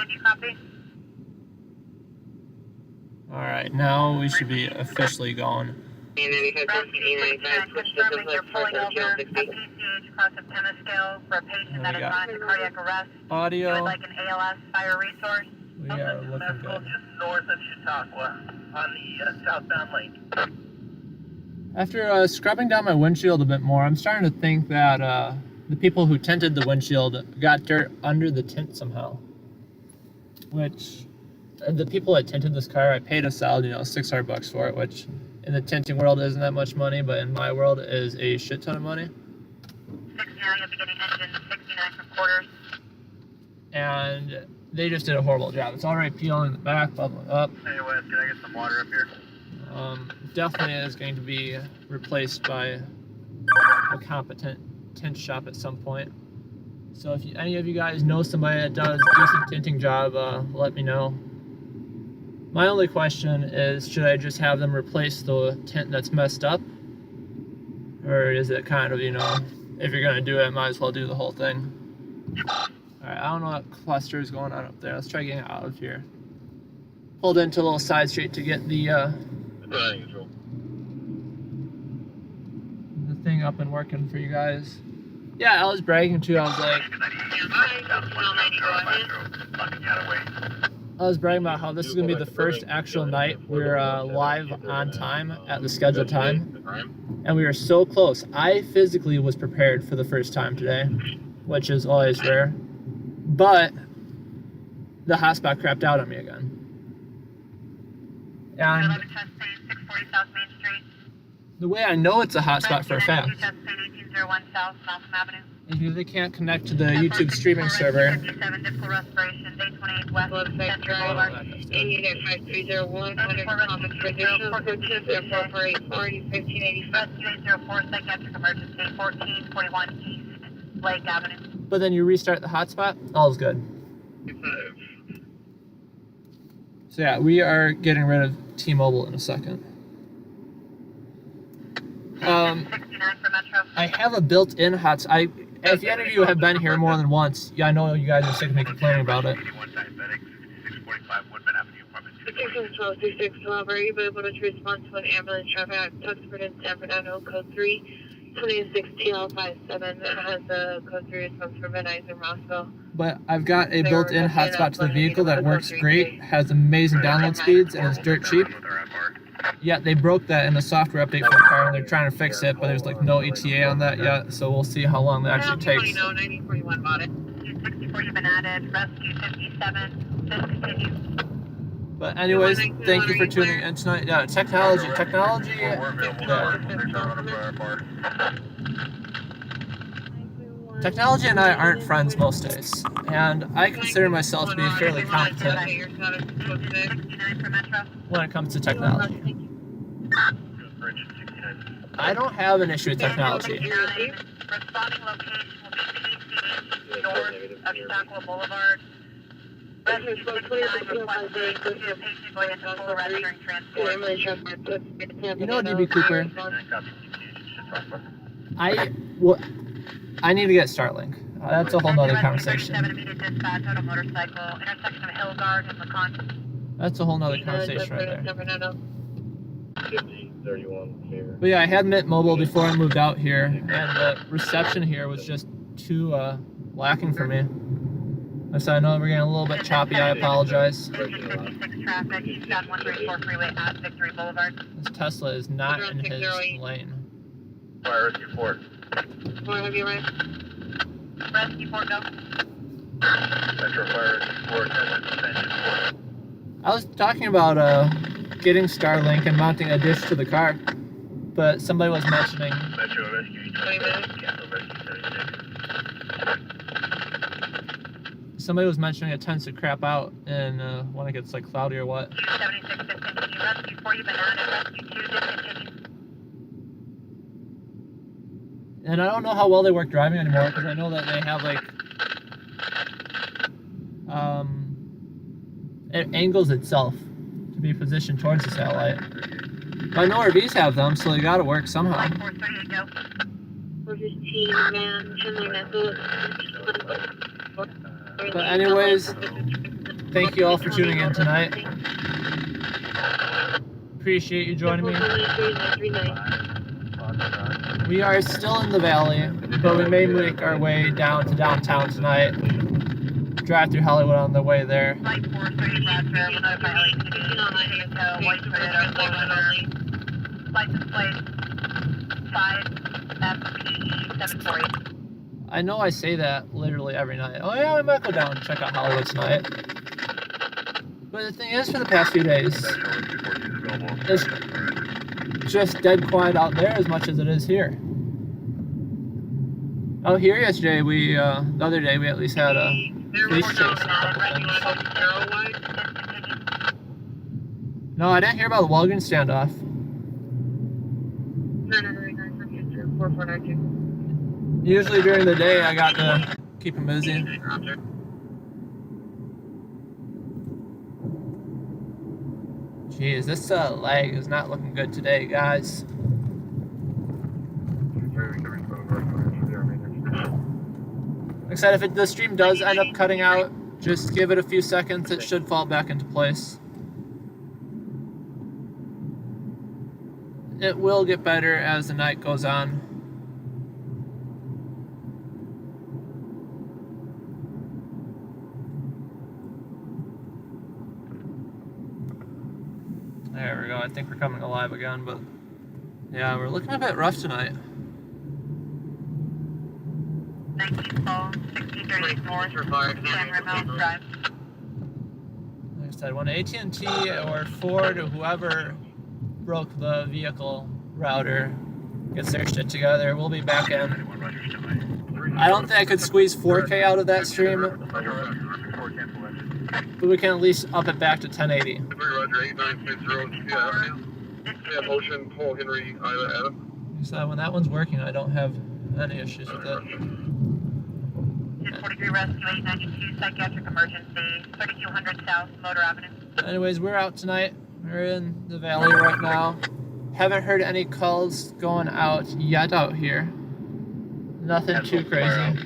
90, copy. Alright, now we should be officially going. Confirming you're pulling over at PCH across the tennis scale for a patient that is on to cardiac arrest. Audio. You would like an ALS fire resource? We are looking good. Just north of Chautauqua on the southbound lane. After scrubbing down my windshield a bit more, I'm starting to think that the people who tinted the windshield got dirt under the tint somehow. Which, the people that tinted this car, I paid a solid, $600 for it, which in the tinting world isn't that much money, but in my world is a shit ton of money. 69, you'll be getting engine 69 from quarters. And they just did a horrible job. It's already peeling the back, bubbling up. Hey Wes, can I get some water up here? Definitely is going to be replaced by a competent tint shop at some point. So if any of you guys know somebody that does a decent tinting job, let me know. My only question is, should I just have them replace the tint that's messed up? Or is it kind of, if you're going to do it, might as well do the whole thing. Alright, I don't know what cluster is going on up there. Let's try getting out of here. Pulled into a little side street to get the thing up and working for you guys. Yeah, I was bragging too. I was like, about how this is going to be the first actual night we're live on time at the scheduled time. And we are so close. I physically was prepared for the first time today, which is always rare. But the hotspot crapped out on me again. And the way I know it's a hotspot for a fact is because they can't connect to the YouTube streaming server. But then you restart the hotspot, all's good. So yeah, we are getting rid of T-Mobile in a second. I have a built-in hotspot. If any of you have been here more than once, yeah, I know you guys are sick of me complaining about it. Are you able to respond to an ambulance traffic at Tuxford and Sanford Avenue, code 3, 26 TL57, and has a code 3 response for Van Nuys in Roswell. But I've got a built-in hotspot to the vehicle that works great, has amazing download speeds, and is dirt cheap. Yeah, they broke that in the software update for the car, and they're trying to fix it, but there's like no ETA on that yet, so we'll see how long that actually takes. 9041 bought it. 264, you've been added. Rescue 57, just continue. But anyways, thank you for tuning in tonight. Yeah, technology, yeah. Technology and I aren't friends most days, and I consider myself to be fairly competent when it comes to technology. I don't have an issue with technology. Responding location will be PCH north of Chautauqua Boulevard. Rescue 69 requesting to a patient going into full arrest during transport. You know, DB Cooper, I need to get Starlink. That's a whole nother conversation. That's a whole nother conversation right there. But yeah, I had Mint Mobile before I moved out here, and the reception here was just too lacking for me. So I know we're getting a little bit choppy. I apologize. This Tesla is not in his lane. Fire rescue 4. Rescue 4, go. Metro Fire Rescue 4, I was talking about getting Starlink and mounting a dish to the car, but somebody was mentioning. Metro Rescue 20 minutes. Cancel Rescue 76. Somebody was mentioning it tends to crap out in when it gets like cloudy or what. 76, discontinue. Rescue 4, you've been added. Rescue 2, discontinue. And I don't know how well they work driving anymore, because I know that they have like it angles itself to be positioned towards the satellite. But I know RVs have them, so they gotta work somehow. 438, go. 415, man, But anyways, Thank you all for tuning in tonight. Appreciate you joining me. We are still in the valley, but we may make our way down to downtown tonight. Drive through Hollywood on the way there. Flight 430, Roger. We'll notify LAPD. White Hood or license plate 5FPE748. I know I say that literally every night. Oh yeah, we might go down and check out Hollywood tonight. But the thing is, for the past few days, it's just dead quiet out there as much as it is here. Out here yesterday, the other day, we at least had a police chase. No, I didn't hear about the Walgreens standoff. 4492. Usually during the day, I got to keep them busy. Jeez, this lag is not looking good today, guys. Like I said, if the stream does end up cutting out, just give it a few seconds. It should fall back into place. It will get better as the night goes on. There we go. I think we're coming alive again, but yeah, we're looking a bit rough tonight. 19 phone, 63 north, San Ramon Drive. Like I said, when AT&T or Ford or whoever broke the vehicle router gets their shit together, we'll be back in. I don't think I could squeeze 4K out of that stream, but we can at least up it back to 1080. Motion, Paul Henry, Ida, Adam. So when that one's working, I don't have any issues with it. 43 Rescue 892, psychiatric emergency, 3200 South Motor Avenue. Anyways, we're out tonight. We're in the valley right now. Haven't heard any calls going out yet out here. Nothing too crazy.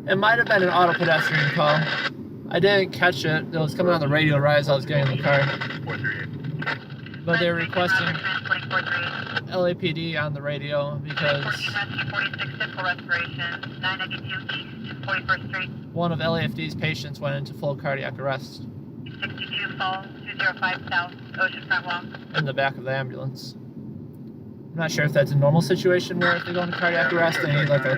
It might have been an auto-pedestrian call. I didn't catch it. It was coming on the radio right as I was getting in the car. But they were requesting LAPD on the radio because one of LAFD's patients went into full cardiac arrest 62 Fall, 205 South, Oceanfront Walk. in the back of the ambulance. I'm not sure if that's a normal situation where if they go into cardiac arrest, they need like a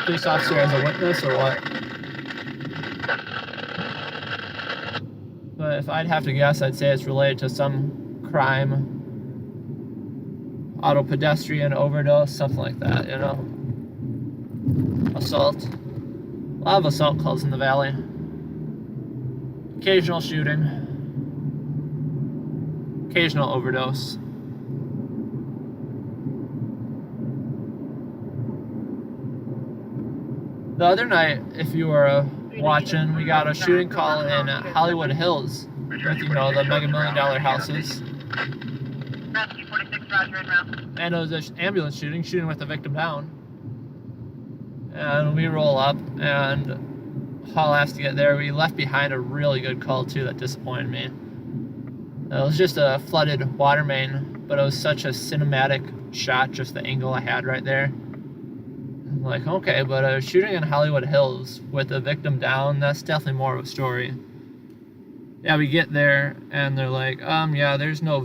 police officer as a witness or what. But if I'd have to guess, I'd say it's related to some crime, auto-pedestrian overdose, something like that, you know? Assault. A lot of assault calls in the valley. Occasional shooting. Occasional overdose. The other night, if you were watching, we got a shooting call in Hollywood Hills with, you know, the mega $1 million houses. Rescue 46, Roger, en route. And it was an ambulance shooting with the victim down. And we roll up and haul ass to get there. We left behind a really good call too that disappointed me. It was just a flooded water main, but it was such a cinematic shot, just the angle I had right there. I'm like, okay, but a shooting in Hollywood Hills with the victim down, that's definitely more of a story. Yeah, we get there and they're like, yeah, there's no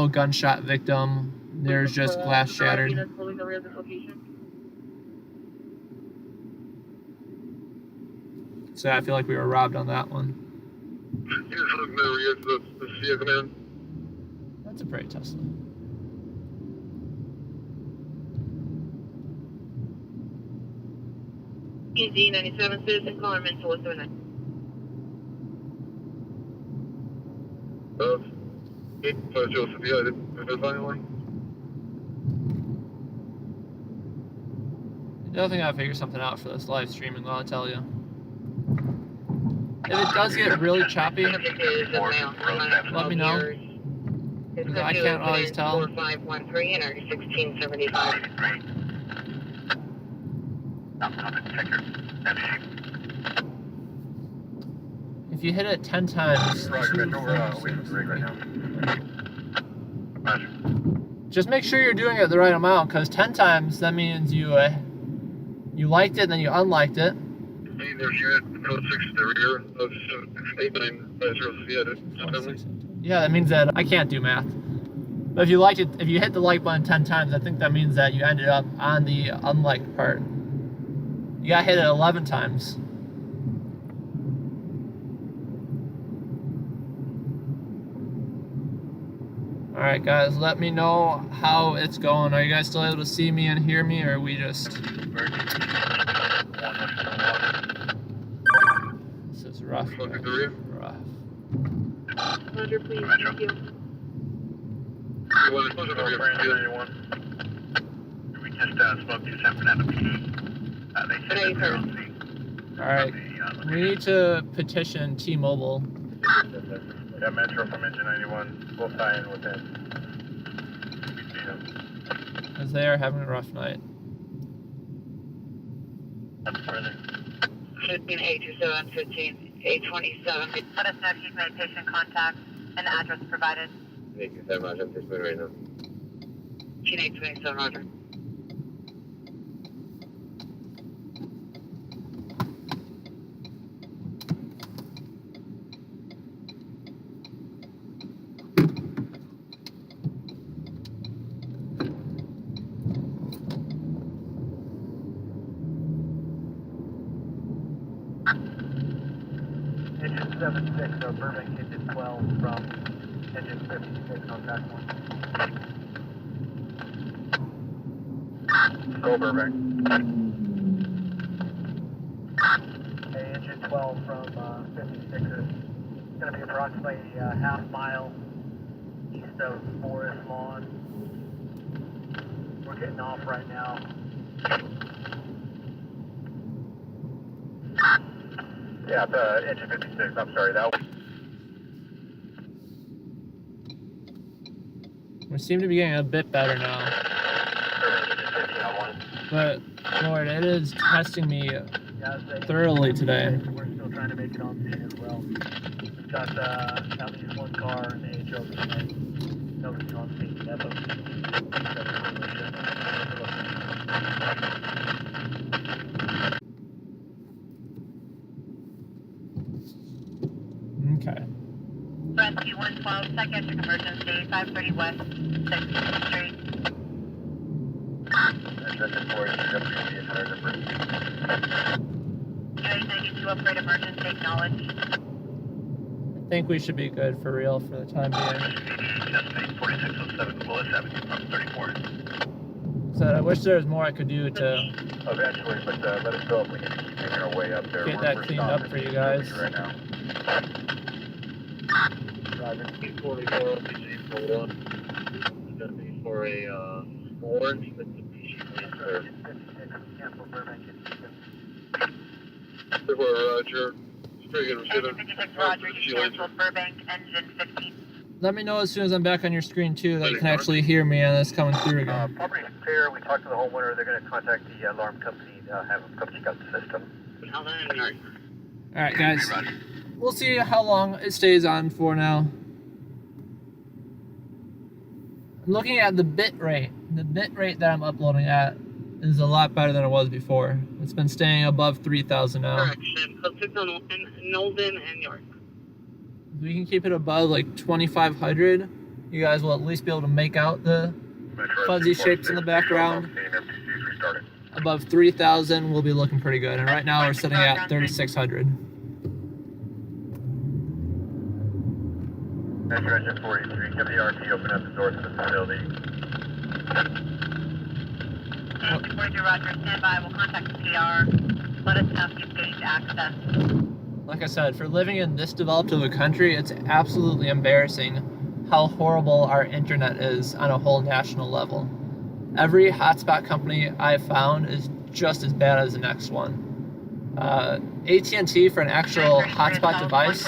gunshot victim. There's just glass shattered. So I feel like we were robbed on that one. That's a pretty Tesla. EZ 97 citizen calling in to 179. Joseph, yeah, finally. I don't think I'll figure something out for this live streaming, I'll tell you. If it does get really choppy, let me know. Because I can't always tell. 4513 and our 1675. If you hit it 10 times, Roger, Metro, we're away from the rig right now. Roger. just make sure you're doing it the right amount, because 10 times, that means you liked it, and then you unliked it. Hey, there's unit code 6 to the rear of 8950. Yeah, that means that I can't do math. But if you liked it, if you hit the like button 10 times, I think that means that you ended up on the unliked part. You gotta hit it 11 times. Alright guys, let me know how it's going. Are you guys still able to see me and hear me, or are we just... This is rough. Code 6 to the rear. Rough. Roger, please. Thank you. Well, it's close to the rear. We just spoke to San Fernando PD. They said that they're on scene. Alright, we need to petition T-Mobile. Yeah, Metro from Engine 91. We'll tie in with them. We see them. Because they are having a rough night. That's further. 15-827, 827. Let us know if you've made patient contact and the address provided. Thank you, Sam. I'm just right now. 15-827, Roger. Engine 76, Burbank, engine 12 from engine 56 on track 1. Go Burbank. Hey, engine 12 from 56 is going to be approximately half mile east of Forest Lawn. We're getting off right now. Yeah, engine 56, I'm sorry, that was... We seem to be getting a bit better now. But, Lord, it is testing me thoroughly today. We're still trying to make it on scene as well. We've got at least one car in the HO tonight. Nobody's on scene yet, but Okay. Rescue 112, psychiatric emergency, 530 West, 6th Street. UA92 upgrade emergency acknowledged. I think we should be good for real for the time being. 4607 Willis Avenue from 34. So I wish there was more I could do to Eventually, but let us know if we can keep making our way up there. get that cleaned up for you guys. Right now. Roger. 44 LPG for 1. It's going to be for a orange Mitsubishi Lancer. Cancel Burbank. Roger. Very good. Engine 56 Roger, you canceled Burbank, engine 15. Let me know as soon as I'm back on your screen too, that you can actually hear me and it's coming through again. Property clear. We talked to the homeowner. They're going to contact the alarm company, have them come check out the system. Alright guys, we'll see how long it stays on for now. I'm looking at the bit rate. The bit rate that I'm uploading at is a lot better than it was before. It's been staying above 3,000 now. Correction. Code 6 on Nolden and York. If we can keep it above like 2,500, you guys will at least be able to make out the fuzzy shapes in the background. Above 3,000, we'll be looking pretty good. And right now we're sitting at 3,600. Metro engine 43. Give the RT open up the door to the facility. Engine 43 Roger, stand by. We'll contact the PR. Let us know if you've gained access. Like I said, for living in this developed of a country, it's absolutely embarrassing how horrible our internet is on a whole national level. Every hotspot company I've found is just as bad as the next one. AT&T for an actual hotspot device,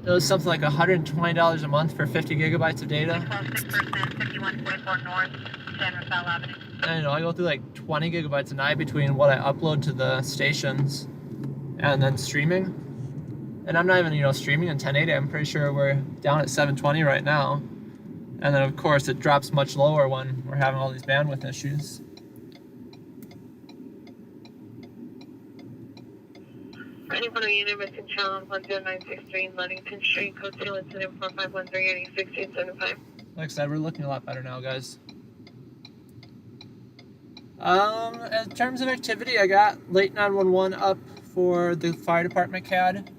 it was something like $120 a month for 50 gigabytes of data. 5144 North. San Rafael Avenue. And, you know, I go through like 20 gigabytes a night between what I upload to the stations and then streaming. And I'm not even, you know, streaming in 1080. I'm pretty sure we're down at 720 right now. And then, of course, it drops much lower when we're having all these bandwidth issues. For anyone on unit missing channel 10963 Ludington Street, code 2 incident 45138675. Like I said, we're looking a lot better now, guys. In terms of activity, I got late 911 up for the fire department CAD.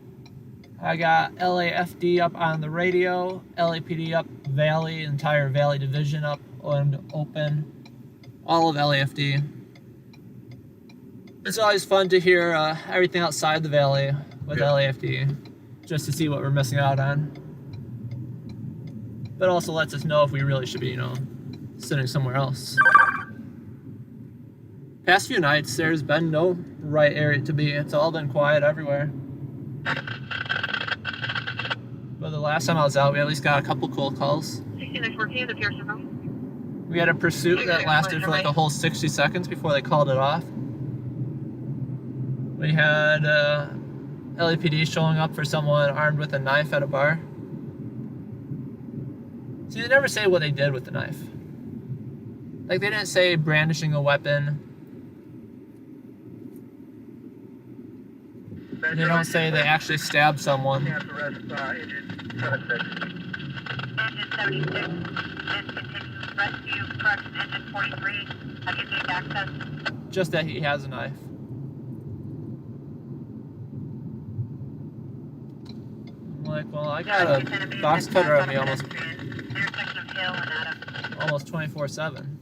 I got LAFD up on the radio, LAPD up, Valley, entire Valley division up and open, all of LAFD. It's always fun to hear everything outside the Valley with LAFD, just to see what we're missing out on. But also lets us know if we really should be, you know, sitting somewhere else. Past few nights, there's been no right area to be. It's all been quiet everywhere. But the last time I was out, we at least got a couple cool calls. 6914, the Pearson Road. We had a pursuit that lasted for like a whole 60 seconds before they called it off. We had LAPD showing up for someone armed with a knife at a bar. See, they never say what they did with the knife. Like, they didn't say brandishing a weapon. They don't say they actually stabbed someone. Engine 76 and continues rescue. Correction, engine 43. Have you gained access? Just that he has a knife. I'm like, well, I got a box cutter on me almost Intersection of Hill and Adam. almost 24/7.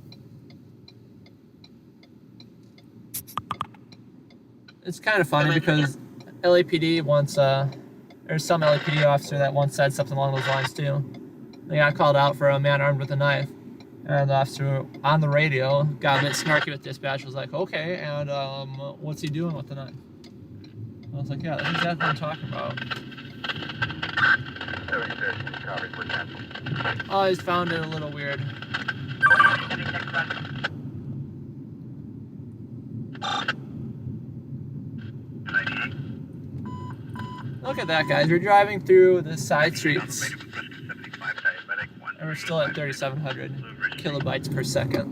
It's kind of funny because LAPD once, there's some LAPD officer that once said something along those lines too. They got called out for a man armed with a knife, and the officer on the radio got a bit snarky with dispatch. Was like, okay, and what's he doing with the knife? I was like, yeah, that's exactly what I'm talking about. I always found it a little weird. 76 West. Look at that, guys. We're driving through the side streets, and we're still at 3,700 kilobytes per second.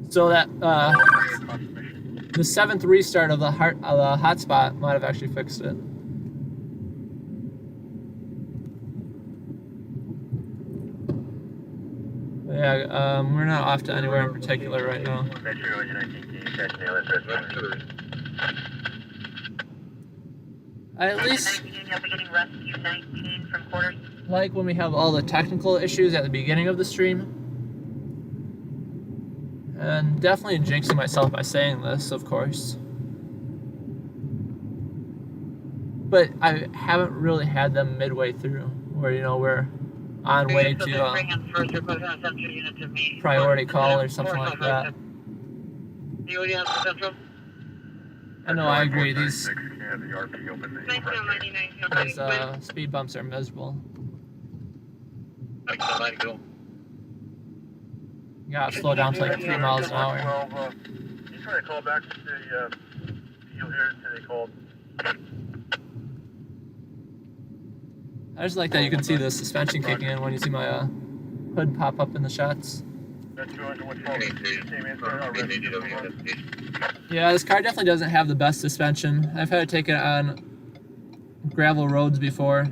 So that the 7th restart of the hotspot might have actually fixed it. But yeah, we're not off to anywhere in particular right now. I at least You'll be getting rescue 19 from quarters. like when we have all the technical issues at the beginning of the stream. And definitely jinxing myself by saying this, of course. But I haven't really had them midway through, where, you know, we're on way to priority call or something like that. I know, I agree. These speed bumps are miserable. You gotta slow down to like 3 miles an hour. You try to call back to the you'll hear it they called. I just like that you can see the suspension kicking in when you see my hood pop up in the shots. Yeah, this car definitely doesn't have the best suspension. I've had to take it on gravel roads before.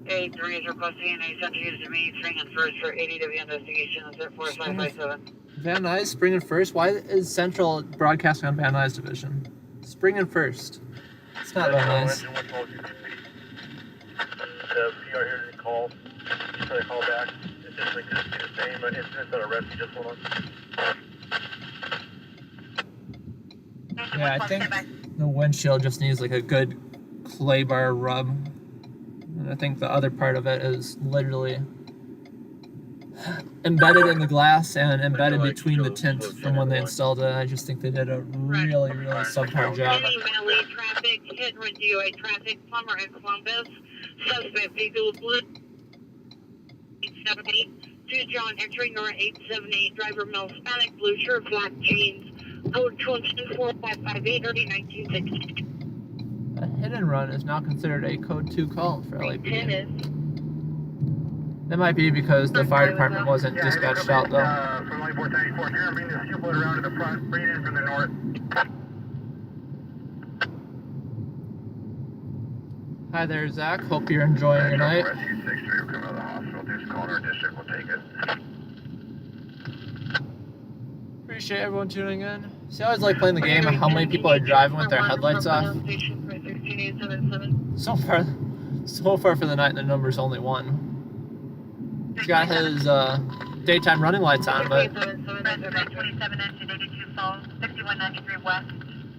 83 is requesting a central to me, Spring and First for ADW investigation. Is it 4557? Van Nuys, Spring and First? Why is Central broadcasting on Van Nuys division? Spring and First. It's not Van Nuys. The PR here to call. You try to call back. It's just like this, the same incident that a rescue just went on. Yeah, I think the windshield just needs like a good clay bar rub. And I think the other part of it is literally embedded in the glass and embedded between the tint from when they installed it. I just think they did a really, really subpar job. Any melee traffic, hit with DOA traffic, plumber in Columbus. Suspect vehicle blue. 878, to John, entering number 878, driver male, Hispanic, blue shirt, black jeans, code 24558, early 1960. A hit and run is now considered a code 2 call for LAPD. That might be because the fire department wasn't dispatched out though. From line 494, here, I'm bringing the fuel boat around to the front, bringing in from the north. Hi there, Zach. Hope you're enjoying your night. Rescue 63 will come out of the hospital. Just call our district. We'll take it. Appreciate everyone tuning in. See, I always like playing the game of how many people are driving with their headlights off. So far for the night, the number's only 1. He's got his daytime running lights on, but 27 engine 82 phone, 6193 West,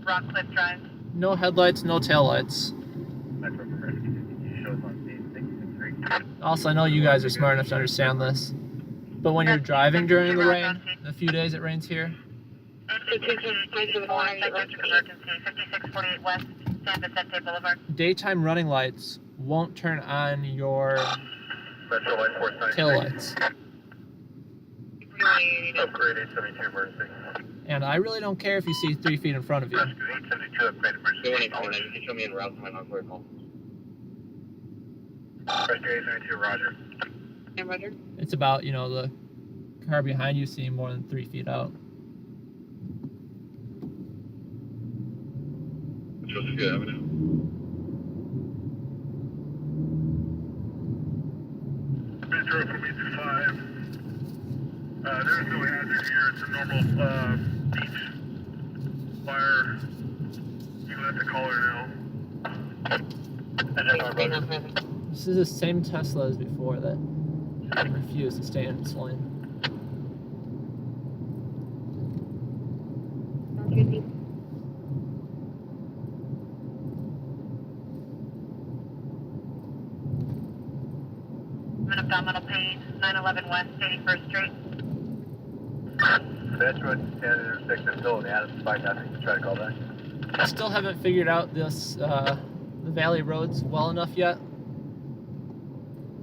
Rockcliffe Drive. no headlights, no taillights. Also, I know you guys are smart enough to understand this, but when you're driving during the rain, the few days it rains here, Emergency 5648 West, San Vicente Boulevard. daytime running lights won't turn on your taillights. Upgrade 872 emergency. And I really don't care if you see 3 feet in front of you. Rescue 872 upgrade emergency. You can show me en route to my non-void call. Rescue 872, roger. Yeah, roger. It's about, the car behind you seeing more than 3 feet out. Joseph Avenue. Metro from 825. There's no hazard here. It's a normal beach fire. You can let the caller know. This is the same Tesla as before that refused to stay in its lane. Abdominal pain, 911 West, 81st Street. That's what Canada intersection is still in the Adams spike. I think you try to call back. I still haven't figured out this the valley roads well enough yet.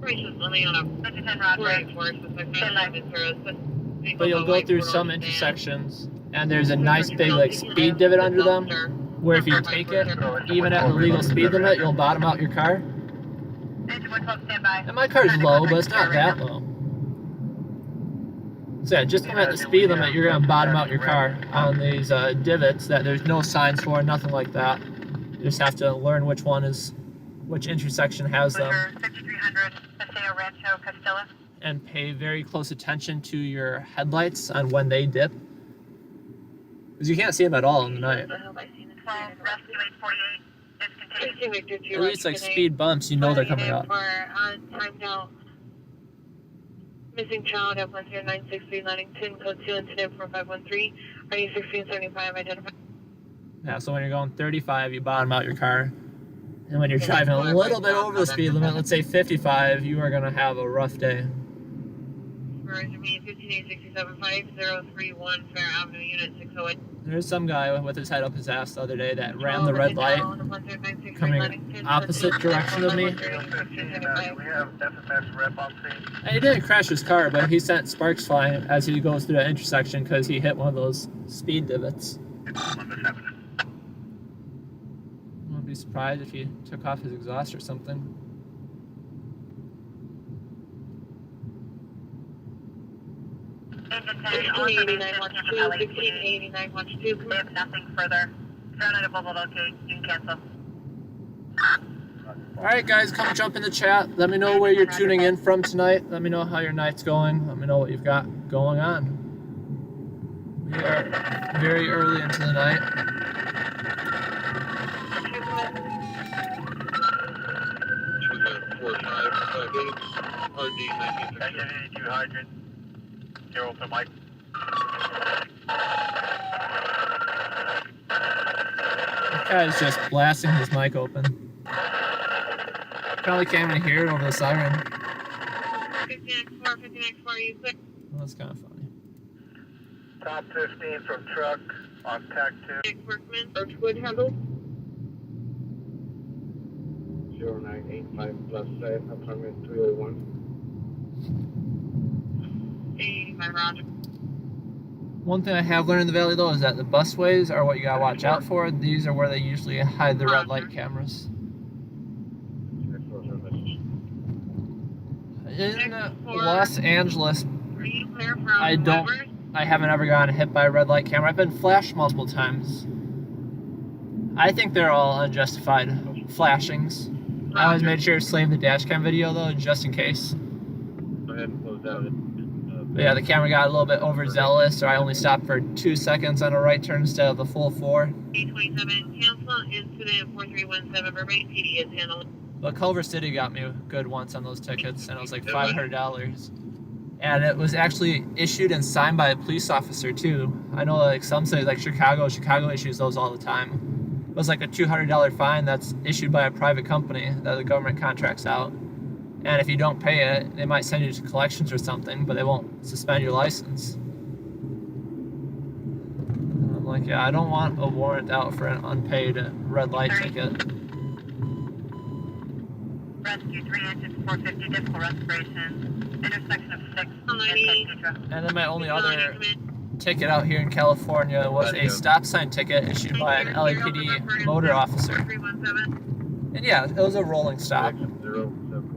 Only on a 10 Roger. But you'll go through some intersections, and there's a nice big speed divot under them, where if you take it, even at the legal speed limit, you'll bottom out your car. Engine 112, stand by. And my car's low, but it's not that low. So yeah, just at the speed limit, you're gonna bottom out your car on these divots that there's no signs for, nothing like that. You just have to learn which intersection has them. 5300, Paseo Rancho, Castilla. And pay very close attention to your headlights on when they dip. Because you can't see them at all in the night. 12, Rescue 848, discontinued. At least speed bumps, you know they're coming up. Timed out. Missing child at 10963 Ludington, code 2, incident 4513. Are you 1675 identified? Yeah, so when you're going 35, you bottom out your car. And when you're driving a little bit over the speed limit, let's say 55, you are going to have a rough day. Roger me, 158675031 Fair Avenue, Unit 608. There's some guy with his head up his ass the other day that ran the red light coming opposite direction of me. We have FMS rep on scene. And he didn't crash his car, but he sent sparks flying as he goes through that intersection because he hit one of those speed divots. I wouldn't be surprised if he took off his exhaust or something. Engine 10, all information from LAPD. We have nothing further. Turn it above locate. You can cancel. Alright guys, come jump in the chat. Let me know where you're tuning in from tonight. Let me know how your night's going. Let me know what you've got going on. We are very early into the night. RD 1900. Zero for Mike. That guy's just blasting his mic open. Probably can't even hear it over the siren. 15X4, you clear? Well, that's kind of funny. Top 15 from truck on TAC 2. Workman, Birchwood handle. 0985 plus 5, apartment 301. Hey, my Roger. One thing I have learned in the valley though is that the busways are what you gotta watch out for. These are where they usually hide the red light cameras. In Los Angeles, Are you clear from I haven't ever gotten hit by a red light camera. I've been flashed multiple times. I think they're all unjustified flashings. I always made sure to save the dash cam video though, just in case. Go ahead and close out. But yeah, the camera got a little bit overzealous, or I only stopped for 2 seconds on a right turn instead of the full 4. 827, cancel incident 4317, Burbank PD is handled. But Culver City got me good once on those tickets, and it was like $500. And it was actually issued and signed by a police officer too. I know like some cities, like Chicago issues those all the time. It was like a $200 fine that's issued by a private company that the government contracts out. And if you don't pay it, they might send you to collections or something, but they won't suspend your license. And I'm like, yeah, I don't want a warrant out for an unpaid red light ticket. Rescue 3 inches 450, difficult respiration. Intersection of 6. And then my only other ticket out here in California was a stop sign ticket issued by an LAPD motor officer. And yeah, it was a rolling stop.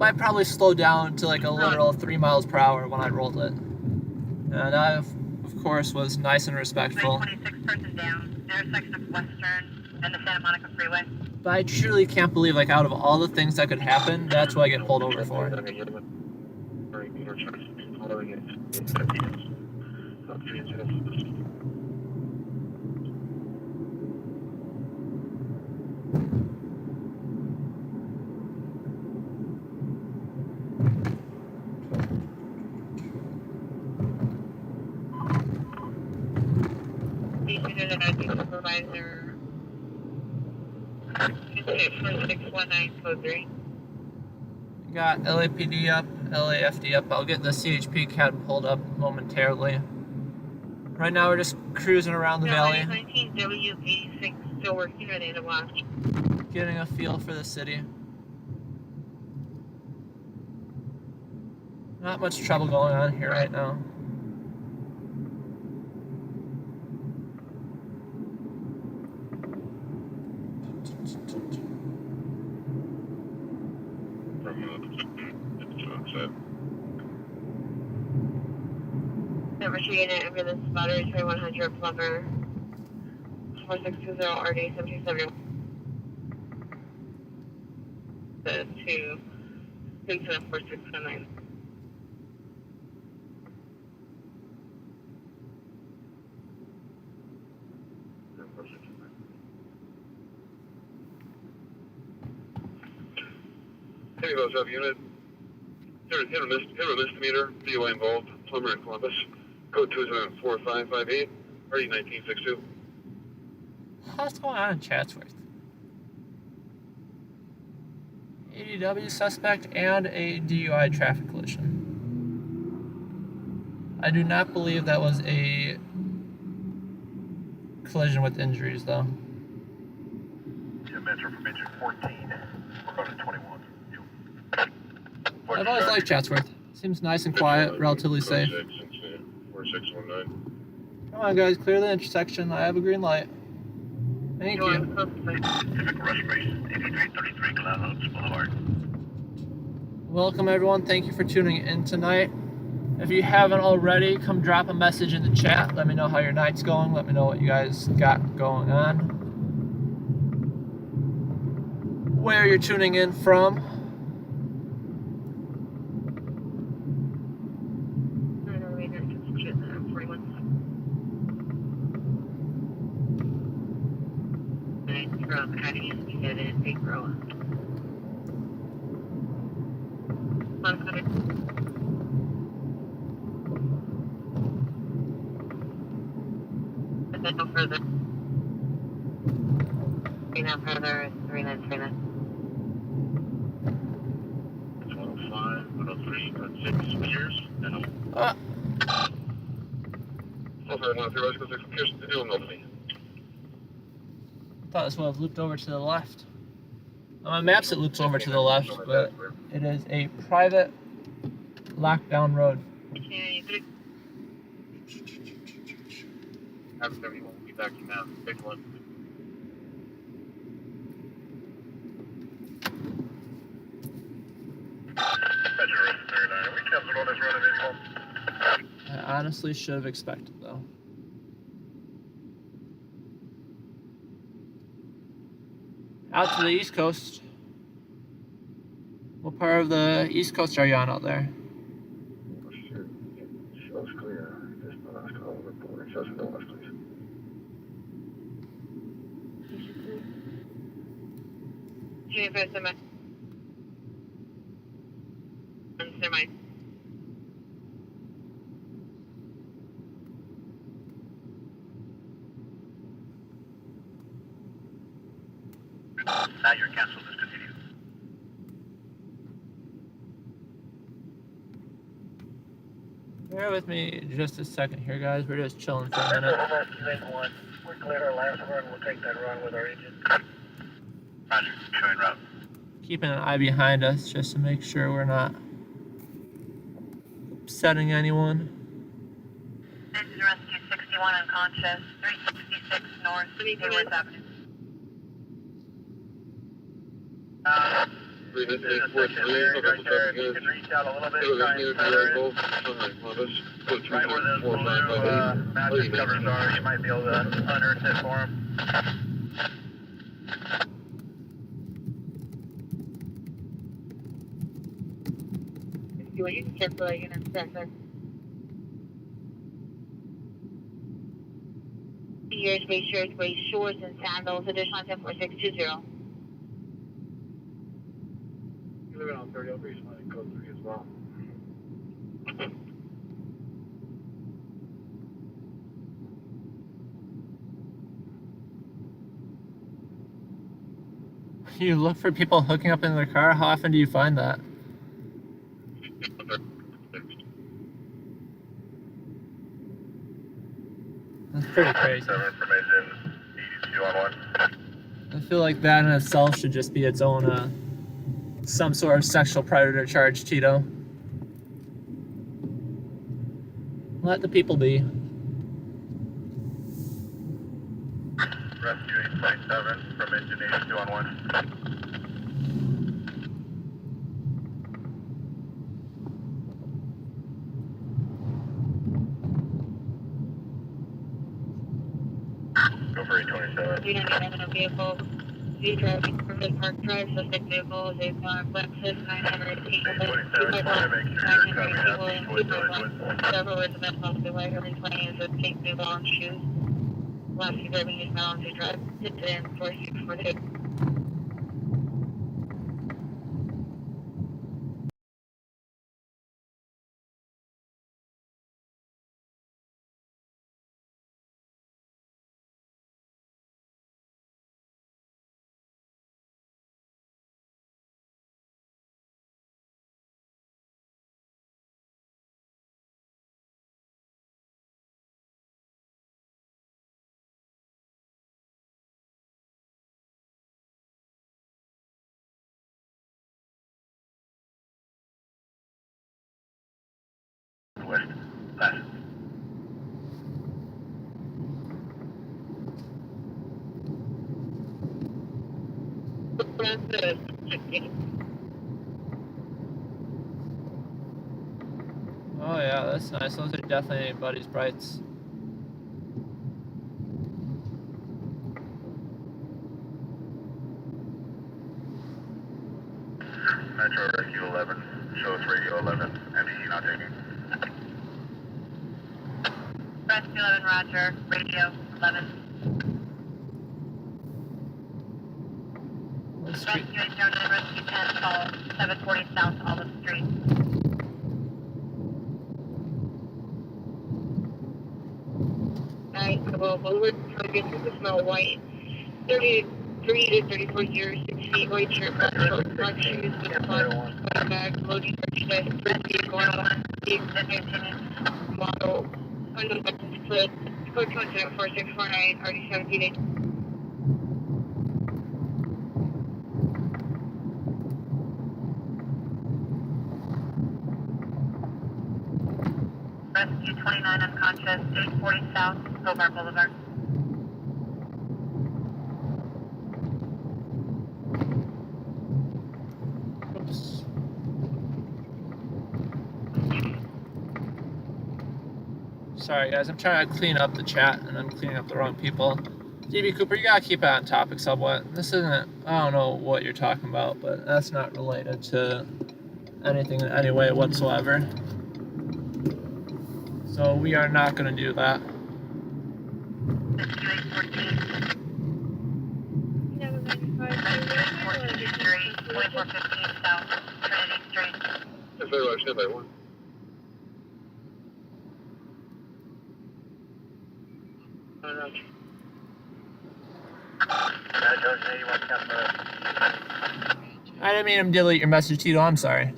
I probably slowed down to like a literal 3 miles per hour when I rolled it. And I, of course, was nice and respectful. 26 person down. Intersection of Western and the Santa Monica Freeway. But I truly can't believe, like, out of all the things that could happen, that's what I get pulled over for. Supervisor. Incident 4619 code 3. Got LAPD up, LAFD up. I'll get the CHP CAD pulled up momentarily. Right now we're just cruising around the valley. 19 W86 still working, ready to watch. Getting a feel for the city. Not much trouble going on here right now. Number 3 unit, ambulance battery 2100 plumber 4620 RD 77. To 4679. Hey, those up unit. Hit a misdemeanor, DUI involved, plumber in Columbus. Code 24558, RD 1962. What's going on in Chatsworth? ADW suspect and a DUI traffic collision. I do not believe that was a collision with injuries, though. Yeah, Metro from engine 14. We're going to 21. I've always liked Chatsworth. Seems nice and quiet, relatively safe. 4619. Come on, guys, clear the intersection. I have a green light. Thank you. Typical respiration, 8333 Clouds Boulevard. Welcome, everyone. Thank you for tuning in tonight. If you haven't already, come drop a message in the chat. Let me know how your night's going. Let me know what you guys got going on. Where you're tuning in from. No further. 3939. 105, 103, 106 meters. I thought this would have looped over to the left. On my maps it loops over to the left, but it is a private lockdown road. have 71 will be backing out. Big one. Metro 39. We canceled on this run at 81. I honestly should have expected though. Out to the East Coast. What part of the East Coast are you on out there? Oh, shit. Show's clear. Just the last call report. Show's no left, please. Semi. Now you're canceled. Discontinue. Bear with me just a second here, guys. We're just chilling for a minute. We're clear our last run. We'll take that run with our agent. Roger. Showing route. Keeping an eye behind us just to make sure we're not upsetting anyone. Engine rescue 61 unconscious, 366 north, Hayworth Avenue. This is a section area right there. If you can reach out a little bit, try and feather it. Right where those blue mattress covers are, you might be able to unearth it for them. You can cancel a unit sector. Years, Bay Shirts, Bay Shorts, and Sandals, additional 104,620. You live on 30, I'll be smiling code 3 as well. You look for people hooking up in their car? How often do you find that? That's pretty crazy. Some information, 82 on 1. I feel like that in itself should just be its own, some sort of sexual predator charge, Tito. Let the people be. Rescue 827 from engine 82 on 1. Go for 827. We don't have a vehicle. V driving from the park drive, suspect vehicle is a Lexus 918. 827, want to make sure you're coming up. 827. Several residents possibly like early 20s with pink new balance shoes. Last year driving his balance to drive incident 4642. West. Pass. Oh yeah, that's nice. Those are definitely Buddy's Brights. Metro Rescue 11. Show us radio 11. MDE not taking. Rescue 11, roger, radio 11. Rescue 809, rescue 10, call 740 South Olive Street. Alright, well, forward, target super smell white. 33 to 34 years, 6 feet, white shirt, black short, black shoes, with black white bag, loading merchandise, first vehicle, model, unknown license plate, code 2174649, already 17. Rescue 29 unconscious, 840 South. Boulevard Boulevard. Oops. Sorry guys, I'm trying to clean up the chat and I'm cleaning up the wrong people. DB Cooper, you gotta keep it on topic somewhat. This isn't, I don't know what you're talking about, but that's not related to anything in any way whatsoever. So we are not gonna do that. That's very well, stand by one. I didn't mean to delete your message, Tito, I'm sorry.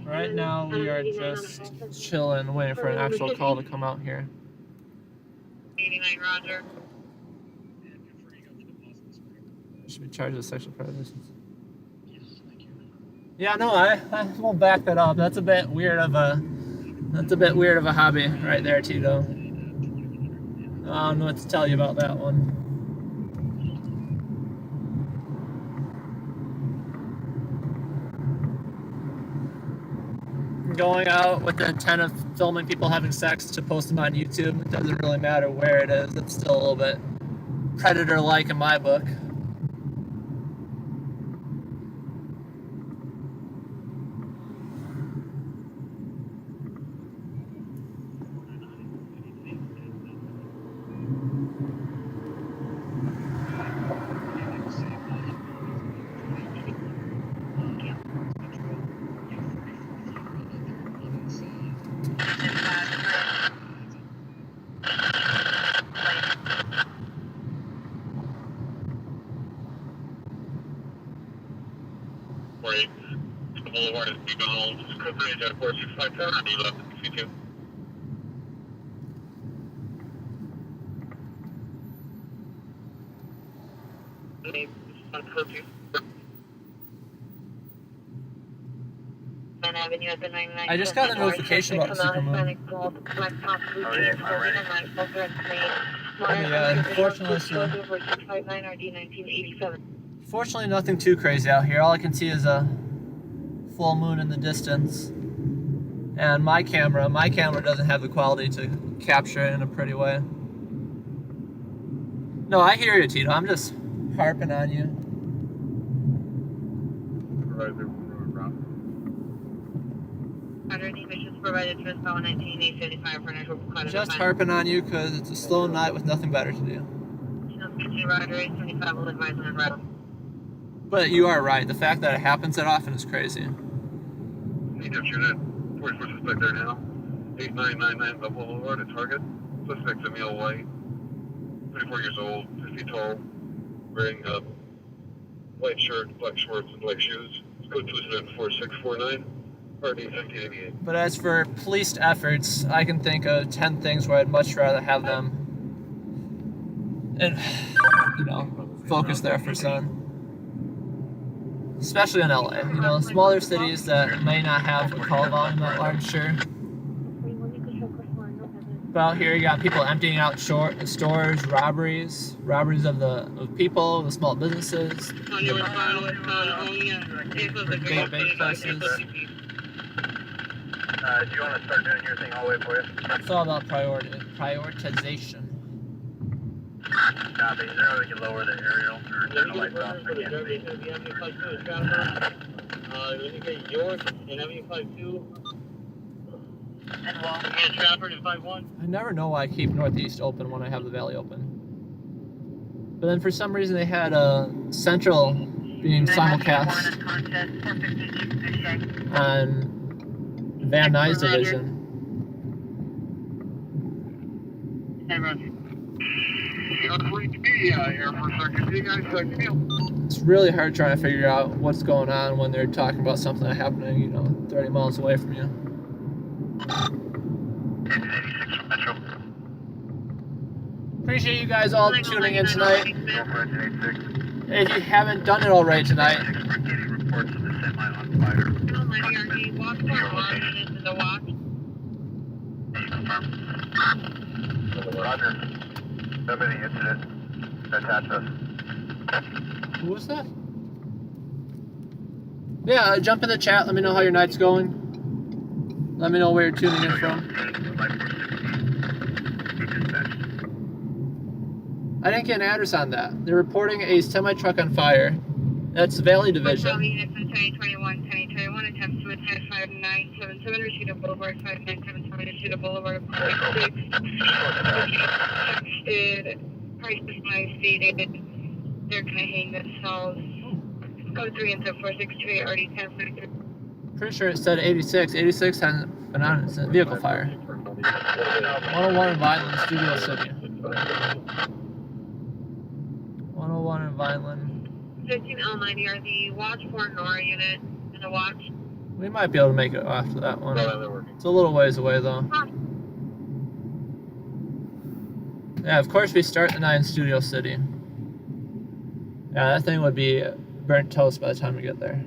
Right now we are just chilling, waiting for an actual call to come out here. 89 Roger. Should be charged with sexual predators. Yeah, no, I won't back that up. That's a bit weird of a hobby right there, Tito. I don't know what to tell you about that one. Going out with the intent of filming people having sex to post them on YouTube, it doesn't really matter where it is. It's still a little bit predator-like in my book. Right. The boulevard is deep home. Code bridge at 4654 or D left C2. Avenue at the 99. I just got a notification about the supermoon. Fortunately, nothing too crazy out here. All I can see is a full moon in the distance. And my camera doesn't have the quality to capture it in a pretty way. No, I hear you, Tito. I'm just harping on you. Just harping on you because it's a slow night with nothing better to do. But you are right. The fact that it happens that often is crazy. Need to shoot it. 44 suspect there now. 8999 the boulevard at target. Suspect's Emil White. 34 years old, 50 tall. Wearing a white shirt, black shorts, and black shoes. Code 2474649. Party 1988. But as for policed efforts, I can think of 10 things where I'd much rather have them and, focus their efforts on. Especially in LA, smaller cities that may not have a call volume that large, sure. But out here you got people emptying out stores, robberies of people, the small businesses, big places. Do you want to start doing your thing all the way for you? It's all about prioritization. Copy. Is there a way we can lower the aerial or turn the lights off? Let me get York and Avenue 52. And Wall. And Trafford and 51. I never know why I keep Northeast open when I have the Valley open. But then for some reason they had Central being simulcast on Van Nuys division. It's really hard trying to figure out what's going on when they're talking about something happening, 30 miles away from you. appreciate you guys all tuning in tonight. Engine 86. If you haven't done it already tonight, We're getting reports of the semi on fire. Almighty RD, walk for alarm into the walk. Roger. Remember the incident. Attach us. who was that? Yeah, jump in the chat. Let me know how your night's going. Let me know where you're tuning in from. I didn't get an address on that. They're reporting a semi-truck on fire. That's Valley Division. Unit 1021, 1021, attempts to attack 5977, Rashida Boulevard, 5977, Rashida Boulevard, apartment 6. Texted, price is my stated, they're gonna hang themselves. Code 3 and 462 RD 1043. Pretty sure it said 86. 86 had an on vehicle fire. 101 in Vineland, Studio City. 101 in Vineland. 15L90 RD, watch for Nora unit in the watch. We might be able to make it after that one. It's a little ways away though. Yeah, of course we start the 9 in Studio City. Yeah, that thing would be burnt toast by the time we get there.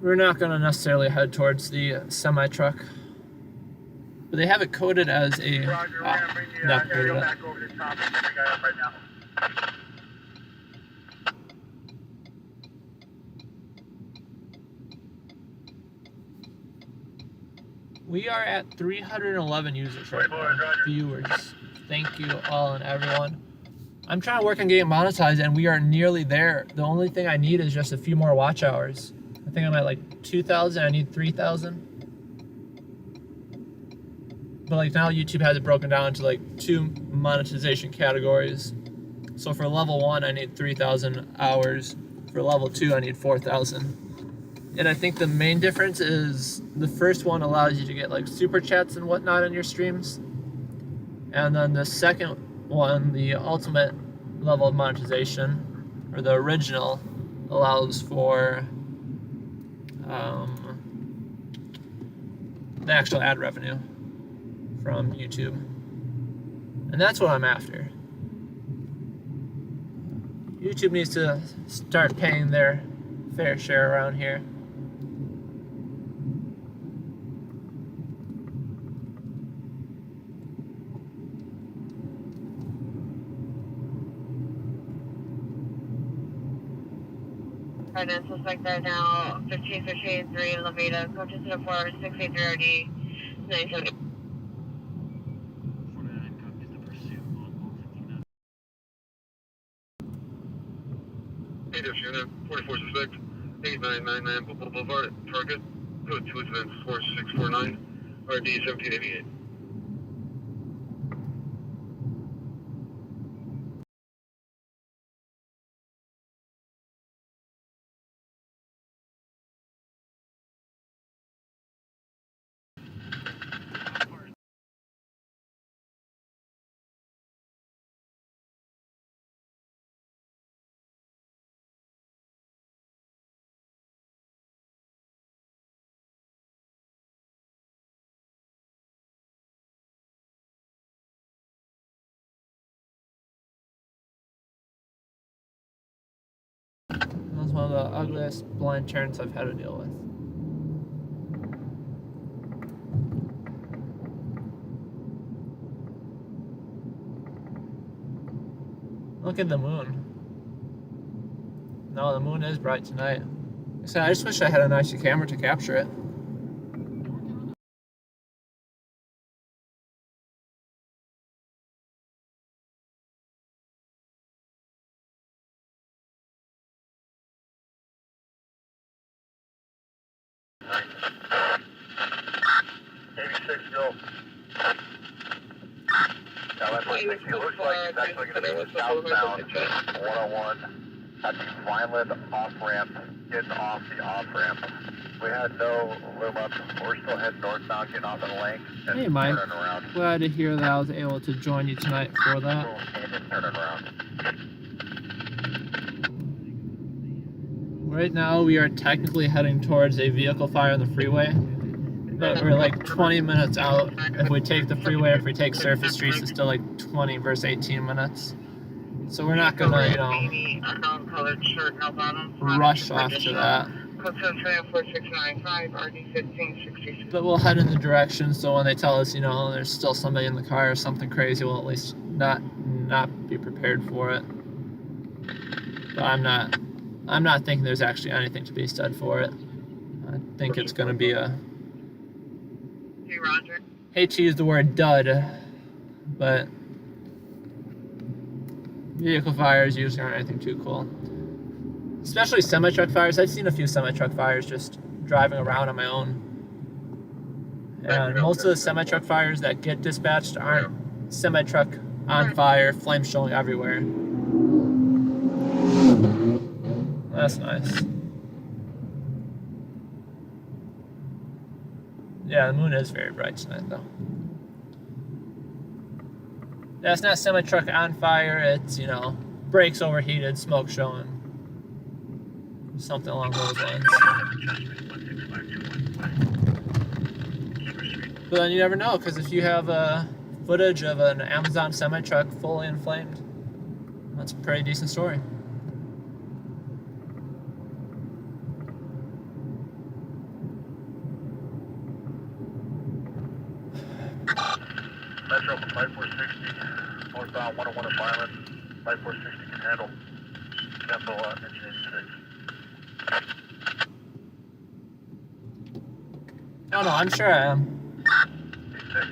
We're not going to necessarily head towards the semi-truck, but they have it coded as a... Roger, we're gonna bring the aerial back over the top and bring the guy up right now. We are at 311 users right now, viewers. Thank you all and everyone. I'm trying to work on getting monetized and we are nearly there. The only thing I need is just a few more watch hours. I think I'm at like 2,000, I need 3,000. But like now YouTube has it broken down into like 2 monetization categories. So for level 1 I need 3,000 hours. For level 2 I need 4,000. And I think the main difference is the first one allows you to get like super chats and whatnot in your streams. And then the second one, the ultimate level of monetization, or the original, allows for the actual ad revenue from YouTube. And that's what I'm after. YouTube needs to start paying their fair share around here. Finance suspect there now, 1553 Levita, coaches to the 4683 RD, 970. ADF unit, 44 suspect, 8999 Boulevard, target, code 2 incident 4649, RD 1788. That was one of the ugliest blind turns I've had to deal with. Look at the moon. No, the moon is bright tonight. Like I said, I just wish I had a nicer camera to capture it. Go. Now that looks like it's actually going to be southbound 101 at the Vineland off-ramp, getting off the off-ramp. We had no loom up. We're still heading northbound, getting off in length and Hey Mike, turning around. glad to hear that I was able to join you tonight for that. And turning around. Right now we are technically heading towards a vehicle fire on the freeway, but we're like 20 minutes out. If we take the freeway, if we take surface streets, it's still like 20 versus 18 minutes. So we're not gonna, you know, rush off to that. But we'll head in the direction so when they tell us, you know, there's still somebody in the car or something crazy, we'll at least not be prepared for it. But I'm not thinking there's actually anything to be said for it. I think it's gonna be a, Hey, Roger. hate to use the word dud, but vehicle fires usually aren't anything too cool. Especially semi-truck fires. I've seen a few semi-truck fires just driving around on my own. And most of the semi-truck fires that get dispatched aren't semi-truck on fire, flames showing everywhere. That's nice. Yeah, the moon is very bright tonight, though. Yeah, it's not semi-truck on fire, it's, you know, brakes overheated, smoke showing. Something along those lines. But then you never know, because if you have footage of an Amazon semi-truck fully inflamed, that's a pretty decent story. Metro 5460, northbound 101 of Violence. 5460 can handle. Tempo engine 86. Oh no, I'm sure I am. 86.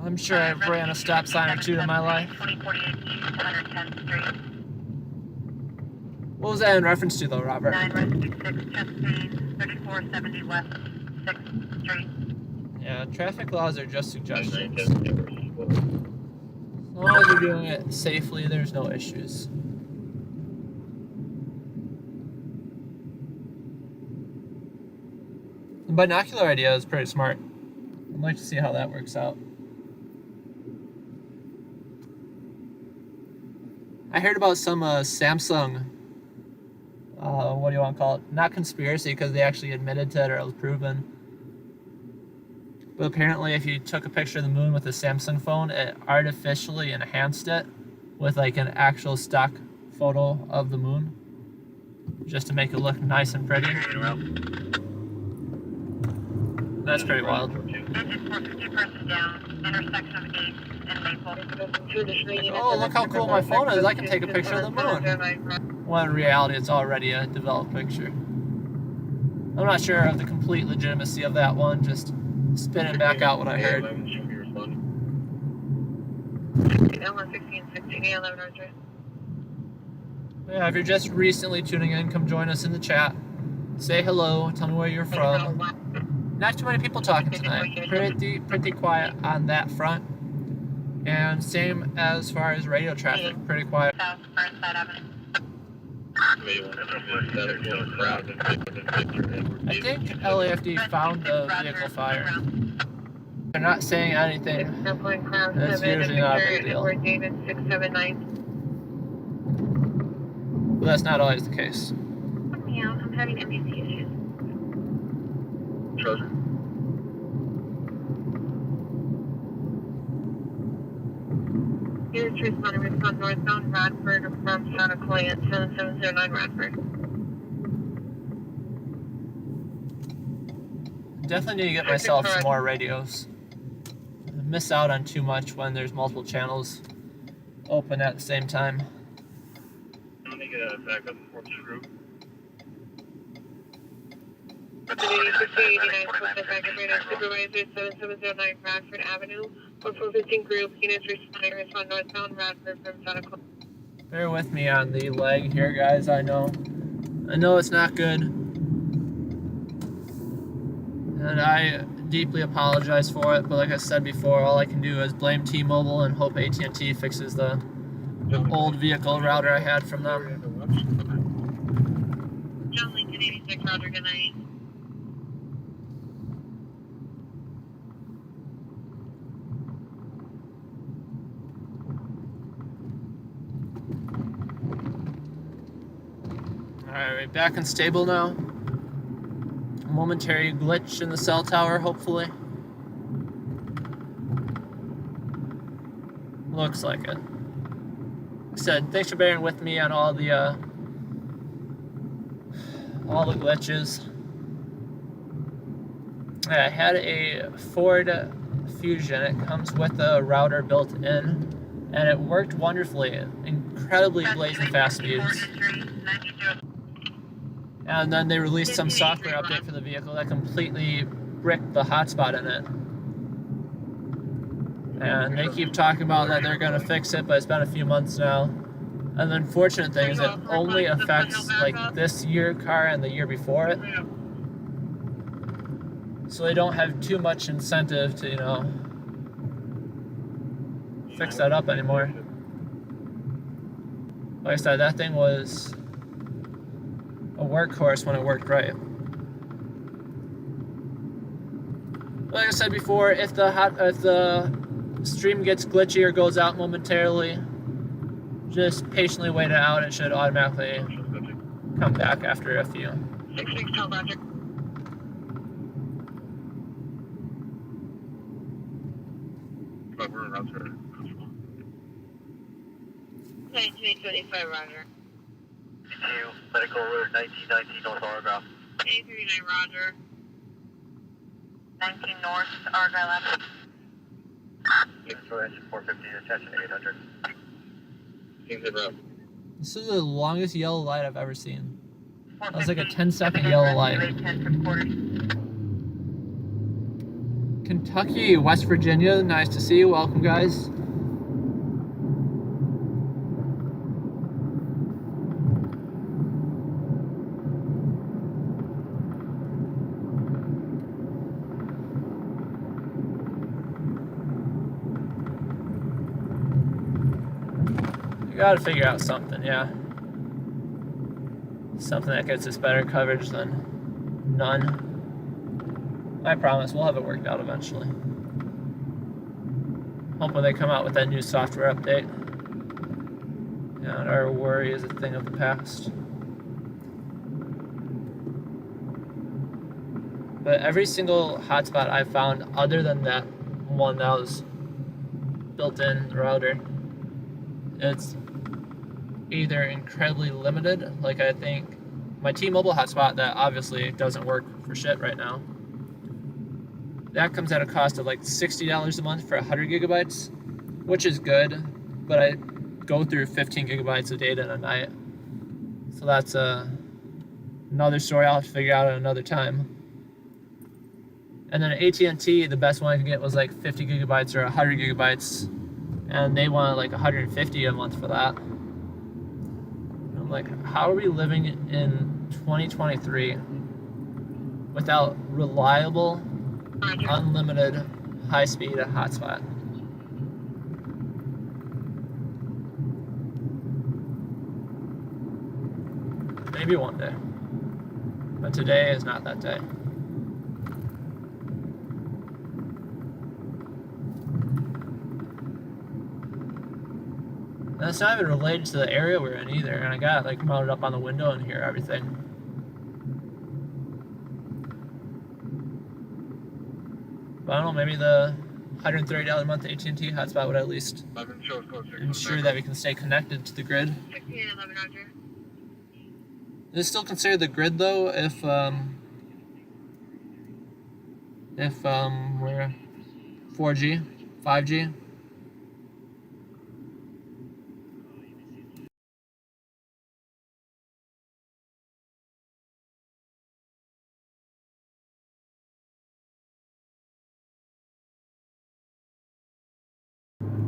I'm sure I've ran a stop sign or two in my life. 2048 East 110th Street. What was that in reference to though, Robert? 9 Rescue 6 Chastain, 3470 West 6th Street. Yeah, traffic laws are just suggestions. As long as you're doing it safely, there's no issues. The binocular idea is pretty smart. I'd like to see how that works out. I heard about some Samsung, what do you want to call it? Not conspiracy, because they actually admitted to it or it was proven. But apparently if you took a picture of the moon with a Samsung phone, it artificially enhanced it with like an actual stock photo of the moon, just to make it look nice and pretty. That's pretty wild. Engine 450 person down, intersection of 8th and Maple. Oh, look how cool my phone is. I can take a picture of the moon. When in reality, it's already a developed picture. I'm not sure of the complete legitimacy of that one, just spinning back out what I heard. Yeah, if you're just recently tuning in, come join us in the chat. Say hello, tell me where you're from. Not too many people talking tonight. Pretty quiet on that front. And same as far as radio traffic, pretty quiet. South Burnside Avenue. I think LAFD found the vehicle fire. They're not saying anything. That's usually not a big deal. But that's not always the case. Yeah, I'm having NBC issues. Treasure. Here's responder respond northbound Radford from Shanakoi at 7709 Radford. Definitely need to get myself some more radios. I miss out on too much when there's multiple channels open at the same time. Let me get a backup for the group. 59 Supervisor 7709 Radford Avenue. 4415 group, units respond northbound Radford from Shanakoi. Bear with me on the lag here, guys. I know it's not good. And I deeply apologize for it, but like I said before, all I can do is blame T-Mobile and hope AT&T fixes the old vehicle router I had from them. John Lincoln 86, Roger, good night. Alright, back and stable now. Momentary glitch in the cell tower, hopefully. Looks like it. Like I said, thanks for bearing with me on all the glitches. I had a Ford Fusion. It comes with a router built in, and it worked wonderfully. Incredibly blazing fast speeds. And then they released some software update for the vehicle that completely bricked the hotspot in it. And they keep talking about that they're going to fix it, but it's been a few months now. And the unfortunate thing is it only affects like this year car and the year before it. So they don't have too much incentive to, you know, fix that up anymore. Like I said, that thing was a workhorse when it worked right. Like I said before, if the stream gets glitchy or goes out momentarily, just patiently wait it out. It should automatically come back after a few. 66 tell Roger. 1925 Roger. Medical alert 1919 North Argyle. 839 Roger. 19 North, Argyle Avenue. Control engine 450, attention 800. Seems about. This is the longest yellow light I've ever seen. That was like a 450, 10-second yellow light. 10 for quarters. Kentucky, West Virginia, nice to see you. Welcome, guys. Gotta figure out something, yeah. Something that gets us better coverage than none. I promise we'll have it worked out eventually. Hopefully they come out with that new software update. And our worry is a thing of the past. But every single hotspot I've found, other than that one that was built in the router, it's either incredibly limited, like I think my T-Mobile hotspot that obviously doesn't work for shit right now. That comes at a cost of like $60 a month for 100 gigabytes, which is good, but I go through 15 gigabytes of data in a night. So that's another story I'll have to figure out at another time. And then AT&T, the best one I could get was like 50 gigabytes or 100 gigabytes, and they wanted like 150 a month for that. I'm like, how are we living in 2023 without reliable, unlimited, high-speed hotspot? Maybe one day, but today is not that day. And it's not even related to the area we're in either, and I got it like mounted up on the window and hear everything. But I don't know, maybe the $130 a month AT&T hotspot would at least ensure that we can stay connected to the grid. 1611 Roger. Is it still considered the grid though if we're 4G, 5G?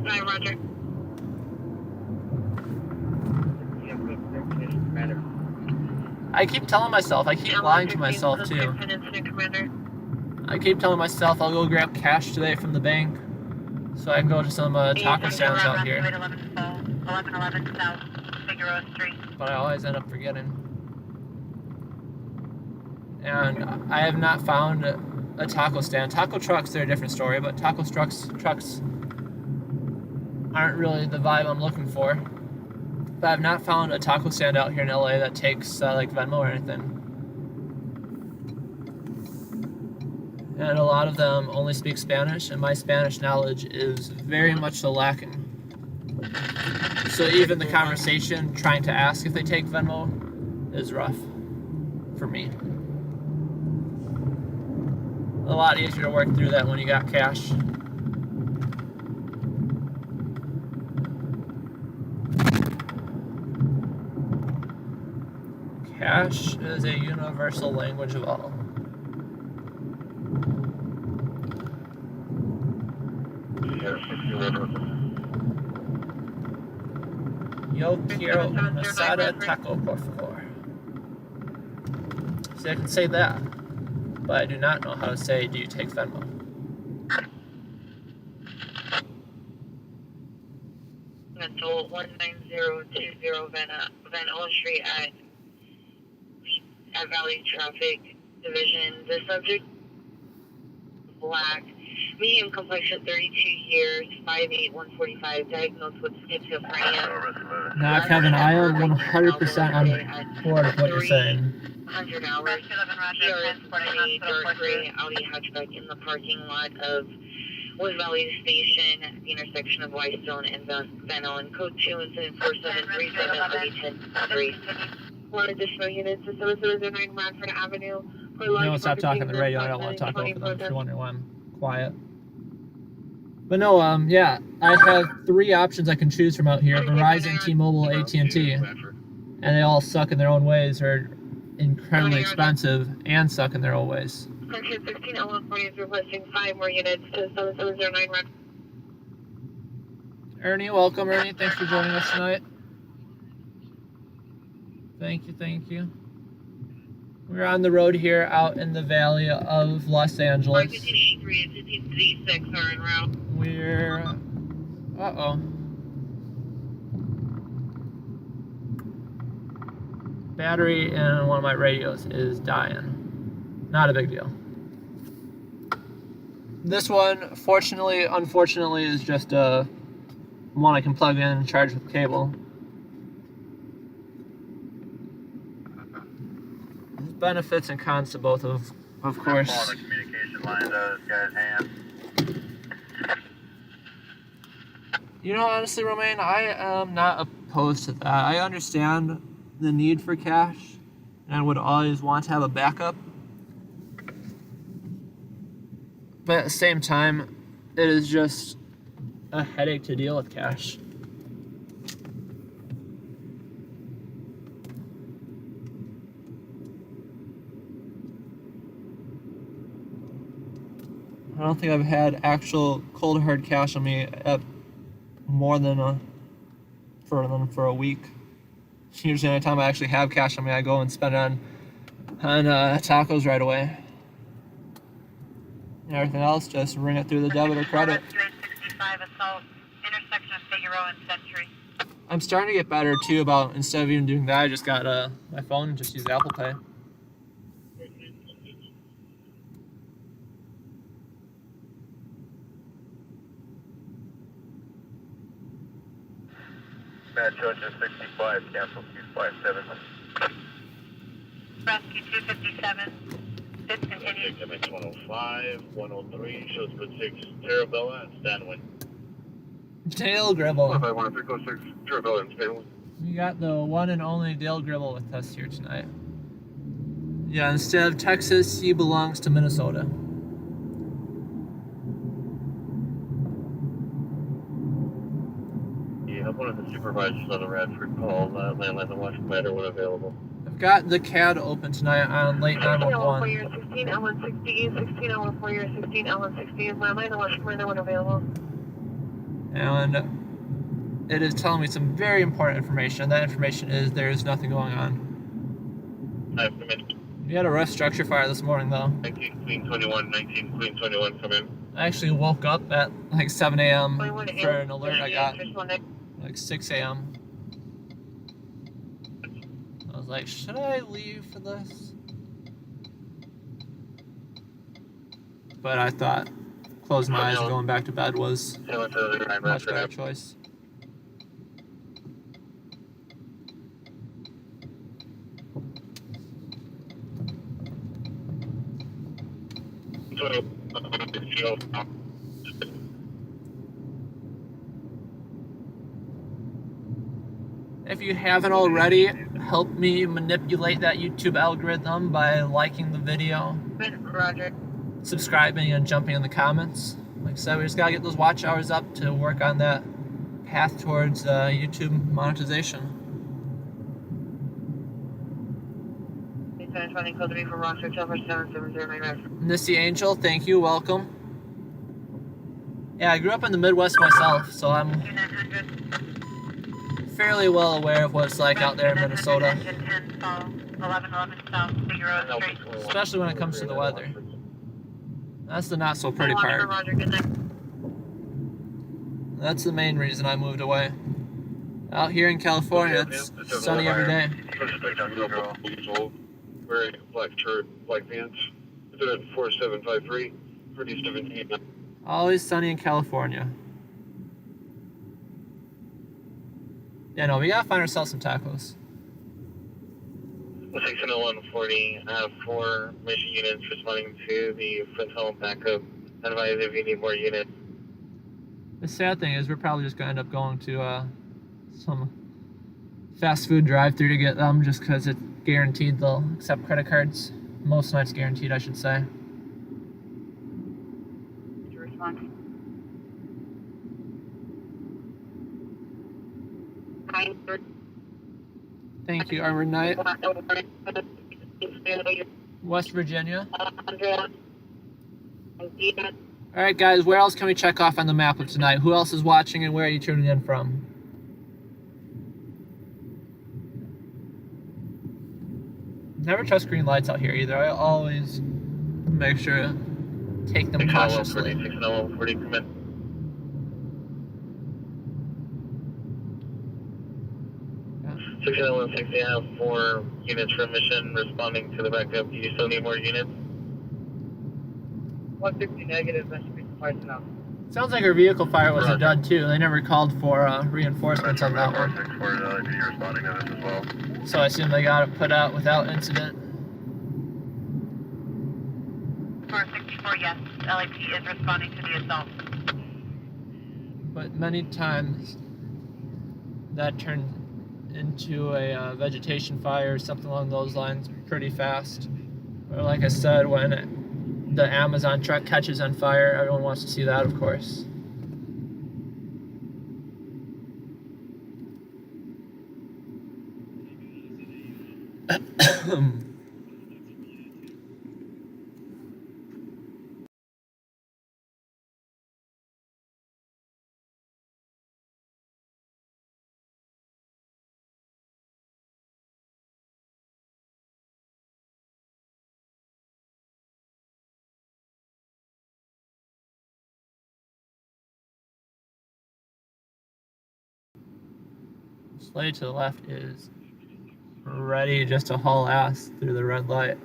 Hi, Roger. I keep telling myself, I keep lying to myself too. I keep telling myself I'll go grab cash today from the bank so I can go to some taco stands out here. 1111 South Figueroa Street. But I always end up forgetting. And I have not found a taco stand. Taco trucks, they're a different story, but taco trucks aren't really the vibe I'm looking for. But I've not found a taco stand out here in LA that takes like Venmo or anything. And a lot of them only speak Spanish, and my Spanish knowledge is very much so lacking. So even the conversation trying to ask if they take Venmo is rough for me. A lot easier to work through that when you got cash. Cash is a universal language of all. Yo quiero una asada taco, por favor. See, I can say that, but I do not know how to say, do you take Venmo? Mental 19020 Van Owen Street at Valley Traffic Division. The subject, black, medium complexion, 32 years, 5'8", 145, diagnosed with schizophrenia. Now, Kevin, I am 100% on board with what you're saying. 100 hours. PRS a dark gray Audi hatchback in the parking lot of West Valley Station at the intersection of Whitestone and Van Owen. Code 2 incident 4737 10-3. One additional units to 7709 Radford Avenue. You know, stop talking on the radio. I don't want to talk over them if you're wondering why I'm quiet. But no, yeah, I have 3 options I can choose from out here: Verizon, T-Mobile, AT&T, and they all suck in their own ways, are incredibly expensive, and suck in their own ways. Section 16 L140 is requesting 5 more units to 7709 Radford. Ernie, welcome, Ernie. Thanks for joining us tonight. Thank you, thank you. We're on the road here out in the valley of Los Angeles. 1583 and 1536 are en route. We're... Uh-oh. Battery in one of my radios is dying. Not a big deal. This one, fortunately, unfortunately, is just one I can plug in and charge with cable. There's benefits and cons to both of course. The communication lines out of this guy's hand. You know, honestly, Romaine, I am not opposed to that. I understand the need for cash, and I would always want to have a backup. But at the same time, it is just a headache to deal with cash. I don't think I've had actual cold hard cash on me at more than for a week. Usually, anytime I actually have cash on me, I go and spend it on tacos right away. And everything else, just ring it through the debit or credit. 265 Assault, intersection of Figueroa and Century. I'm starting to get better too about, instead of even doing that, I just got my phone and just use Apple Pay. Match Ocean 65, cancel 257. Rescue 257. Discontinued. MX 105, 103, shows for 6, Terabella and Stanway. Dale Gribble. 151 Terabella and Stanway. We got the one and only Dale Gribble with us here tonight. Yeah, instead of Texas, he belongs to Minnesota. One of the supervisors on the Radford call, landline the watch commander when available. I've got the CAD open tonight on late 911. 16 L160, 16 L140, 16 L160 is landline the watch commander when available. And it is telling me some very important information. That information is there is nothing going on. I have come in. We had a rough structure fire this morning though. 19 Queen 21, 19 Queen 21, come in. I actually woke up at like 7 a.m. for an alert I got. Like 6 a.m. I was like, should I leave for this? But I thought closing my eyes and going back to bed was a much better choice. If you haven't already, help me manipulate that YouTube algorithm by liking the video, Roger. subscribing, and jumping in the comments. Like I said, we just gotta get those watch hours up to work on that path towards YouTube monetization. Running code 3 for Ross Hotel for 770 Missy Angel, thank you, welcome. Yeah, I grew up in the Midwest myself, so I'm fairly well aware of what it's like out there in Minnesota. Especially when it comes to the weather. That's the not so pretty part. That's the main reason I moved away. Out here in California, it's sunny every day. Wearing black shirt, black pants. Incident 4753, pretty 17. Always sunny in California. Yeah, no, we gotta find ourselves some tacos. 60140, 4 mission units responding to the frontal backup. Advise if you need more units. The sad thing is we're probably just gonna end up going to some fast food drive-thru to get them just because it's guaranteed they'll accept credit cards. Most nights guaranteed, I should say. Thank you, Armored Knight. West Virginia. Alright guys, where else can we check off on the map of tonight? Who else is watching and where are you tuning in from? Never trust green lights out here either. I always make sure to take them cautiously. 60140, come in. Yeah. 60160, I have 4 units for mission responding to the backup. Do you still need more units? 160 negative, that should be sufficient enough. Sounds like our vehicle fire was a dud too. They never called for reinforcements on that one. Responding to this as well. So I assume they got it put out without incident. 464, yes. LAP is responding to the assault. But many times that turned into a vegetation fire or something along those lines pretty fast. Or like I said, when the Amazon truck catches on fire, everyone wants to see that, of course. Slade to the left is ready just to haul ass through the red light.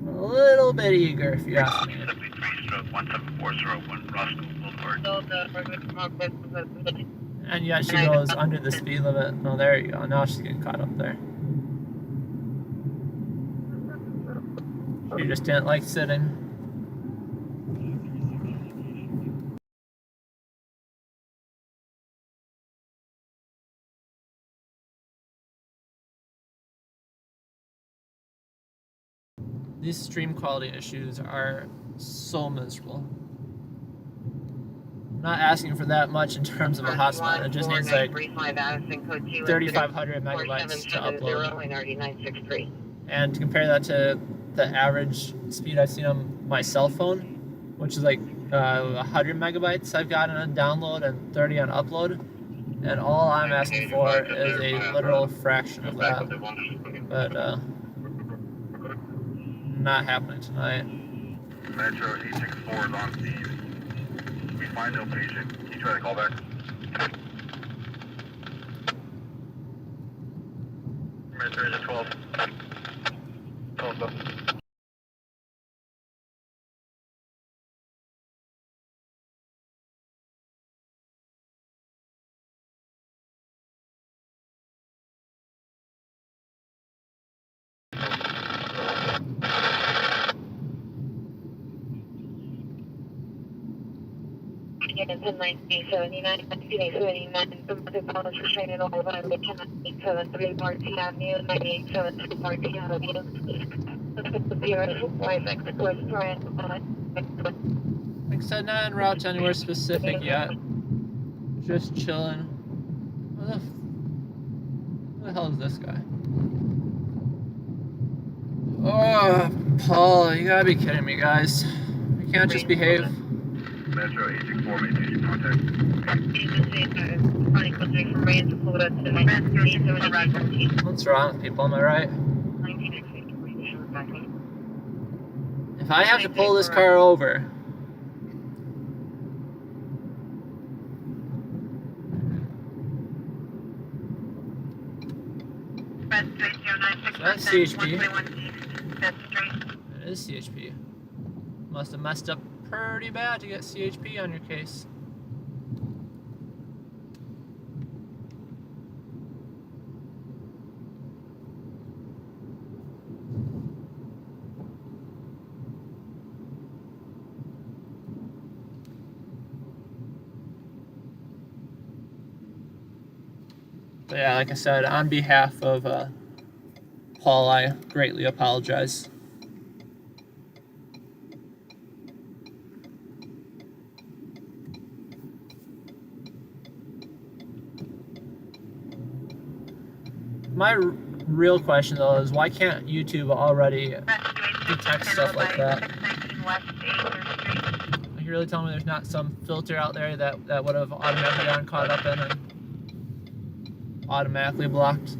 A little bit eager, if you ask me. 17401 Roscoe Boulevard. And yet she goes under the speed limit. Oh, there you go. Now she's getting caught up there. She just didn't like sitting. These stream quality issues are so miserable. I'm not asking for that much in terms of a hotspot. It just needs like 3,500 megabytes to upload. And to compare that to the average speed I've seen on my cell phone, which is like 100 megabytes I've got on download and 30 on upload. And all I'm asking for is a literal fraction of that. But not happening tonight. Metro 864 is on scene. We find no patient. Can you try to call back? Metro is 12. 12. again, 109079, 1979, the Monte College restraining order by 10873 Martin Avenue, 9872 Martin Avenue. 056 West Brand. Like I said, not en route to anywhere specific yet. Just chilling. Who the hell is this guy? Oh, Paul, you gotta be kidding me, guys. You can't just behave. Metro 864, maintain contact. What's wrong with people, am I right? If I have to pull this car over, so that's CHP. It is CHP. Must have messed up pretty bad to get CHP on your case. But yeah, like I said, on behalf of Paul, I greatly apologize. My real question though is why can't YouTube already detect stuff like that? Like you really tell me there's not some filter out there that would have automatically gotten caught up in and automatically blocked?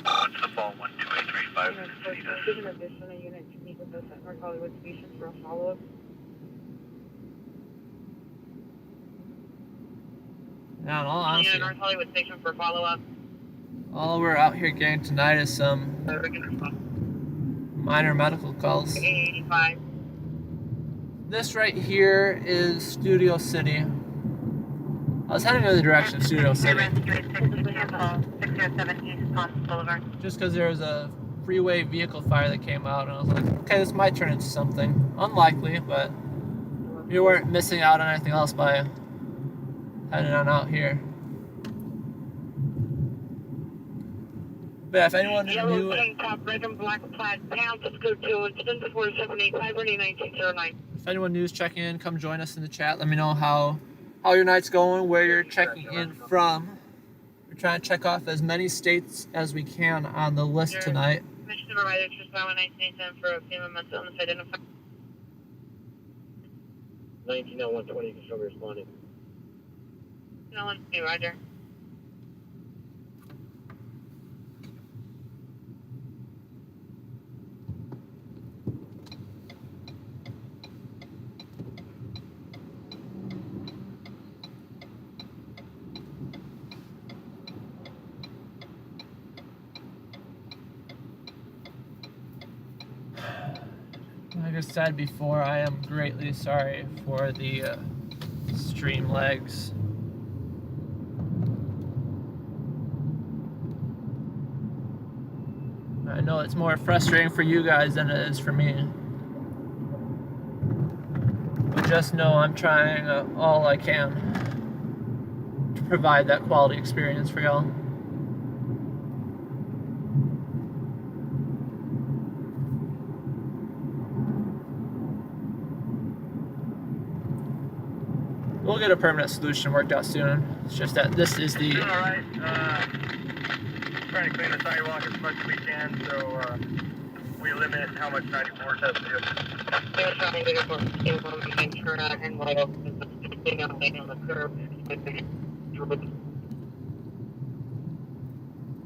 What's the fall 12835? Given additional unit to meet with us at North Hollywood Station for a follow-up. Now, in all honesty, North Hollywood Station for follow-up. all we're out here getting tonight is some minor medical calls. 85. This right here is Studio City. I was heading in the direction of Studio City. Just because there was a freeway vehicle fire that came out, and I was like, okay, this might turn into something. Unlikely, but you weren't missing out on anything else by heading on out here. But yeah, if anyone Yellow knew, tank top, red and black plaid, pound, Cisco 2, extended 4785, ready 1909. if anyone new is checking in, come join us in the chat. Let me know how your night's going, where you're checking in from. We're trying to check off as many states as we can on the list tonight. Mission Supervisor, Trust 1987 for a female mental illness identified. 190120, control responding. No one, Roger. Like I said before, I am greatly sorry for the stream lags. I know it's more frustrating for you guys than it is for me. But just know I'm trying all I can to provide that quality experience for y'all. We'll get a permanent solution worked out soon. It's just that this is the... Alright, trying to clean the sidewalk as much as we can, so we limit how much 94 has to do. They're trying to get a turn out and light up the thing on the curb.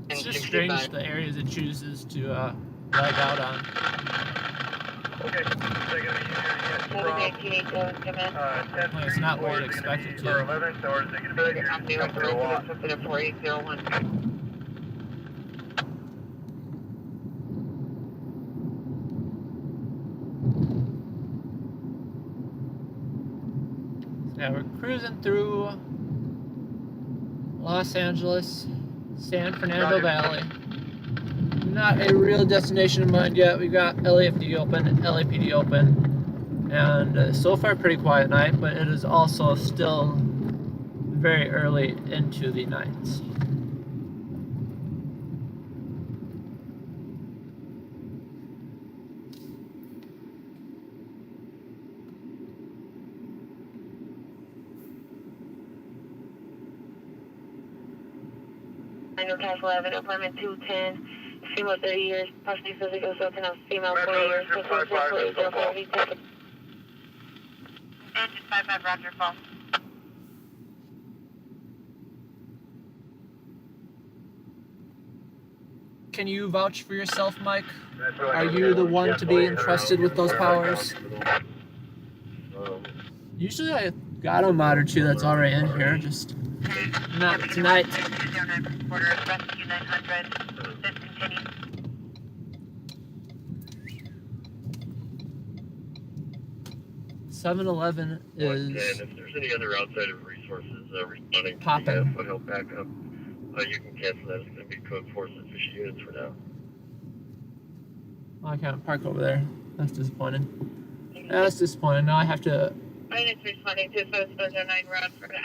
It's just strange the areas it chooses to lag out on. Okay, so they're going to be easier to get from 10th Well, it's not what you'd expect it to. Or 11th, or is it going to be easier to come through a lot? Yeah, we're cruising through Los Angeles, San Fernando Valley. Not a real destination in mind yet. We've got LAFD open, LAPD open, and so far pretty quiet night, but it is also still very early into the night. Task 11, appointment 210, female 30 years, partially physical, something else, female 40 years, physical, 40, Engine 55, roger, fall. Can you vouch for yourself, Mike? Are you the one to be entrusted with those powers? Usually I got a mod or two that's already in here, just not tonight. 209 quarter, rescue 900, discontinue. $7-Eleven is And if there's any other outside of resources responding to popping. the foothill backup, you can cancel that. It's going to be code 4 sufficient units for now. Oh, I can't park over there. That's disappointing. That's disappointing. Now I have to Units responding to 409 route for the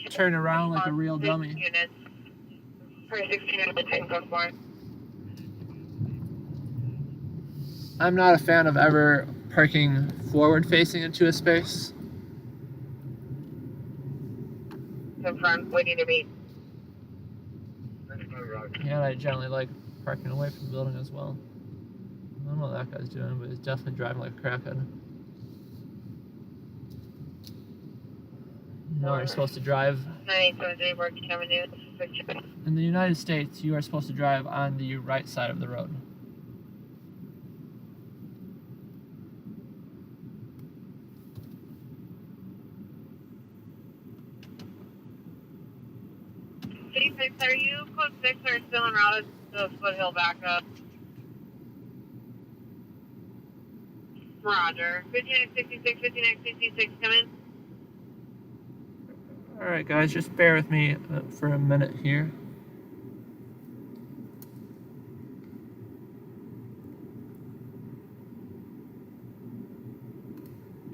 turn around like a real dummy. units for 16 the tank code 4. I'm not a fan of ever parking forward facing into a space. In front, waiting to meet. Yeah, I generally like parking away from the building as well. I don't know what that guy's doing, but he's definitely driving like a crackhead. No, you're supposed to drive. 973 working Avenue. In the United States, you are supposed to drive on the right side of the road. C6, are you code 6 or still en route to the foothill backup? Roger. 15X66, 15X66, come in. Alright guys, just bear with me for a minute here.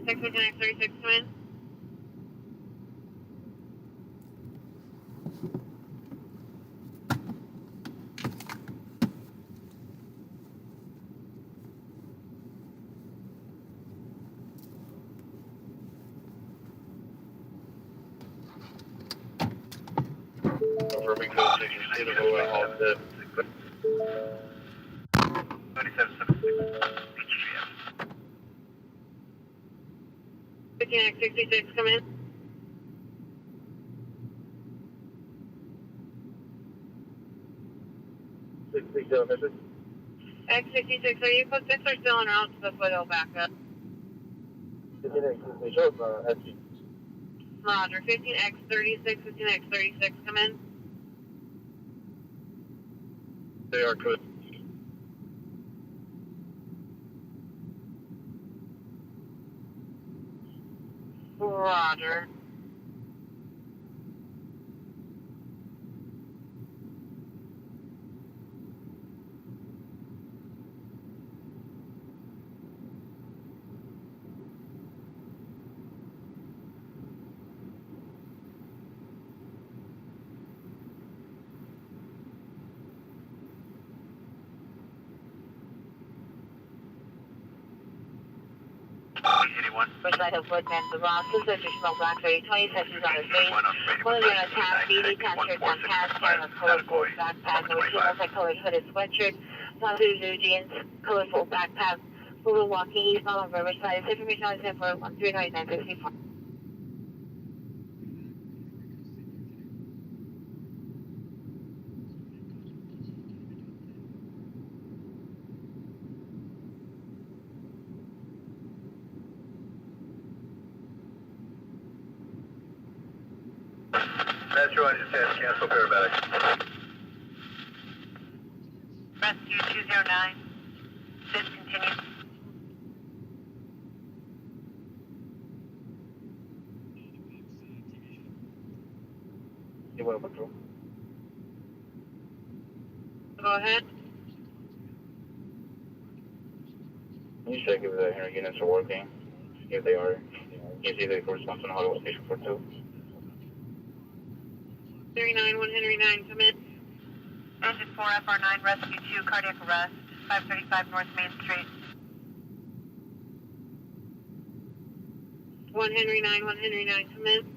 Six 15X36, come in. Confirming code 6, you state of all set. 15X66, come in. X66, are you code 6 or still en route to the foothill backup? Roger. 15X36, 15X36, come in. They are code. Roger. Which I have witnessed the Rosses, there's a smoke black 3020, touches on his face. One of them on task, BD, captured on task, carrying a colorful backpack, with a multicolored hooded sweatshirt, blue jeans, colorful backpack, blue walking eastbound on Riverside. This information on 10 for 139964. Metro, I just had cancel paramedic. Rescue 209, discontinue. You want to patrol? Go ahead. Can you check if the Henry units are working? If they are, you see the corresponds to Hollywood Station 42. 391 Henry 9, come in. Engine 4 FR9, rescue 2, cardiac arrest, 535 North Main Street. 1 Henry 9, come in.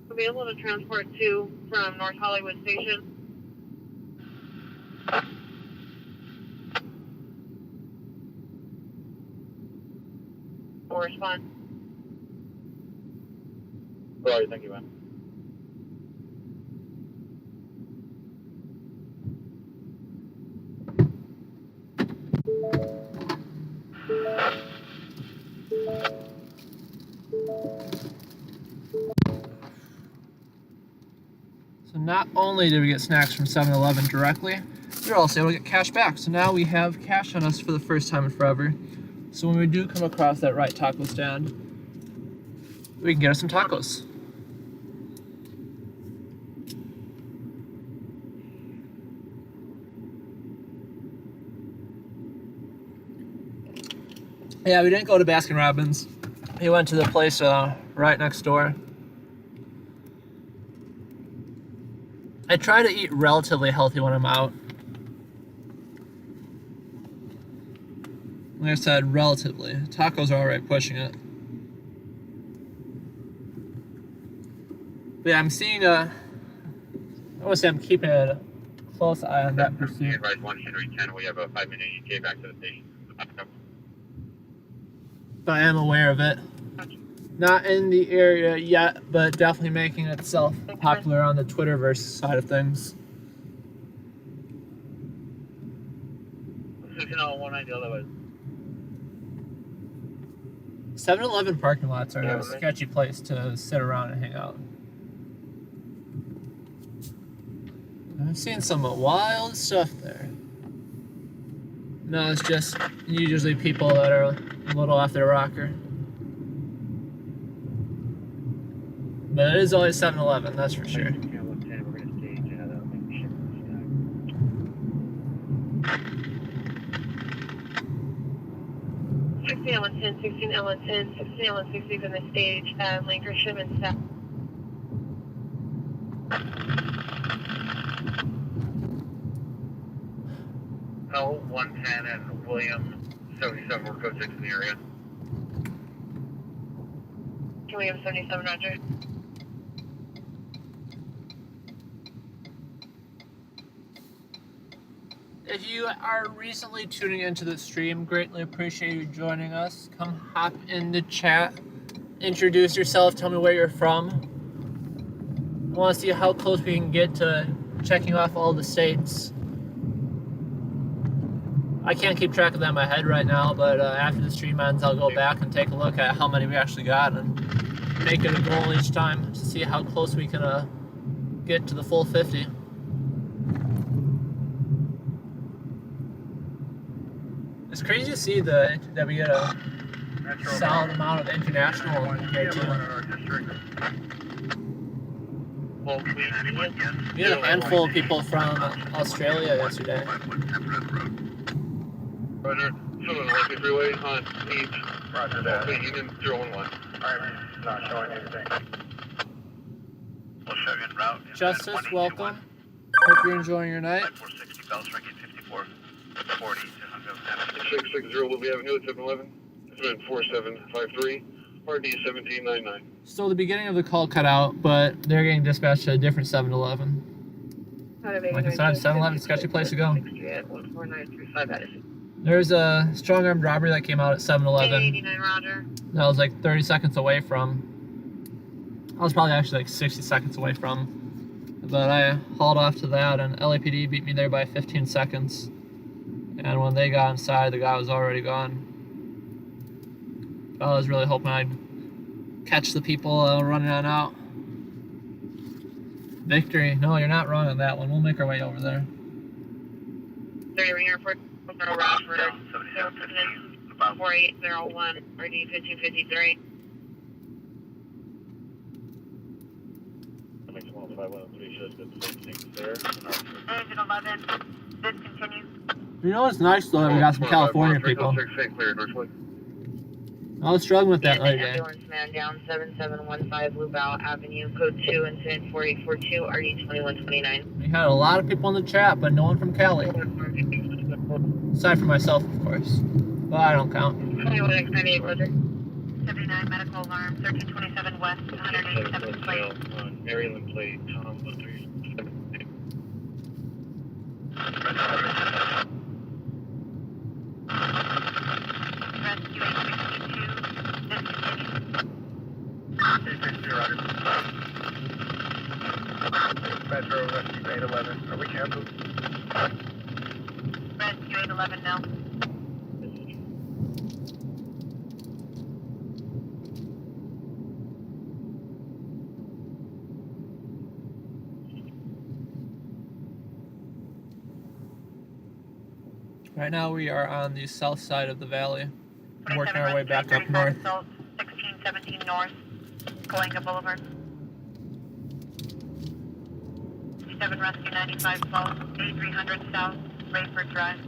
We'll be able to transport 2 from North Hollywood Station. We'll respond. Alright, thank you, man. So not only did we get snacks from 7-Eleven directly, we were also able to get cash back. So now we have cash on us for the first time in forever. So when we do come across that right taco stand, we can get us some tacos. Yeah, we didn't go to Baskin Robbins. We went to the place right next door. I try to eat relatively healthy when I'm out. Like I said, relatively. Tacos are alright pushing it. But yeah, I'm seeing I would say I'm keeping a close eye on that pursuit. Advise 1 Henry 10, we have a 5-minute ETA back to the station. But I am aware of it. Not in the area yet, but definitely making itself popular on the Twitterverse side of things. 190 otherwise. 7-Eleven parking lots are a sketchy place to sit around and hang out. I've seen some wild stuff there. No, it's just usually people that are a little off their rocker. But it is always 7-Eleven, that's for sure. L10, 16 L10, 16 L60 is in the stage, Lancashire and South. L110 and William 77 were code 6 in the area. William 77, roger. If you are recently tuning into the stream, greatly appreciate you joining us. Come hop in the chat, introduce yourself, tell me where you're from. I want to see how close we can get to checking off all the states. I can't keep track of that in my head right now, but after the stream ends, I'll go back and take a look at how many we actually got and make it a goal each time to see how close we can get to the full 50. It's crazy to see that we get a solid amount of international here too. We had a handful of people from Australia yesterday. Roger. 7-Eleven freeway on East. Roger that. Union 011. Alright, not showing anything. We'll show you en route. Justice, welcome. Hope you're enjoying your night. 460 Bells, Ringing 54, 40 to 660 Willoughby Avenue at 7-Eleven. It's been 4753. RD 1799. So the beginning of the call cut out, but they're getting dispatched to a different 7-Eleven. Like I said, 7-Eleven, sketchy place to go. 14935. There's a strong armed robbery that came out at 7-Eleven. 89, roger. That was like 30 seconds away from. I was probably actually like 60 seconds away from. But I hauled off to that, and LAPD beat me there by 15 seconds. And when they got inside, the guy was already gone. I was really hoping I'd catch the people running on out. Victory. No, you're not wrong on that one. We'll make our way over there. 30 Ring Airport, Rockford, 4801, RD 1553. Small 513 should have been the same thing there. Engine 11, discontinue. You know what's nice though? We got some California people. I was struggling with that the other day. Ambulance man down 7715 Lubbock Avenue, code 2, incident 4842, RD 2129. We had a lot of people in the chat, but no one from Cali. Aside from myself, of course. But I don't count. 2198, Roger. 79 medical alarm, 1327 west, 187 plate. On Maryland plate, Tom 13. Rescue 862, discontinue. 860, Roger. Metro Rescue 811. Are we canceled? Rescue 811 now. Right now we are on the south side of the valley, working our way back up north. 1617 north, Cahuenga Boulevard. 57 Rescue 95 south, 8300 south, Rayford Drive.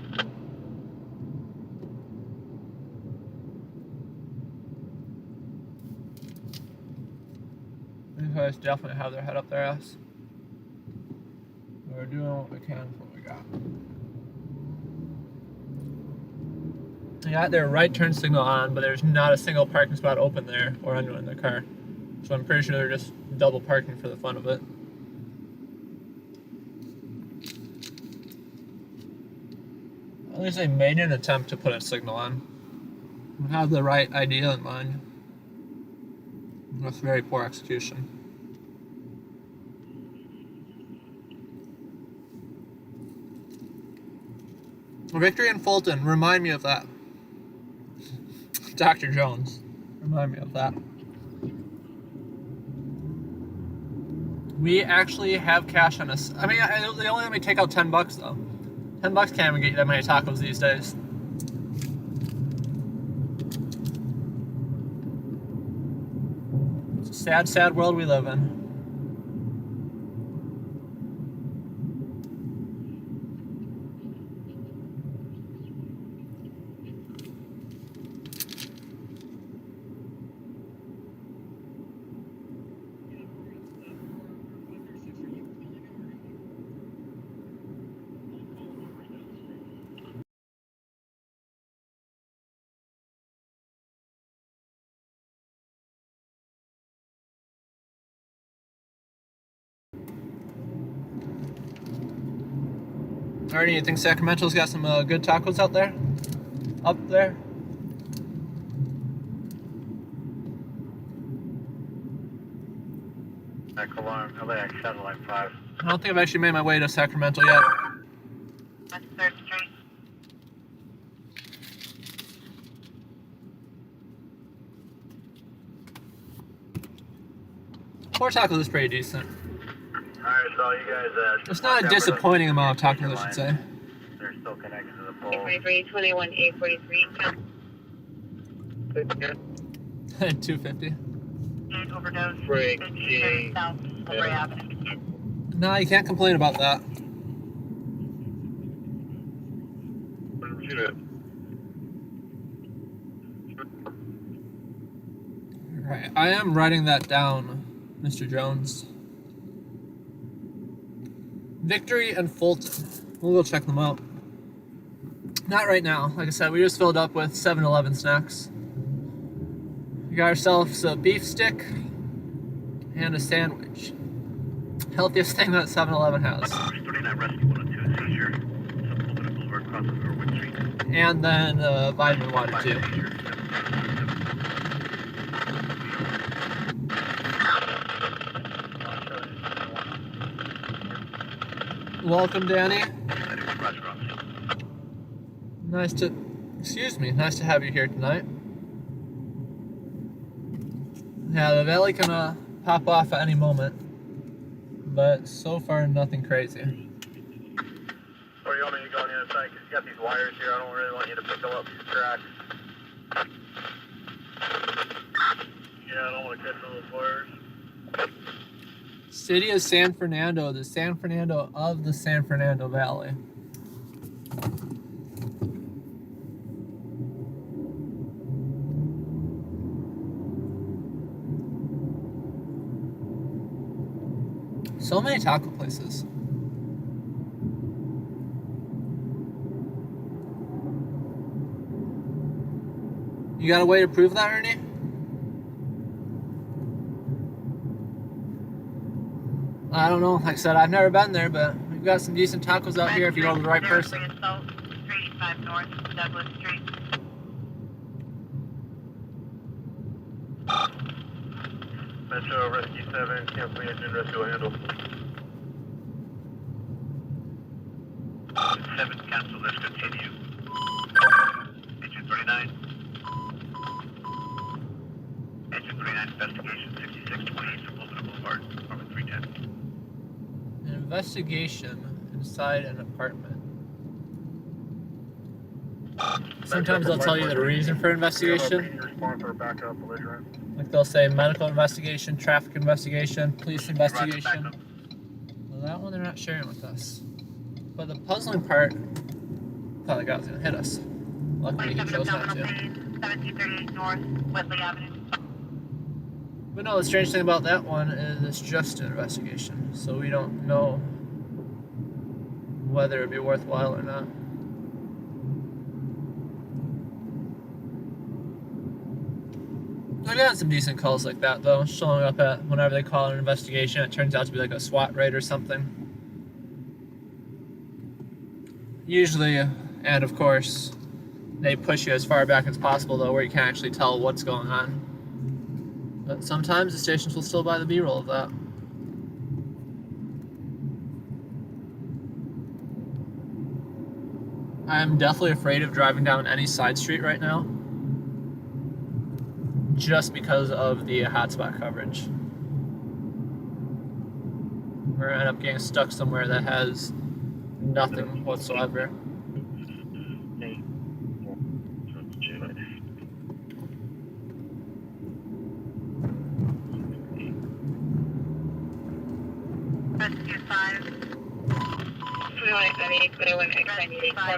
These guys definitely have their head up their ass. We're doing what we can with what we got. They got their right turn signal on, but there's not a single parking spot open there or anyone in their car. So I'm pretty sure they're just double parking for the fun of it. At least they made an attempt to put a signal on. They have the right idea in mind. That's very poor execution. Victory and Fulton, remind me of that. Dr. Jones, remind me of that. We actually have cash on us. I mean, they only let me take out $10 though. $10 can't even get you that many tacos these days. It's a sad, sad world we live in. Arnie, you think Sacramento's got some good tacos out there? Up there? Alarm, LAX Satellite 5. I don't think I've actually made my way to Sacramento yet. That's 3rd Street. Four tacos is pretty decent. Alright, so you guys, It's not a disappointing amount of tacos, I should say. they're still connected to the pole. 843, 843. 250. Gate overdose. Break, 53 south, Liberty Avenue. No, you can't complain about that. Right, I am writing that down, Mr. Jones. Victory and Fulton. We'll go check them out. Not right now. Like I said, we just filled up with 7-Eleven snacks. We got ourselves a beef stick and a sandwich. Healthiest thing that 7-Eleven has. And then vitamin water too. Welcome, Danny. Nice to have you here tonight. Yeah, the valley can pop off at any moment, but so far nothing crazy. Or you want me to go on the other side, because you got these wires here, I don't really want you to pick them up these cracks. Yeah, I don't want to catch all those wires. City of San Fernando, the San Fernando of the San Fernando Valley. So many taco places. You got a way to prove that, Ernie? I don't know. Like I said, I've never been there, but we've got some decent tacos out here if you go to the right person. 385 North Douglas Street. Metro Rescue 7, cancel engine, rescue handle. 7 cancel, let's continue. Engine 39. Engine 39, investigation 6628 from Wilson Boulevard, apartment 310. An investigation inside an apartment. Sometimes they'll tell you the reason for investigation. Response or backup belligerent. Like they'll say medical investigation, traffic investigation, police investigation. Well, that one they're not sharing with us. But the puzzling part, thought the guy was gonna hit us. Luckily he chose not to. 1738 North Whitley Avenue. But no, the strange thing about that one is it's just an investigation, so we don't know whether it'd be worthwhile or not. I've gotten some decent calls like that though, showing up at whenever they call an investigation. It turns out to be like a SWAT raid or something. Usually, and of course, they push you as far back as possible though, where you can't actually tell what's going on. But sometimes the stations will still buy the B-roll of that. I'm definitely afraid of driving down any side street right now, just because of the hotspot coverage. We're gonna end up getting stuck somewhere that has nothing whatsoever. Rescue 5.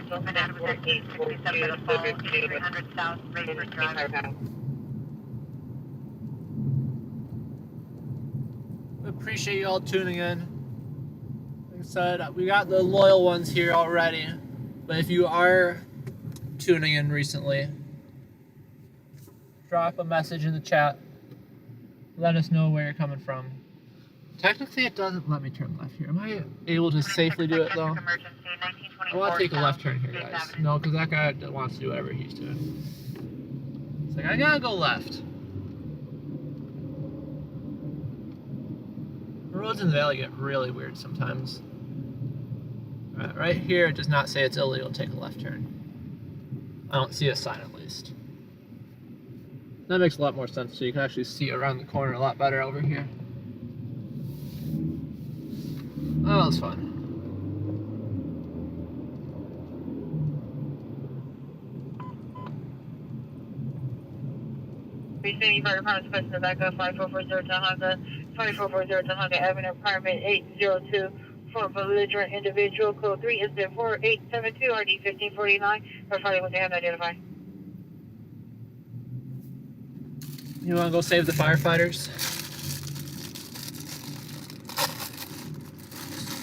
Banana with 67 Middle Fall, 300 South, Rayford Drive. We appreciate you all tuning in. Like I said, we got the loyal ones here already, but if you are tuning in recently, drop a message in the chat. Let us know where you're coming from. Technically, it doesn't let me turn left here. Am I able to safely do it though? I want to take a left turn here, guys. No, because that guy wants to do whatever he's doing. It's like, I gotta go left. The roads in the valley get really weird sometimes. Right here, it does not say it's illegal to take a left turn. I don't see a sign at least. That makes a lot more sense, so you can actually see around the corner a lot better over here. Oh, that's fun. Receiving fire department's question to back up 5440 Honda, 5440 Honda Avenue, apartment 802 for belligerent individual. Code 3 is 4872 RD 1549. Providing what they have to identify. You want to go save the firefighters?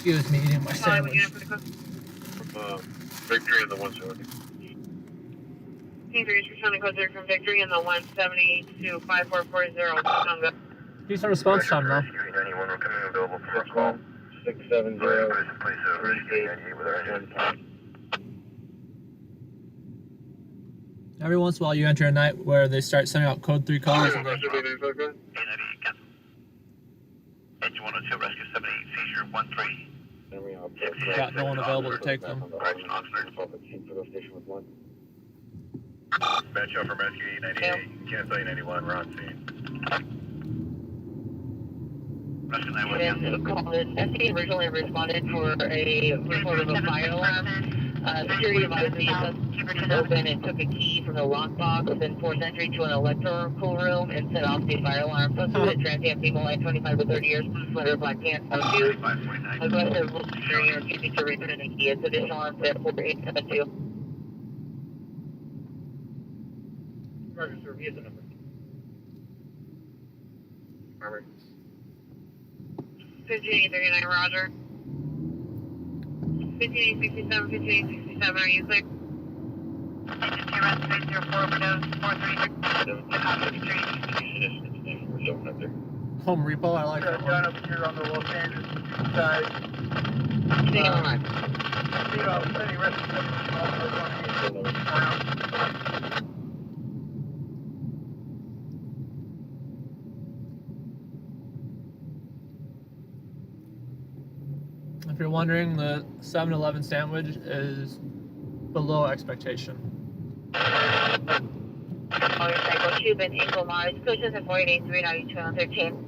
Excuse me, eating my sandwich. Victory in the 170. Team 3 is returning code 3 from Victory in the 170 to 5440 Tonga. Decent response time though. 91, we're coming available for a call. 670. Place over 98 with our engine. Every once in a while you enter a night where they start sending out code 3 calls and they... Engine 102, rescue 78, seizure 13. got no one available to take them. Correction officer. Metro from rescue 98, cancel 91, we're on scene. Rescue 91, cancel. SC originally responded for a report of a fire alarm Security advised me to open and took a key from the lockbox and forced entry to an electrical room and set off the fire alarm. Suspect transient female, like 25 to 30 years, blue sweater, black pants, no shoes. Aggressive, security refusing to return the key. It's additional on set 4872. Roger, sir. Here's the number. Robert. 5839, Roger. 5867, 5867, are you clear? Agency arrest 304 overdose 433. Chicago Street. We're showing up there. Home Repo, I like that Down one. up here on the Los Angeles side. Stay on. Any rescue around. If you're wondering, the 7-Eleven sandwich is below expectation. Motorcycle Cuban, Eagle Mars, cushions at 483, 92, and 13.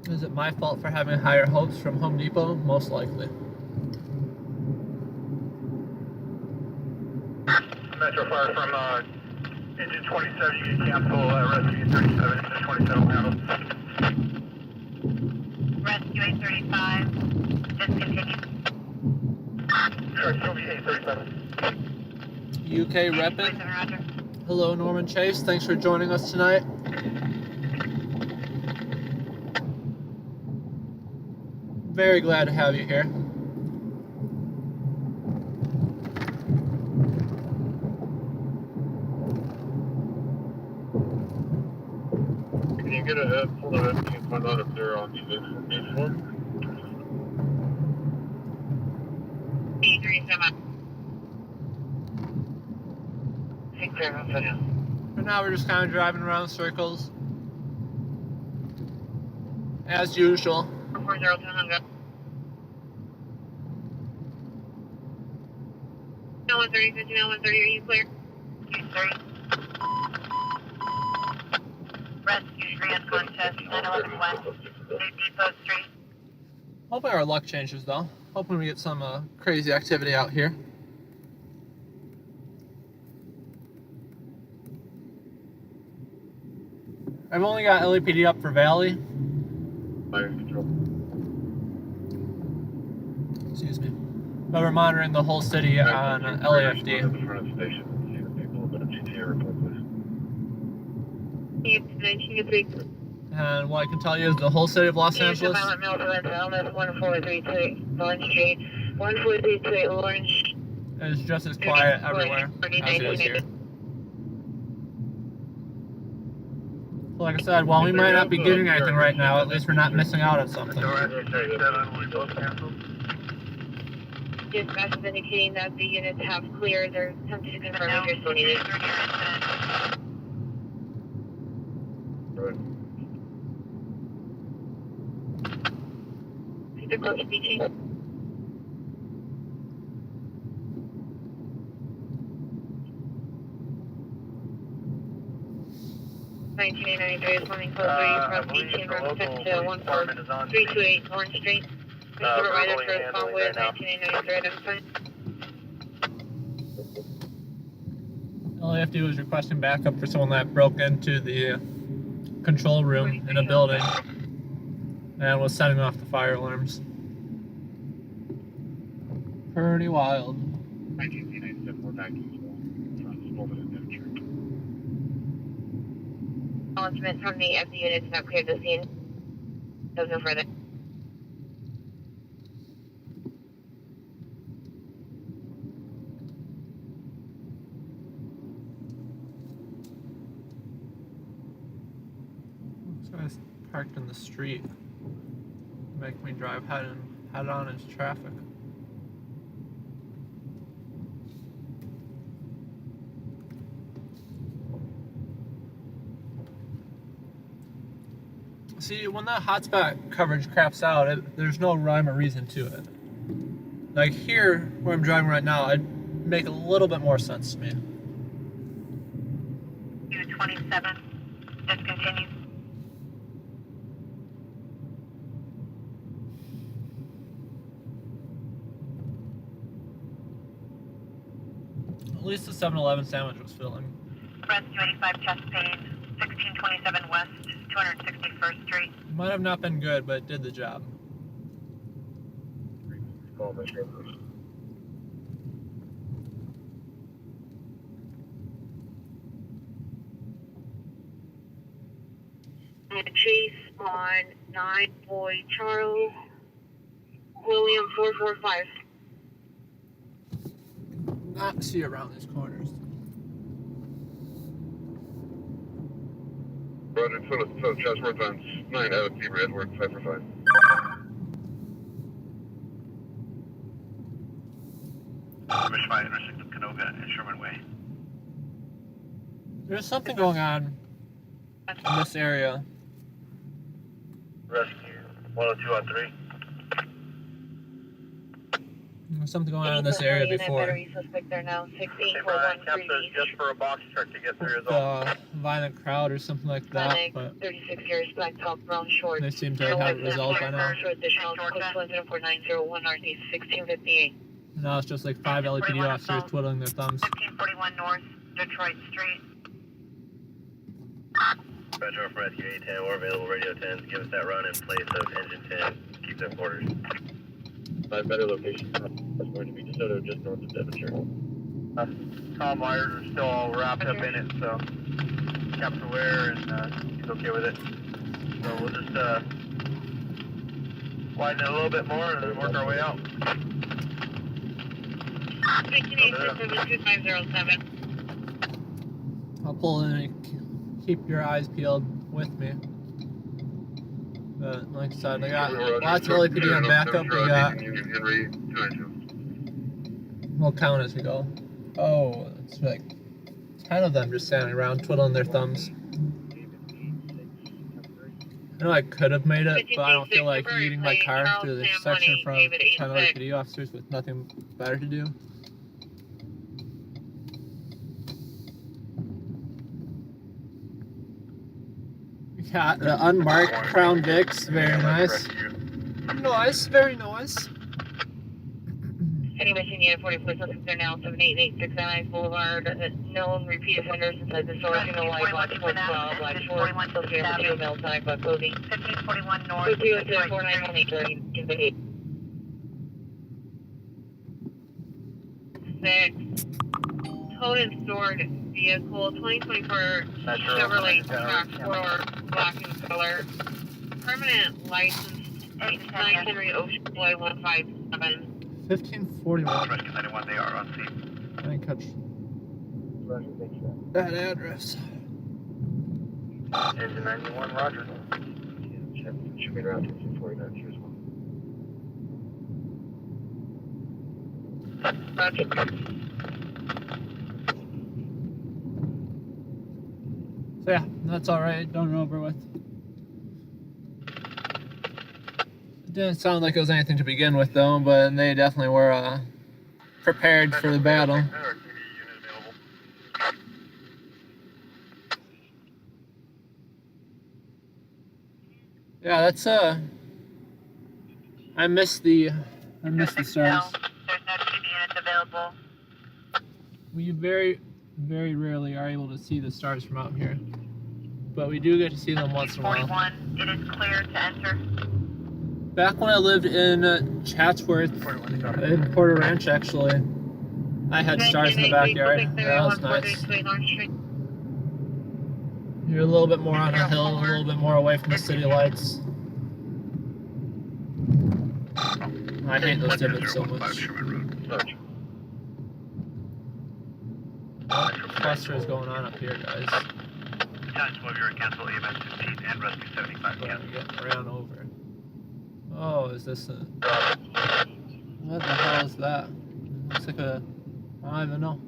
Is it my fault for having higher hopes from Home Depot? Most likely. Metro Fire from engine 27, you can cancel rescue 37, engine 27 handle. Rescue 835. Discontinue. Sure, still be 837. UK Reppin'. 47, Roger. Hello, Norman Chase. Thanks for joining us tonight. Very glad to have you here. Can you get a head full of it and find out if they're on these one? 837. Take care of it. For now, we're just kind of driving around circles. As usual. 40200. No 130, 15, 130, are you clear? 23. Rescue Grand Contest 911 West. New Depot Street. Hoping our luck changes though. Hoping we get some crazy activity out here. I've only got LAPD up for Valley. Fire control. Excuse me. But we're monitoring the whole city on LAFD. In front of the station and see the people in the GTA report, please. 1903. And what I can tell you is the whole city of Los Angeles Violent male to Elmas 1432 Lawrence Street. 1432 Lawrence. is just as quiet everywhere as it is here. So like I said, while we might not be getting anything right now, at least we're not missing out on something. Dispatch is indicating that the units have cleared. They're attempting to confirm if you're still needed. Right. Peter Close speaking. Swimming code 3 from 18 represent to 14328 Orange Street. Supervisor for the convoy of 1993 identified. LAFD was requesting backup for someone that broke into the control room in a building and was setting off the fire alarms. Pretty wild. 1997, we're back to Acknowledgement from the FD units not cleared the scene. There's no further. This guy's parked in the street. Make me drive head on into traffic. See, when that hotspot coverage craps out, there's no rhyme or reason to it. Like here, where I'm driving right now, it'd make a little bit more sense to me. 227. Discontinue. At least the 7-Eleven sandwich was filling. Press 285 chest pain, 1627 West, 261st Street. Might have not been good, but it did the job. Call my sheriff. Chase on 9 Boy Charles, William 445. Not see around these corners. Roger, so Chatsworth on 9 out of T Red, work 5 for 5. Mission 5 intersect with Canoga and Sherman Way. There's something going on in this area. Rescue 102 on 3. There's something going on in this area before. Suspect there now, Hey Brian, captain, just for a box truck to get through is all. Violent crowd or something like that, but 36 years, black top, brown shorts. they seem to have it resolved by now. Additional code 14901 Northeast 1658. Now it's just like 5 LAPD officers twiddling their thumbs. 1541 North, Detroit Street. Metro for Rescue 810, we're available radio 10. Give us that run in place of engine 10. Keep them quarters. 5 better location. That's going to be just north of Devonshire. Tom wires are still all wrapped up in it, so Captain aware and he's okay with it. So we'll just widen it a little bit more and then work our way out. 16872507. I'll pull in and keep your eyes peeled with me. But like I said, I got lots of LAPD on backup. We got. We'll count as we go. Oh, it's like 10 of them just standing around twiddling their thumbs. I know I could have made it, but I don't feel like leading my car through this section from 10 LAPD officers with nothing better to do. Got the unmarked Crown Vics, very nice. Nice, very nice. Any mission unit 44 suspects are now 788 699 Boulevard. Known repeat offenders inside the store. Single white, black shorts, black shorts. Associated with two male side by clothing. 1541 North, 202 4918 6. Towed stored vehicle 2024 Chevrolet Traxxas, black in color. Permanent license 9 Henry Ocean Boy 157. 1541. Rescue 91, they are on scene. I didn't catch that address. Engine 91, roger. Should be around 249 here as well. Roger. So yeah, that's alright, done and over with. It didn't sound like it was anything to begin with though, but they definitely were prepared for the battle. Yeah, that's I miss the stars. There's no TV units available. We very rarely are able to see the stars from out here, but we do get to see them once in a while. 41, it is clear to enter. Back when I lived in Chatsworth, in Porter Ranch actually, I had stars in the backyard. That was nice. You're a little bit more on a hill, a little bit more away from the city lights. I hate those divots so much. What cluster is going on up here, guys? Time 12, you're at cancel EMS 15 and rescue 75 cancel. Getting ran over. Oh, is this a... What the hell is that? Looks like a... I don't even know.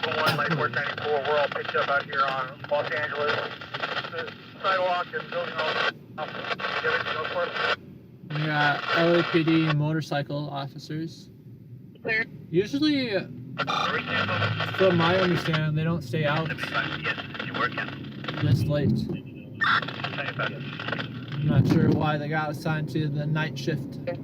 One, Light 494, we're all picked up out here on Los Angeles. The sidewalk and building all everything else for us. We got LAPD motorcycle officers. Clear. Usually From my understanding, they don't stay out Yes, you working? this late. I'm not sure why they got assigned to the night shift. But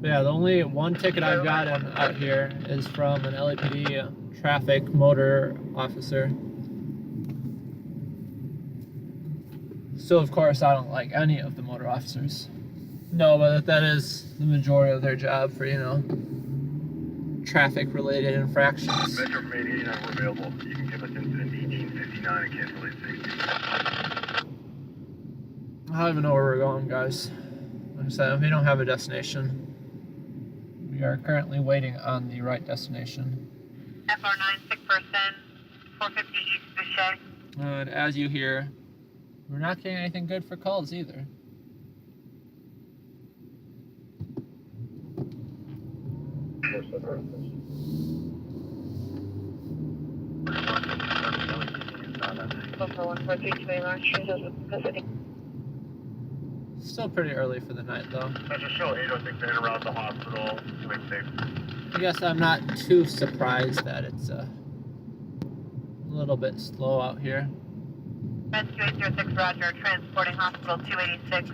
yeah, the only one ticket I've gotten out here is from an LAPD traffic motor officer. So of course I don't like any of the motor officers. No, but that is the majority of their job for, you know, traffic related infractions. Metro from 889, we're available. You can give us incident 1859 and cancel 860. I don't even know where we're going, guys. Like I said, we don't have a destination. We are currently waiting on the right destination. FR9, sick person, 450 East Boucher. And as you hear, we're not getting anything good for calls either. Still pretty early for the night though. Metro show 806 in and around the hospital. Doing safe. I guess I'm not too surprised that it's a little bit slow out here. Red 2806, Roger, transporting hospital 286.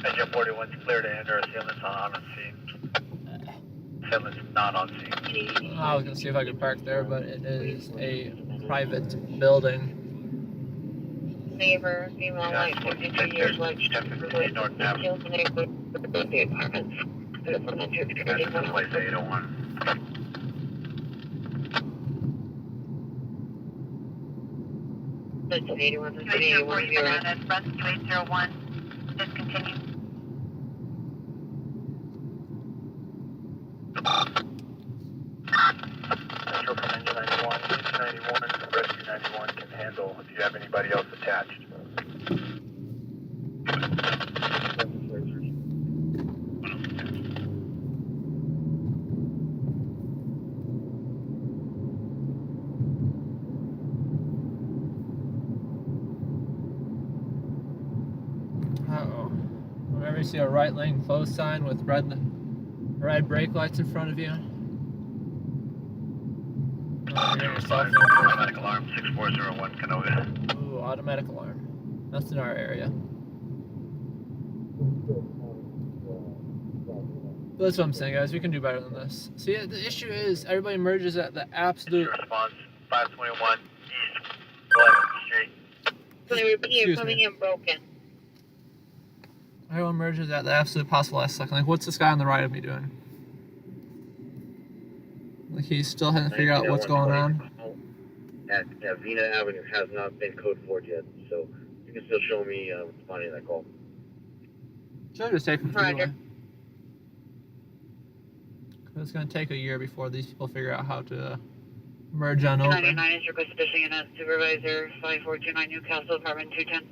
Engine 41's clear to enter. Assailant's on scene. Assailant's not on scene. I was gonna see if I could park there, but it is a private building. Neighbor, female, white, 52 years, white, 1058 North Ave. kills the neighbor, the apartment. That's the place 801. That's 81, 280 surrounded, rescue 801, discontinued. Metro from engine 91, engine 91, rescue 91 can handle if you have anybody else attached. Uh-oh. Whenever you see a right lane closed sign with red brake lights in front of you, you're getting yourself in. Automatic alarm 6401 Canoga. Ooh, automatic alarm. That's in our area. But that's what I'm saying, guys. We can do better than this. See, the issue is everybody merges at the absolute. Response 521 East 11th Street. So they repeat, you're Excuse coming me. in broken. Everyone merges at the absolute possible last second. Like, what's this guy on the right of me doing? Like, he's still hasn't figured out what's going on. At Vina Avenue has not been code 4 yet, so you can still show me responding to that call. Should just take him Roger. anyway. It's gonna take a year before these people figure out how to merge on over. 99 is request fishing and at supervisor 5429 Newcastle apartment 210.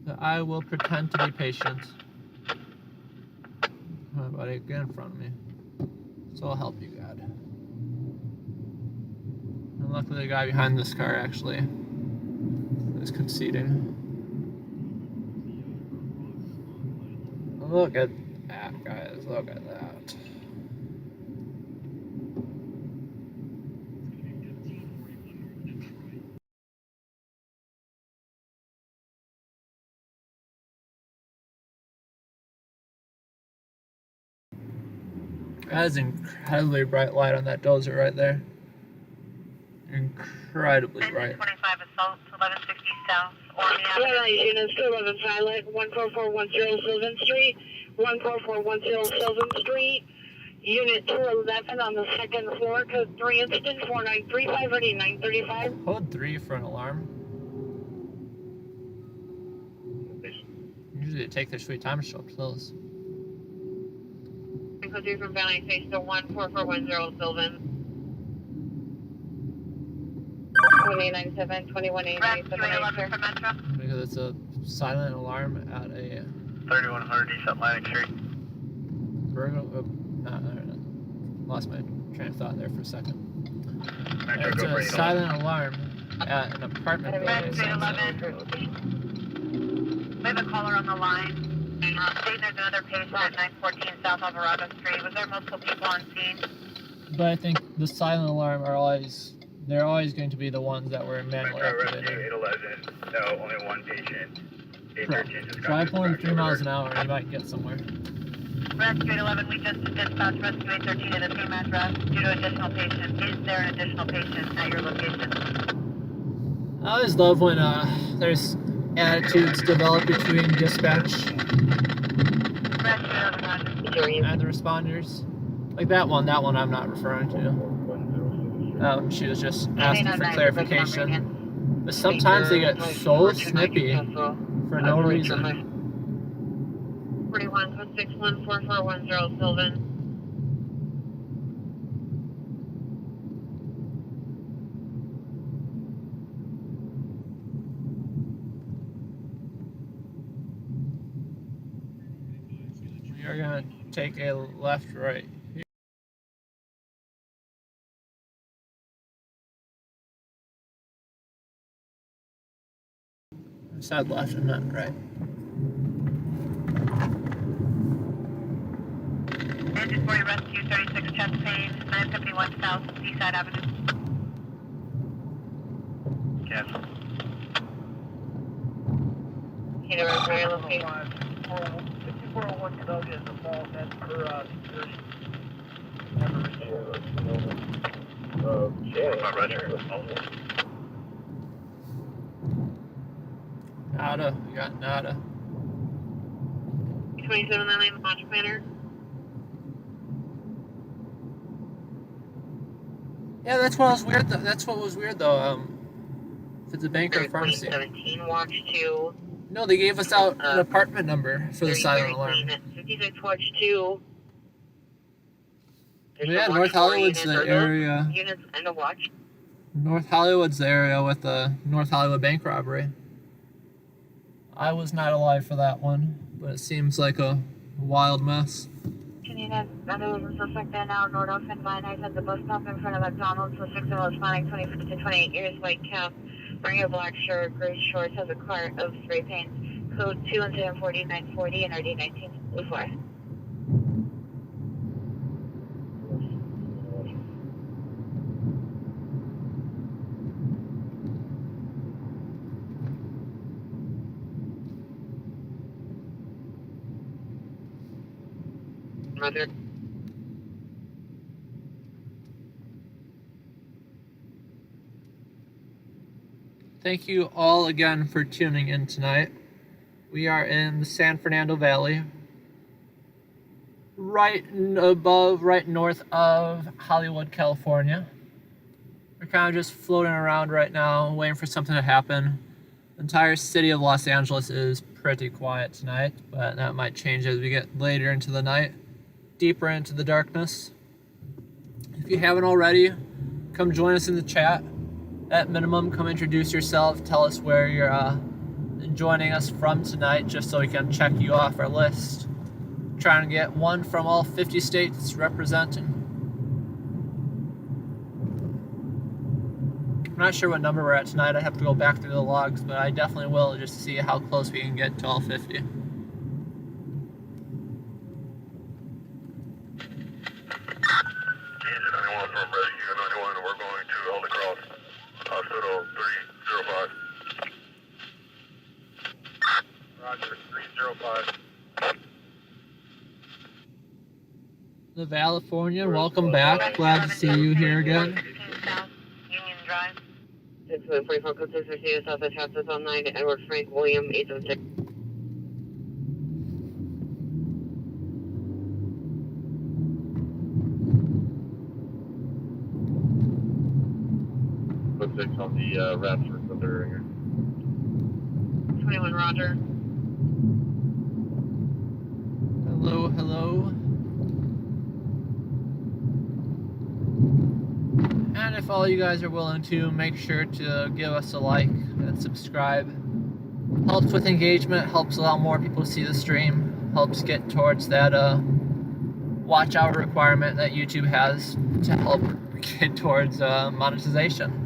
But I will pretend to be patient. Come on, buddy, get in front of me. So I'll help you, God. And luckily the guy behind this car actually is conceding. Look at that, guys. Look at that. That is incredibly bright light on that dozer right there. Incredibly bright. 25 assault, 1160 south, Ormy Well, Avenue. units 211 Pilot, 14410 Sylvan Street, 14410 Sylvan Street, Unit 211 on the second floor, code 3 incident 4935 ready 935. Code 3 for an alarm. Usually they take their sweet time to show up to those. Code 3 from Valley Face to 14410 Sylvan. 2897, 2189, Rescue 811 for Metro. Because it's a silent alarm at a 3100 East Atlantic Street. burglar. Lost my train of thought there for a second. Metro, It's go for a 811. silent alarm at an apartment building. Rescue 811. We have a caller on the line. Stating there's another patient at 914 South Alvarado Street. Was there multiple people on scene? But I think the silent alarm they're always going to be the ones that were manually activated. 811. No, only one patient. 813 just got Drive more than dispatched 3 miles over. an hour, you might get somewhere. Rescue 811, we just dispatched Rescue 813 at the same address due to additional patient. Is there an additional patient at your location? I always love when there's attitudes develop between dispatch Rescue 11, Roger. and the responders. Like that one I'm not referring to. She was just asking for clarification. But sometimes they get so snippy for no reason. 41-161-4410 Sylvan. We are gonna take a left right. I said left and not right. Engine 40 Rescue 36 chest pain, 951 South Seaside Avenue. Cancel. Can you repair your location? 6401 Cadoga is a fall net for security. Roger. Nada, we got nada. 2799 launch planner. Yeah, that's what was weird. That's what was weird though. If it's a bank or a pharmacy. 2017 watch 2. No, they gave us out an apartment number for the silent alarm. 56 watch 2. Yeah, North Hollywood's the area. Units and a watch. North Hollywood's the area with the North Hollywood bank robbery. I was not alive for that one, but it seems like a wild mess. There is a suspect there now, Nordoff and Vine Heights at the bus stop in front of McDonald's with 6 Hispanic, 25 to 28 years, white cap, wearing a black shirt, gray shorts, has a cart of spray paint, code 21740-940 and RD 1924. Mother. Thank you all again for tuning in tonight. We are in the San Fernando Valley, right north of Hollywood, California. We're kind of just floating around right now, waiting for something to happen. The entire city of Los Angeles is pretty quiet tonight, but that might change as we get later into the night, deeper into the darkness. If you haven't already, come join us in the chat. At minimum, come introduce yourself, tell us where you're joining us from tonight, just so we can check you off our list. Trying to get one from all 50 states representing. I'm not sure what number we're at tonight. I have to go back through the logs, but I definitely will just to see how close we can get to all 50. From Rescue 91, we're going to Holy Cross Hospital 305. Roger, 305. The California, welcome back. Glad to see you here again. 16 South Union Drive. 644 code 652 Southwest Chapters 9 Edward Frank William 806. Six on the Rapture Thunder Ringer. 21 Roger. Hello, hello. And if all you guys are willing to, make sure to give us a like and subscribe. Helps with engagement, helps allow more people to see the stream, helps get towards that watch out requirement that YouTube has to help get towards monetization.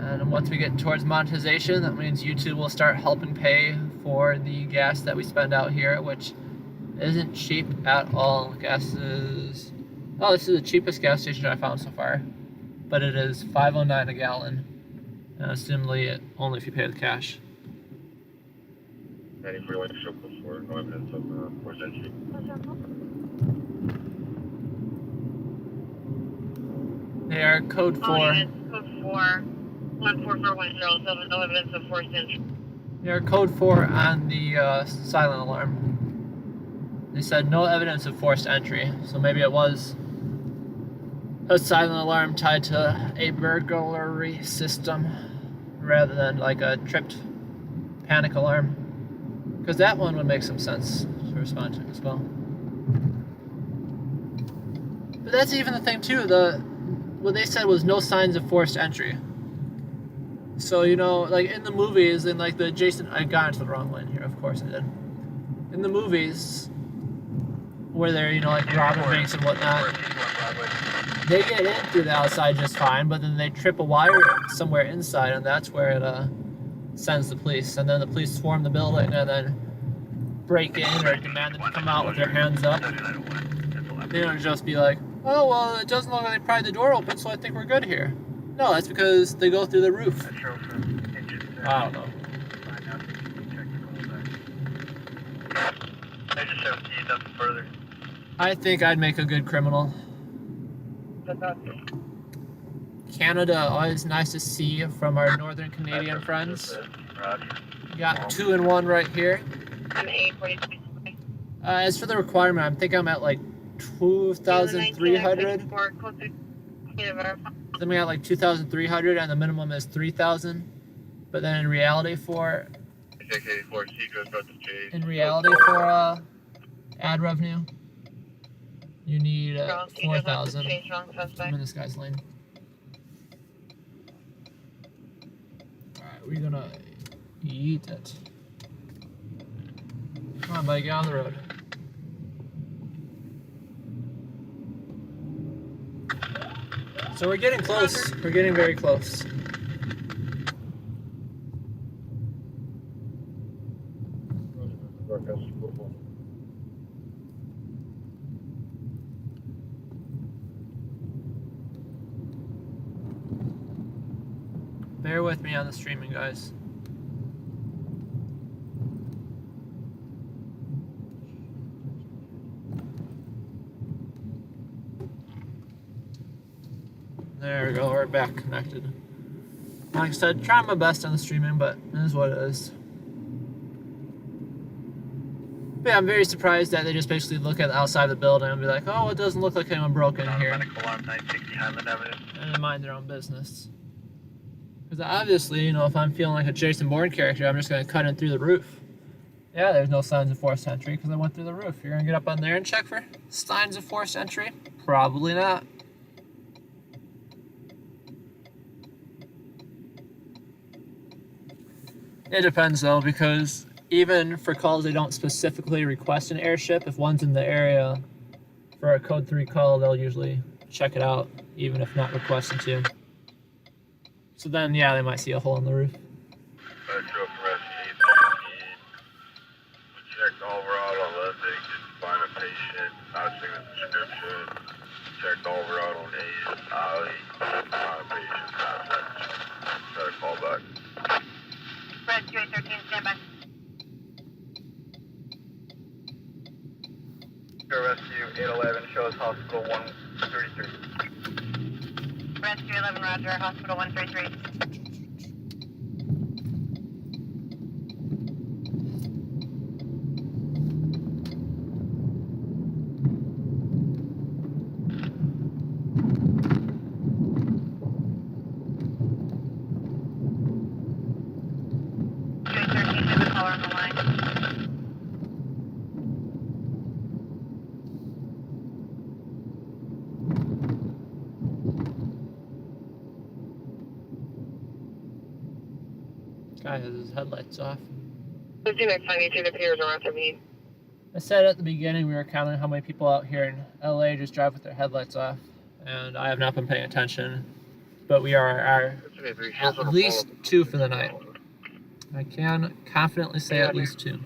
And once we get towards monetization, that means YouTube will start helping pay for the gas that we spend out here, which isn't cheap at all. Gas is... Oh, this is the cheapest gas station I found so far. But it is $5.09 a gallon. And assumably only if you pay with cash. 9041 show code 4, no evidence of forced entry. They are code 4. Code 4. 14410, no evidence of forced entry. They are code 4 on the silent alarm. They said no evidence of forced entry, so maybe it was a silent alarm tied to a burglary system rather than like a tripped panic alarm. Because that one would make some sense to respond to as well. But that's even the thing too, what they said was no signs of forced entry. So, you know, like in the movies, in like the I got into the wrong lane here, of course I did. In the movies, where they're, you know, like robbing banks and whatnot, they get in through the outside just fine, but then they trip a wire somewhere inside, and that's where it sends the police. And then the police swarm the building and then break in or demand them to come out with their hands up. They don't just be like, oh, well, it doesn't look like they pried the door open, so I think we're good here. No, that's because they go through the roof. I don't know. Engine 17, nothing further. I think I'd make a good criminal. Canada, always nice to see from our northern Canadian friends. Got 2 in 1 right here. As for the requirement, I think I'm at like 2,300. Then we got like 2,300 and the minimum is 3,000. But then in reality for ad revenue, you need 4,000. I'm in this guy's lane. Alright, we're gonna eat it. Come on, buddy, get on the road. So we're getting close. We're getting very close. Bear with me on the streaming, guys. There we go, we're back connected. Like I said, trying my best on the streaming, but it is what it is. But yeah, I'm very surprised that they just basically look at the outside of the building and be like, oh, it doesn't look like anyone broke in here. And mind their own business. Because obviously, you know, if I'm feeling like a Jason Bourne character, I'm just going to cut in through the roof. Yeah, there's no signs of forced entry because I went through the roof. You're going to get up on there and check for signs of forced entry? Probably not. It depends though, because even for calls they don't specifically request an airship, if one's in the area for a code 3 call, they'll usually check it out, even if not requesting to. So then, yeah, they might see a hole in the roof. Checked overall on Ludwig, didn't find a patient, not seeing a description. Checked overall on A's, Ollie, didn't find a patient, not try to call back. Red 213, stand by. Rescue 811 shows hospital 133. Red 211, roger, hospital 133. Guy has his headlights off. Next time you see the peers are after me. I said at the beginning we were counting how many people out here in LA just drive with their headlights off, and I have not been paying attention, but we are at least 2 for the night. I can confidently say at least 2.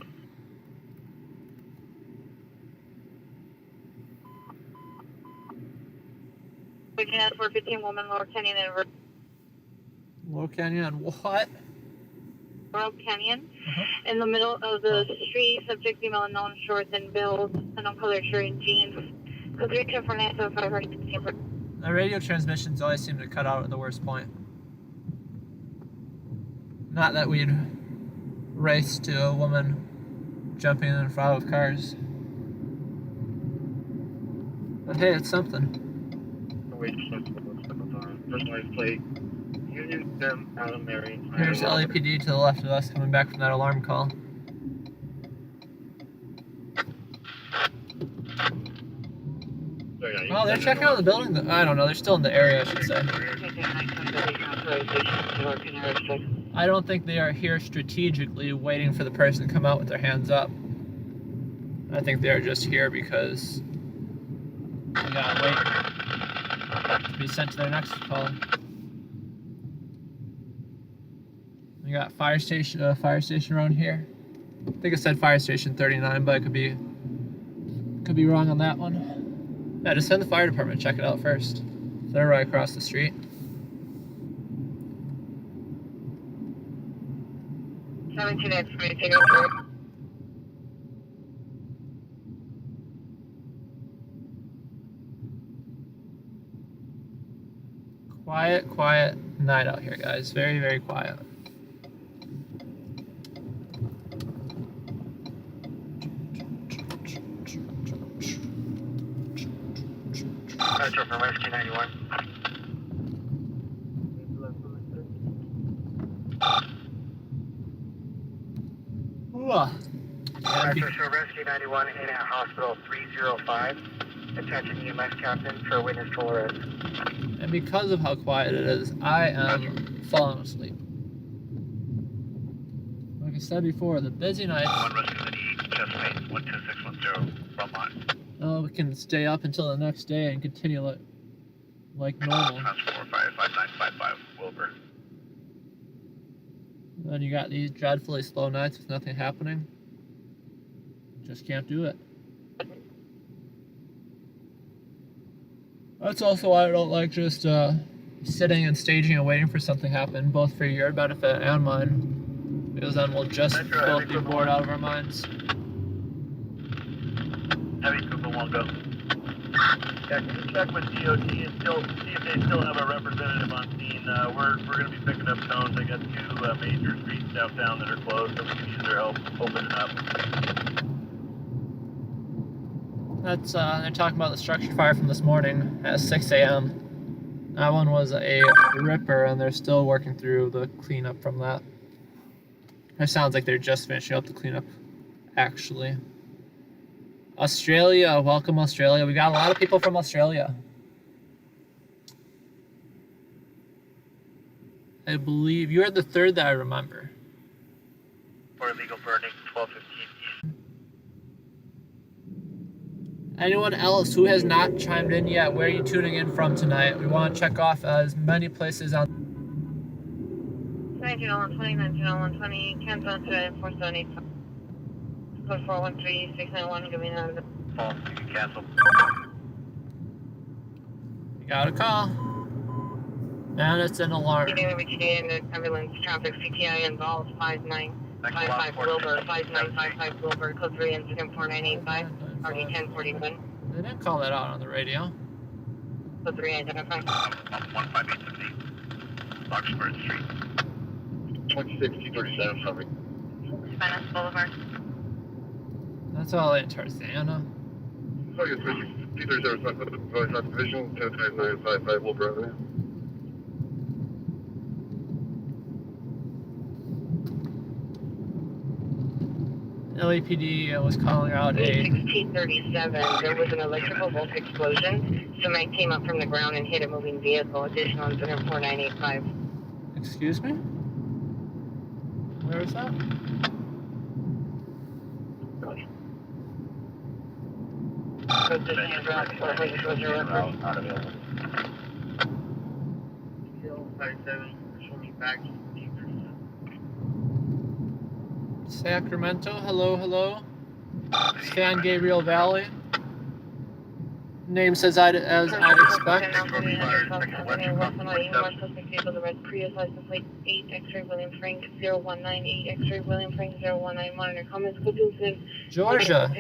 We can add 415 woman, Lower Canyon and Lower Canyon and what? Rural Canyon. Uh-huh. In the middle of the street, subject female unknown, shorts and build, unknown color shirt and jeans. Code 3249755. The radio transmissions always seem to cut out at the worst point. Not that we'd race to a woman jumping in front of cars. But hey, it's something. Personalized plate. Union them out of Mary. Here's LAPD to the left of us coming back from that alarm call. Oh, they're checking out the building. I don't know. They're still in the area, I should say. I don't think they are here strategically waiting for the person to come out with their hands up. I think they are just here because we gotta wait to be sent to their next call. We got fire station around here. I think it said fire station 39, but I could be wrong on that one. Yeah, just send the fire department to check it out first. They're right across the street. 17X, Quiet night out here, guys. Very, very quiet. Metro from Rescue 91. Metro from Rescue 91 in at Hospital 305. Attention EMS captain for witness full arrest. And because of how quiet it is, I am falling asleep. Like I said before, the busy nights. 1 Rescue City, Chesapeake 12610, front line. Oh, we can stay up until the next day and continue like normal. Transport 55955, Wilbur. Then you got these dreadfully slow nights with nothing happening. Just can't do it. That's also why I don't like just sitting and staging and waiting for something to happen, both for your benefit and mine, because then we'll just both be bored out of our minds. Heavy Cooper 1 go. Yeah, can you check with DOT and see if they still have a representative on scene? We're going to be picking up cones. I got 2 major streets downtown that are closed, so we can use their help opening up. That's they're talking about the structure fire from this morning at 6 a.m. That one was a ripper, and they're still working through the cleanup from that. It sounds like they're just finishing up the cleanup, actually. Australia, welcome Australia. We got a lot of people from Australia. I believe you are the third that I remember. For illegal burning, 1215 east. Anyone else who has not chimed in yet, where are you tuning in from tonight? We want to check off as many places on. 190120, 190120, cancel today, 4785. Code 413691, give me another. False, you can cancel. You got a call. And it's an alarm. Getting the originated in the ambulance traffic CTI involved 5955 Wilbur, 5955 Wilbur, code 3 incident 4985, RD 1041. They didn't call that out on the radio. Code 3 identified. 15850, Oxford Street. 26-237, copy. Spanish Boulevard. That's all in Tarzana. Sorry, it's 237, Division, 105955, Wilbur Avenue. LAPD was calling out a 1637, there was an electrical volt explosion. Somebody came up from the ground and hit a moving vehicle. Additional incident 4985. Excuse me? Where is that? Code 57, show me back. Sacramento, hello, hello. San Gabriel Valley. Name says as I'd expect. Georgia.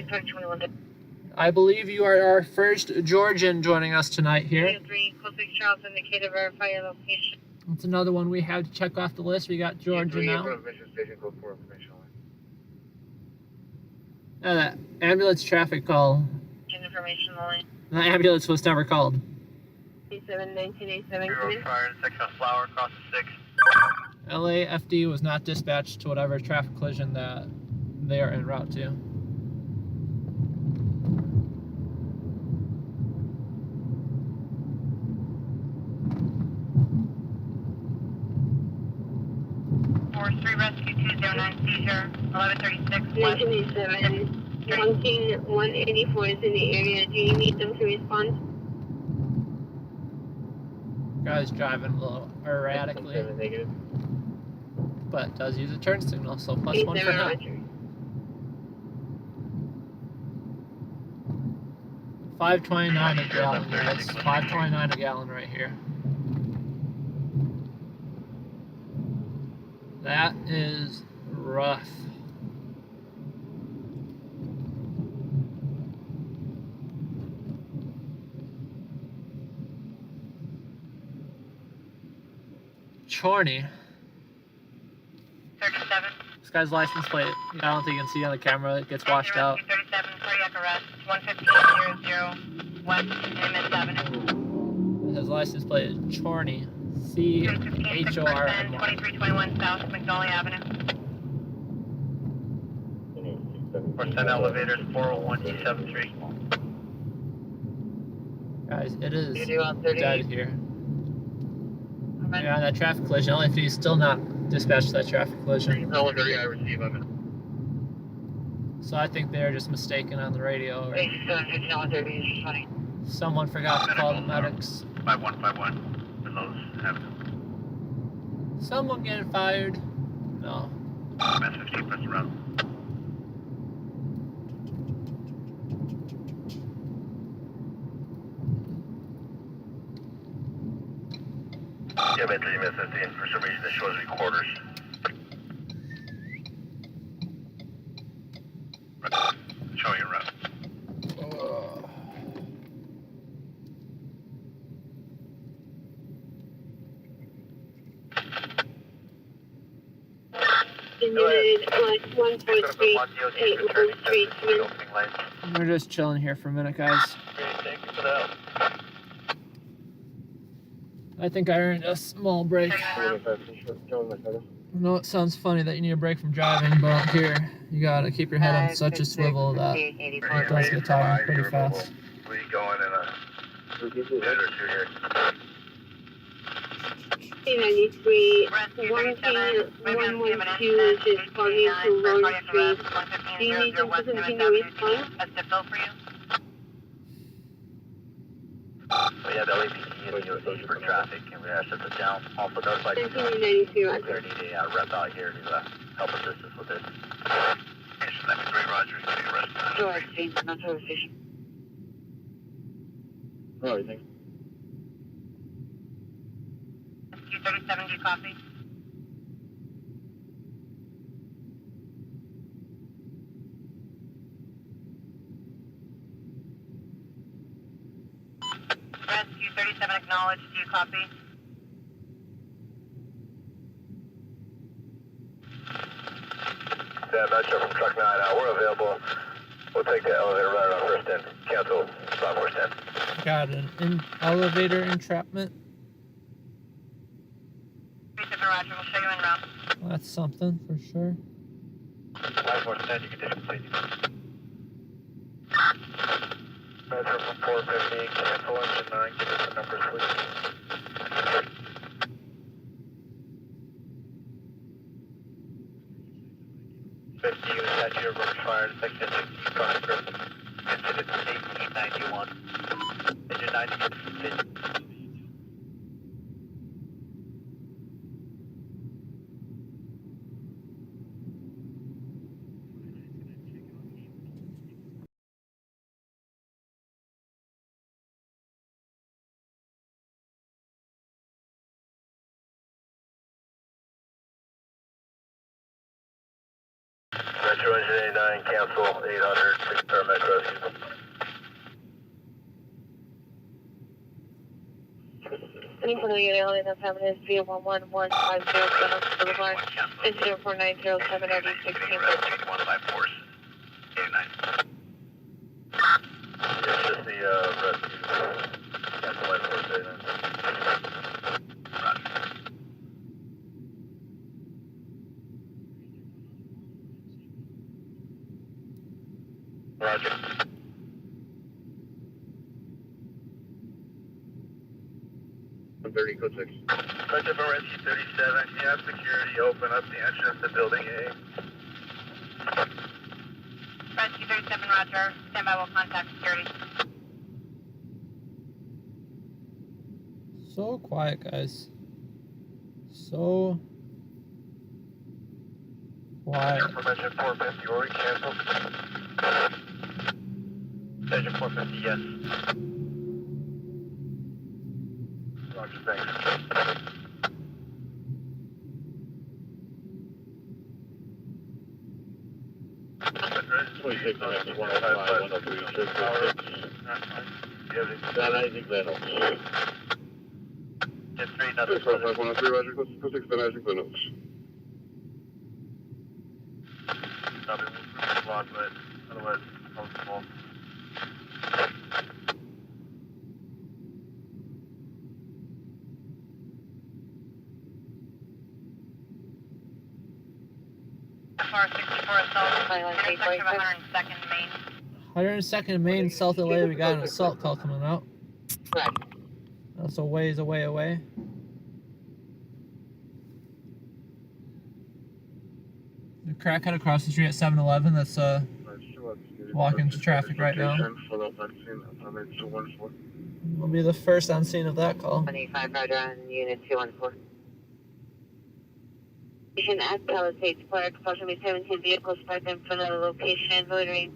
I believe you are our first Georgian joining us tonight here. That's another one we have to check off the list. We got Georgia now. That ambulance traffic call. Information line. The ambulance was never called. 1987. Fire, section of Flower, across the 6. LAFD was not dispatched to whatever traffic collision that they are en route to. Force 3 Rescue 209 seizure, 1136 west. 1987. 184 is in the area. Do you need them to respond? Guy's driving a little erratically, but does use a turn signal, so +1 for him. 5.29 a gallon, guys. 5.29 a gallon right here. That is rough. Chorney. 37. This guy's license plate, I don't think you can see on the camera, it gets washed out. 37, cardiac arrest, 11500 west MS Avenue. His license plate is Chorney. C-H-O-R-N-Y. 2321 South McNally Avenue. Or send elevators 401 T73. Guys, it is dead here. Yeah, that traffic collision. LAFD is still not dispatched to that traffic collision. Elevator, I receive, I'm in. So I think they're just mistaken on the radio. Or someone forgot to call the medics. 5151. Those have Someone getting fired? No. MS 15 press around. Yeah, Bentley MS 15. For some reason it shows recorders. Showing you around. We're just chilling here for a minute, guys. Thank you for that. I think I earned a small break. I know it sounds funny that you need a break from driving, but here, you gotta keep your head on such a swivel that it does get tiring pretty fast. We going in a minute or two here. 93, 112 is responding to Lawrence Street. Do you need them to continue responding? That's the fill for you. We have LAPD for traffic, and we have to shut it down. Also notified you 1993, Roger. need a rep out here to help assist us with this. Station 93, Roger. You can arrest us. George Street, not George Station. Oh, you think? 237, do you copy? Rescue 37 acknowledged, do you copy? Yeah, Metro from truck 9 out. We're available. We'll take the elevator right on first end. Cancel sophomore 10. Got an elevator entrapment. 37 Roger, we'll show you en route. Well, that's something for sure. 510, you can complete. Metro from 450, cancel engine 9, give us the number, please. 50 units at your reverse fire to section 65 group. Incident 1891. Engine 90 gets continued. 639, cancel 800, 6 paramedic rescue. Anyone unit holding the family is via 11150 Reynolds Boulevard, and 0490 780 154, 89. It's just the rescue. Cancel 154, 89. Roger. 130, code 6. Collective for rescue 37, can you have security open up the entrance to building A? Rescue 37, roger. Stand by, will contact security. So quiet, guys. So quiet. Permission 450, already canceled. Station 450, yes. Roger, thanks. Twenty-six, 105, 103, 6, Get 3, nothing 655, 103, Roger, code 6, Van Nuys, Van Nuys. Copy, we'll prove the block, but otherwise, comfortable. FR 64 assault, intersection of 102nd Main. 102nd Main, South LA. We got an assault call coming out. Right. That's a ways away. The crackhead across the street at 7-Eleven. That's walking into traffic right now. We'll be the first on scene of that call. 185, roger, on unit 214. At Palisades Park, approximately 17 vehicles parked in front of the location, loitering.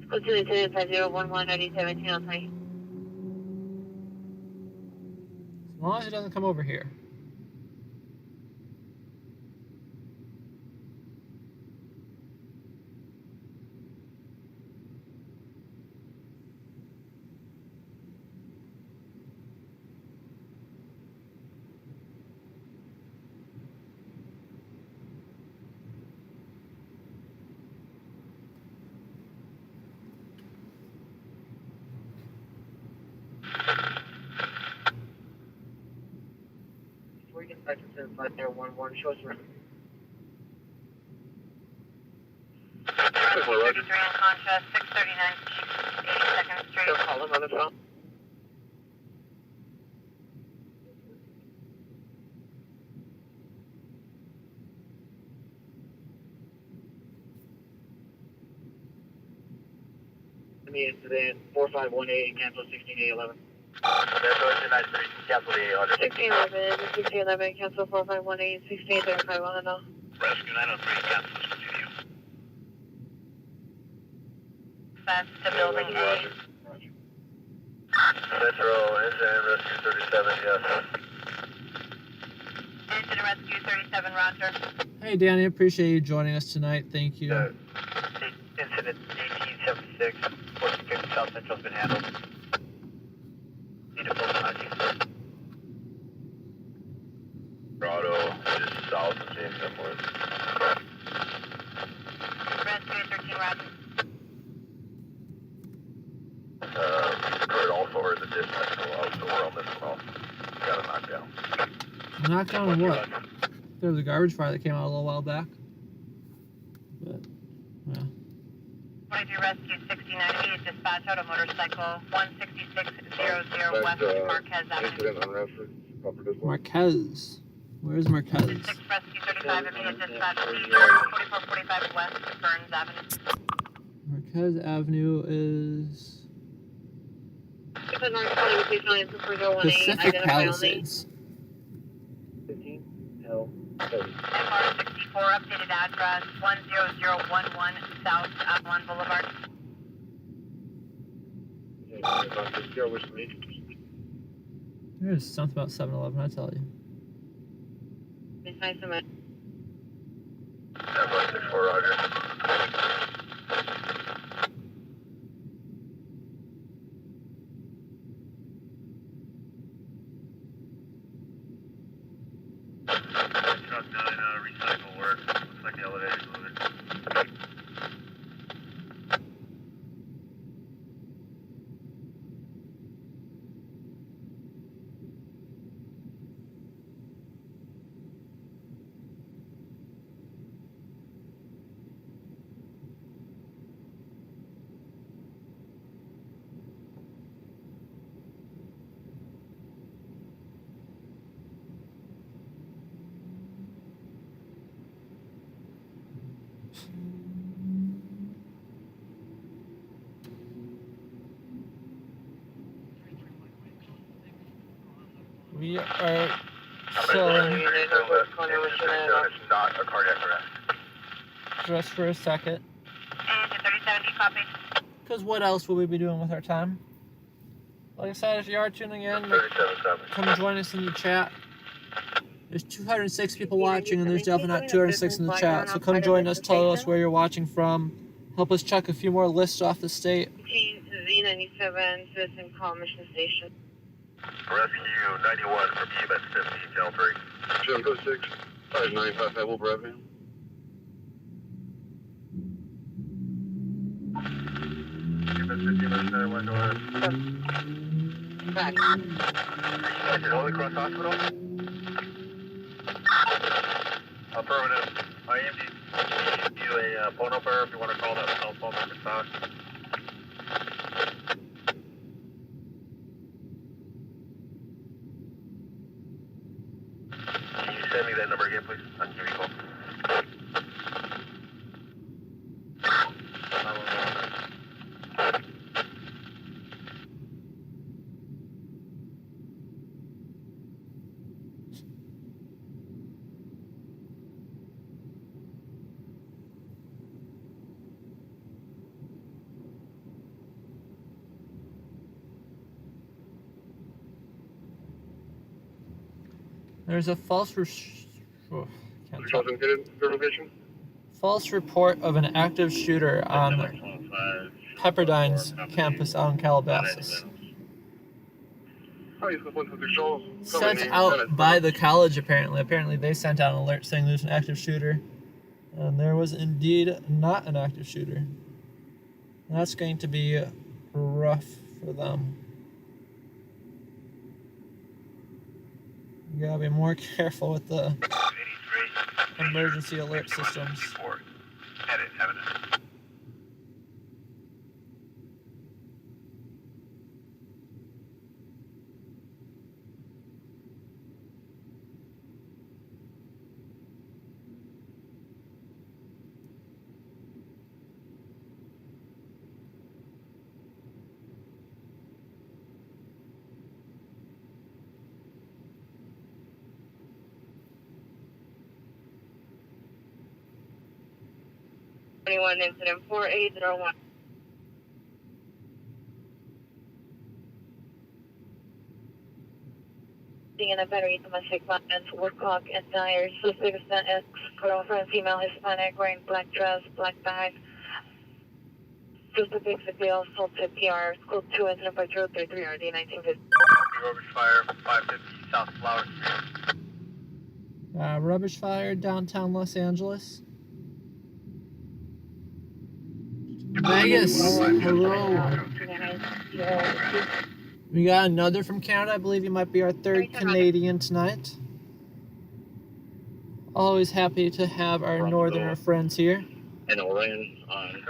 Go to Lieutenant 5011 ready 1703. As long as it doesn't come over here. We can start to 5011, show us around. 33 unconscious, 639 East 82nd Street. Still call them on the phone. The incident 4518, cancel 16811. Congratulations, 93, cancel the 800. 1611, cancel 4518, 6835, on and off. Rescue 903, cancel, continue. Fast to building A. Metro, engine rescue 37, yes. Engine rescue 37, roger. Hey Danny, appreciate you joining us tonight. Thank you. Incident 1876, 1450 South Central's been handled. Need a full contact. Auto, just south of James Airport. Rescue 13, roger. Heard also heard the dispatch go out, so we're on this one off. Got a knockdown. Knockdown on what? There was a garbage fire that came out a little while back. But, yeah. 22 rescue 69E, dispatch out a motorcycle 16600 West Marquez Avenue. Incident on Radford, proper distance. Marquez. Where's Marquez? 6 rescue 35 immediate dispatch 4445 West Burns Avenue. Marquez Avenue is Pacific Palisades. 15, L, 30. FR 64, updated address 10011 South Avalon Boulevard. There's something about 7-Eleven, I tell you. It's nice to meet. FR 64, roger. We are It's chilling not a cardiac arrest. just for a second. Engine 3070, copy. Because what else will we be doing with our time? Like I said, if you are tuning in, 37. come join us in the chat. There's 206 people watching, and there's definitely not 206 in the chat. So come join us, tell us where you're watching from. Help us check a few more lists off the state. Z97, Citizen Columnist.Station. Rescue 91 from EMS 50, Channel 3. Channel 6, 5955 Wilbur Avenue. EMS 50, EMS 91, go ahead. Back. Is it Holy Cross Hospital? Affirmative. IMD. You a phone number if you want to call that cell phone number stock. Can you send me that number again, please? I can give you a call. There's a false false report of an active shooter on Pepperdine's campus out in Calabasas. Sent out by the college, apparently. Apparently they sent out an alert saying there's an active shooter. And there was indeed not an active shooter. That's going to be rough for them. You gotta be more careful with the emergency alert systems. Edit evidence. Incident 4801. In a battery domestic violence, work clock and tires. Suspect is girlfriend, female, Hispanic, wearing black dress, black bag. Suspect basically assaulted PR. School 2, incident by 033 RD 1950. Rubbish fire, 550 South Flower Street. Rubbish fire downtown Los Angeles. Vegas, hello. We got another from Canada. I believe you might be our third Canadian tonight. Always happy to have our northerner friends here. And Oran on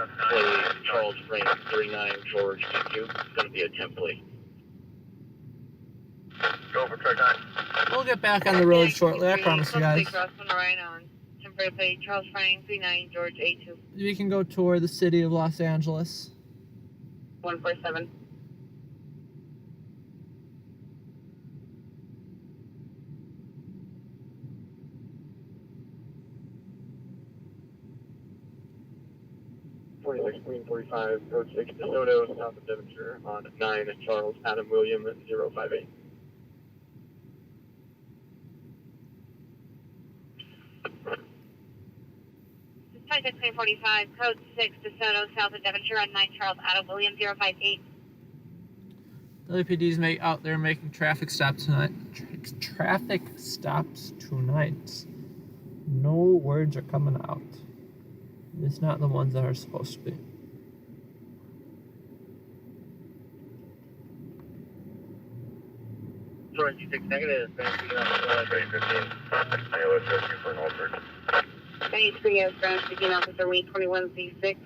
Charles Frank 39 George EQ. It's going to be a template. Go for track 9. We'll get back on the road shortly, I promise you guys. Charles Frank 39 George A2. We can go tour the city of Los Angeles. 147. Green 45, Road 6, DeSoto, south of Devonshire, on 9 Charles Adam William 058. Target 345, code 6, DeSoto, south of Devonshire, on 9 Charles Auto, William 058. LAPD's out there making traffic stops tonight. Traffic stops tonight. No words are coming out. It's not the ones that are supposed to be. Negative. 315. ALS rescue for an altered. 93 is Grand Speaking Officer Wing 21Z6,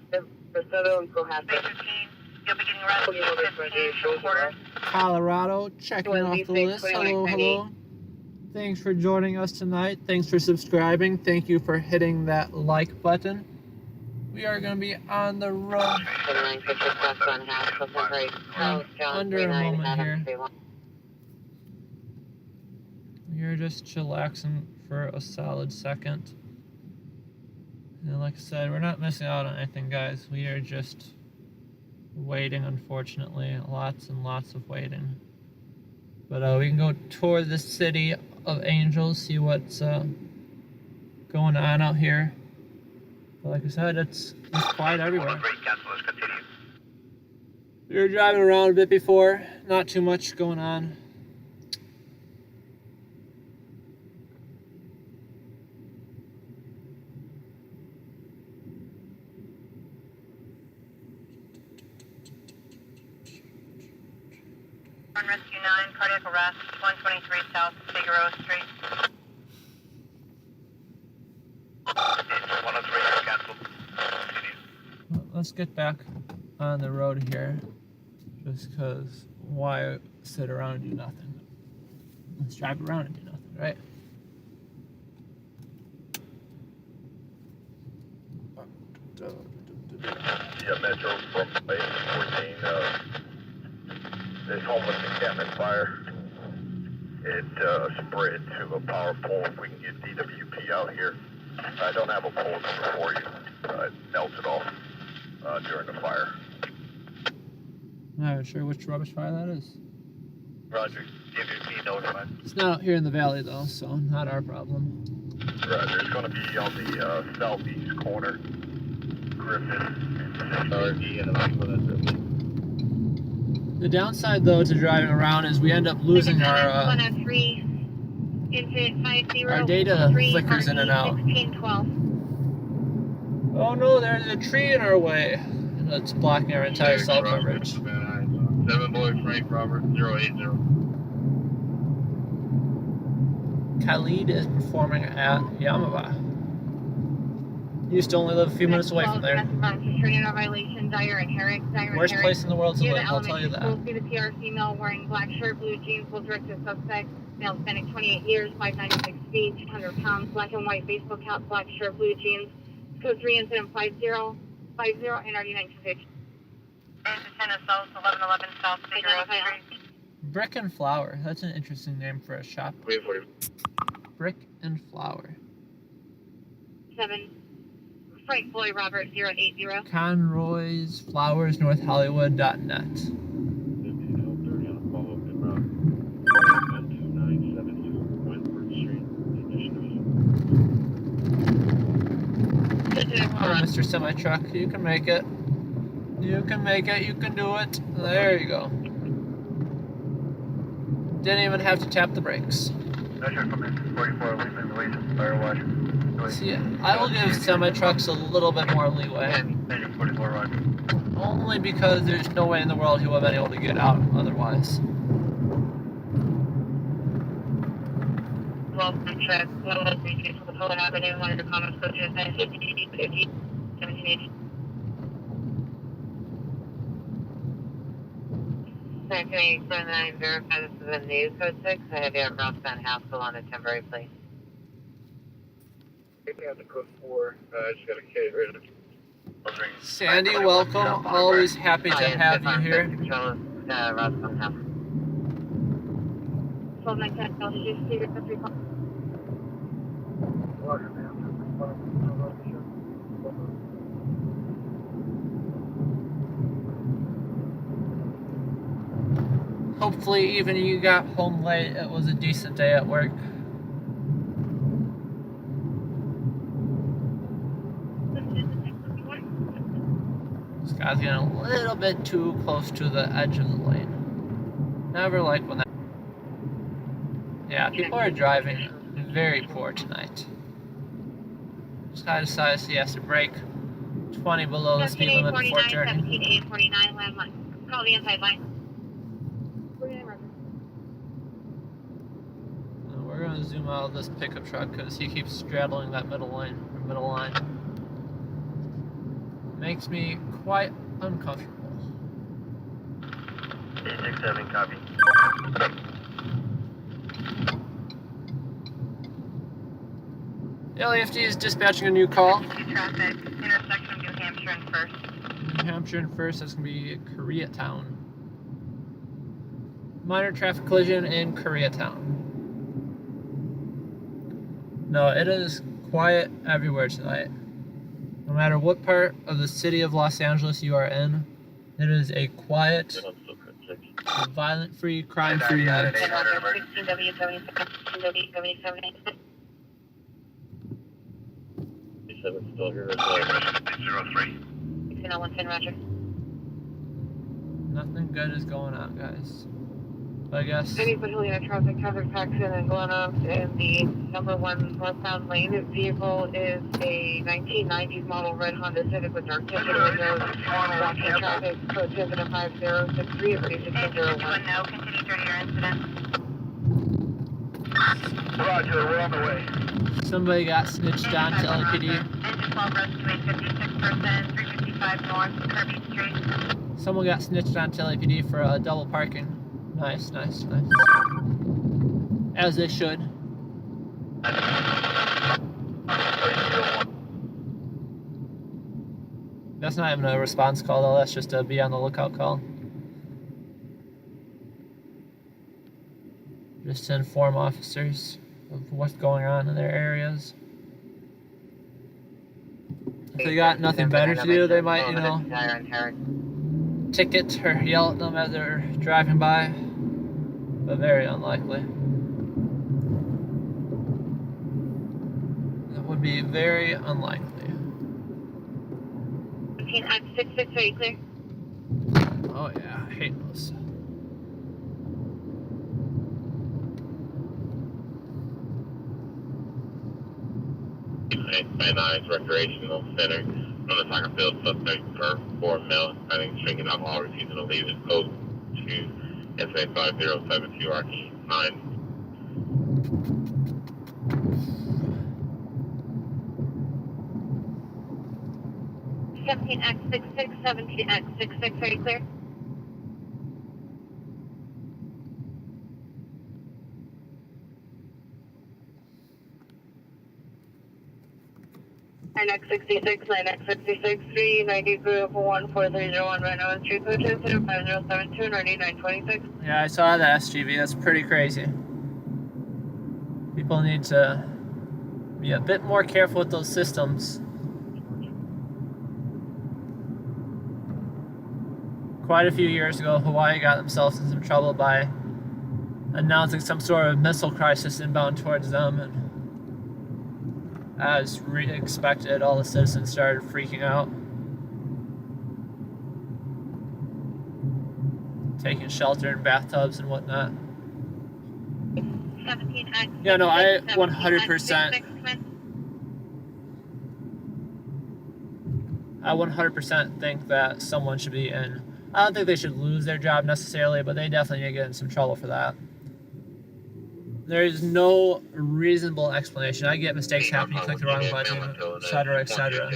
DeSoto and Cohasset. 315, you'll be getting rescue 15 from quarters. Colorado, checking off the list. Hello, hello. Thanks for joining us tonight. Thanks for subscribing. Thank you for hitting that like button. We are going to be on the road under a moment here. You're just chillaxing for a solid second. And like I said, we're not missing out on anything, guys. We are just waiting, unfortunately. Lots and lots of waiting. But we can go tour the city of Angels, see what's going on out here. But like I said, it's quiet everywhere. We were driving around a bit before, not too much going on. On Rescue 9, cardiac arrest, 123 South Figueroa Street. 103, cancel. Let's get back on the road here, just because why sit around and do nothing? Let's drive around and do nothing, right? Yeah, Metro from 814, this homeless encampment fire. It spread to a power pole. If we can get DWP out here. I don't have a pole number for you. It melted off during the fire. I'm not even sure which rubbish fire that is. Roger, DWP notified. It's not out here in the valley though, so not our problem. Roger, it's going to be on the southeast corner. Griffin. The downside though to driving around is we end up losing our data flickers in and out. Oh no, there's a tree in our way. That's blocking our entire cell coverage. 7 boy Frank Robert 080. Khalid is performing at Yamava. He used to only live a few minutes away from there. Worst place in the world to live, I'll tell you that. See the PR female wearing black shirt, blue jeans, will direct to suspect. Male spending 28 years, 596 feet, 200 pounds, black and white baseball cap, black shirt, blue jeans. Code 3 incident 5050 NRD 1950. South 1111 South Figueroa Street. Brick and Flower. That's an interesting name for a shop. Brick and Flower. 7 Frank Floyd Robert 080. Conroy's Flowers North Hollywood.net. Oh, Mr. Semi-Truck, you can make it. You can make it, you can do it. There you go. Didn't even have to tap the brakes. See, I will give semi-trucks a little bit more leeway. Only because there's no way in the world he would have been able to get out otherwise. Check. Avenue, wanted to comment, so just 1780. 9 verify this is a new code 6. I have you at Rothstein Haskell on a temporary place. The code 4. I just got a K right. Sandy, welcome. Always happy to have you here. Rothstein Haskell. 12 Hopefully, even you got home late, it was a decent day at work. This guy's getting a little bit too close to the edge of the lane. Never like when that. Yeah, people are driving very poor tonight. This guy decides he has to brake 20 below the speed limit before turning. 17-849 landline. Call the inside line. We're going to zoom out of this pickup truck because he keeps straddling that middle line. Makes me quite uncomfortable. 867, copy. LAFD is dispatching a new call. Traffic, intersection of New Hampshire and First. New Hampshire and First, that's going to be Koreatown. Minor traffic collision in Koreatown. No, it is quiet everywhere tonight. No matter what part of the city of Los Angeles you are in, it is a quiet, violent-free, crime-free night. 7 still here as well. 03. 1601 Roger. Nothing good is going on, guys. But I guess Anybody in a traffic accident in Glen in the number 1 northbound lane. This vehicle is a 1990s model red Honda Civic with dark tinted windows. Blocking traffic, code 5063 at 3601. No, continue during your incident. Roger, we're on the way. somebody got snitched on to LAPD. Engine 12 rescuing 56%, 355 North Kirby Street. Someone got snitched on to LAPD for double parking. Nice, nice, nice. As they should. That's not even a response call though, that's just a be on the lookout call. Just to inform officers of what's going on in their areas. If they got nothing better to do, they might, you know, ticket or yell at them as they're driving by. But very unlikely. That would be very unlikely. 15X66, are you clear? Oh yeah, I hate those. Nice Recreational Center on the soccer field, suspect for 4 male, finding drinking alcohol, refusing to leave his code to SA 5072 RT9. 17X66, 17X66, are you clear? X66, 9X66, 390 vehicle 1431 Renault Street Code 5072 9926. Yeah, I saw that SGV. That's pretty crazy. People need to be a bit more careful with those systems. Quite a few years ago, Hawaii got themselves in some trouble by announcing some sort of missile crisis inbound towards them, and as expected, all the citizens started freaking out, taking shelter in bathtubs and whatnot. 17X. Yeah, no, I 100%. I 100% think that someone should be in. I don't think they should lose their job necessarily, but they definitely need to get in some trouble for that. There is no reasonable explanation. I get mistakes happen, you click the wrong button, etc., etc.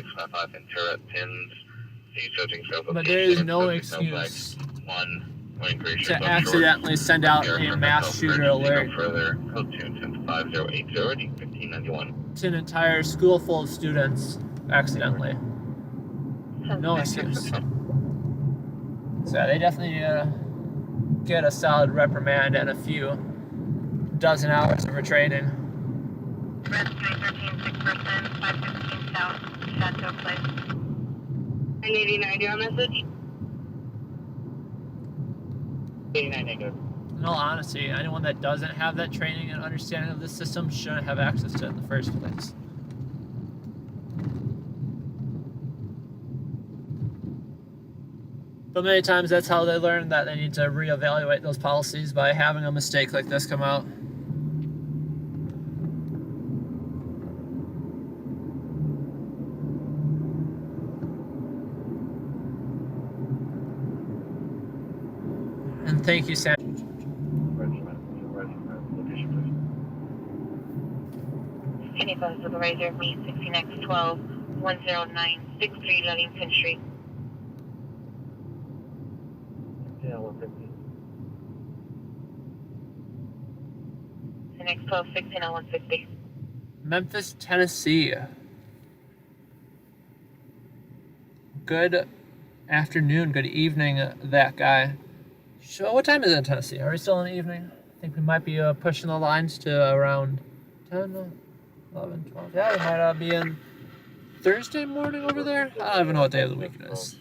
But there is no excuse to accidentally send out a mass shooter alert to an entire school full of students accidentally. No excuse. So yeah, they definitely need to get a solid reprimand and a few dozen hours of retraining. Red Street 13-6%, 515 South, Chateau Place. 989, your message? 89 negative. In all honesty, anyone that doesn't have that training and understanding of this system shouldn't have access to it in the first place. But many times that's how they learn that they need to reevaluate those policies, by having a mistake like this come out. And thank you, Sam. Any bus supervisor, me 16X12, 10963 Ludington Street. Yeah, 150. X12, 160. Memphis, Tennessee. Good afternoon, good evening, that guy. So what time is it in Tennessee? Are we still in the evening? I think we might be pushing the lines to around 10. 11, 12. Yeah, we might be in Thursday morning over there. I don't even know what day of the week it is.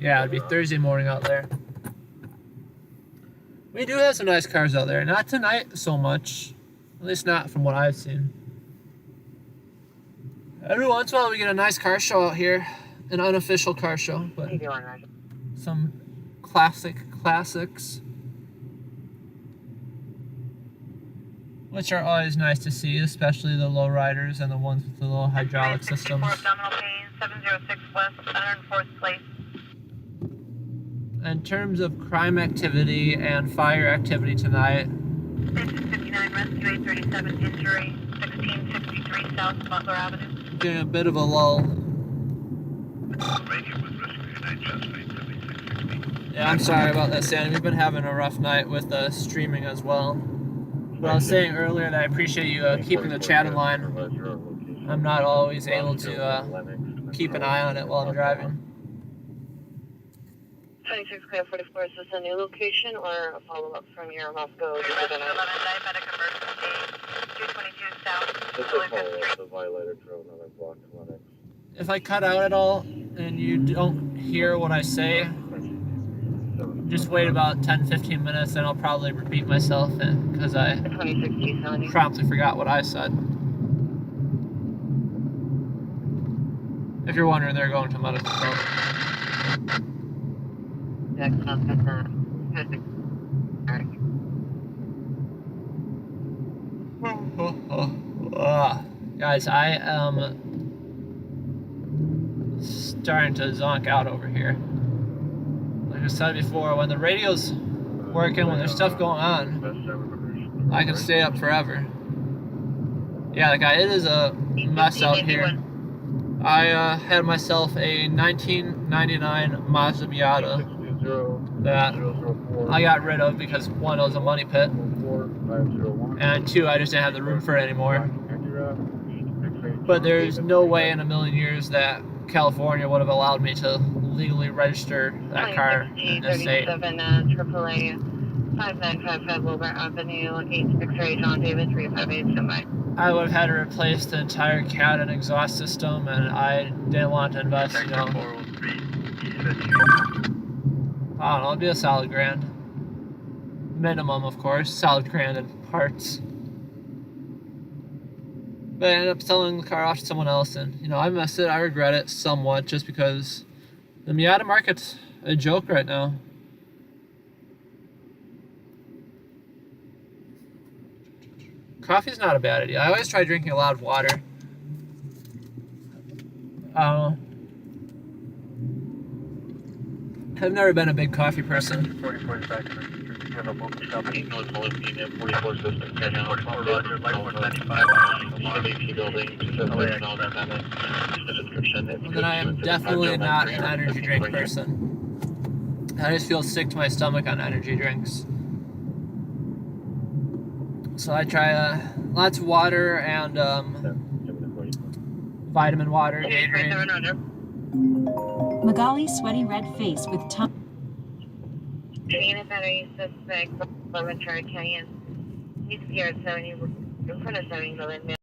Yeah, it'd be Thursday morning out there. We do have some nice cars out there. Not tonight so much. At least not from what I've seen. Every once in a while we get a nice car show out here. An unofficial car show. But some classics. Which are always nice to see, especially the lowriders and the ones with the little hydraulic systems. Abdominal pain, 706 West, 104th place. In terms of crime activity and fire activity tonight, 59 Rescue 837 injury, 1663 South Butler Avenue. getting a bit of a lull. Yeah, I'm sorry about that, Sandy. We've been having a rough night with streaming as well. But I was saying earlier that I appreciate you keeping the chat in line. I'm not always able to keep an eye on it while I'm driving. 26 Clear 44, is this a new location or a follow-up from your Moscow? 11 diabetic emergency, 222 South, The violator drove another block clinic. If I cut out at all and you don't hear what I say, just wait about 10-15 minutes and I'll probably repeat myself because I promptly forgot what I said. If you're wondering, they're going to Monetization. Guys, I am starting to zonk out over here. Like I said before, when the radio's working, when there's stuff going on, I can stay up forever. Yeah, like it is a mess out here. I had myself a 1999 Mazda Miata that I got rid of because one, it was a money pit, and two, I just didn't have the room for it anymore. But there's no way in a million years that California would have allowed me to legally register that car in this state. AAA 5955 Wilbur Avenue, 863 John David 358 semi. I would have had to replace the entire cat and exhaust system, and I didn't want to invest, you know. I don't know, it'd be a solid grand. Minimum, of course, solid grand in parts. But I ended up selling the car off to someone else, and, you know, I missed it. I regret it somewhat, just because the Miata market's a joke right now. Coffee's not a bad idea. I always try drinking a lot of water. I've never been a big coffee person. 44 back to And then I am definitely not an energy drink person. I just feel sick to my stomach on energy drinks. So I try lots of water and vitamin water, Gatorade. Magali sweaty red face with tongue. Peanut butter suspect, Laboratory Canyon. He's here, 70, in front of 70 million.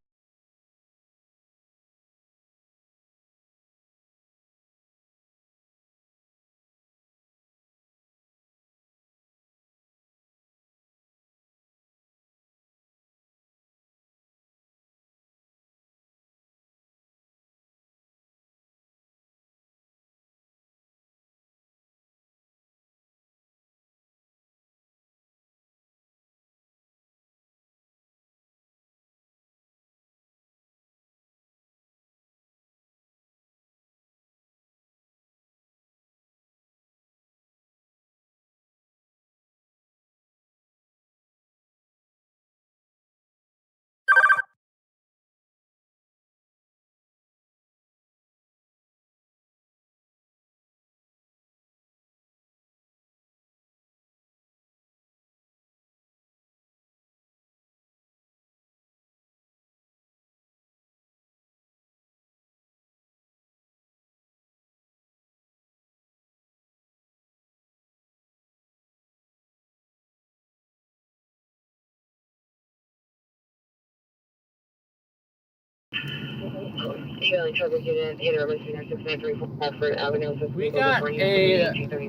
Eagle Traffic Unit, either listing or 6934 Crawford Avenue. We got a LAPD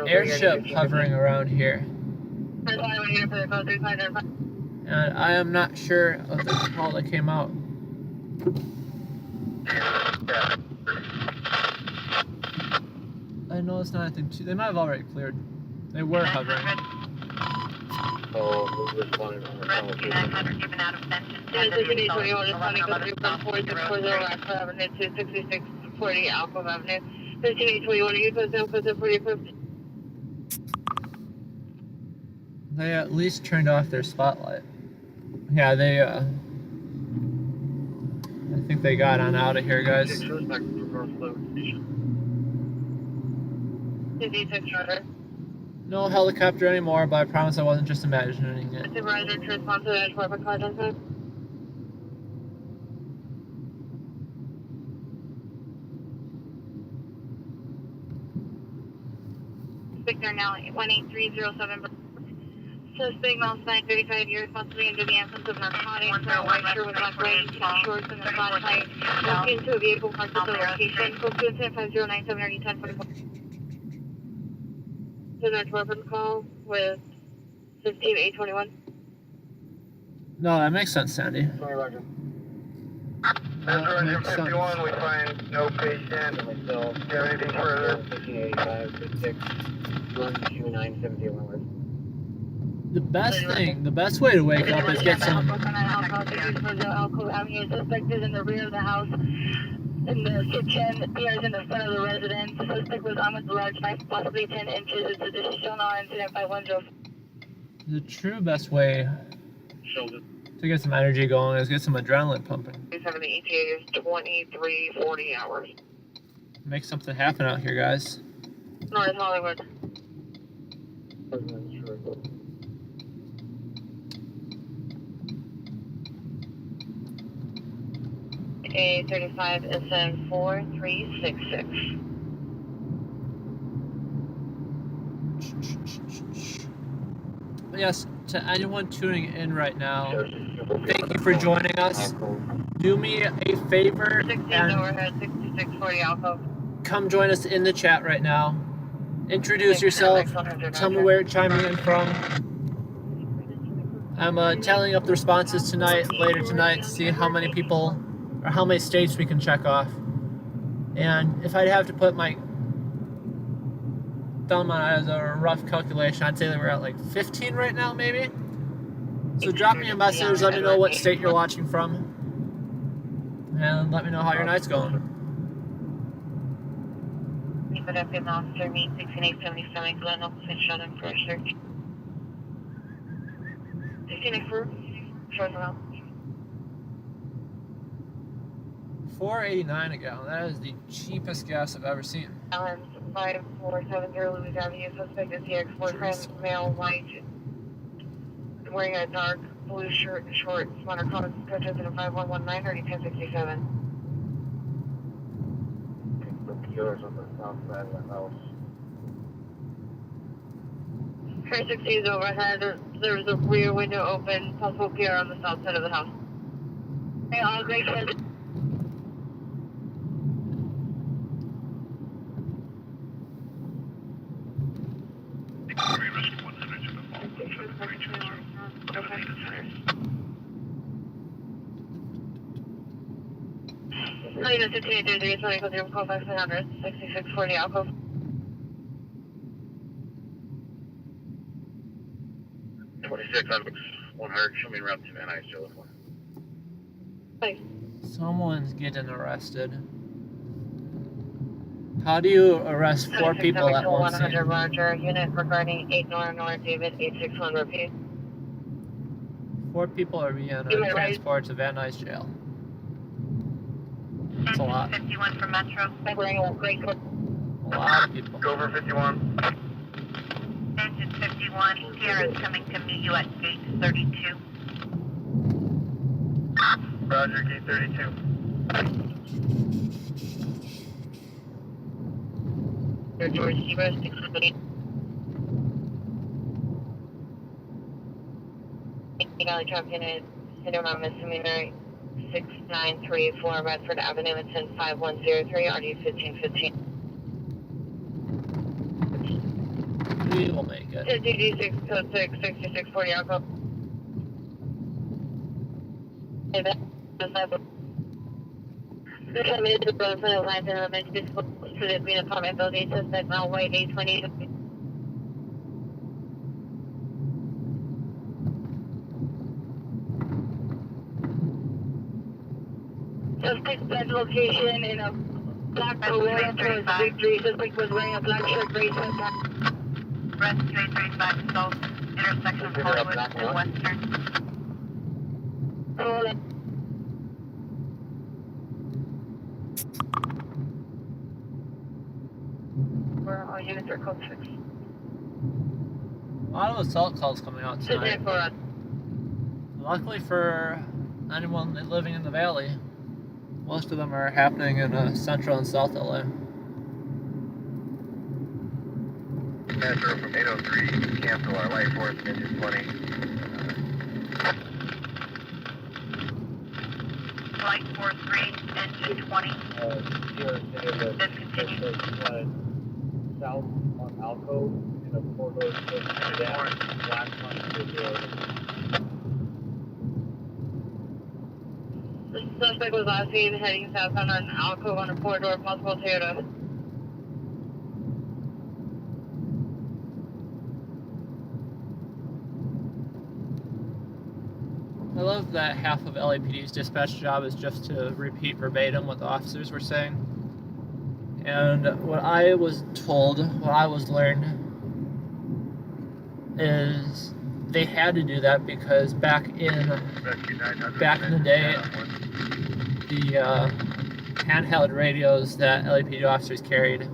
airship hovering around here. And I am not sure of the call that came out. I know it's not anything too. They might have already cleared. They were hovering. Oh, we responded. Rescue 900 given out of Benton. 21 responding to 3.4640 26640 Alpha Avenue. 15821, are you posted 40 They at least turned off their spotlight. Yeah, they, I think they got on out of here, guys. 5600. No helicopter anymore, but I promise I wasn't just imagining it. Supervisor to respond to the corporate call adjustment. Victor now 18307. Suspect male 35 years, possibly under the influence of narcotics, wearing white shirt with black leggings, shorts, and a flashlight. Walked into a vehicle parked at the location. Code 210-5097 1044. To the corporate call with 15821. No, that makes sense, Sandy. Sorry, Roger. That makes sense. 51, we find no patient. Myself. Do you have anything further? 1585, 56, 12970. The best way to wake up is get some. Suspect is in the rear of the house, in the kitchen. Pierre is in the front of the residence. The suspect was armed with a large knife, possibly 10 inches. It's additional on incident 510. The true best way to get some energy going is get some adrenaline pumping. 7 ETA is 2340 hours. Make something happen out here, guys. North Hollywood. A35 SN 4366. But yes, to anyone tuning in right now, thank you for joining us. Do me a favor 16 and overhead 6640 Alpha. come join us in the chat right now. Introduce yourself. Tell me where you're chiming in from. I'm tallying up the responses later tonight, to see how many people or how many states we can check off. And if I'd have to put my thumb on it as a rough calculation, I'd say that we're at like 15 right now, maybe. So drop me a message, let me know what state you're watching from, and let me know how your night's going. Philadelphia Officer, meet 16877 Glen Oakland, shot him for a search. 164, short around. 4.89 a gallon. That is the cheapest gas I've ever seen. Allen 5470 Louis Avenue. Suspect is here. Boyfriend, male, white, wearing a dark blue shirt and shorts. Narcotics coaches in a 5119 or 1067. The killers on the south side of the house. Car 60 is overhead. There's a rear window open. Possible PR on the south side of the house. Hey, all great kids. How you know 1583 is running with your call 500 6640 alcohol. 26 on 100, show me route 2 and I still one. Thanks. Someone's getting arrested. How do you arrest 4 people at one 100 scene? Roger, unit regarding 8 North David 861 repeat. 4 people are being transported to Van Nuys jail. That's a lot. 51 from Metro. Wearing a great coat. A lot of people. Go over 51. Engine 51, Pierre is coming to meet you at gate 32. Roger, gate 32. George Zebra 638. Valley Traffic Unit, anonymous misdemeanor 6934 Redford Avenue. It's in 5103 RD 1515. We will make it. DD6 code 6 6640 Alco. The time is the road for the lines and elementary school to the green apartment building, suspect now white 820. Suspect bed location in a black Corolla towards Victory. Suspect was wearing a black shirt, gray sweatpants. Red 335 South, intersection of Hollywood and Western. Corolla. Where all units are code 6. A lot of assault calls coming out tonight. Luckily for anyone living in the valley, most of them are happening in central and south LA. Metro from 803, cancel our light force, engine 20. Light 43, engine 20. Discontinue. South on Alco in a four-door down, black on the door. The suspect was last seen heading southbound on Alco on a four-door multiple Toyota. I love that half of LAPD's dispatch job is just to repeat verbatim what the officers were saying. And what I was told, what I was learned, is they had to do that because back in the day, the handheld radios that LAPD officers carried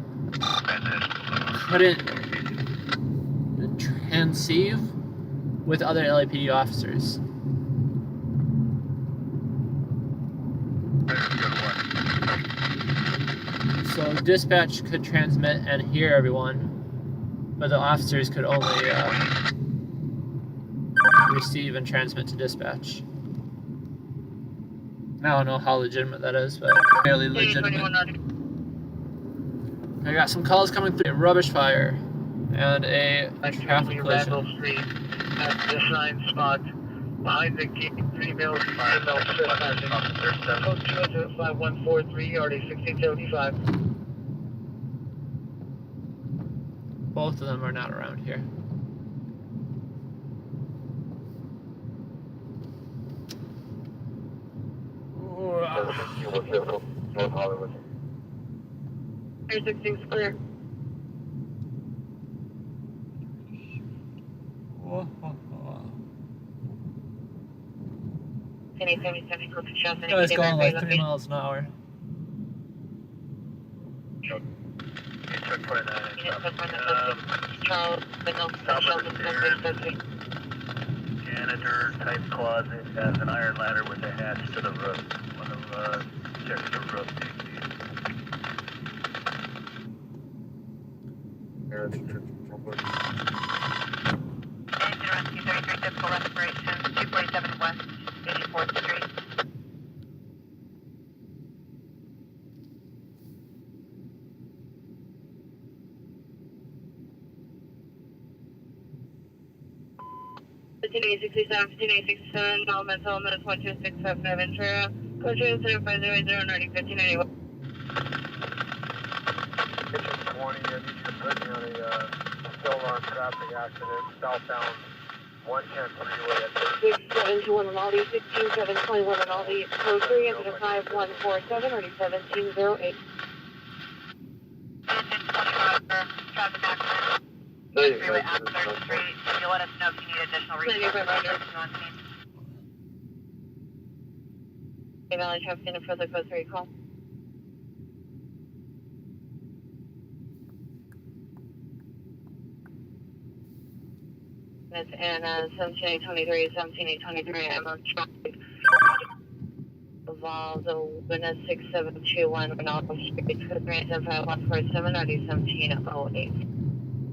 couldn't transceive with other LAPD officers. So dispatch could transmit and hear everyone, but the officers could only receive and transmit to dispatch. I don't know how legitimate that is, but fairly legitimate. I got some calls coming through. A rubbish fire and a traffic collision. Street at the sign spot behind the gate. 3 males, 5 males, 5 code 25143, RD 1675. Both of them are not around here. Air 16 is clear. Any 77 code to shots. It's going like 3 miles an hour. Charles, Janitor type closet has an iron ladder with a hatch to the roof. One of checks the roof. Engine rescue 33, typical respiration, 247 West, 84th Street. Elemental, minus 1265 Ventura. Code 27500, Nordic 1591. Kitchen 20, I need you to put me on a still on traffic accident southbound 110 freeway at 6721 on all these 16721 on all the code 3 into 5147 or 1708. Engine 20 traffic accident. Freeway at 3rd Street. You'll let us know if you need additional resources. Valley traffic in for the code 3 call. It's Anna, 17823, 17823, I'm on traffic. Evolve the Winner 6721, Ronaldo Street, 37547, or 1708.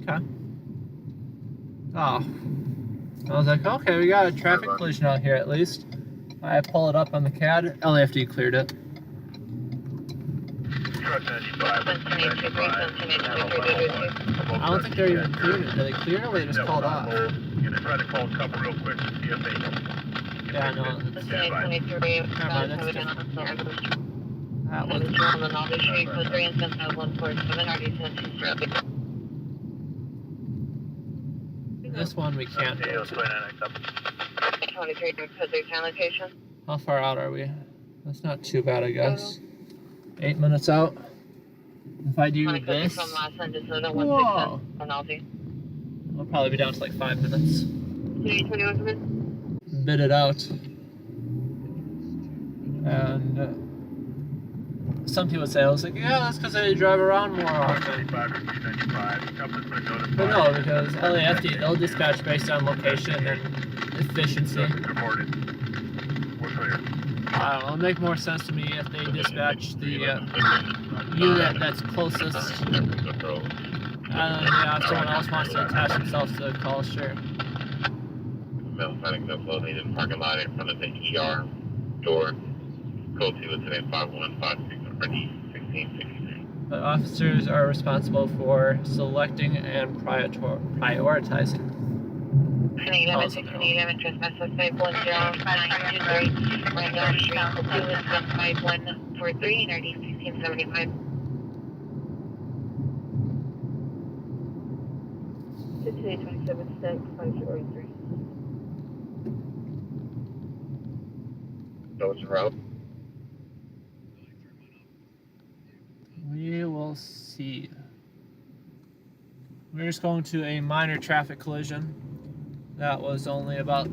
Okay. Oh. I was like, okay, we got a traffic collision out here at least. I pull it up on the CAD. LAFD cleared it. Truck 95. I don't think they're even cleared it. Did they clear it or they just called off? Gonna try to call a couple real quick to see if they Yeah, no. Never mind, that's different. That was this one we can't go to. How far out are we? That's not too bad, I guess. 8 minutes out. If I do this, whoa, I'll probably be down to like 5 minutes. Bid it out. And some people say, I was like, yeah, that's because they drive around more often. But no, because LAFD, they'll dispatch based on location and efficiency. I don't know, it'll make more sense to me if they dispatch the unit that's closest. Yeah, if someone else wants to attach themselves to the call, sure. Male fighting no located in the parking lot in front of the ER door. Code 2 incident 5156 RD 1663. The officers are responsible for selecting and prioritizing. Trespass suspect 10523. Right now, Chicago 2 is 5143 and RD 1675. 27276 Those route. We will see. We're just going to a minor traffic collision. That was only about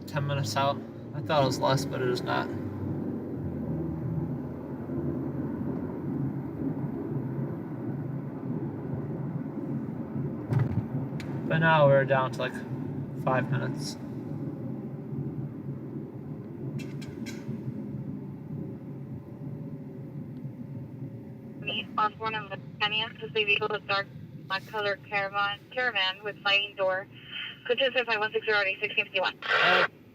10 minutes out. I thought it was less, but it is not. But now we're down to like 5 minutes. Osborne and Virginia, because they vehicle a dark black colored caravan with sliding door. Could by 160 RD 1651.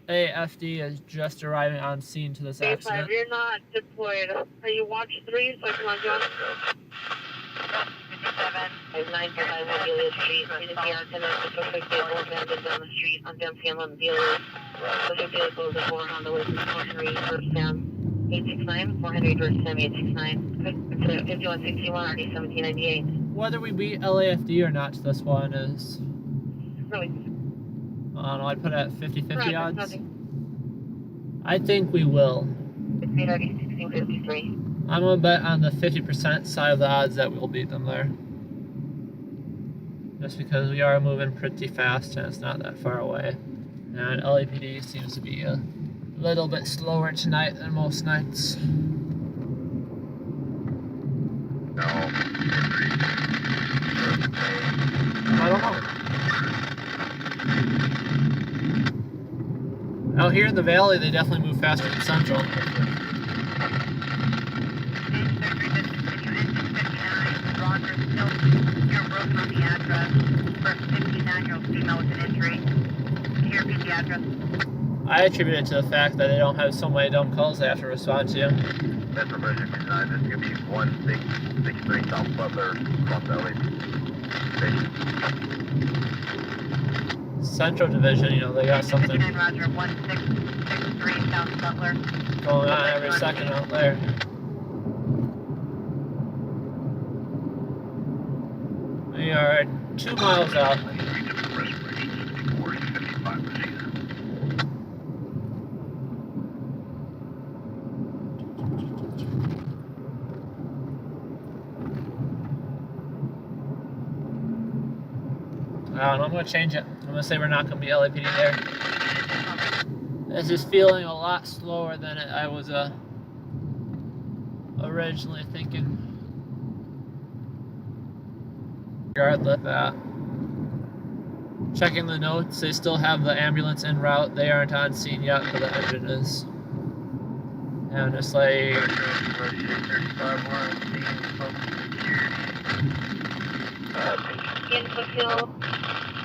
AFD is just arriving on scene to this accident. You're not deployed. Are you watch 3 so I can log you on? 945 Dealey Street. In the Arkansas, the suspect vehicle abandoned down the street on Dempsey and Dealey. Suspect vehicle is a 4 on the way from 400 first down 869, 400 first down 869. 5161 RD 1798. Whether we beat LAFD or not to this one is, Really? I don't know, I'd put it at 50-50 odds. Nothing. I think we will. 16 RD 1653. I'm gonna bet on the 50% side of the odds that we'll beat them there. Just because we are moving pretty fast and it's not that far away. And LAPD seems to be a little bit slower tonight than most nights. No. I don't know. Out here in the valley, they definitely move faster than Central. You're broken on the address for a 59-year-old female with an injury. Can you repeat the address? I attribute it to the fact that they don't have so many dumb calls they have to respond to. That's emergency design. This is going to be 1663 South Butler, across LA. Central Division, you know, they got something 59 Roger, 1663 South Butler. going on every second out there. We are 2 miles out. I don't know, I'm going to change it. I'm going to say we're not going to be LAPD there. This is feeling a lot slower than I was originally thinking. Regardless, checking the notes, they still have the ambulance en route. They aren't on scene yet, but the engine is. And it's like... In Fulfill,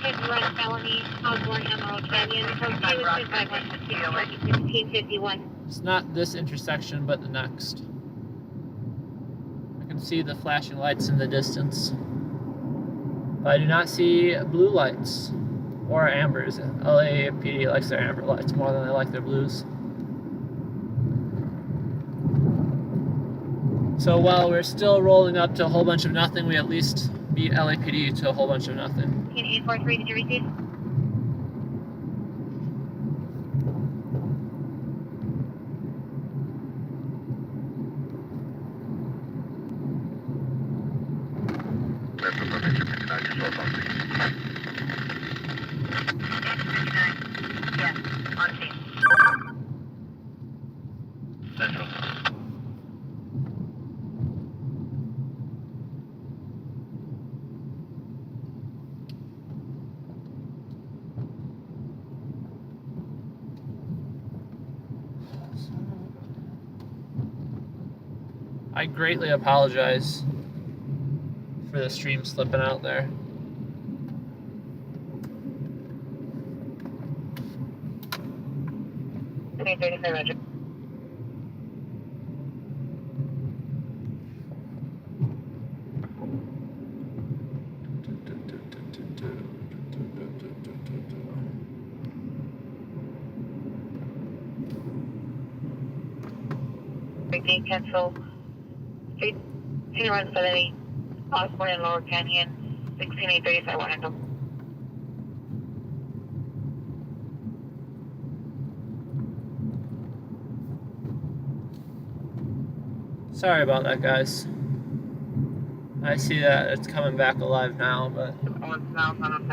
hit and run felony, Osborne, Emerald Canyon, code 2 is 1651. It's not this intersection, but the next. I can see the flashing lights in the distance. But I do not see blue lights or ambers. LAPD likes their amber lights more than they like their blues. So while we're still rolling up to a whole bunch of nothing, we at least beat LAPD to a whole bunch of nothing. 843, did you receive? Yes, on scene. Central. I greatly apologize for the stream slipping out there. Roger. Repeat, cancel. Street 0170, Osborne and Lower Canyon, 16835 Washington. Sorry about that, guys. I see that it's coming back alive now, but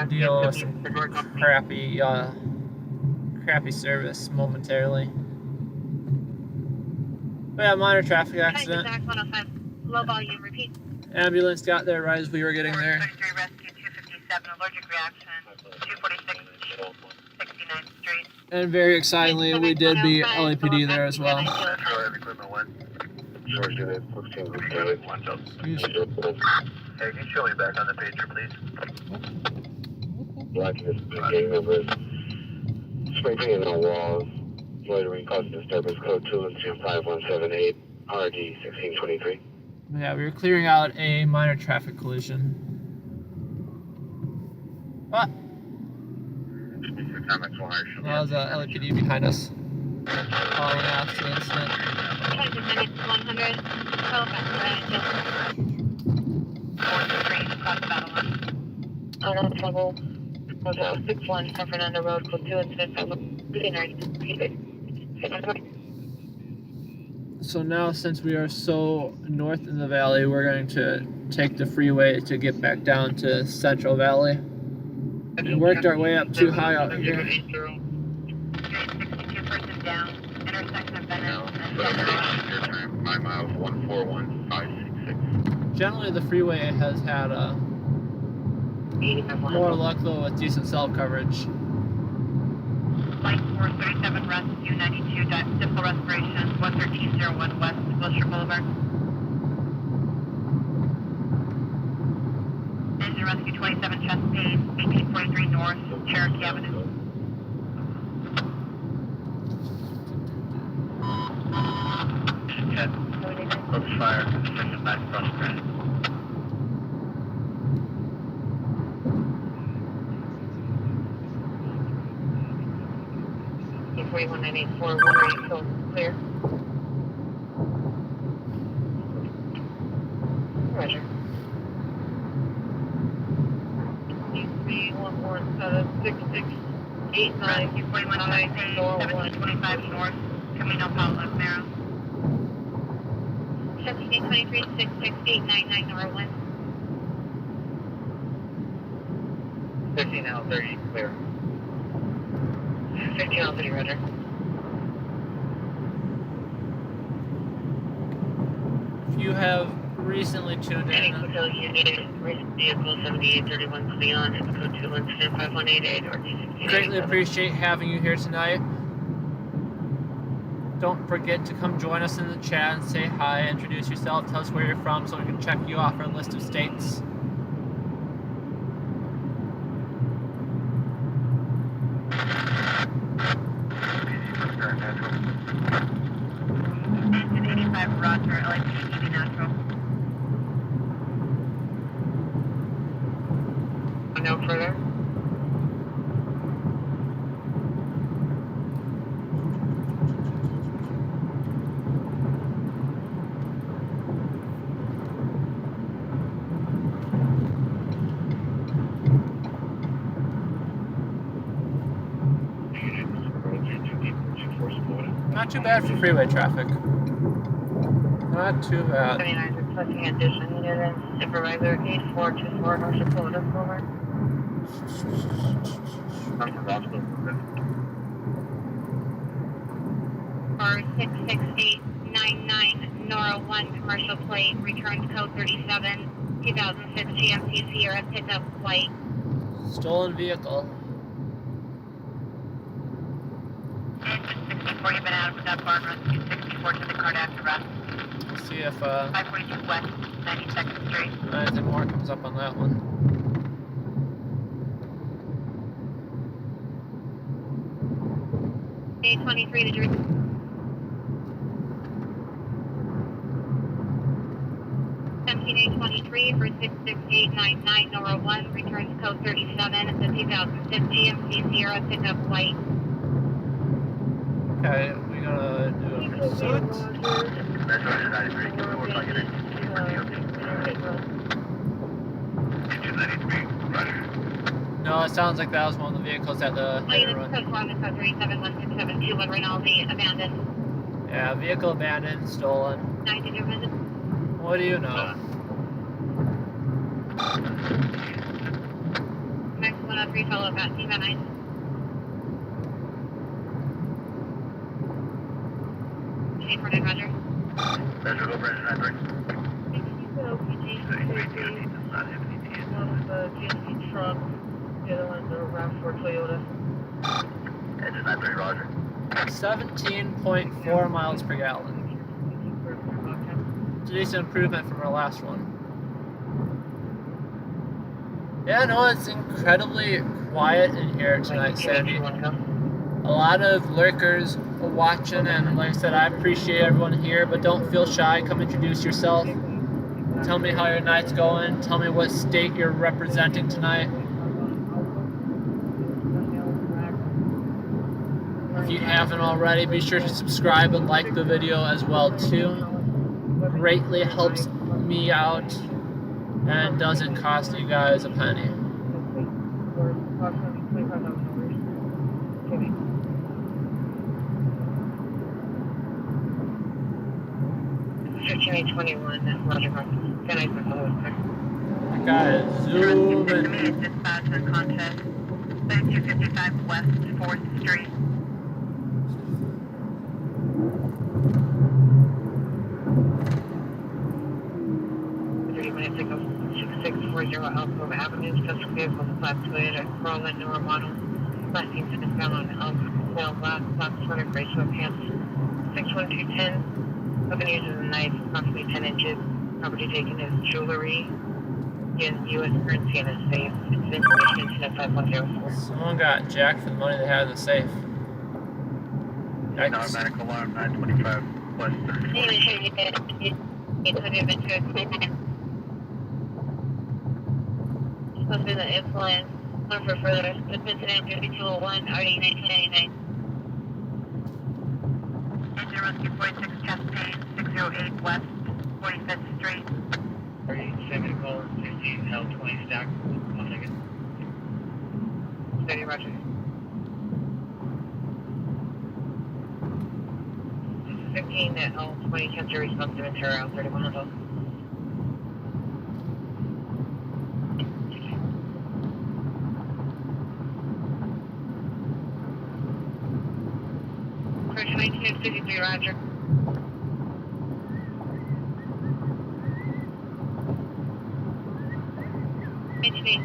dealing with some crappy service momentarily. We had a minor traffic accident. Exact 105, low volume, repeat. Ambulance got there right as we were getting there. 33 rescue 257, allergic reaction, 246, 69th Street. And very excitingly, we did beat LAPD there as well. George Unit 16, Lieutenant. Hey, can you show me back on the pager, please? Blacking the gang members, spray painting on walls, loitering causing disturbance, code 25178, RD 1623. Yeah, we were clearing out a minor traffic collision. What? That was LAPD behind us. Following after the incident. 100, Oh, no trouble. Was 61 San Fernando Road, code 2 incident. So now, since we are so north in the valley, we're going to take the freeway to get back down to Central Valley. We worked our way up too high out here. 62 person down, intersection of Venmo and 5 miles, 141566. Generally, the freeway has had more luck though with decent cell coverage. Flight 437 rescue 92 simple respiration 11301 West Wilshire Boulevard. Engine rescue 27 Chesapeake 1843 North Cherokee Avenue. Focus fire, section back across granite. Team 41984, one ready, so clear. Roger. 3117669. 1725 North, Camino Palo Narrow. 1723 66899 Norwest. 15 out 30, clear. 15 out 30, Roger. If you have recently tuned Any in, hotel unit, vehicle 7831 Cleon, code 2 incident 5188 or greatly appreciate having you here tonight. Don't forget to come join us in the chat and say hi, introduce yourself, tell us where you're from so we can check you off our list of states. 35 Roger, LAPD natural. No further. Not too bad for freeway traffic. Not too bad. 79 requesting addition unit. Supervisor 8424 North Dakota, over. I'm from Roscoe. Car 66899 Nora 1 commercial plate, returns code 37, 2006 GMC Sierra pickup flight. Stolen vehicle. 64, you've been out of that barn run 264 to the cardiac arrest. Let's see if 542 West, 92nd Street. anything more comes up on that one. A23 to Jersey. A23 for 66899 Nora 1, returns code 37, the 2006 GMC Sierra pickup flight. Okay, we gotta do a pursuit. Metro 93, give me more if I get it. 293, Roger. No, it sounds like that was one of the vehicles that the Flight is run. code 1, code 371672 and Rinaldi abandoned. Yeah, vehicle abandoned, stolen. 9 digit visit. What do you know? Next 103 follow back, Team 9. For Roger. Metro, go Bridge 93. One of the GMC trucks, the other one's a RAV4 Toyota. Engine 93, Roger. 17.4 miles per gallon. It's a decent improvement from our last one. Yeah, no, it's incredibly quiet in here tonight, Sandy. A lot of lurkers watching, and like I said, I appreciate everyone here, but don't feel shy. Come introduce yourself. Tell me how your night's going. Tell me what state you're representing tonight. If you haven't already, be sure to subscribe and like the video as well too. Greatly helps me out and doesn't cost you guys a penny. 1521, Roger. Can I put the That guy is zooming. Dispatch and contest. 255 West 4th Street. Pickup 6640 Alcove Avenue, such vehicle, Class Toyota Corolla Nora model. Last seen to be found on Elm Glass, Black sweater, gray sweatpants. 61210. Weapon used as a knife, approximately 10 inches. Property taken is jewelry. In U.S. currency in a safe. It's information to 5104. Someone got jacked for the money they had in the safe. Yikes. Automatic alarm 925 West 34. Supposed to be the influence. One for further. Incident 5201, RD 1999. Engine rescue 46 Cascade, 608 West 45th Street. Are you sending a call? 16 L20 stack. 1 second. 30 Roger. 15 at L20 Cancer responsive and terror around 3100. Approach 1953, Roger.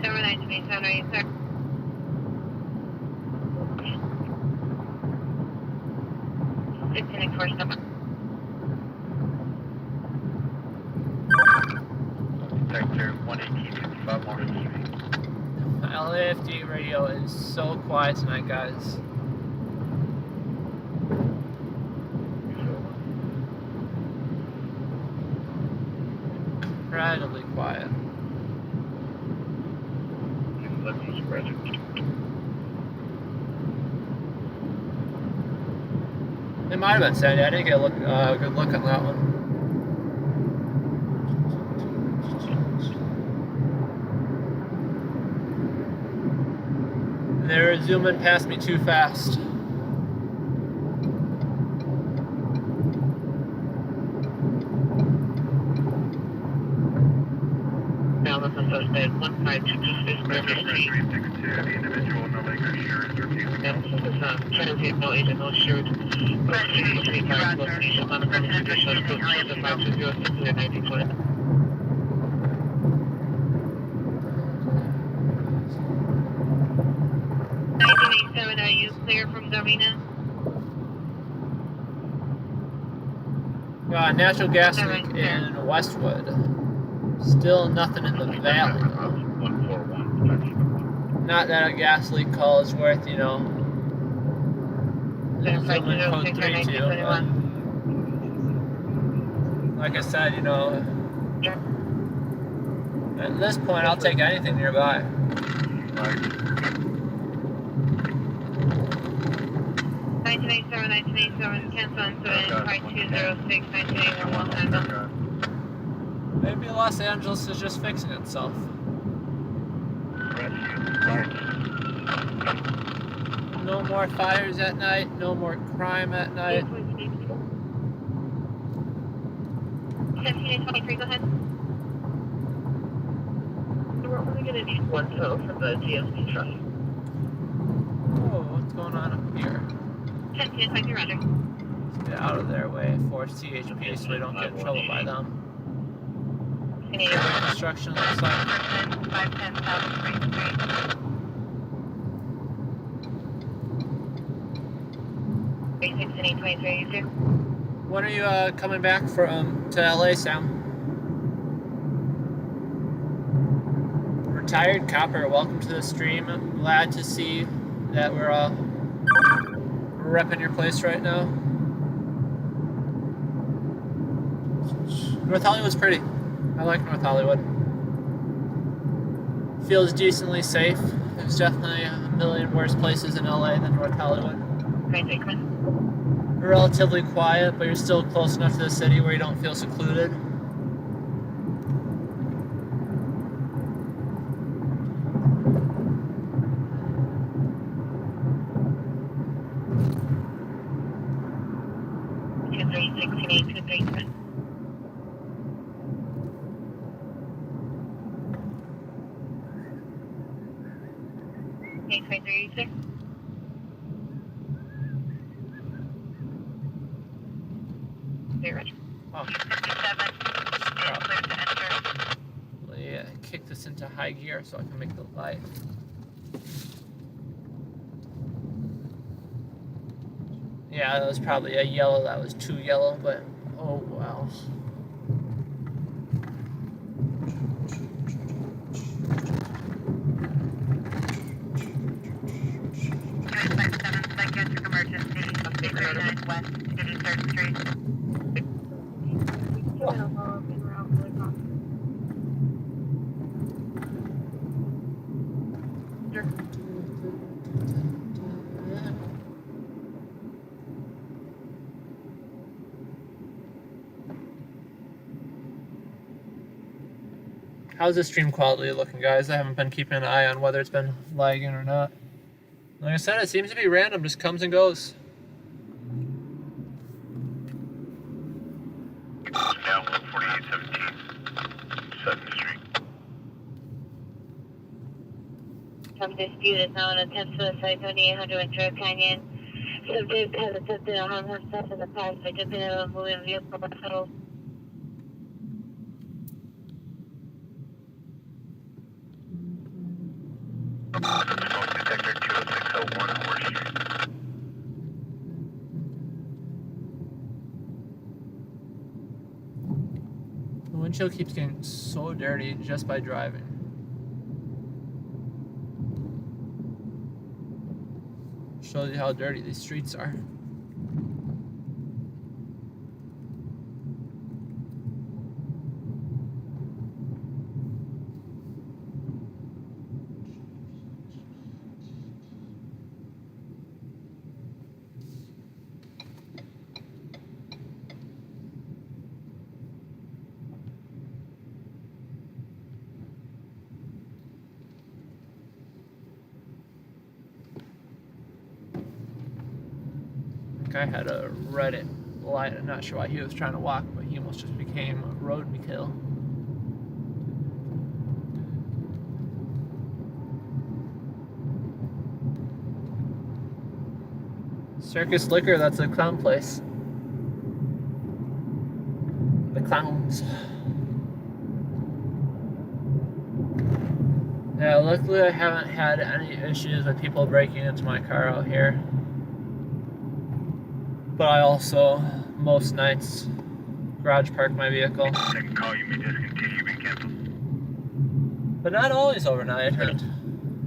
Seven, 1987, are you sir? Sector 11855 Morgan Street. LAFD radio is so quiet tonight, guys. decidedly quiet. It might have been Sandy. I didn't get a good look on that one. They're zooming past me too fast. Now this is suspect 15226 River Street. The individual no longer insurance or case. Now this is transient, no agent, no insured. Location, Monetization, code 5206 to 1920. 1987, are you clear from the arena? Natural gas leak in Westwood. Still nothing in the valley. 141. Not that a gas leak call is worth, you know, zooming code 32, but like I said, you know, at this point I'll take anything nearby. 1987, cancel on 5206, 1981, handle. Maybe Los Angeles is just fixing itself. No more fires at night, no more crime at night. 1723, go ahead. We're only going to need one tow for the GSP truck. Oh, what's going on up here? 1023, roger. Let's get out of their way for CHP so we don't get in trouble by them. Construction looks like. 510 South Spring Street. When are you coming back from to LA, Sam? Retired Copper, welcome to the stream. I'm glad to see that we're repping your place right now. North Hollywood's pretty. I like North Hollywood. Feels decently safe. There's definitely a million worse places in LA than North Hollywood. Relatively quiet, but you're still close enough to the city where you don't feel secluded. Kick this into high gear so I can make the light. Yeah, that was probably a yellow. That was too yellow, but oh wow. Psychiatric emergency, 39 West 83rd Street. How's the stream quality looking, guys? I haven't been keeping an eye on whether it's been lagging or not. Like I said, it seems to be random, just comes and goes. Now 14817, 7th Street. Some dispute is now an attempt suicide 2800 Ventura Canyon. Subject has attempted to harm himself in the past by jumping out of a moving vehicle by pedals. Smoke detector 20601 Horse Street. The windshield keeps getting so dirty just by driving. Shows you how dirty these streets are. guy had a red light. I'm not sure why he was trying to walk, but he almost just became a road kill. Circus Liquor, that's a clown place. The clowns. Yeah, luckily I haven't had any issues with people breaking into my car out here. But I also, most nights, garage park my vehicle. Second call, you may discontinue, you've been canceled. But not always overnight. And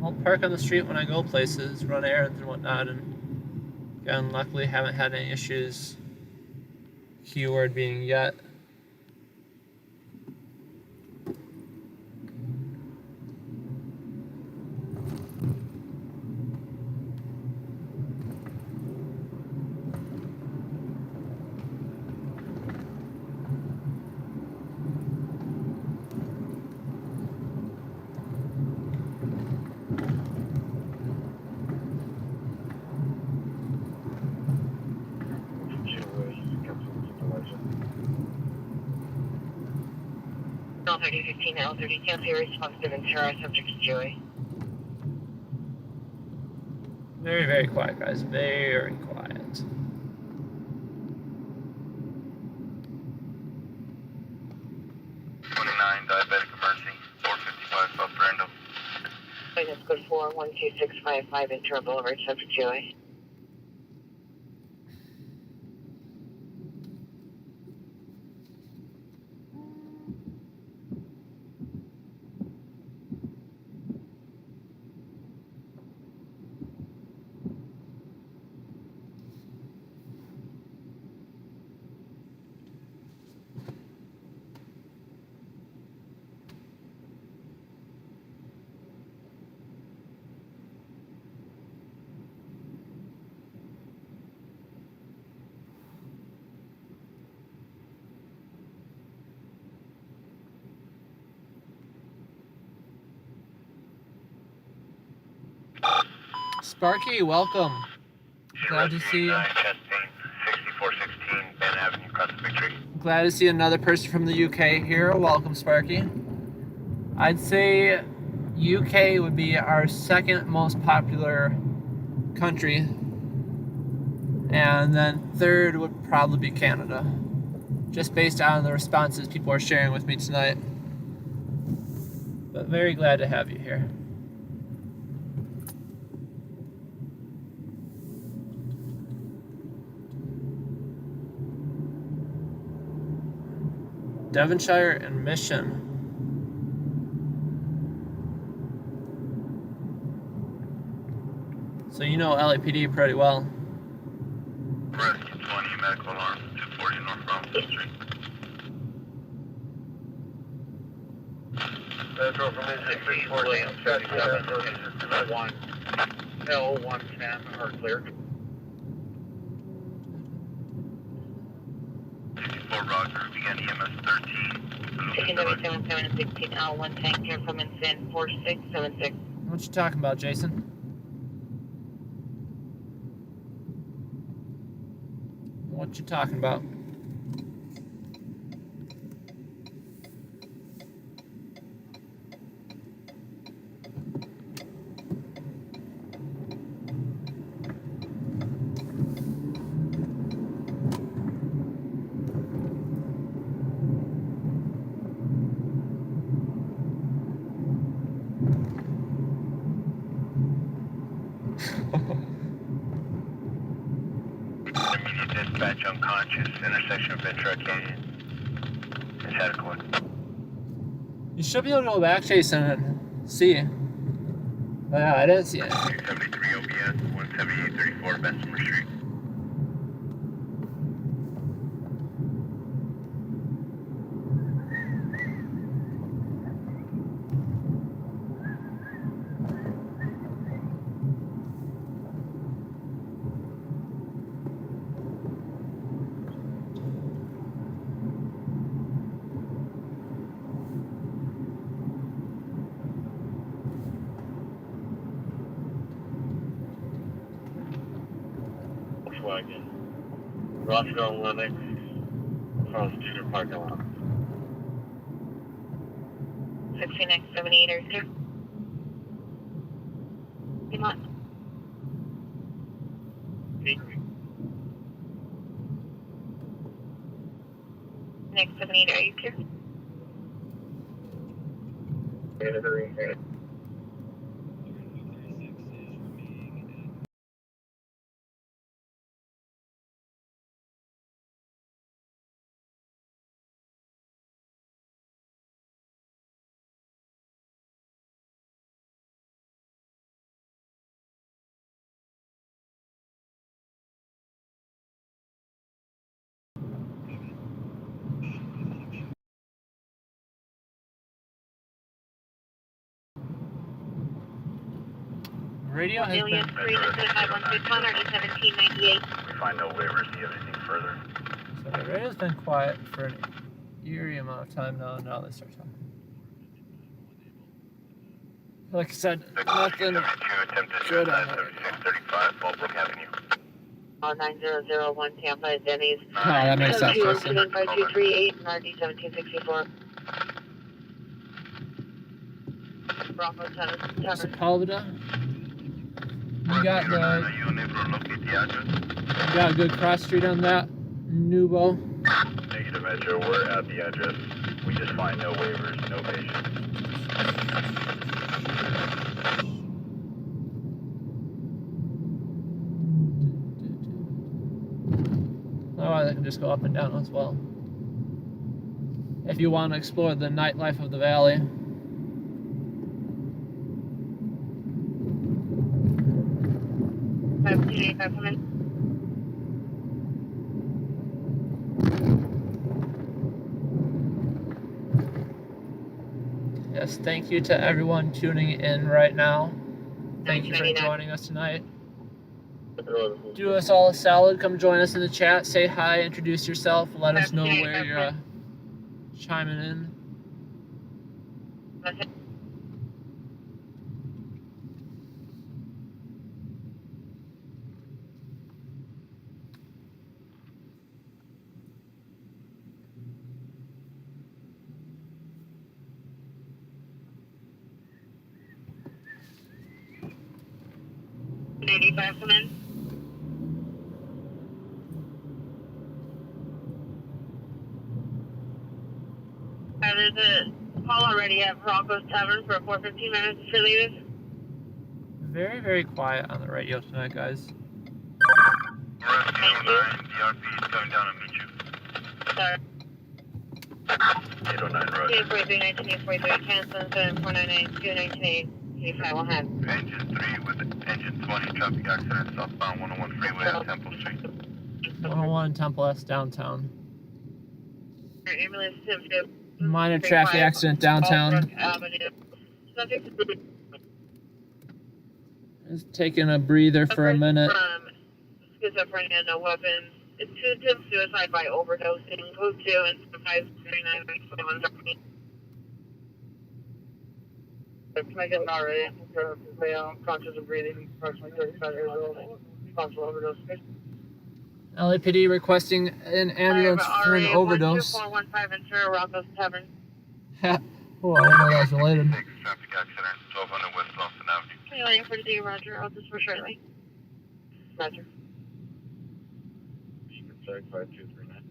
I'll park on the street when I go places, run errands and whatnot. And again, luckily haven't had any issues. Keyword being yet. L 3015 L 30 cancel your response to Ventura, subject to Joey. Very, very quiet, guys. Very quiet. 29, diabetic emergency, 455 South Random. License code 412655 Ventura Boulevard, subject to Joey. Sparky, welcome. Glad to see you. Chest pain, 6416 Ben Avenue, across the Victory. Glad to see another person from the UK here. Welcome, Sparky. I'd say UK would be our second most popular country, and then third would probably be Canada, just based on the responses people are sharing with me tonight. But very glad to have you here. Devonshire and Mission. So you know LAPD pretty well. Rescue 20, medical alarm, 240 North Brownfield Street. Metro from engine 614, check the 1, L110 are clear. 64 Roger, begin EMS 13. Chicken W77 and 16 L110 here from Instant 4676. What you talking about, Jason? What you talking about? Immediate dispatch unconscious, intersection of Ventura Canyon. It's adequate. You should be able to go back, Jason, and see. Oh, yeah, I didn't see it. 273 OBS, 17834 Bessemer Street. Volkswagen. Roscoe Lennox across Junior parking lot. 16X78 are here. Come on. Next 78 are you here? Radio has Alias been 3-516 RD 1798. We find no waivers. Do you have anything further? so the radio's been quiet for an eerie amount of time now. Now they start talking. Like I said, nothing good on the radio. 3635 Fallbrook Avenue. 9001 Tampa is Denny's. Oh, that makes sense. Code 25238 and RD 1764. Bravo 7. Sepulveda. You got the. Are you unable to locate the address? You got a good cross street on that. Nubo. Negative Metro, we're at the address. We just find no waivers, no patients. Otherwise, I can just go up and down as well. If you want to explore the nightlife of the valley. Yes, thank you to everyone tuning in right now. Thank you for joining us tonight. Do us all a solid. Come join us in the chat. Say hi, introduce yourself, let us know where you're chiming in. Come in. There's a call already at Rocco's Tavern for 4:15 minutes for leaders. Very, very quiet on the radio tonight, guys. Rescue 09, DRP is coming down to meet you. Sorry. 809 Road. 843, 1943, cancel 7499, 298, will have. Engine 3 with engine 20, traffic accident, southbound 101 freeway on Temple Street. 101 Temple S downtown. Ambulance Tim. Minor traffic accident downtown. Just taking a breather for a minute. Schizophrenia, no weapons. Attempted suicide by overdosing. Code 2 and 539. Can I get an RA? Male, conscious of breathing, approximately 35 years old. Possible overdose. LAPD requesting an ambulance for an overdose. 2415 Ventura, Rocco's Tavern. Oh, I didn't know that was related. Traffic accident, 1200 West Lawson Avenue. Waiting for D, Roger. I'll just for shortly. Roger. 5239.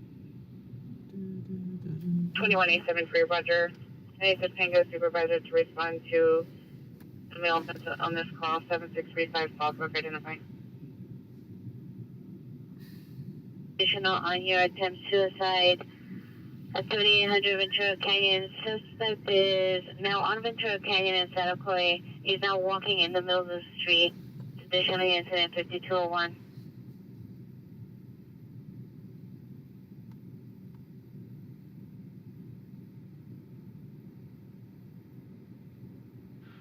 21A73, Roger. I need the Tango supervisor to respond to the male on this call, 7635 Fallbrook, identify. Additional on your attempt suicide at 7800 Ventura Canyon. Suspect is now on Ventura Canyon in Santa Coy. He's now walking in the middle of the street. Additionally, incident 5201.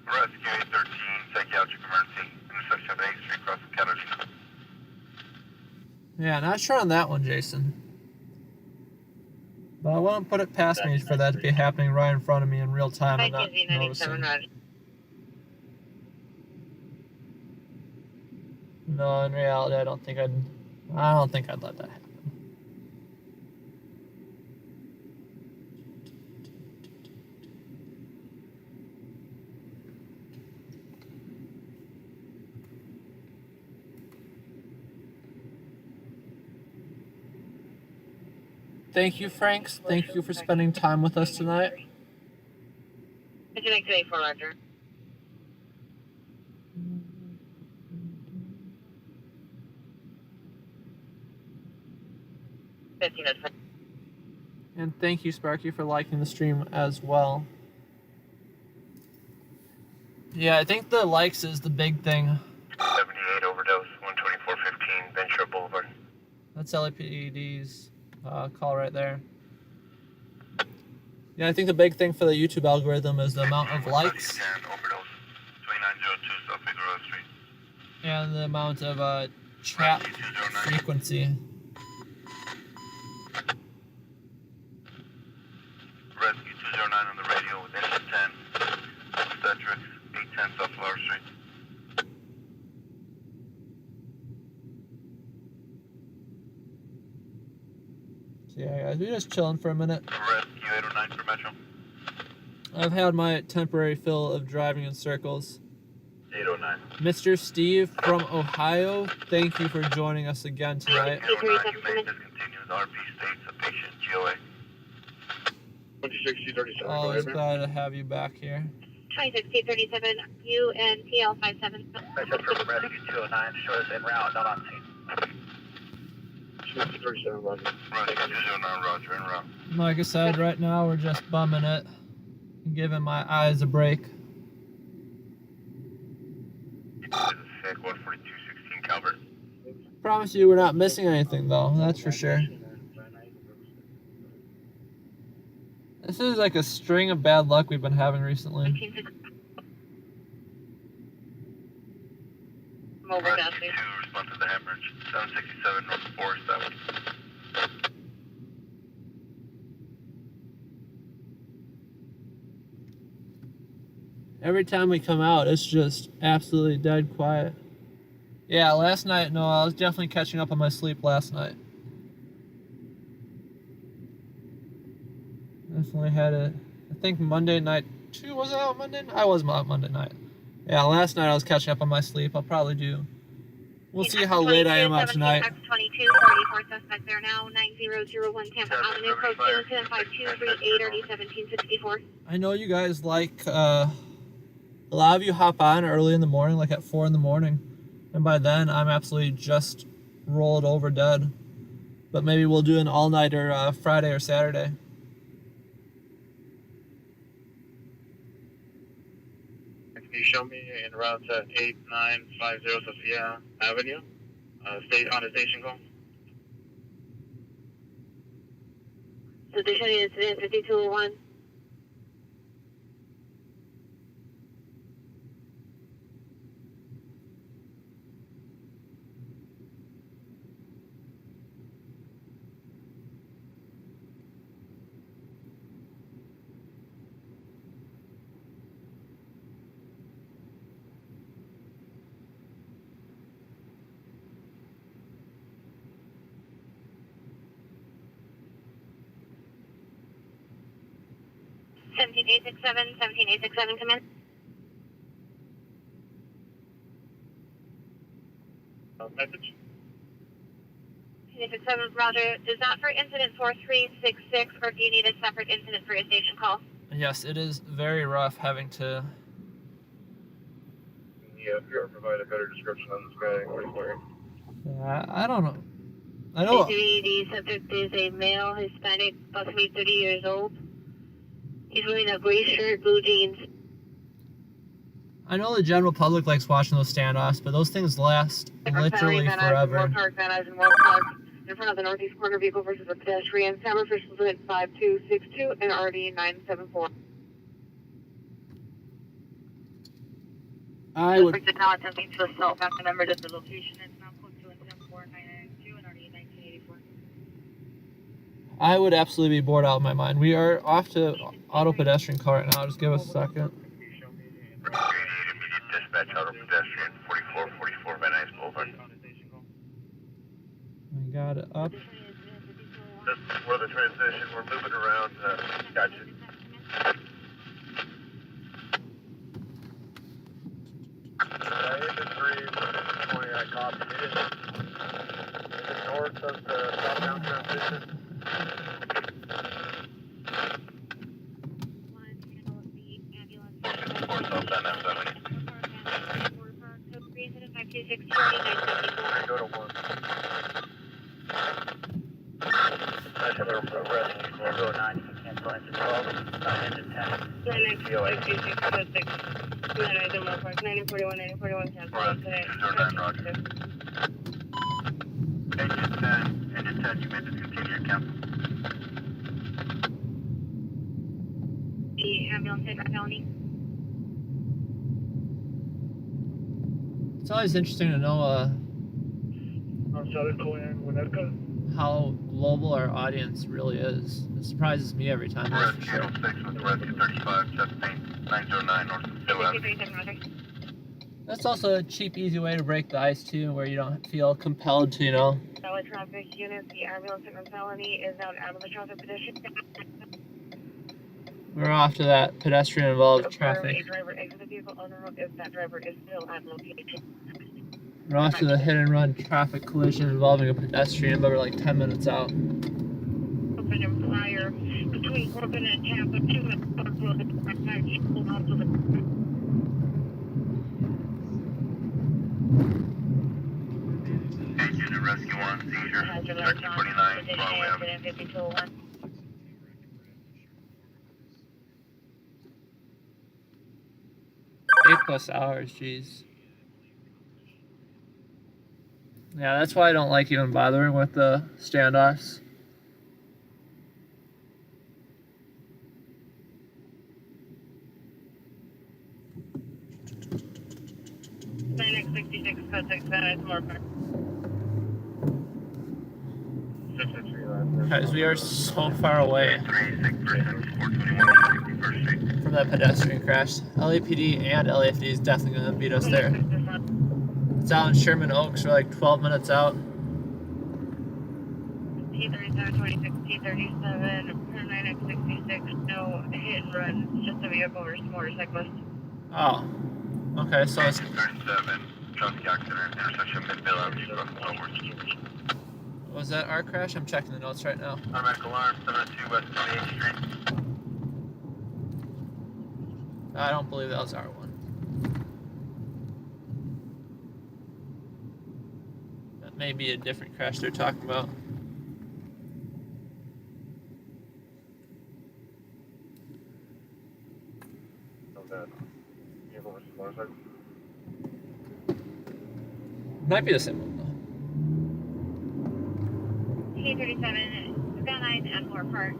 Rescue 813, psychiatric emergency, intersection of 8th Street, crossing Catalina. Yeah, not sure on that one, Jason. But I wouldn't put it past me for that to be happening right in front of me in real time and not noticing. No, in reality, I don't think I'd let that happen. thank you, Franks. Thank you for spending time with us tonight. Connect today for Roger. And thank you, Sparky, for liking the stream as well. Yeah, I think the likes is the big thing. 78 overdose, 12415 Ventura Boulevard. That's LAPD's call right there. Yeah, I think the big thing for the YouTube algorithm is the amount of likes. 10 overdose, 2902 South Figueroa Street. And the amount of chat frequency. Rescue 209 on the radio with engine 10, obstetrics, 810 South Flower Street. So yeah, guys, we're just chilling for a minute. Rescue 809 for Metro. I've had my temporary fill of driving in circles. 809. Mr. Steve from Ohio, thank you for joining us again tonight. 809, you may discontinue the RP states of patient GOA. 2637, Oh, I was glad to have you back here. 2637 UNPL 57. Metro from Rescue 209, show us en route, not on scene. 2637, Roger. Rescue 209, Roger, en route. Like I said, right now we're just bumming it and giving my eyes a break. Sick, 14216 Calvert. Promise you we're not missing anything though, that's for sure. This is like a string of bad luck we've been having recently. Mobile Rescue testing. 2, respond to the hemorrhage, 767 North Forest Avenue. Every time we come out, it's just absolutely dead quiet. Yeah, last night, no, I was definitely catching up on my sleep last night. Definitely had it. I think Monday night, too, was it out Monday night? I was out Monday night. Yeah, last night I was catching up on my sleep. I'll probably do. We'll see how late I am out tonight. X22, 44 suspect there now, 9001 Tampa Avenue, code 2105238 RD 1764. I know you guys like, a lot of you hop on early in the morning, like at 4 in the morning. And by then, I'm absolutely just rolled over dead. But maybe we'll do an all-nighter Friday or Saturday. Can you show me en route to 8950 Sophia Avenue? State on a station call. Station incident 5201. 17867, 17867, come in. Message? 17867, Roger. Is that for incident 4366, or do you need a separate incident for your station call? Yes, it is very rough having to. Yeah, if you ever provide a better description on this guy, what for you? I don't know. I know. The subject is a male, Hispanic, approximately 30 years old. He's wearing a gray shirt, blue jeans. I know the general public likes watching those standoffs, but those things last literally forever. Van Nuys and Park in front of the northeast corner vehicle versus a pedestrian. Camera officials at 5262 and RD 974. I would. Suspect is now attempting to assault back the members at the location. It's now close to 174,992 and RD 1984. I would absolutely be bored out of my mind. We are off to Auto-pedestrian call right now. Just give us a second. Immediate dispatch, Auto-pedestrian, 4444 Van Nuys Boulevard. I got it up. This is where the transition, we're moving around, gotcha. Infantry, 20, I copy. It is north of the southbound transition. Go to 1. That's another rescue. 409, you can cancel engine 12, engine 10. 9041, 9041, cancel. Roger. Engine 10, you may discontinue your cancel. The ambulance hit Rock County. It's always interesting to know how global our audience really is. It surprises me every time, that's for sure. Rescue 06 with Rescue 35, chest pain, 909 north of Philly. 5337, Roger. That's also a cheap, easy way to break the ice too, where you don't feel compelled to, Solid traffic units, the ambulance hit mentality is now out of the traffic pedestrian. We're off to that pedestrian-involved traffic. A driver exit the vehicle on the road if that driver is still at location. We're off to the hit-and-run traffic collision involving a pedestrian, but we're like 10 minutes out. Open and prior between Corbin and Tampa, 2 minutes Park Road, pulled onto the Engine to Rescue 1, seizure, hazard lights Rescue on, 49, position Broadway. incident 5201. 8+ hours, jeez. Yeah, that's why I don't like even bothering with the standoffs. Clinic 66, code 6, it's more park. Guys, we are so far away 421, from that pedestrian crash. LAPD and LAFD is definitely going to beat us there. It's out in Sherman Oaks. We're like 12 minutes out. T37, 26, T37, per 9X66, no hit and run, it's just a vehicle or motorcyclist. Oh. Okay, so it's... 37, traffic accident, intersection Midvale Avenue, onwards. Was that our crash? I'm checking the notes right now. Automatic alarm, 702 West 28th Street. I don't believe that was our one. That may be a different crash they're talking about. Might be the same one though. T37, Van Nuys and Moore Park.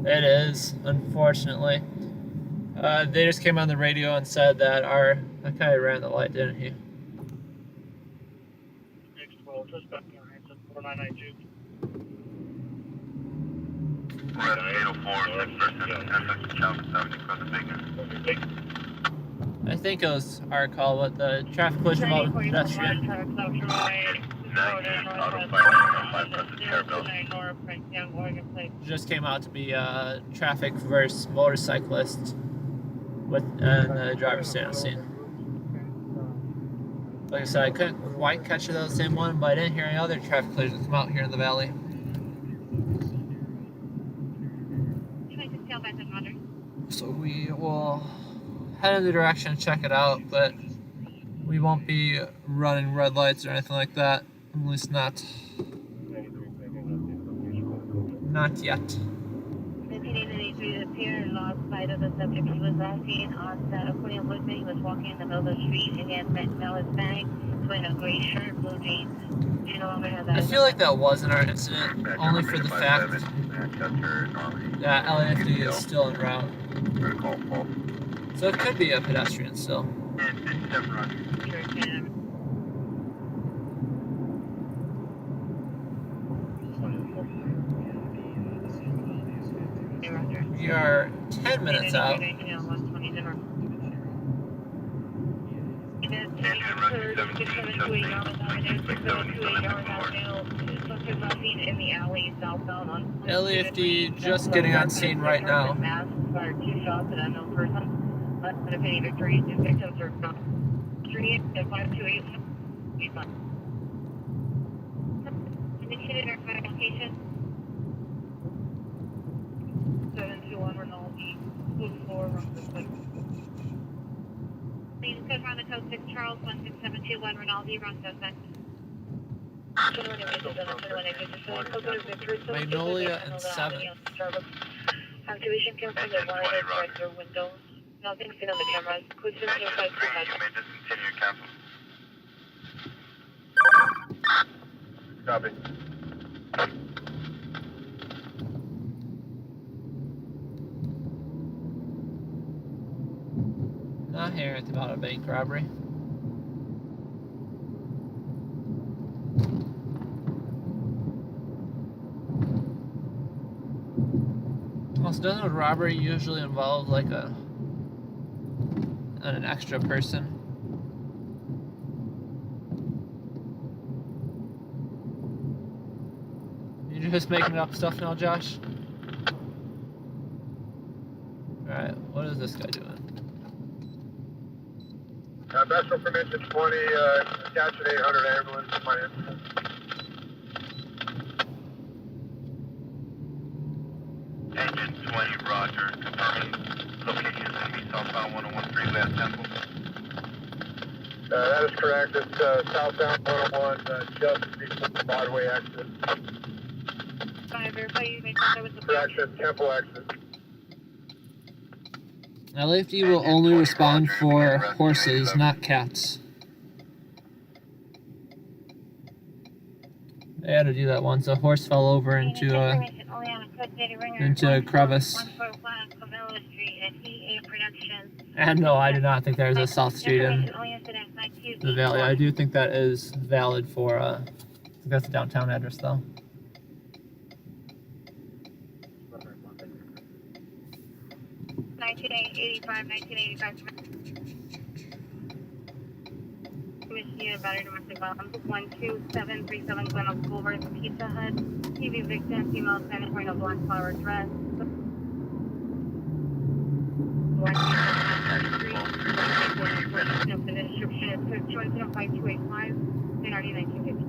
It is, unfortunately. They just came on the radio and said that that guy ran the light, didn't he? Red 804, next person, intersection Chalmers Avenue, across the Bacon. I think it was our call, but the traffic collision involved a pedestrian. 19, Auto 5 Just came out to be traffic versus motorcyclist, and the driver stayed on scene. Like I said, I couldn't quite catch the same one, but I didn't hear any other traffic collisions come out here in the valley. So we will head in the direction and check it out, but we won't be running red lights or anything like that. At least not yet. The T-83 appeared and lost sight of the subject. He was last seen on that according to Woodman. He was walking in the middle of the street and he had smell his bag, wearing a gray shirt, blue jeans. She no longer has that. I feel like that wasn't our incident, only for the fact that LAFD is still en route. So it could be a pedestrian still. We are 10 minutes out. LAFD just getting on scene right now. 721 Rinaldi, code 4, wrong suspect. Please code around the code 6 Charles, 16721 Rinaldi, wrong suspect. Magnolia and 7. Activation came from the monitor director window. Nothing seen on the cameras. Code 60525. You may discontinue, cancel. Copy. Not hearing anything about a bank robbery. Also, doesn't a robbery usually involve like an extra person? You're just making up stuff now, Josh? Alright, what is this guy doing? Metro permission 20, catch an 800 ambulance in my instance. Engine 20, Roger. Confirming location is going to be southbound 101 West Temple. That is correct. It's southbound 101, just before the Broadway exit. Can I verify you made contact with the Correction, Temple exit. LAFD will only respond for horses, not cats. They had to do that once. A horse fell over into a crevice. And no, I do not think there's a South Street in the Valley. I do think that is valid for, I think that's the downtown address though. Michigan battery domestic violence 12737 Glen Oaks Boulevard, Pizza Hut. TV victim, female, Spanish, wearing a black flower dress. The description is code 2075285, NRD 1950.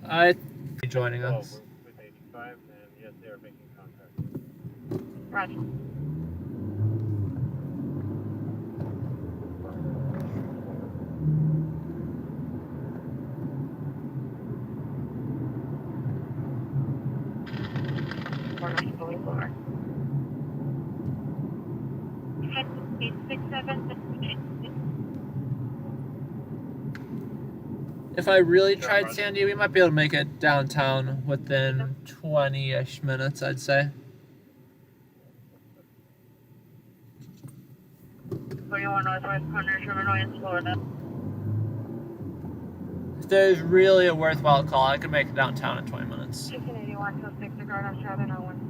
I think they're joining us. With 85, and yes, they are making contact. Roger. Boulevard. 867. If I really tried Sandy, we might be able to make it downtown within 20-ish minutes, I'd say. 41 Northwest Corner, Sherman, Florida. If there's really a worthwhile call, I could make it downtown in 20 minutes. 1681 to 6 to guard on Charlotte, no one.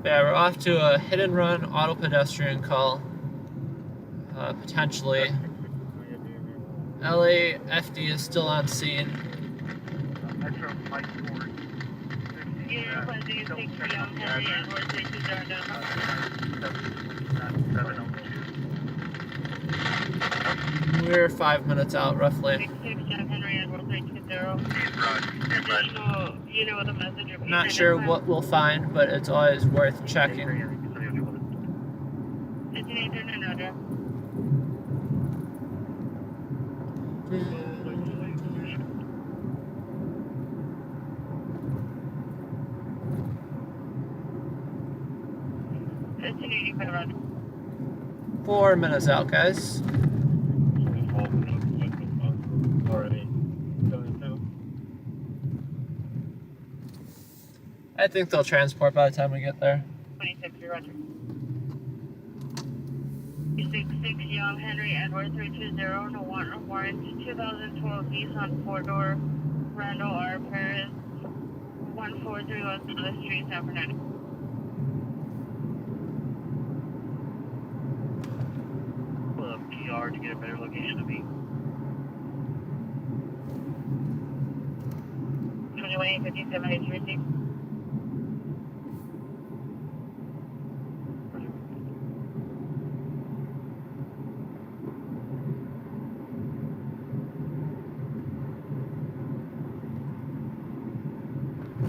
Yeah, we're off to a hit and run auto-pedestrian call. Potentially. LAFD is still on scene. Metro Mike Ford. We're 5 minutes out, roughly. Not sure what we'll find, but it's always worth checking. Roger. 4 minutes out, guys. I think they'll transport by the time we get there. 26, Roger. 66 Young Henry Edward 320, no warrant, 2012 Nissan 4-door, Randall R. Paris, 1431 South Street, San Fernando. Boulevard to get a better location of me. 2157 is received.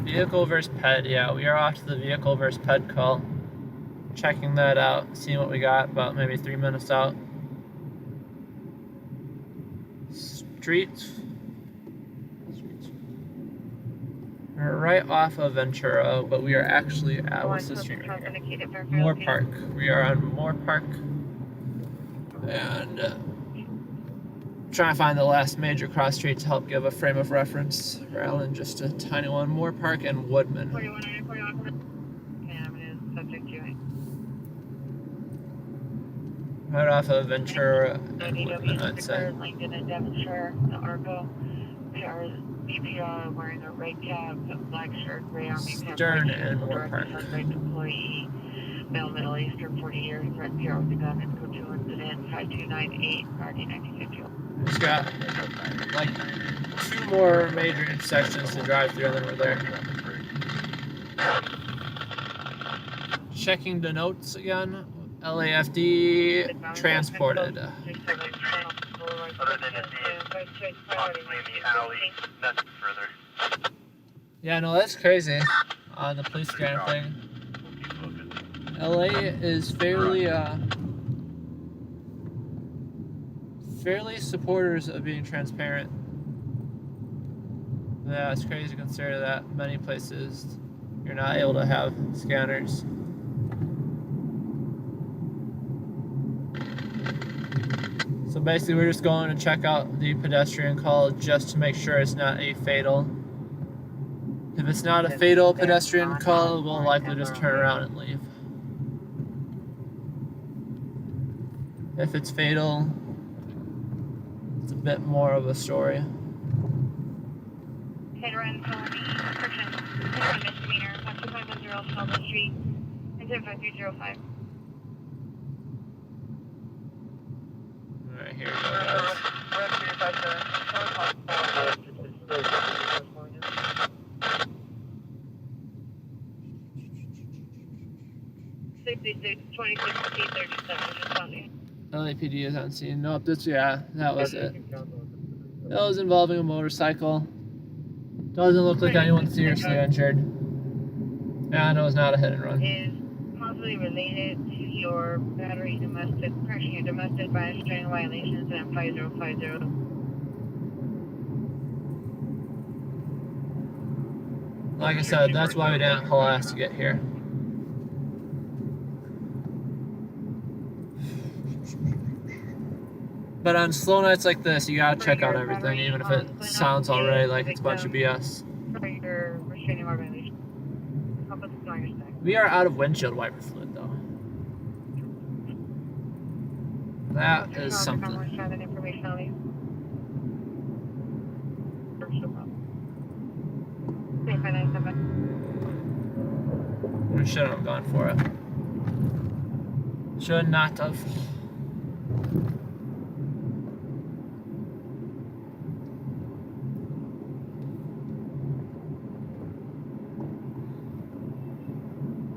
Vehicle versus ped. Yeah, we are off to the vehicle versus ped call. Checking that out, seeing what we got. About maybe 3 minutes out. Streets. We're right off of Ventura, but we are actually at, what's the street right here? Moore Park. We are on Moore Park. And trying to find the last major cross street to help give a frame of reference. Rather than just a tiny one. Moore Park and Woodman. 4141. Subject to it. Right off of Ventura and Woodman, I'd say. Lincoln and Devonshire, the Argo. BPR wearing a red cap, black shirt, gray army cap. Stern and Moore Park. Suspect employee, male Middle Eastern, 40 years, red PR with a gun, and code 2 incident, 5298, RD 1951. Just got like 2 more major intersections to drive through and then we're there. Checking the notes again. LAFD transported. Other than it being possibly in the alley, nothing further. Yeah, no, that's crazy on the police scanner thing. LA is fairly supporters of being transparent. Yeah, it's crazy to consider that many places you're not able to have scanners. So basically we're just going to check out the pedestrian call just to make sure it's not a fatal. If it's not a fatal pedestrian call, we'll likely just turn around and leave. If it's fatal, it's a bit more of a story. Hit run felony, friction, hit run misdemeanor, 12510 Shelby Street, and 15305. Alright, here we go. 66, 26, 37, responding. LAPD is on scene. Nope, that was it. That was involving a motorcycle. Doesn't look like anyone's seriously injured. And it was not a hit and run. Is possibly related to your battery domestic, crashing your domestic violence training violations and 5050. Like I said, that's why we didn't call us to get here. But on slow nights like this, you gotta check out everything, even if it sounds already like it's a bunch of BS. For your restraining order violation. Help us ignore your stack. We are out of windshield wiper fluid, though. That is something. Share that information on you. We should have gone for it. Should not have.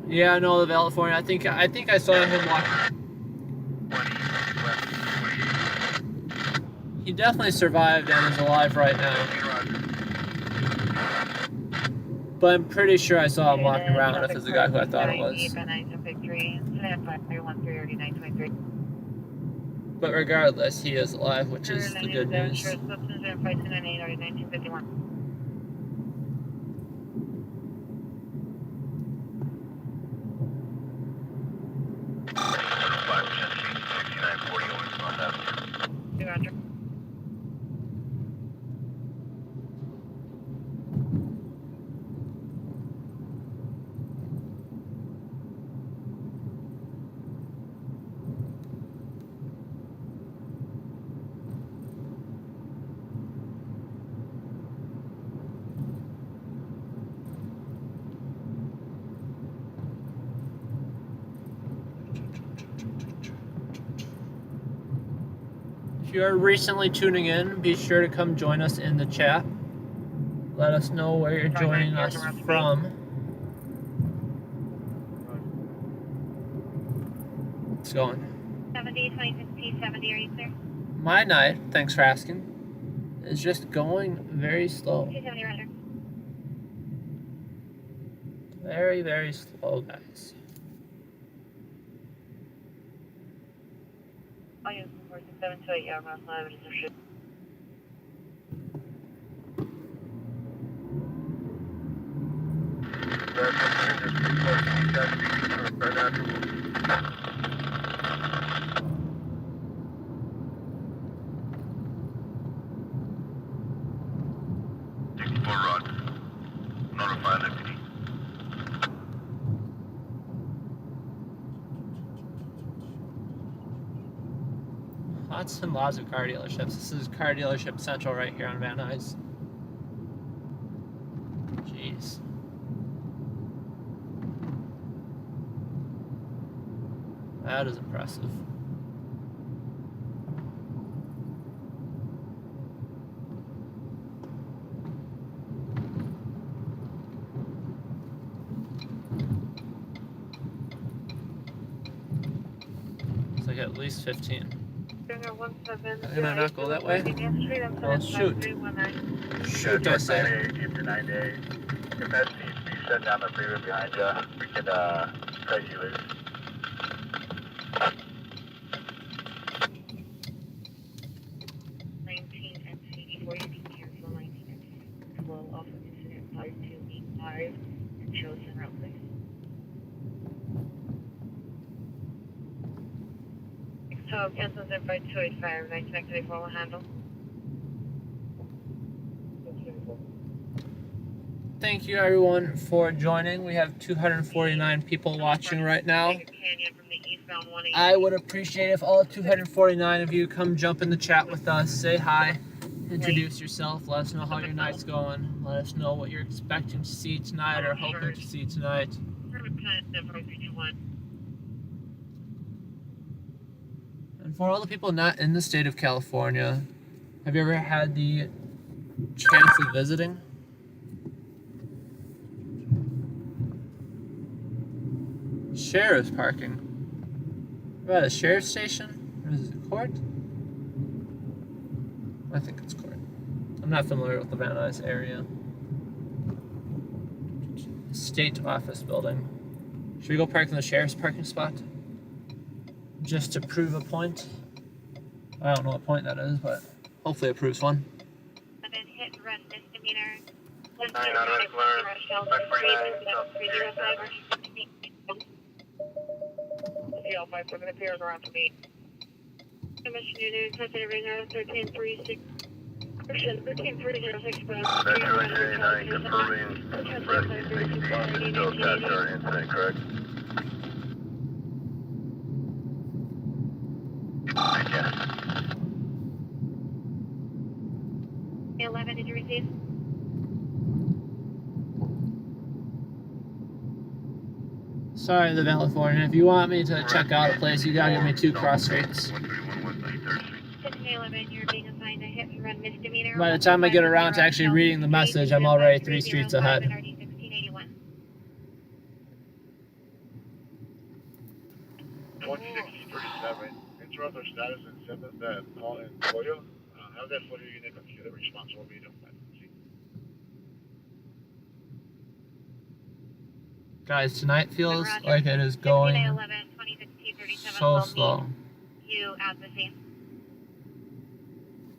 Yeah, no, the California. I think I saw him walking. He definitely survived and is alive right now. But I'm pretty sure I saw him walking around if it's the guy who I thought it was. But regardless, he is alive, which is the good news. If you're recently tuning in, be sure to come join us in the chat. Let us know where you're joining us from. It's going. 70, 26P, 70, are you clear? My night, thanks for asking, is just going very slow. 270, roger. Very, very slow, guys. Oh, yeah, 46728, yeah, around 5 minutes or shit. Lots and lots of car dealerships. This is Car Dealership Central right here on Van Nuys. Jeez. That is impressive. It's like at least 15. Can I not go that way? Well, shoot. Shoot, I say. If 9 days, if that seems to be shut down the freeway behind you, we can cut you loose. So, cancels in by 285, 1994 will handle. Thank you everyone for joining. We have 249 people watching right now. I would appreciate if all 249 of you come jump in the chat with us, say hi, introduce yourself, let us know how your night's going, let us know what you're expecting to see tonight or hoping to see tonight. And for all the people not in the state of California, have you ever had the chance of visiting? Sheriff's parking. We're at a sheriff's station? Or is it court? I think it's court. I'm not familiar with the Van Nuys area. State office building. Should we go park in the sheriff's parking spot? Just to prove a point? I don't know what point that is, but hopefully it proves one. And then hit and run misdemeanor. 305, we're going to appear around to me. Commissioner, Sensitive Radar 1336. 1336. Metro 89 confirming Fred 60 still attached to our incident, correct? Yes. 11, did you receive? Sorry, the California. If you want me to check out a place, you gotta give me 2 cross streets. 11, you're being assigned a hit and run misdemeanor. By the time I get around to actually reading the message, I'm already 3 streets ahead. 1681. 2637. Interrupt our status and send us that call in FOIA. Have that FOIA unit compute the response will be done. Guys, tonight feels like it is going 1611, so slow. You at the scene.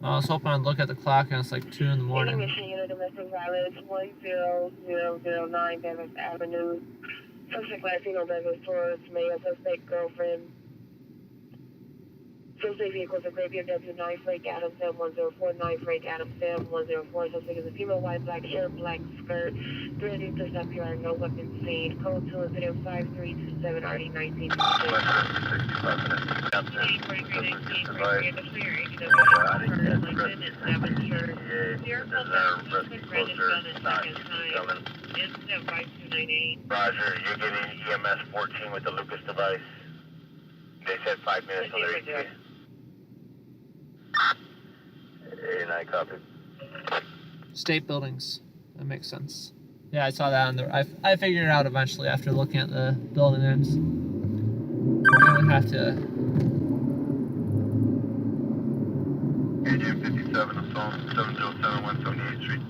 I was hoping I'd look at the clock and it's like 2 in the morning. Mission unit domestic violence 10009 Davis Avenue. Suspect Latino Douglas Torres, male suspect girlfriend. Suspect vehicles are Graveyard W9 Frank Adams M 1049 Frank Adams M 104. Suspect is a female, white, black shirt, black skirt. 3 to stop here, no weapons seen. Code 2 incident 5327 RD 19. Roger, you're getting EMS 14 with the Lucas device. They said 5 minutes, so they're 89 copy. State buildings. That makes sense. Yeah, I saw that on the. I figured it out eventually after looking at the building names. I would have to. ADM 57, assault 707 178th Street.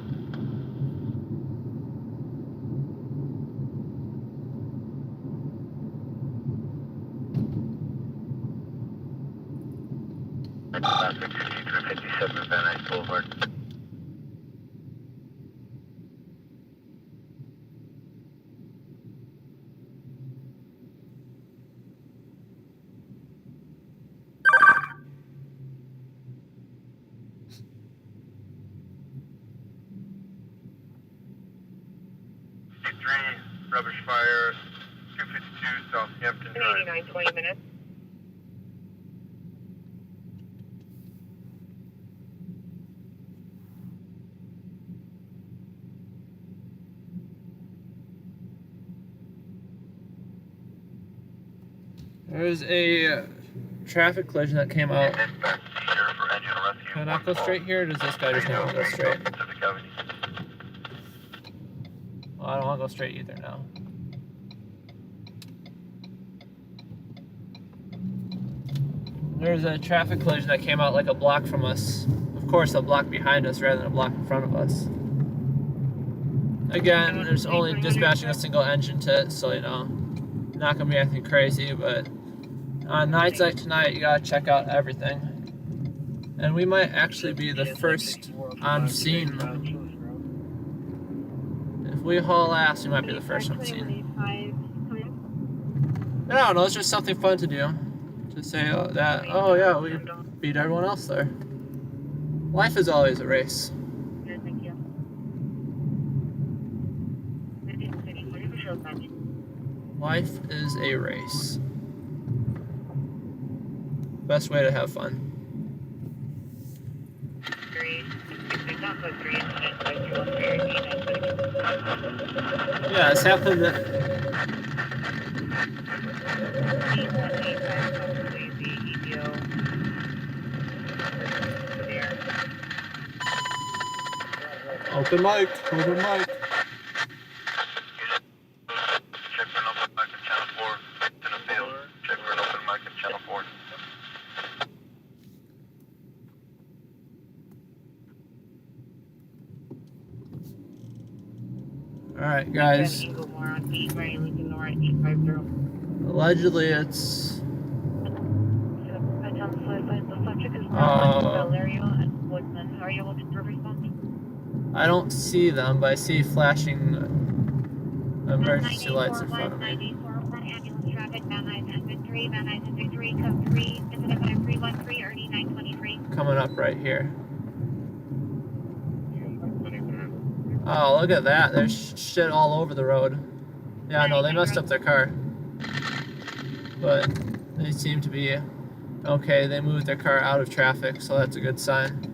Traffic 5357 Van Nuys Boulevard. Rubbish fire, 252 Southampton Drive. 89, 20 minutes. There's a traffic collision that came out. Dispatch here for engine rescue. Can I not go straight here, or does this guy just want to go straight? Pacific Avenue. Well, I don't want to go straight either now. There's a traffic collision that came out like a block from us. Of course, a block behind us rather than a block in front of us. Again, there's only dispatching a single engine to it, so you know, not gonna be anything crazy, but on nights like tonight, you gotta check out everything. And we might actually be the first on scene. If we haul ass, we might be the first on scene. I don't know, it's just something fun to do. To say that, oh yeah, we beat everyone else there. Life is always a race. Life is a race. Best way to have fun. Yeah, it's happened. Open mic, open mic. Check for an open mic in channel 4. It's in a field. Check for an open mic in channel 4. Alright, guys. Allegedly, it's. I don't see them, but I see flashing emergency lights in front of me. Coming up right here. Oh, look at that. There's shit all over the road. Yeah, no, they messed up their car. But they seem to be okay. They moved their car out of traffic, so that's a good sign.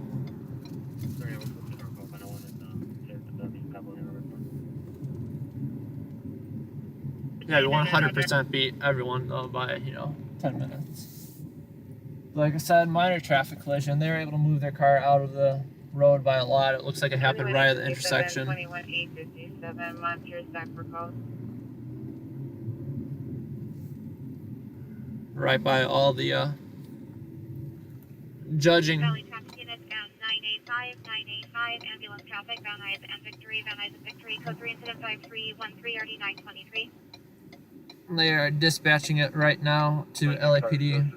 Yeah, we 100% beat everyone though by, you know, 10 minutes. Like I said, minor traffic collision. They were able to move their car out of the road by a lot. It looks like it happened right at the intersection. Right by all the judging. Ambulance traffic, Van Nuys and Victory, code 3 incident 5313 RD923. They are dispatching it right now to LAPD.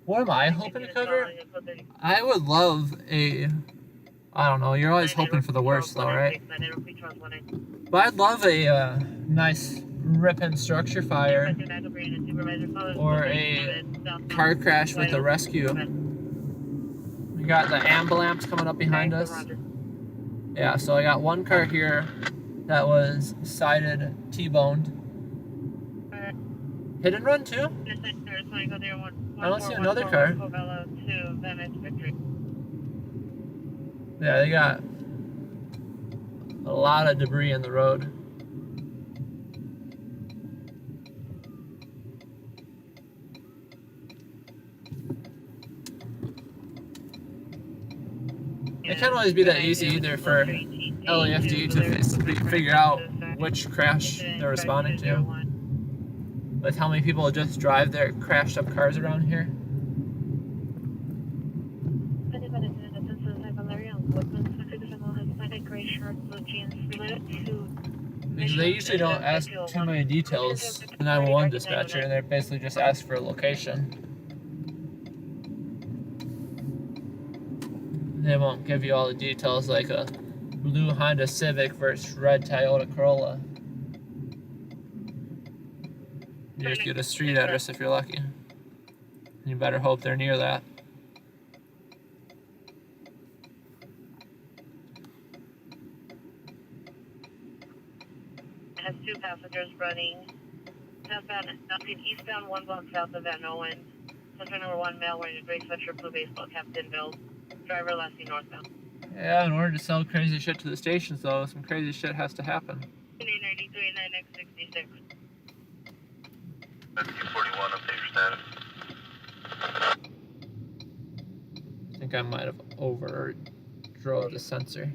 What am I hoping to cover? I would love a, I don't know, you're always hoping for the worst though, right? But I'd love a nice rip-in structure fire or a car crash with a rescue. We got the ambulance coming up behind us. Yeah, so I got one car here that was sided, T-boned. Hit and run too? I don't see another car. Yeah, they got a lot of debris in the road. can't always be that easy either for LAFD to figure out which crash they're responding to. With how many people just drive their crashed up cars around here. Because they usually don't ask too many details, the 911 dispatcher, and they basically just ask for a location. They won't give you all the details like a blue Honda Civic versus red Toyota Corolla. You just get a street address if you're lucky. You better hope they're near that. Has 2 passengers running. Eastbound, 1 block south of Van Owen. Passenger number 1, male wearing a gray sweatshirt, blue baseball cap, Denville. Driver last seen northbound. Yeah, in order to sell crazy shit to the stations, though, some crazy shit has to happen. 93, 9X66. 1341, update your status. I think I might have overdrove the sensor.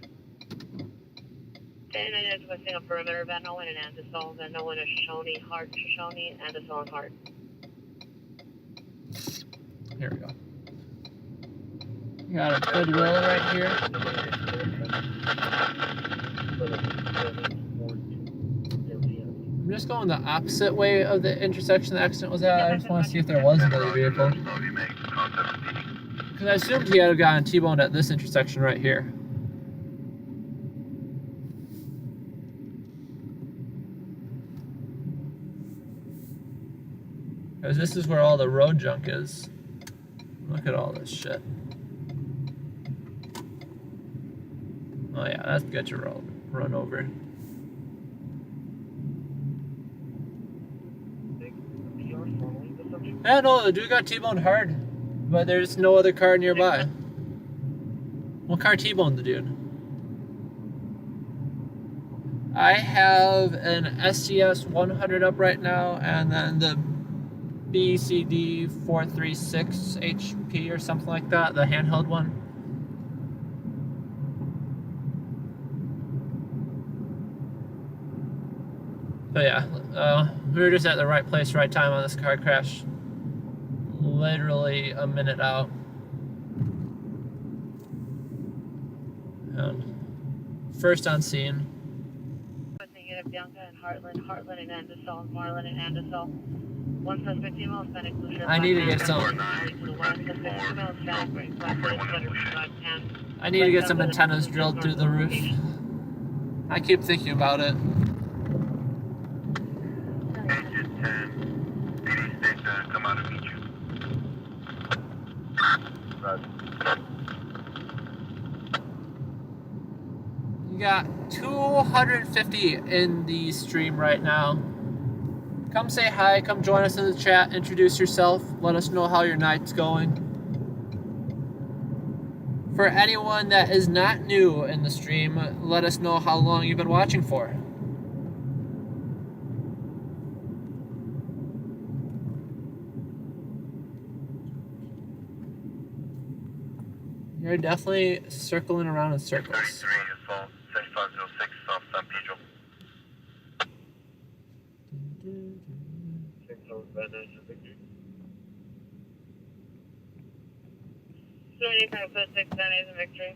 10 is within a perimeter, Van Owen and Andesol. Van Owen is Shoshone, Hart, Shoshone, Andesol and Hart. Here we go. We got a Goodwill right here. I'm just going the opposite way of the intersection the accident was at. I just want to see if there was another vehicle. Because I assumed he had gotten T-boned at this intersection right here. Because this is where all the road junk is. Look at all this shit. Oh yeah, that's good to run over. Yeah, no, the dude got T-boned hard, but there's no other car nearby. What car T-boned the dude? I have an SCS 100 up right now, and then the BCD 436 HP or something like that, the handheld one. But yeah, we were just at the right place, right time on this car crash. Literally a minute out. First on scene. Bianca and Heartland and Andesol, Marlin and Andesol. 1 suspect female, Hispanic blue shirt. I need to get some. I need to get some antennas drilled through the roof. I keep thinking about it. Engine 10, PD station, come out and meet you. You got 250 in the stream right now. Come say hi, come join us in the chat, introduce yourself, let us know how your night's going. For anyone that is not new in the stream, let us know how long you've been watching for. You're definitely circling around in circles. 33, assault, 7506, South San Pedro. 7506, that is a victory.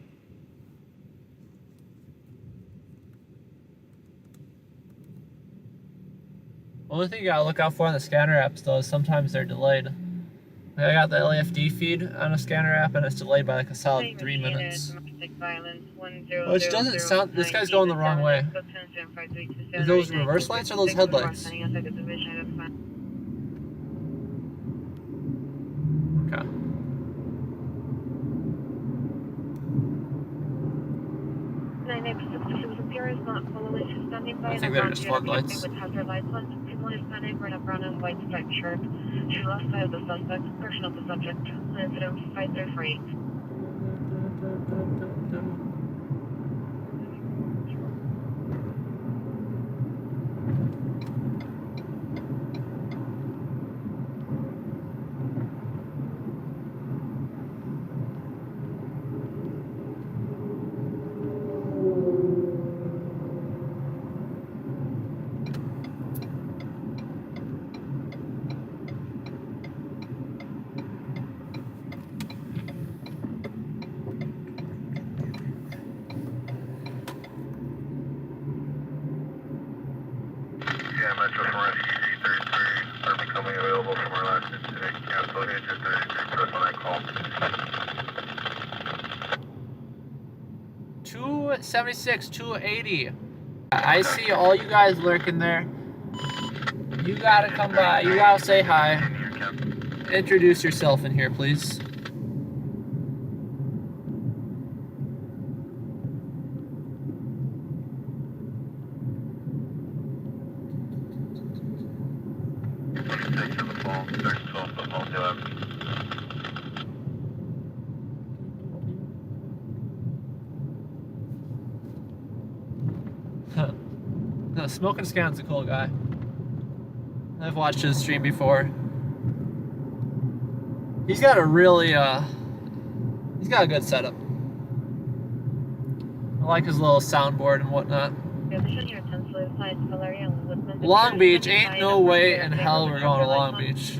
Only thing you gotta look out for on the scanner apps though is sometimes they're delayed. I got the LAFD feed on a scanner app and it's delayed by like a solid 3 minutes. Which doesn't sound, this guy's going the wrong way. Are those reverse lights or those headlights? Okay. 9X66 I think they're just floodlights. With hazard lights on. Female Hispanic wearing a brown and white striped shirt. She lost sight of the suspect. Person of the subject. Incident 5348. Metro from SCC 33 are becoming available from our last incident. Cancel engine 33, put us on that call. 276, 280. I see all you guys lurking there. You gotta come by. You gotta say hi. Introduce yourself in here, please. Take to the phone, 32 the phone, yeah. No, Smoking Scan's a cool guy. I've watched his stream before. He's got a really, he's got a good setup. I like his little soundboard and whatnot. Long Beach, ain't no way in hell we're going to Long Beach.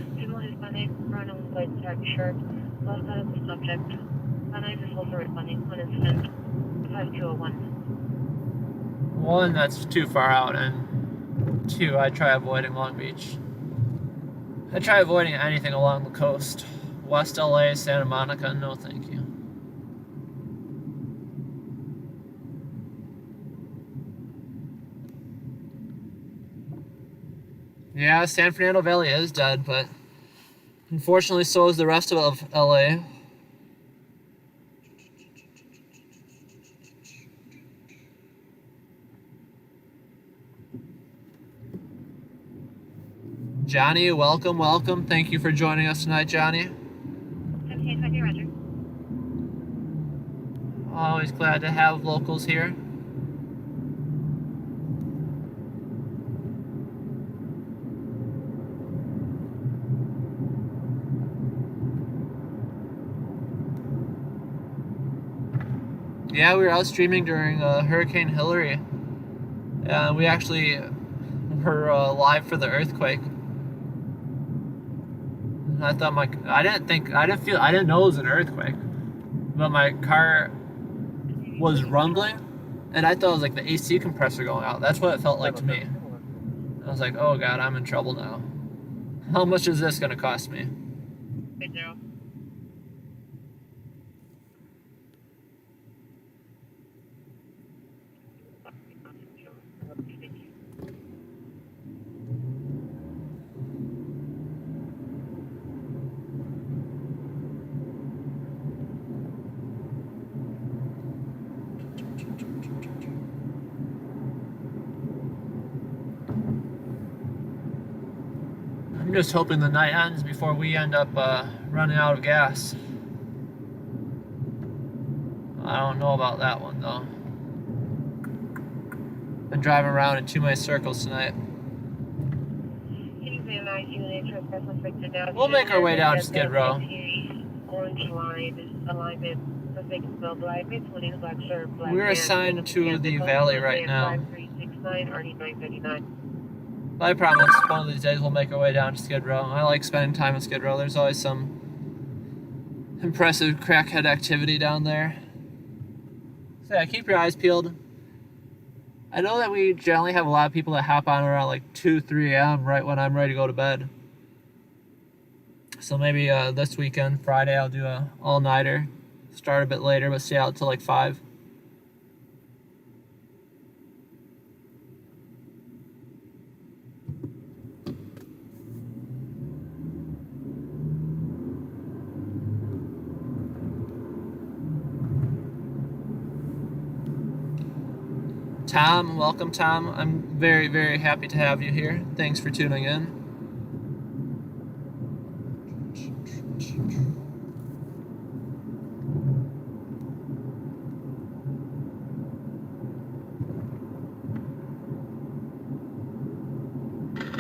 One, that's too far out, and two, I try avoiding Long Beach. I try avoiding anything along the coast. West LA, Santa Monica, no thank you. Yeah, San Fernando Valley is dead, but unfortunately so is the rest of LA. Johnny, welcome, welcome. Thank you for joining us tonight, Johnny. Always glad to have locals here. Yeah, we were out streaming during Hurricane Hillary. We actually were live for the earthquake. I thought I didn't know it was an earthquake, but my car was rumbling, and I thought it was like the AC compressor going out. That's what it felt like to me. I was like, oh God, I'm in trouble now. How much is this gonna cost me? I'm just hoping the night ends before we end up running out of gas. I don't know about that one though. Been driving around in too many circles tonight. We'll make our way down to Skid Row. We're assigned to the valley right now. I promise, one of these days we'll make our way down to Skid Row. I like spending time in Skid Row. There's always some impressive crackhead activity down there. So yeah, keep your eyes peeled. I know that we generally have a lot of people that hop on around like 2, 3 a.m. right when I'm ready to go to bed. So maybe this weekend, Friday, I'll do a all-nighter. Start a bit later, but stay out till like 5. Tom, welcome Tom. I'm very, very happy to have you here. Thanks for tuning in.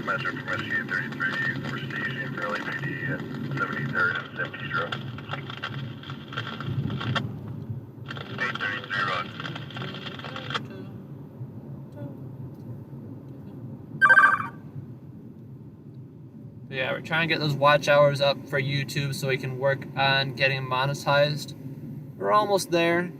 Metro from SCA 33, we're stationed for LAPD at 73rd and 70th Road. 833 Road. Yeah, we're trying to get those watch hours up for YouTube so we can work on getting monetized. We're almost there.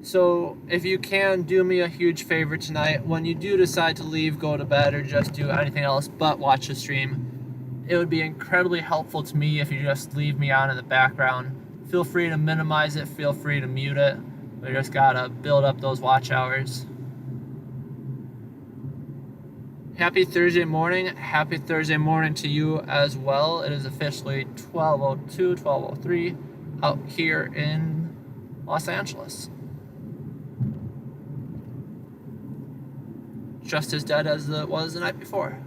So if you can, do me a huge favor tonight. When you do decide to leave, go to bed, or just do anything else but watch the stream, it would be incredibly helpful to me if you just leave me on in the background. Feel free to minimize it, feel free to mute it. We just gotta build up those watch hours. Happy Thursday morning. Happy Thursday morning to you as well. It is officially 12:02, 12:03 out here in Los Angeles. Just as dead as it was the night before.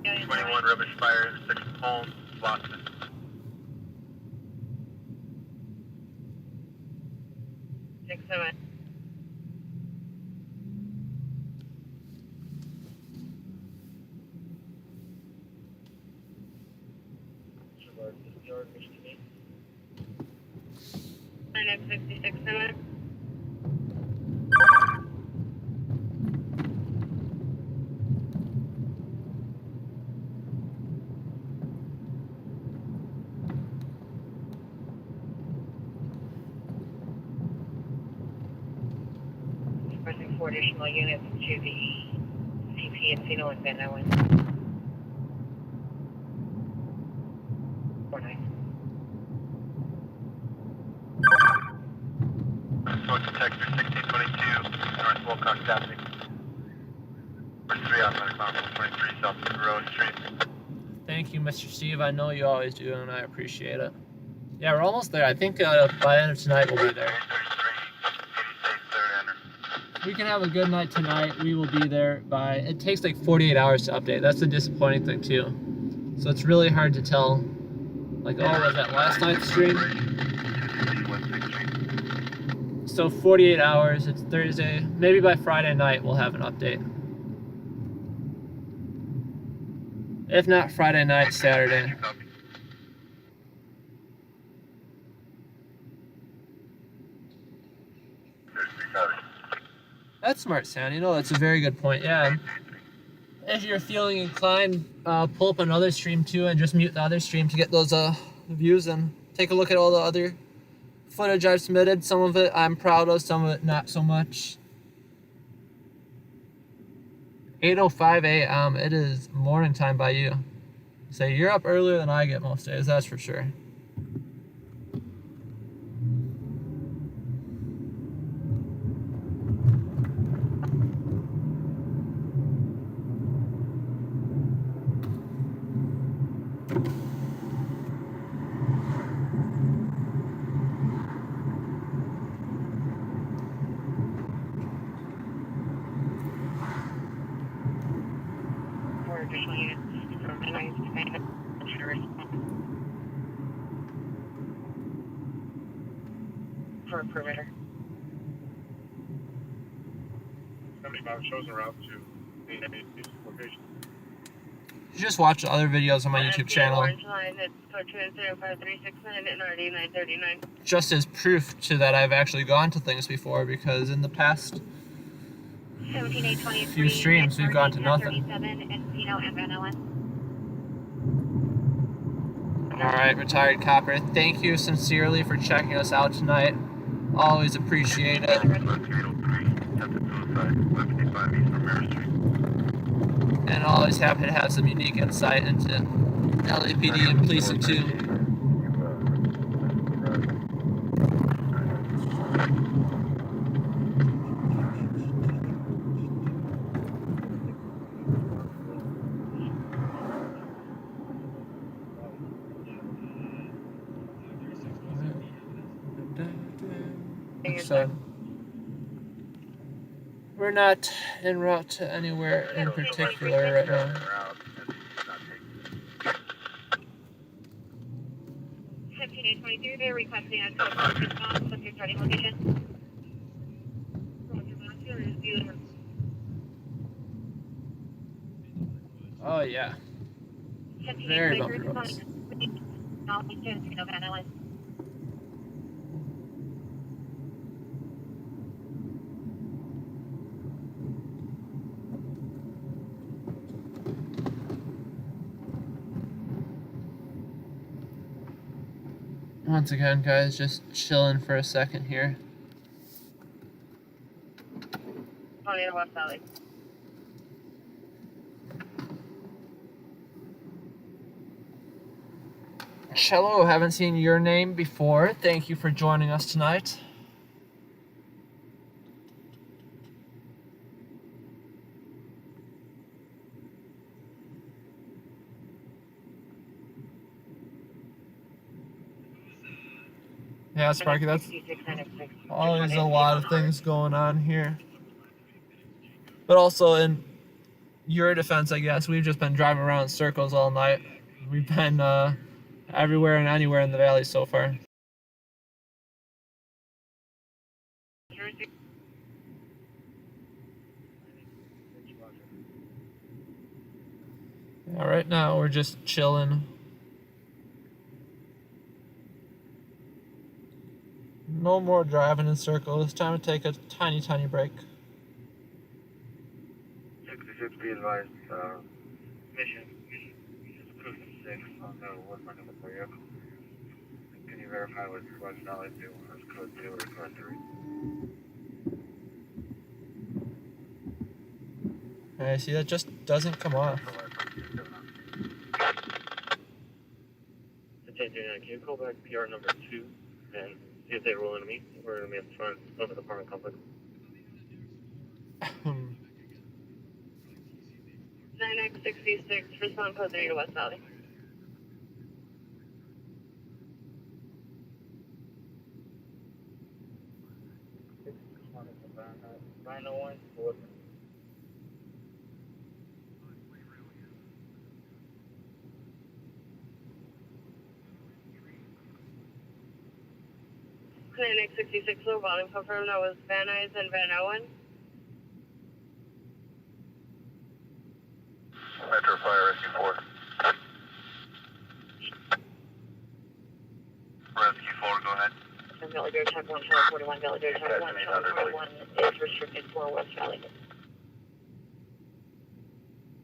Yeah, 21 Rubbish Fire, 6 Home, Boston. Six, seven. Next 66 minutes. Requesting 4 additional units to the CP and Pheno and Venmo and 49. Source detector 1622, North Wilcox Avenue. First 3 out, 23 South Road Street. Thank you, Mr. Steve. I know you always do, and I appreciate it. Yeah, we're almost there. I think by the end of tonight we'll be there. If we can have a good night tonight, we will be there by... It takes like 48 hours to update. That's the disappointing thing, too. So it's really hard to tell. Like, oh, was that last night's stream? So 48 hours, it's Thursday. Maybe by Friday night we'll have an update. If not Friday night, Saturday. That's smart, Sam. You know, that's a very good point. Yeah. If you're feeling inclined, pull up another stream too and just mute the other stream to get those views and take a look at all the other footage I've submitted. Some of it I'm proud of, some of it not so much. 8:05 a.m. It is morning time by you. So you're up earlier than I get most days, that's for sure. Additional units from Venmo to Pheno for a perimeter. 75 shows a route to the location. You just watch the other videos on my YouTube channel. Orange line, it's code 20536 and RD 939. Just as proof to that I've actually gone to things before, because in the past 17823. few streams we've gone to nothing. 1037 and Pheno and Venmo. Alright, retired copper, thank you sincerely for checking us out tonight. Always appreciate it. And always happy to have some unique insight into LAPD and policing too. So we're not en route to anywhere in particular right now. 17823, they're requesting a code 4 response. What's your starting location? Oh yeah. Very bumper roads. Once again, guys, just chilling for a second here. West Valley. Hello, haven't seen your name before. Thank you for joining us tonight. Yeah, Sparky, that's always a lot of things going on here. But also, in your defense, I guess, we've just been driving around in circles all night. We've been everywhere and anywhere in the valley so far. Yeah, right now we're just chilling. No more driving in circles. It's time to take a tiny break. 66, be advised, mission, cruise 6, on the what's my number for you? Can you verify what's West Valley 2, code 2 or code 3? I see that just doesn't come off. Can you call back PR number 2 and see if they roll into me? We're going to be at the front of the apartment complex. 9X66, respond code 3 to West Valley. X66 low volume confirmed. That was Van Nuys and Van Owen. Metro Fire Rescue 4. Rescue 4, go ahead. Valley Bear Type 1, Tower 41, Valley Bear Type 1, Tower 41 is restricted for West Valley.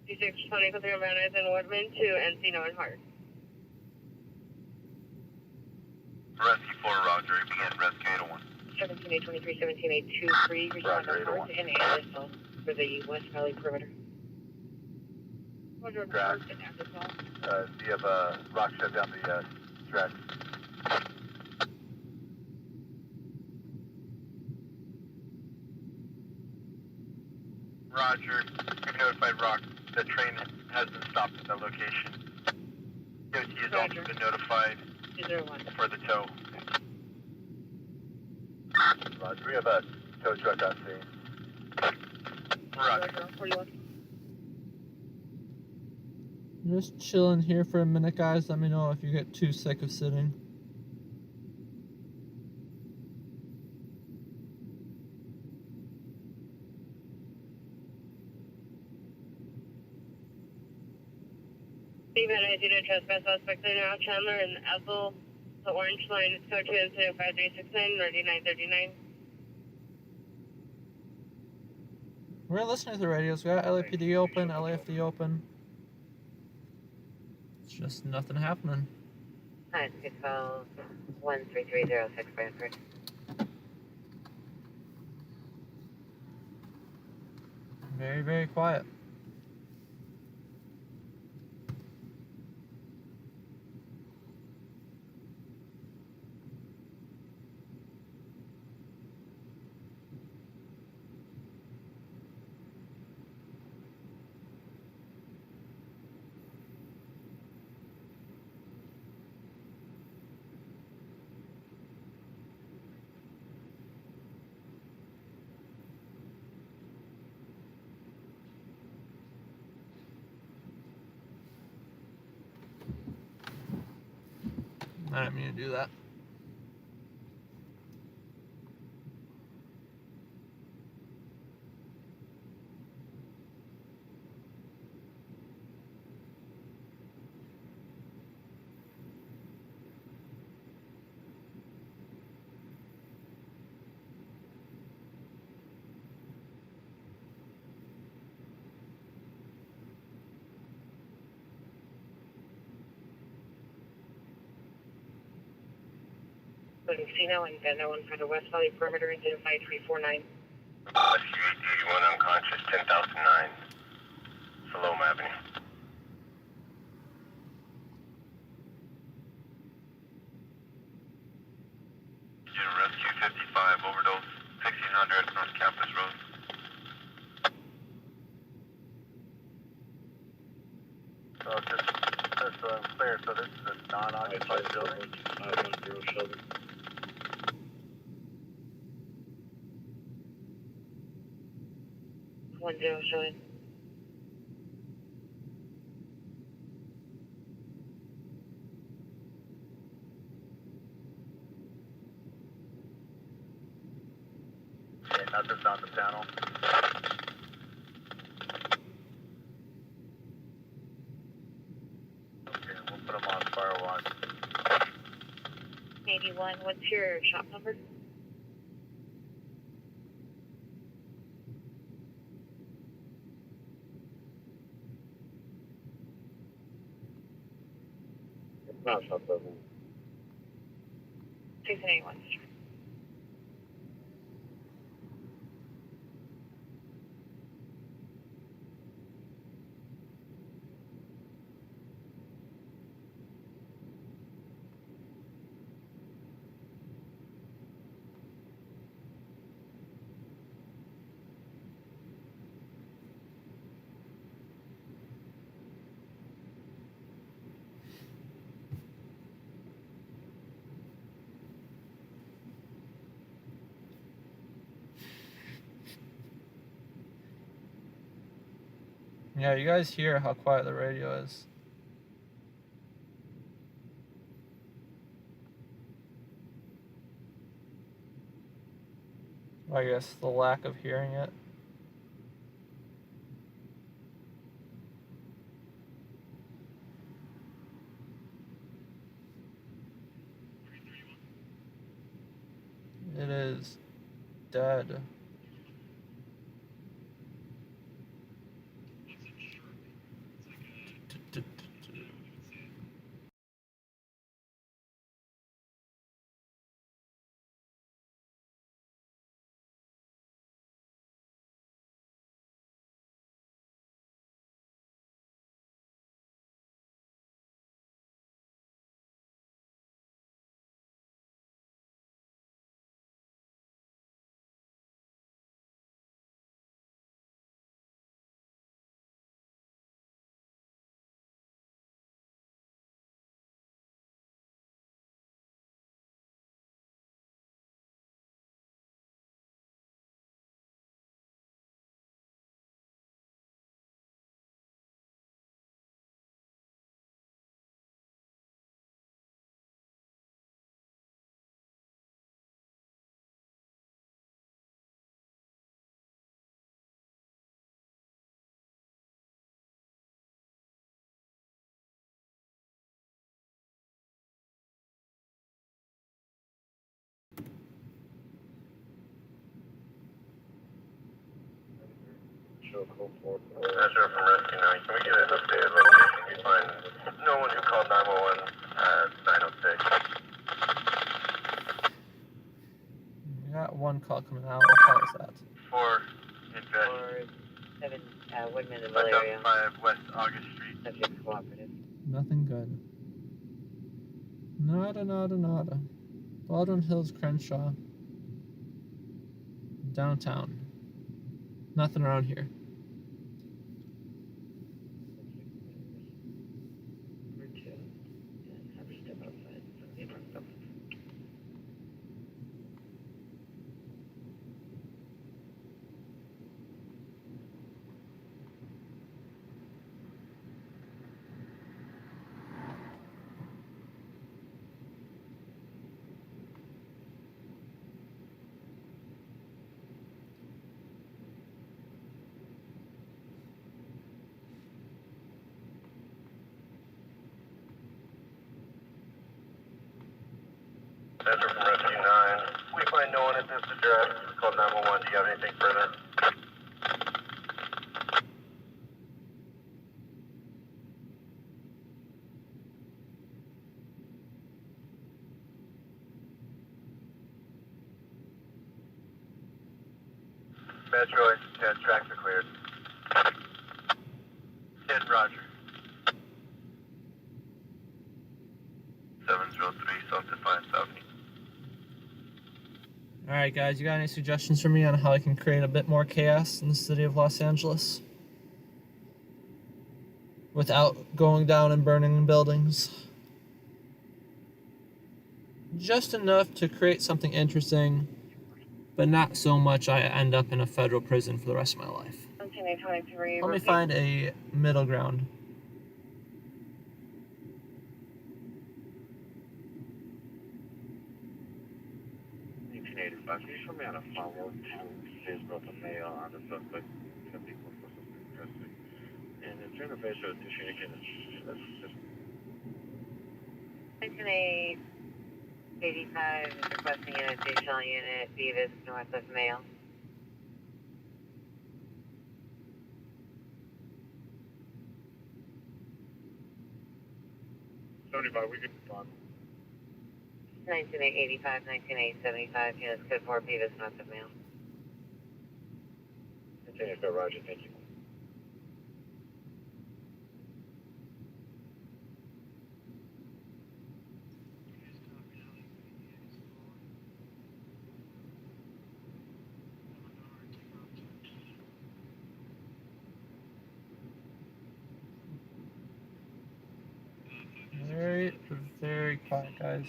C6 responding to Van Nuys and Woodman to Encino and Hart. Rescue 4, Roger, begin rescue 801. 17823, 17823, respond to Hart and Anderson for the West Valley perimeter. Roger, Drag. and Anderson. Do you have a rock shut down the track? Roger, we've notified Rock. The train has been stopped at that location. DOT has also been notified 201. for the tow. Roger, we have a tow truck on scene. Roger. 41. Just chilling here for a minute, guys. Let me know if you get too sick of sitting. Steven, I do not trespass suspect now. Chandler and Ethel, the orange line is code 25369, 9939. We're listening to the radios. We got LAPD open, LAFD open. It's just nothing happening. Hi, it's call 1330653. Very quiet. I didn't mean to do that. Encino and Venmo in front of West Valley perimeter, identified 349. SU-881 unconscious, 10,009, Salome Avenue. Unit Rescue 55, overdose, 1600 North Campus Road. So just so I'm clear, so this is a non-occupied building? 510 Sheldon. One zero showing. Okay, nothing's on the panel. Okay, we'll put them on fire watch. 81, what's your shop number? Not shop level. 681. Yeah, you guys hear how quiet the radio is. I guess the lack of hearing it. It is dead. Show code 4. Measure from Rescue 9. Can we get an updated location? We find no one who called 911 at 906. We got one call coming out. What call is that? 4 invest. 7, Woodman in the area. 5 West August Street. Subject cooperative. Nothing good. Nada. Baldwin Hills, Crenshaw. Downtown. Nothing around here. Measure from Rescue 9. We find no one at this address. Call 911. Do you have anything further? Metro engine 10, tracks are cleared. 10, roger. 703, South Defiance Avenue. Alright guys, you got any suggestions for me on how I can create a bit more chaos in the city of Los Angeles? Without going down and burning buildings. Just enough to create something interesting, but not so much I end up in a federal prison for the rest of my life. 12823. Let me find a middle ground. Can you show me how to follow to see about the mail on the suspect? The people for suspect custody. And if you're in a face of a tissue, that's just 19885 is requesting an additional unit, Beavis, north of Mail. 75, we could respond. 19885, 19875, units code 4, Beavis, north of Mail. Continue to go, Roger, thank you. Very, very quiet, guys.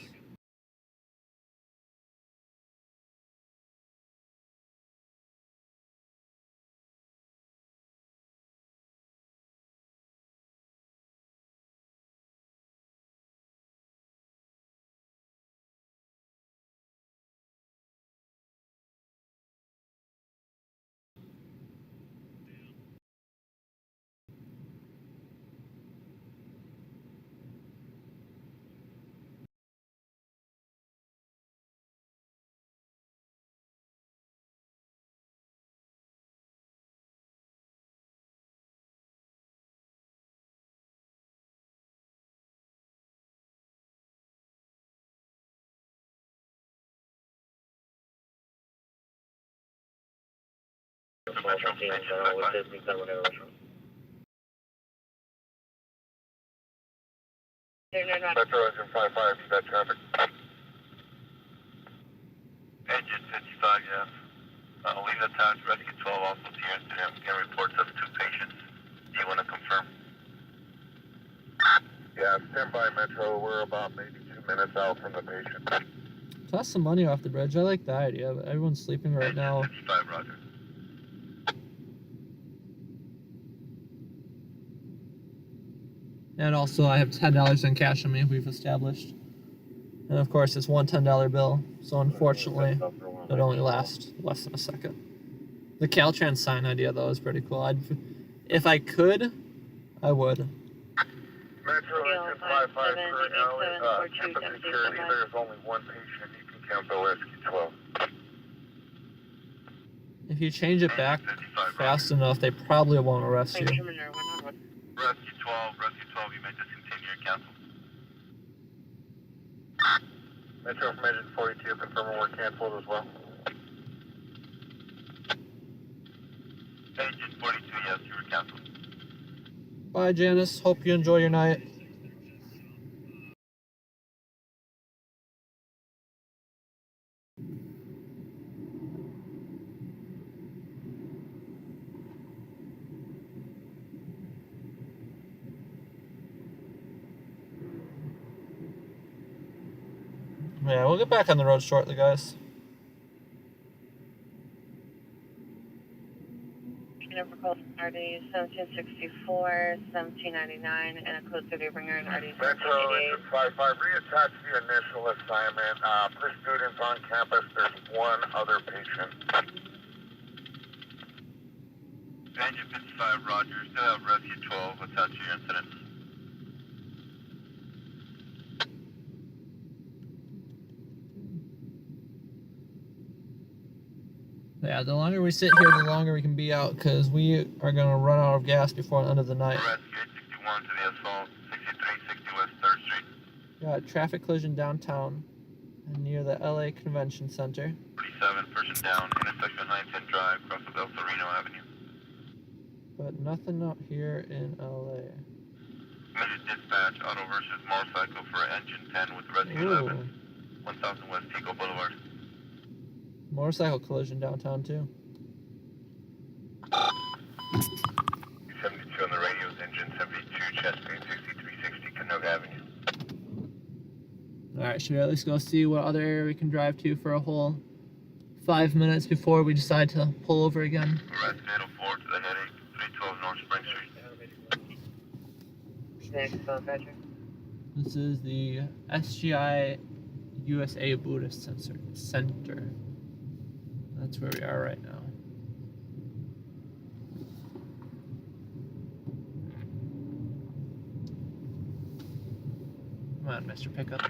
Metro engine 55. Metro engine 55, you got traffic. Engine 55, yes. Leave the task, rescue 12, also to your incident. We get reports of 2 patients. Do you want to confirm? Yeah, stand by, Metro. We're about maybe 2 minutes out from the patient. Toss some money off the bridge. I like that idea, but everyone's sleeping right now. 55, roger. And also, I have $10 in cash on me, we've established. And of course, it's one $10 bill, so unfortunately, it only lasts less than a second. The Caltrans sign idea, though, is pretty cool. If I could, I would. Metro engine 55 per hour. Campus security, there's only 1 patient. You can cancel rescue 12. If you change it back fast enough, they probably won't arrest you. Rescue 12, you may discontinue your cancel. Metro from engine 42, confirming we're canceled as well. Engine 42, yes, you were canceled. Bye, Janice. Hope you enjoy your night. Yeah, we'll get back on the road shortly, guys. Number code RD 1764, 1799, and a code 30 bringer in RD Metro 1788. engine 55, reattach the initial assignment. For students on campus, there's 1 other patient. Engine 55, roger. Still have rescue 12 attached to your incident. Yeah, the longer we sit here, the longer we can be out, because we are going to run out of gas before the end of the night. Rescue 861 to the assault, 6360 West 3rd Street. Got a traffic collision downtown near the LA Convention Center. 46 7, person down, intersection 910 Drive, cross of El Sereno Avenue. But nothing out here in LA. Immediate dispatch, auto versus motorcycle for engine 10 with rescue Ooh. 11, 1000 West Pico Boulevard. Motorcycle collision downtown too. 72 on the radios, engine 72, Chesapeake 6360 Canoga Avenue. Alright, should we at least go see what other area we can drive to for a whole 5 minutes before we decide to pull over again? Arrest 804 to the headache, 312 North Spring Street. This is the SGI USA Buddhist Center. That's where we are right now. Come on, Mr. Pickup.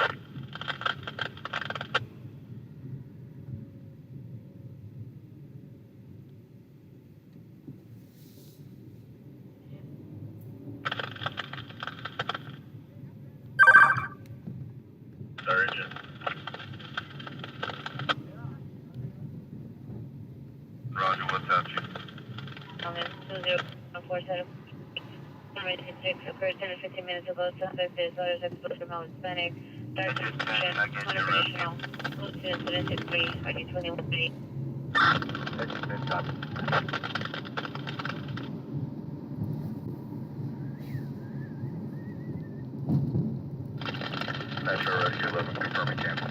Sergeant. Roger, what's up, you? 2047. 6 occurred 10 to 15 minutes ago. Suspect is letters exposed from Hispanic. Dark description, conversational. Close to incident at 3, ID 2130. Metro Rescue 11, confirming cancel.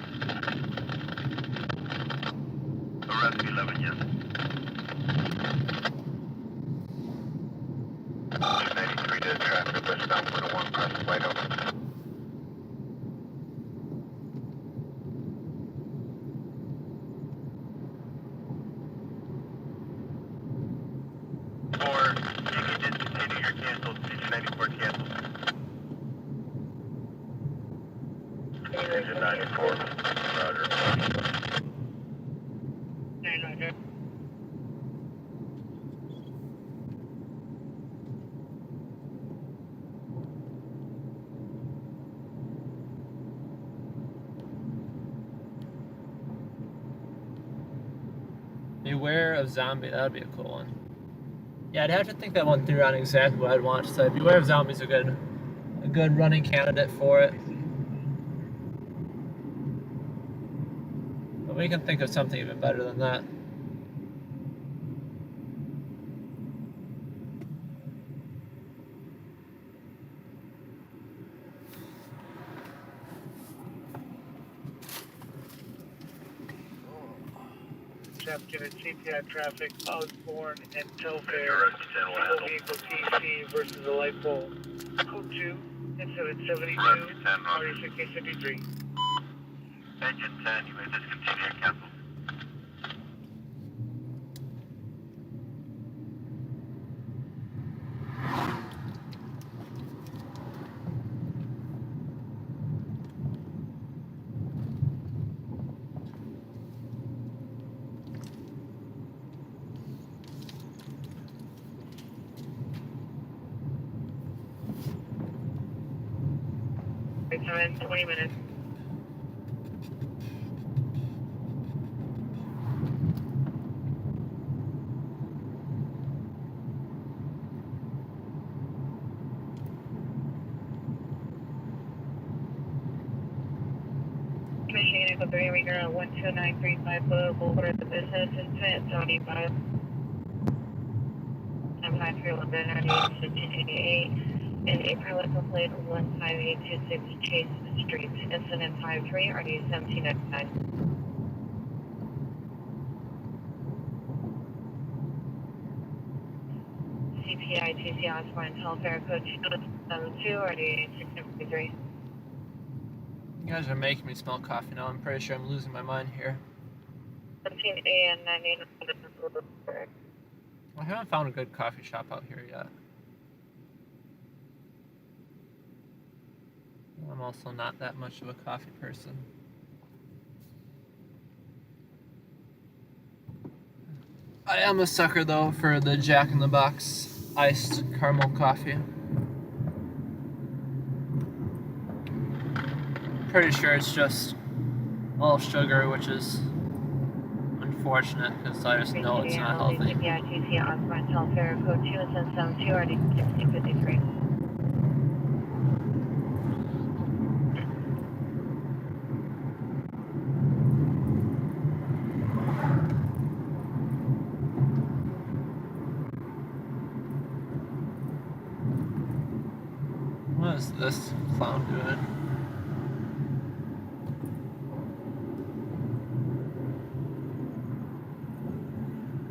Rescue 11, yes. 293 dead traffic, westbound 101, crossing wide open. Or you can discontinue your cancel, 294 cancel. Engine 94, Roger. 9 Roger. Beware of zombie, that'd be a cool one. Yeah, I'd have to think that one through on exactly what I'd want to say. Beware of zombies is a good running candidate for it. But we can think of something even better than that. Chapter CPI traffic, Osborne and Telfair. Rescue 10 will handle. Vehicle TC versus the light pole. Code 2, incident 72, Rescue 10, Roger. RE1653. Engine 10, you may discontinue your cancel. Time 20 minutes. Michigan Echo 3, Reader 12935 Boulevard, the business is 75. I'm 531 and April plate 15826 Chase Street, incident 53, RD 1799. CPI TC Osborne Telfair Code 272, RD 1653. You guys are making me smell coffee now. I'm pretty sure I'm losing my mind here. 17A and 98. I haven't found a good coffee shop out here yet. I'm also not that much of a coffee person. I am a sucker though for the Jack in the Box iced caramel coffee. Pretty sure it's just all sugar, which is unfortunate because I just know it's not healthy. Yeah, TC Osborne, Telfair, code 2772, RD 1653. What is this clown doing?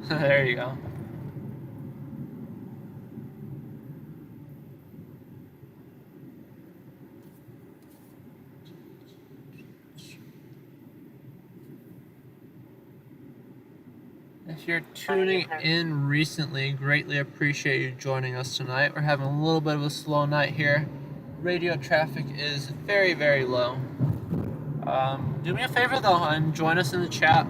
There you go. If you're tuning in recently, greatly appreciate you joining us tonight. We're having a little bit of a slow night here. Radio traffic is very, very low. Do me a favor though and join us in the chat.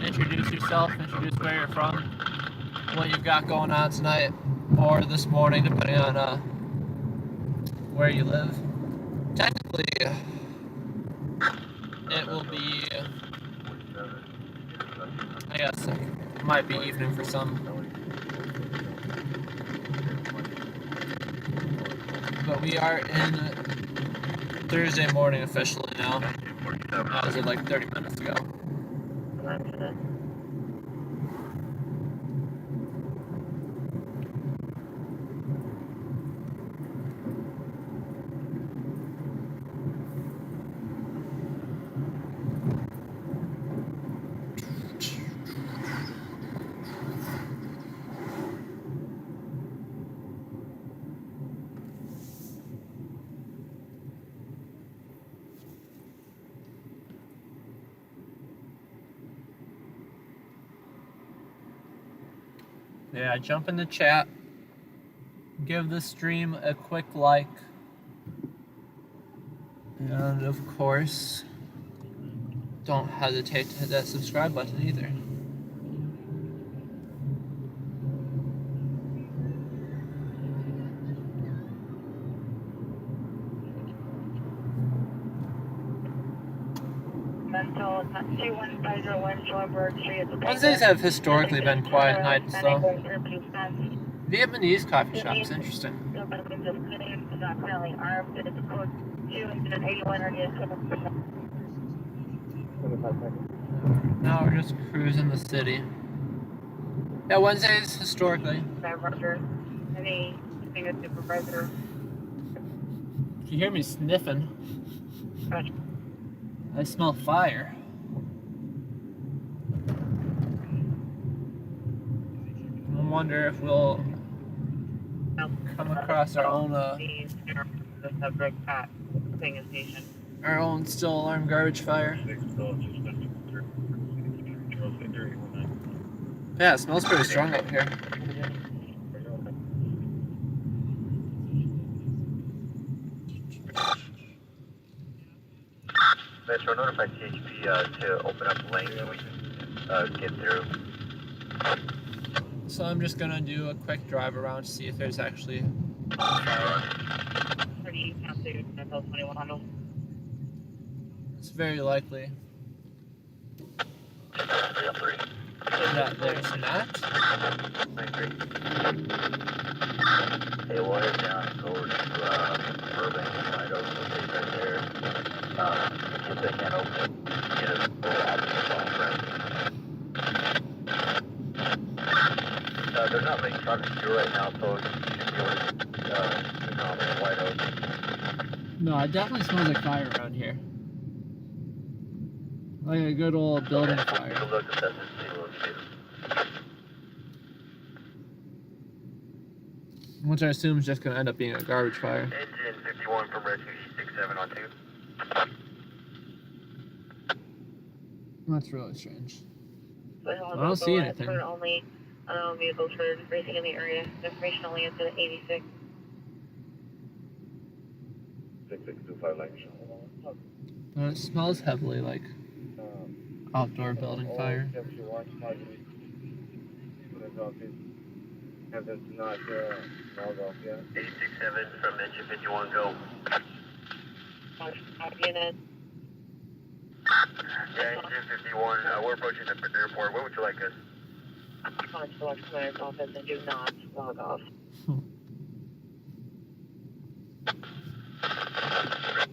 Introduce yourself, introduce where you're from, what you've got going on tonight or this morning, depending on where you live. Technically, it will be, I guess, it might be evening for some. But we are in Thursday morning officially now, as of like 30 minutes ago. Yeah, jump in the chat, give the stream a quick like, and of course, don't hesitate to hit that subscribe button either. Wednesdays have historically been quiet nights, though. Vietnamese coffee shops, interesting. Now we're just cruising the city. Yeah, Wednesdays historically. If you hear me sniffing, I smell fire. I wonder if we'll come across our own still alarm garbage fire. Yeah, it smells pretty strong up here. Metro, notify CHP to open up the lane so we can get through. So I'm just gonna do a quick drive around to see if there's actually fire. It's very likely that there's not. Hey, water down and go over to Burbank and White Oak, so stay right there. If they can't open it, get a full option phone friend. They're not making traffic through right now, so you should be able to accommodate White Oak. No, it definitely smells like fire around here. Like a good old building fire. Look at that, Which I assume is just going to end up being a garbage fire. Engine 51 from Red 267 on 2. That's really strange. I don't see anything. Only vehicles for racing in the area. Information only is at 86. 6625 Lane. It smells heavily like outdoor building fire. Have this not logged off yet. 867 from engine 51, go. Unit. Yeah, engine 51, we're approaching the airport. Where would you like us? Launch select commander's office and do not log off.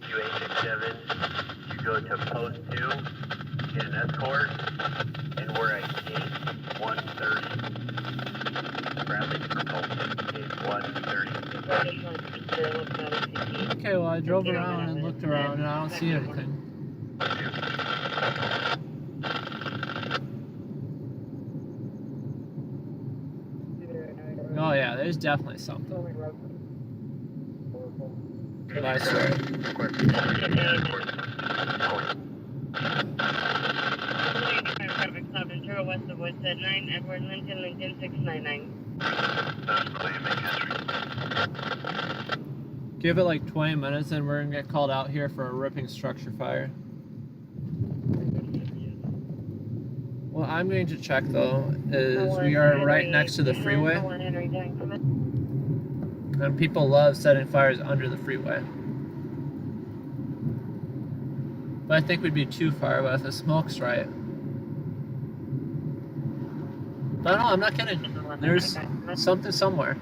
QA67, you go to post 2, get an escort, and we're at gate 130. Bradley Circle, gate 130. Okay, well I drove around and looked around and I don't see anything. Oh yeah, there's definitely something. But I swear. Traffic stop in Turtle west of Woodside 9, Edward Lincoln, Lincoln 699. Give it like 20 minutes and we're gonna get called out here for a ripping structure fire. What I'm going to check though is we are right next to the freeway. And people love setting fires under the freeway. But I think we'd be too far if the smoke's right. But no, I'm not kidding. There's something somewhere.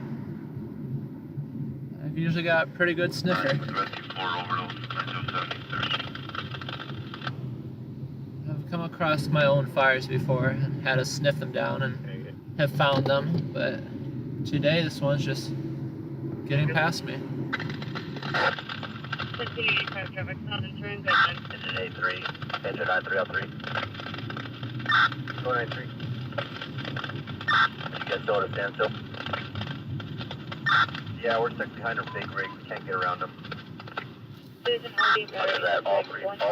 I've usually got a pretty good sniffer. I've come across my own fires before and had to sniff them down and have found them, but today this one's just getting past me. 1585 traffic stop in turn, Engine 83, engine 9303. 493. You guys still at a standstill? Yeah, we're stuck behind our big rig. We can't get around them. After that, all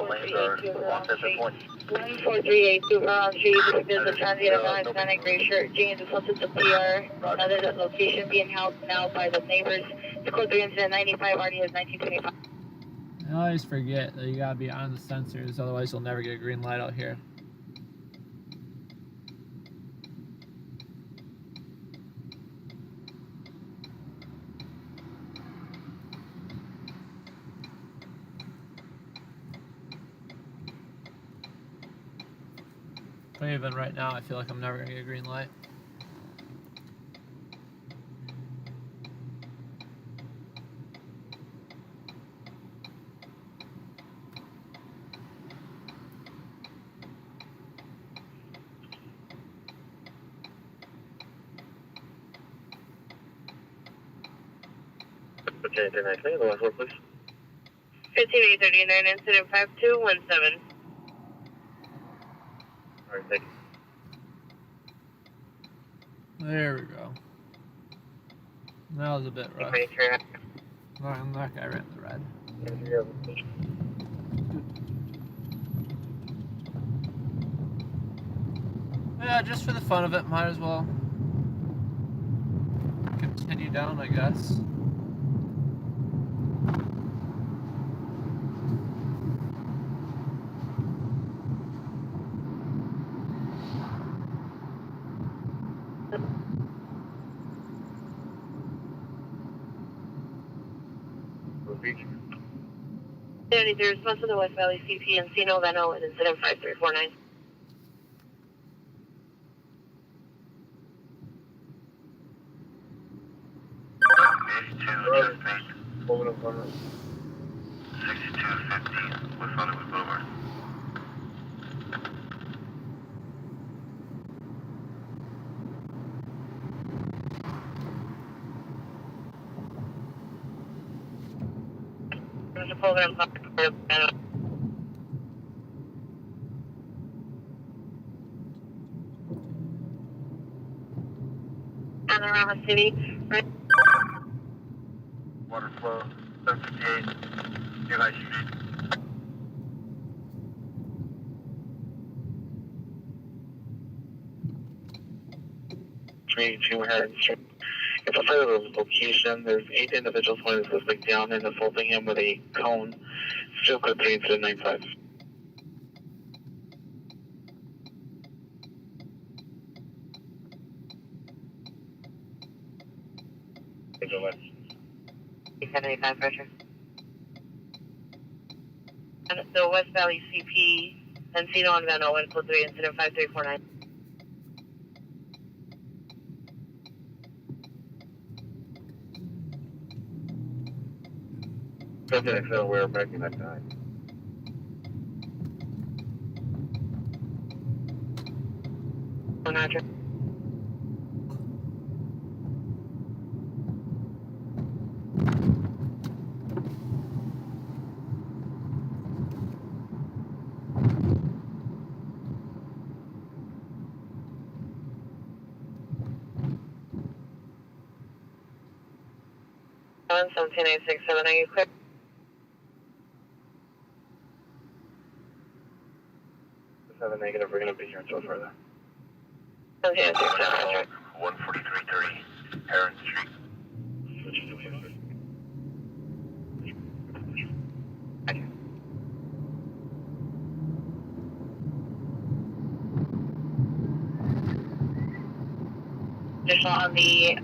lanes are locked at this point. 14382 Vernon Street. There's a transient of non-Hispanic gray shirt jeans and substance of PR. Another location being held now by the neighbors. The code 3 incident 95 RD is 1925. I always forget that you gotta be on the sensors, otherwise you'll never get a green light out here. But even right now, I feel like I'm never gonna get a green light. Okay, 10-9, the last word, please. 15839 incident 5217. Alright, thank you. There we go. That was a bit rough. And that guy ran the red. Yeah, just for the fun of it, might as well continue down, I guess. There's response to the West Valley CP and Encino Venno and incident 5349. Over the corner. 6215, West Hollywood Boulevard. There's a program Panorama City, right? Water flow, 758, near High Street. It's a further location. There's 8 individuals holding the suspect down and assaulting him with a cone. Still code 3 incident 95. Thank you very much. 75 pressure. So West Valley CP, Encino and Venmo, and code 3, incident 5349. Something I felt we were making that time. Roger. On 17867, are you clear? Just have a negative, we're gonna be here until further. 17867, Roger. 14330, Heron Street. Additional on the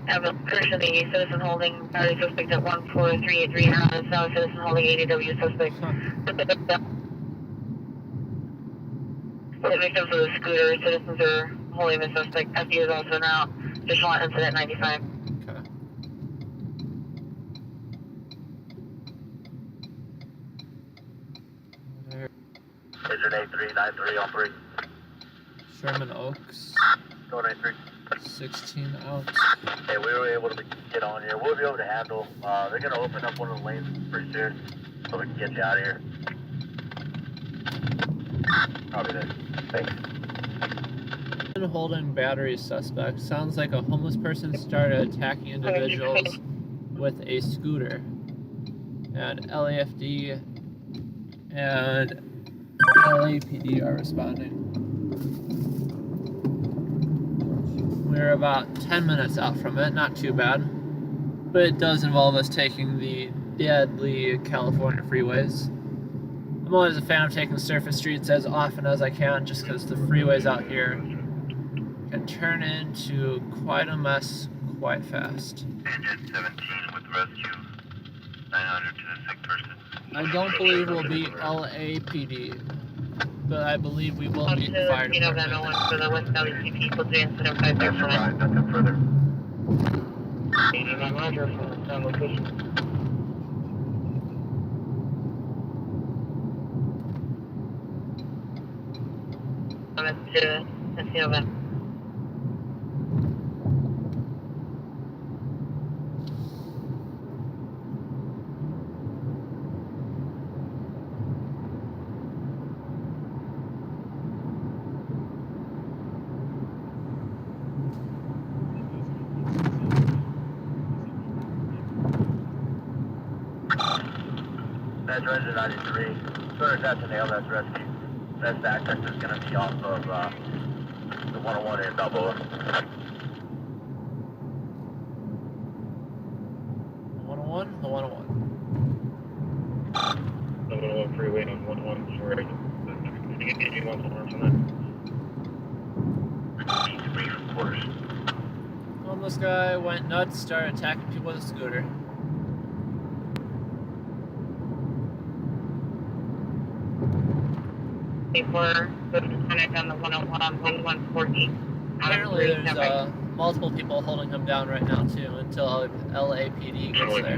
person, the citizen holding battery suspect at 14383 and south citizen holding ADW suspect. The victim for the scooter, citizens are holding the suspect. FD is also now. Additional on incident 95. Okay. There, Incident 8393 on 3. Sherman Oaks, Go 93. 16 out. Hey, we were able to get on here. We'll be able to handle. They're gonna open up one of the lanes pretty soon, so we can get you out of here. Copy that. Thanks. Holding battery suspect. Sounds like a homeless person started attacking individuals with a scooter. And LAFD and LAPD are responding. We're about 10 minutes out from it, not too bad. But it does involve us taking the deadly California freeways. I'm always a fan of taking surface streets as often as I can, just because the freeways out here can turn into quite a mess quite fast. Engine 17 with rescue, 900 to the sick person. I don't believe we'll be LAPD, but I believe we will be the fire department. For the West Valley CP, code 3, incident 5349. Nothing further. 89 Roger from the sound location. To Encino Venmo. That's resident 93. Sort of that's an ALS rescue. Best access is going to be off of the 101 and double. 101? The 101. 101 freeway on 101, sorry. You want some more from that? 3 reporters. Homeless guy went nuts, started attacking people with a scooter. Before the connect on the 101 on 1114. Apparently there's multiple people holding him down right now too until LAPD gets there.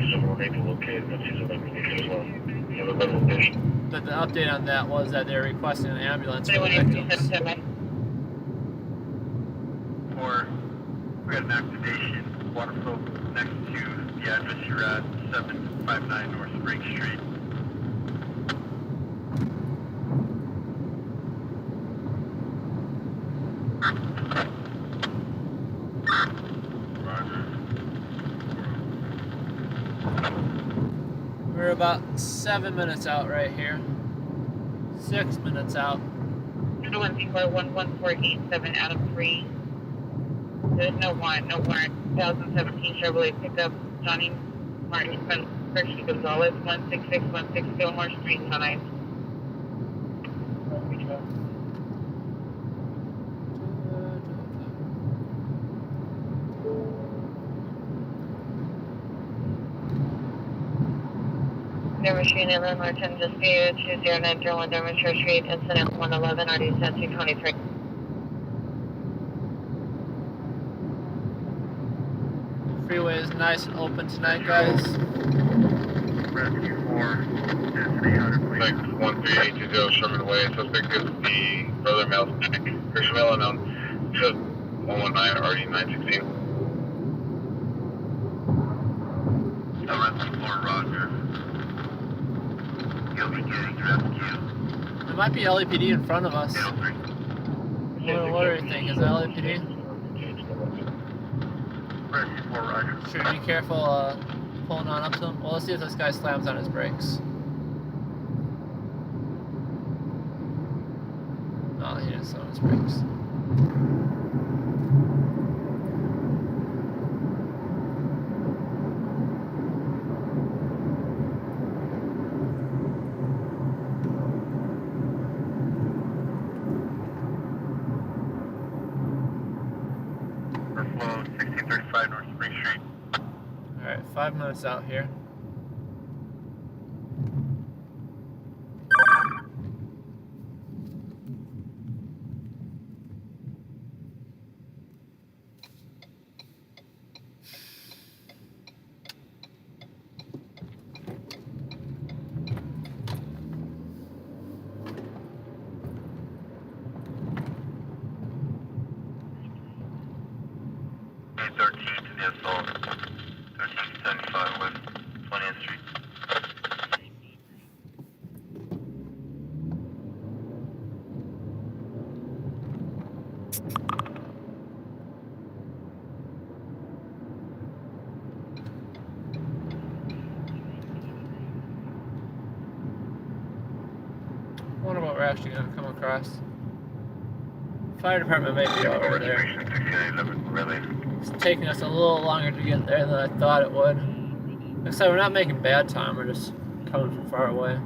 But the update on that was that they're requesting an ambulance for the victims. Or we got an activation, water flow next to the address you're at, 759 North Spring Street. We're about 7 minutes out right here. 6 minutes out. 11487 out of 3. There's no warrant. 2017 Chevrolet pickup, Johnny Martin Hershey Gonzalez, 16616 Fillmore Street, Sunrise. Denver Street, Inland Martin, dispute 20901 Denver Street, incident 111, RD 1723. Freeway is nice and open tonight, guys. Rescue 4, density 100, please. Like 13820 Sherman Way. Suspect is the brother male Nick. Christian male unknown. 119 RD 916. Rescue 4, roger. You'll be getting rescue. There might be LAPD in front of us. 803. What do you think? Is that LAPD? Rescue 4, roger. Should we be careful pulling on up to him? Well, let's see if this guy slams on his brakes. No, he didn't slam on his brakes. Overflow 1635 North Spring Street. Alright, 5 minutes out here. A13 to the assault. 1375 West 20th Street. I wonder what we're actually going to come across. Fire department may be over there. Registration 6911 Relay. It's taking us a little longer to get there than I thought it would. Like I said, we're not making bad time, we're just coming from far away.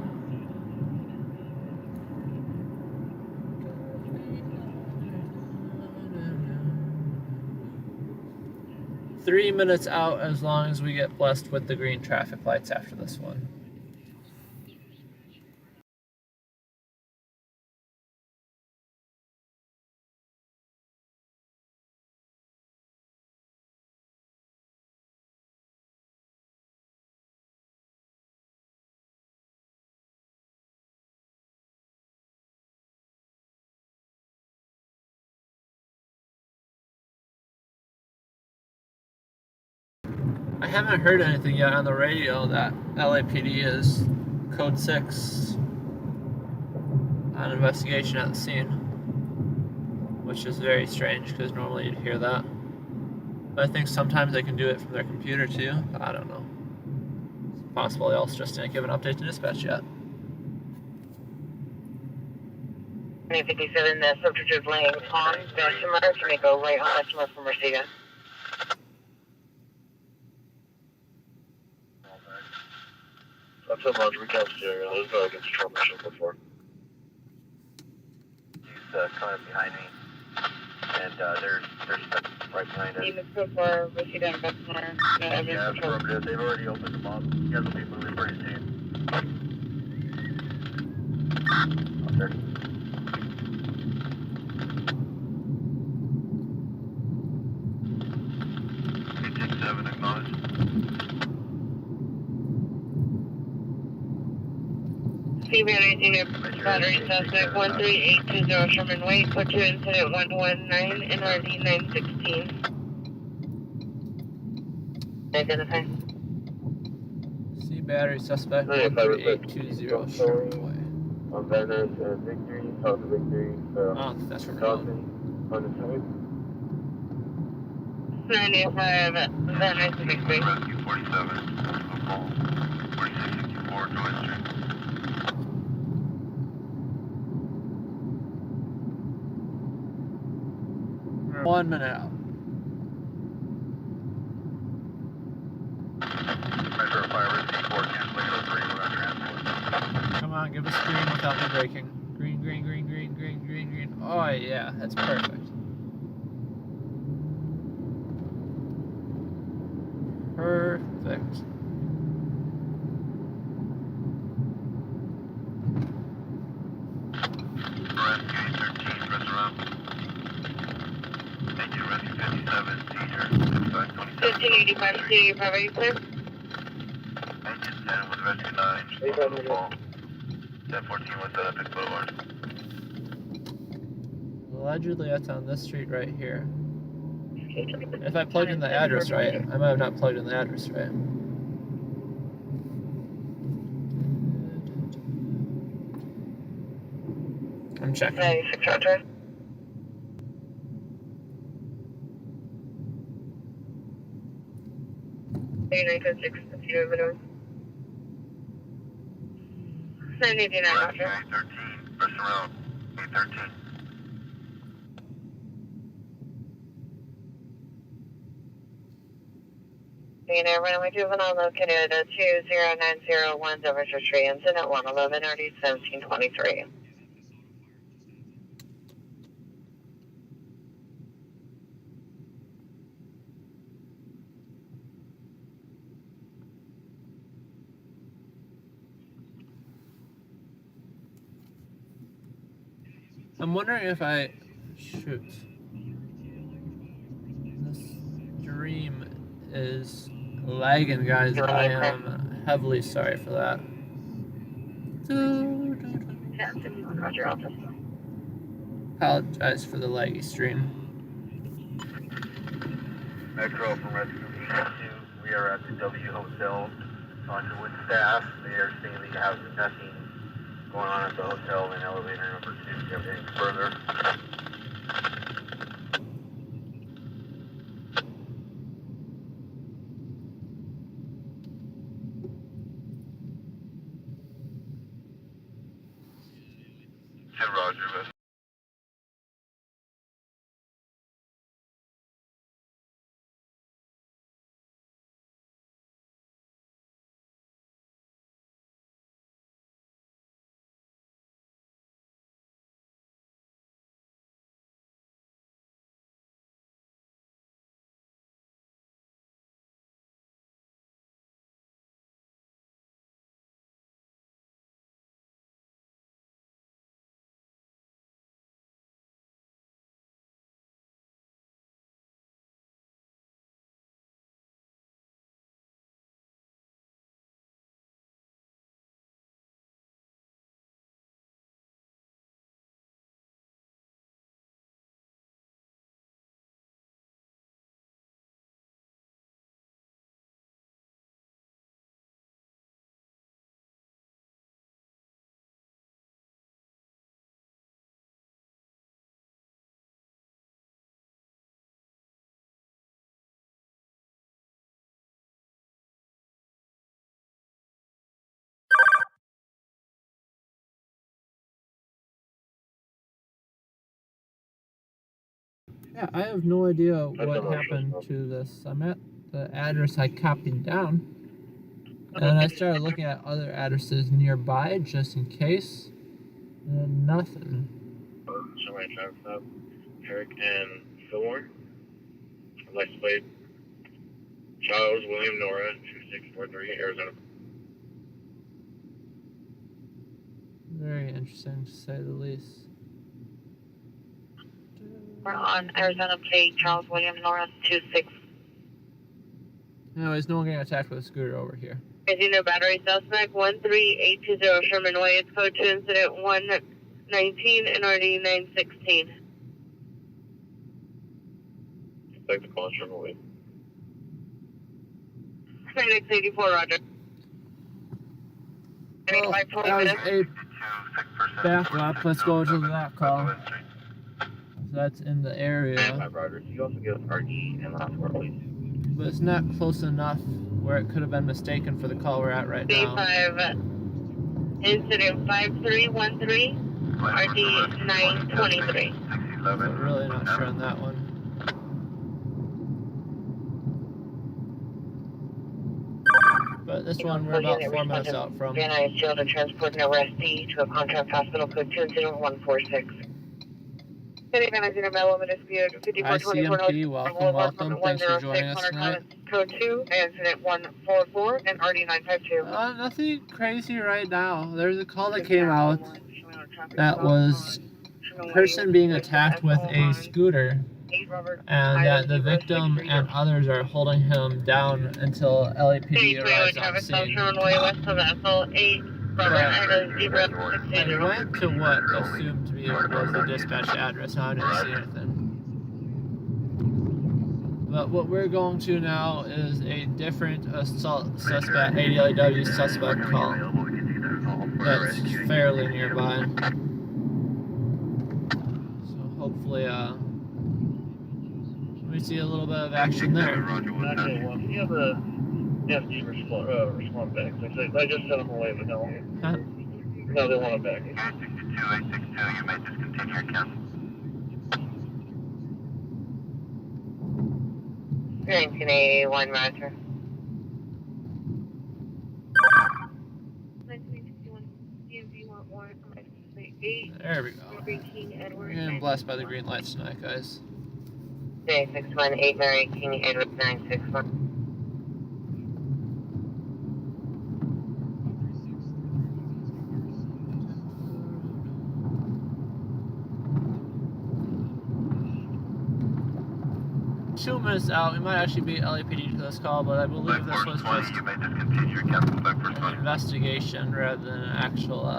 Three minutes out as long as we get blessed with the green traffic lights after this one. I haven't heard anything yet on the radio that LAPD is code 6 on investigation at the scene, which is very strange because normally you'd hear that. But I think sometimes they can do it from their computer too. I don't know. It's possible they also just didn't give an update to dispatch yet. 57, the subject is laying on Bessemer. Can we go right on Bessemer from Mercedes? That's a large recap stereo. Those go against trouble before. He's coming up behind me. And they're stuck right behind us. Team is good for Mercedes and Bessemer. No Yeah, evidence of affirmative. They've already opened them up. You guys will be moving pretty soon. Up there. 867, acknowledged. C battery, senior battery suspect 13820 Sherman Way, put to incident 119 NRD 916. Identify. C battery suspect No, if I was 13820 Sherman Way. On Van Ness, Victory, South of Victory, Oh, that's where we're going. on the side. 95, Van Nuys to Victory. Rescue 47, call 4664 Joy Street. We're 1 minute out. Measure fire rescue 4, cancel 803, we're on transport. Come on, give us green without me braking. Green, green, green, green, green, green, green. Oh yeah, that's perfect. Perfect. rescue 57, seizure, 1585, 285, are you clear? Engine 10 with rescue 9, on the fall. 1014 with Epic Boulevard. Allegedly, that's on this street right here. If I plugged in the address right, I might have not plugged in the address right. I'm checking. 96 Roger. Hey, 956, if you have it on. 989 Roger. 813, press around, 813. Being runway juvenile located at 2090 over to tree incident at 111 RD 1723. I'm wondering if I shoot. This stream is lagging, guys. I am heavily sorry for that. Roger, office. Apologize for the laggy stream. Metro from Rescue 82. We are at the W Hotel. Talking with staff. They are saying they have nothing going on at the hotel in elevator number 2. Do you have anything further? Roger, but Yeah, I have no idea what happened to this. I'm at the address I copied down, and I started looking at other addresses nearby just in case, and nothing. Somebody traffic stop. Herrick and Fillmore. License plate. Charles William Nora 2643 Arizona. Very interesting to say the least. We're on Arizona plate, Charles William Norris 26. Anyways, no one getting attacked with a scooter over here. Casino battery suspect 13820 Sherman Way. It's code 2 incident 119 NRD 916. Take the call, Sherman Way. 9684, Roger. Well, that was a backup. Let's go to that call. So that's in the area. Roger. Can you also give us RG and last word, please? But it's not close enough where it could have been mistaken for the call we're at right now. B5, incident 5313, RD 923. So really not sure on that one. But this one we're about 4 minutes out from. Van Nuys Jail to transport an arrestee to a contract hospital code 2 incident 146. ICMP, welcome. Thanks for joining us tonight. Code 2, incident 144, and RD 952. Nothing crazy right now. There's a call that came out that was a person being attacked with a scooter and that the victim and others are holding him down until LAPD arrives on scene. But I went to what assumed to be was the dispatch address, and I didn't see anything. But what we're going to now is a different assault suspect, ADLAW suspect call that's fairly nearby. So hopefully, we see a little bit of action there. Okay, well, if you have the FD respond back. I just sent them away, but no. Huh? No, they want it back. 862, you may discontinue your count. 1981, roger. 1961, DMV want warrant for my 8. There we go. King Edward. We're getting blessed by the green lights tonight, guys. J618 Mary King Edward 961. Two minutes out, we might actually beat LAPD to this call, but I believe this was just You may discontinue your captain flight first an investigation rather than an actual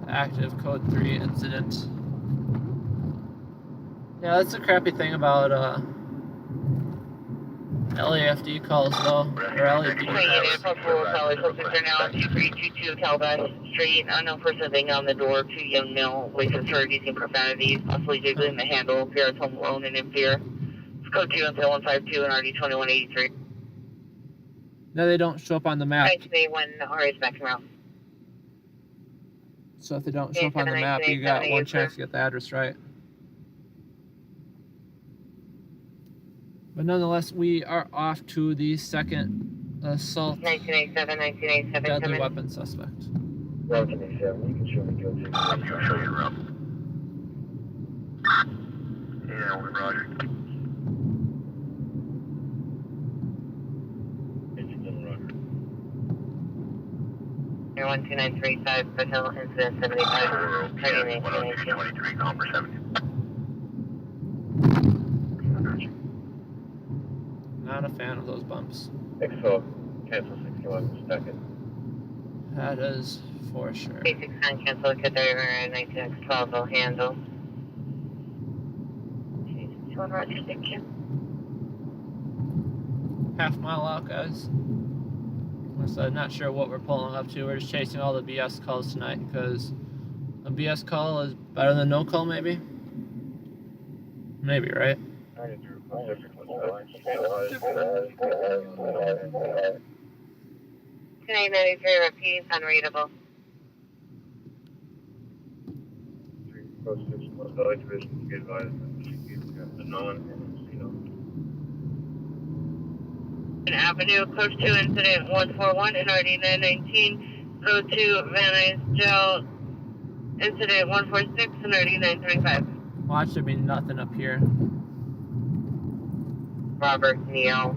active Code 3 incident. Yeah, that's the crappy thing about LAFD calls though, or LAPD calls. They're now 2322 Calabash Street. Unknown person banging on the door. 2 young male voices heard using profanities, possibly jiggling the handle. Fear is home alone and in fear. It's code 2 until 152 and RD 2183. No, they don't show up on the map. 1981 RS back around. So if they don't show up on the map, you got one chance to get the address right. But nonetheless, we are off to the second assault 1987, deadly weapon suspect. Route 27, you can show me code 6. You show your route. Yeah, we're roger. Air 12935, Hotel Incident 75, 10223, Comber 70. Not a fan of those bumps. XO, cancel 61, second. That is for sure. 869 cancel, good driver, 19X12 will handle. One roger, thank you. Half mile out, guys. So I'm not sure what we're pulling up to. We're just chasing all the BS calls tonight because a BS call is better than no call, maybe? Maybe, right? 993, repeat, unreadable. Code 6, West Valley Division, be advised that the Avenue, code 2, incident 141, NRD 919, code 2, Van Nuys Jail, incident 146, NRD 935. Watch there be nothing up here. Robert Neal,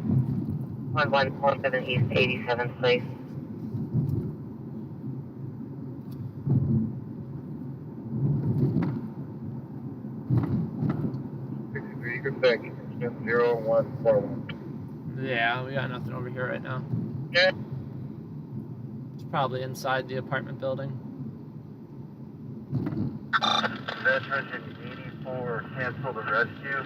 1147 East 87th Place. Good thing. It's been 0141. Yeah, we got nothing over here right now. Good. It's probably inside the apartment building. Veteran 84, cancel the rescue.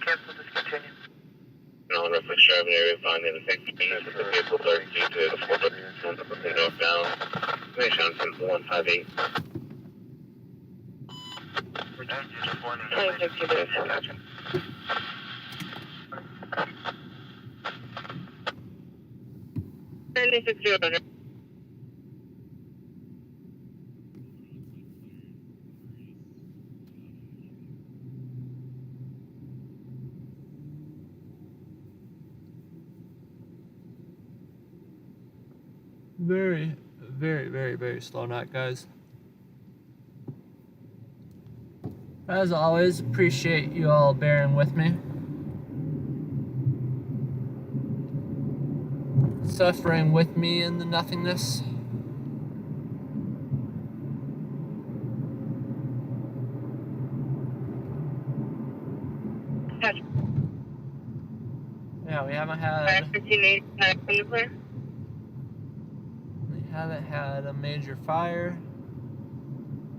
Cancel, discontinue. On reference driving area, find in the same speed as the vehicle 32 to the 4 northbound. Information on 158. Very, very, very, very slow night, guys. As always, appreciate you all bearing with me. suffering with me in the nothingness. Yeah, we haven't had a major fire.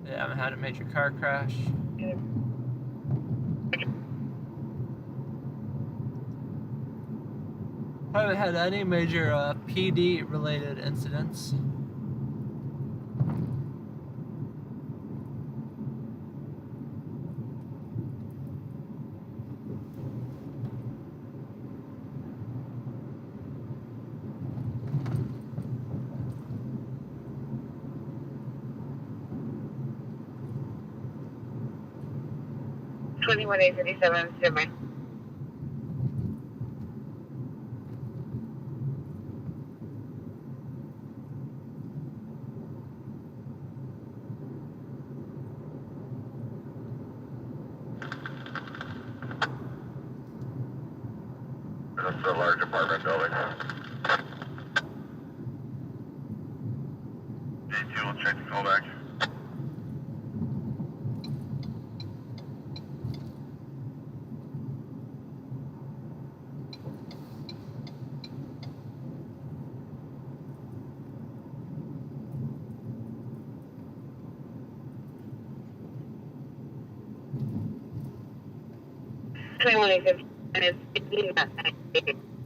We haven't had a major car crash. Haven't had any major PD related incidents. Semi. That's a large apartment building. D2 will check the callback.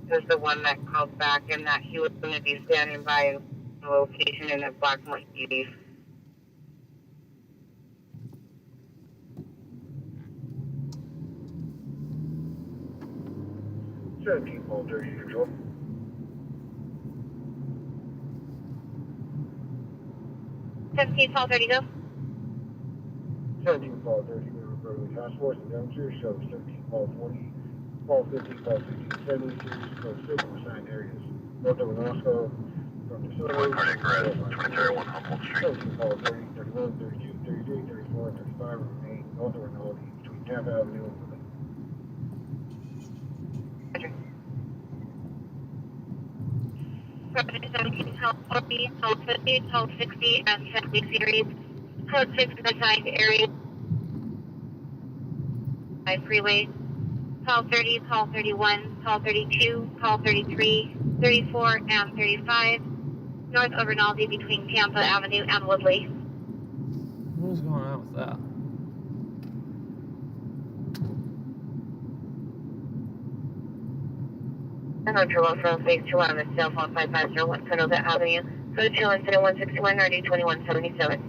Was the one that called back and that he was going to be standing by the location in a black Mercedes. Call 30 control. 17, call 30, go. 17 call 30, we're referring to task force and downstairs, show 17 call 40, call 15, call 16, 70, series, code 6, assigned areas. North of Roscoe, from the One cardiac arrest, 2031 Humboldt Street. 17 call 30, 31, 32, 33, 34, 35, remain north of Rinaldi, between Tampa Avenue and Woodland. Representative 17, call 40, call 50, call 60, and 70 series. Code 6 assigned area. By freeway. Call 30, call 31, call 32, call 33, 34, and 35. North of Rinaldi between Tampa Avenue and Woodley. What is going on with that? Control from phase 2 on the cell phone 5501 Cordova Avenue. Code 2 incident 161 RD 2177.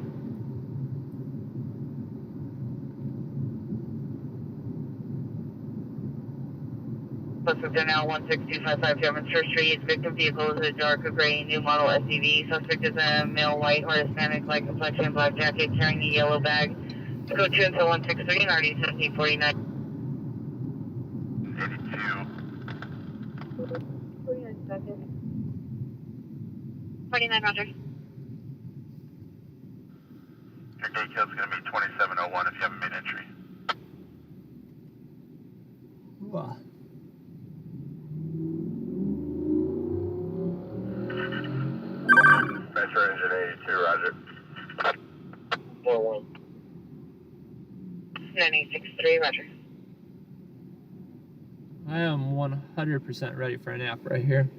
Suspect now 16255 Germanster Street. Victim vehicle is a dark gray new model SUV. Suspect is a male white or Hispanic light complexion, black jacket, carrying a yellow bag. Code 2 until 163 and RD 1749. 49, Roger. Your detail's going to be 2701 if you haven't made entry. Ooh. Metro Engine 82, Roger. 4-1. 9863, Roger. I am 100% ready for a nap right here.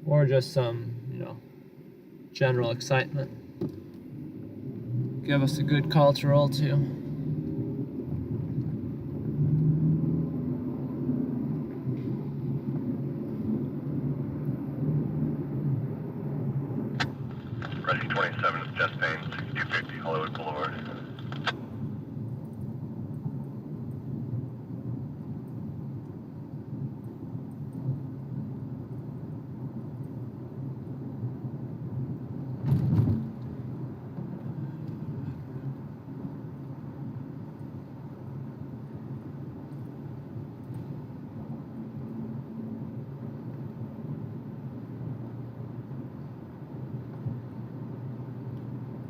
Or just some, general excitement. Give us a good call to roll to. Rescue 27 is Jess Payne, 6250 Hollywood Boulevard.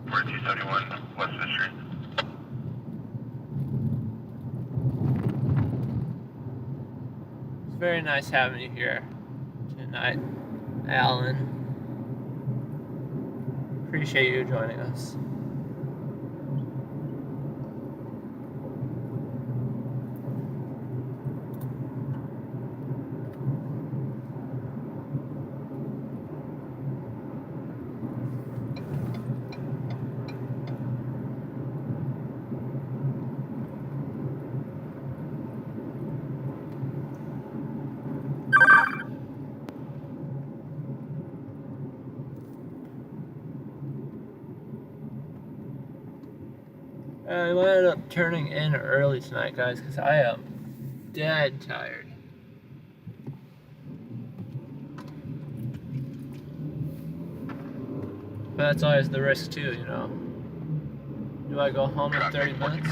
We're at 271 West 5th Street. It's very nice having you here night, Alan. Appreciate you joining us. I ended up turning in early tonight, guys, because I am dead tired. But that's always the risk too, you know. Do I go home in 30 minutes?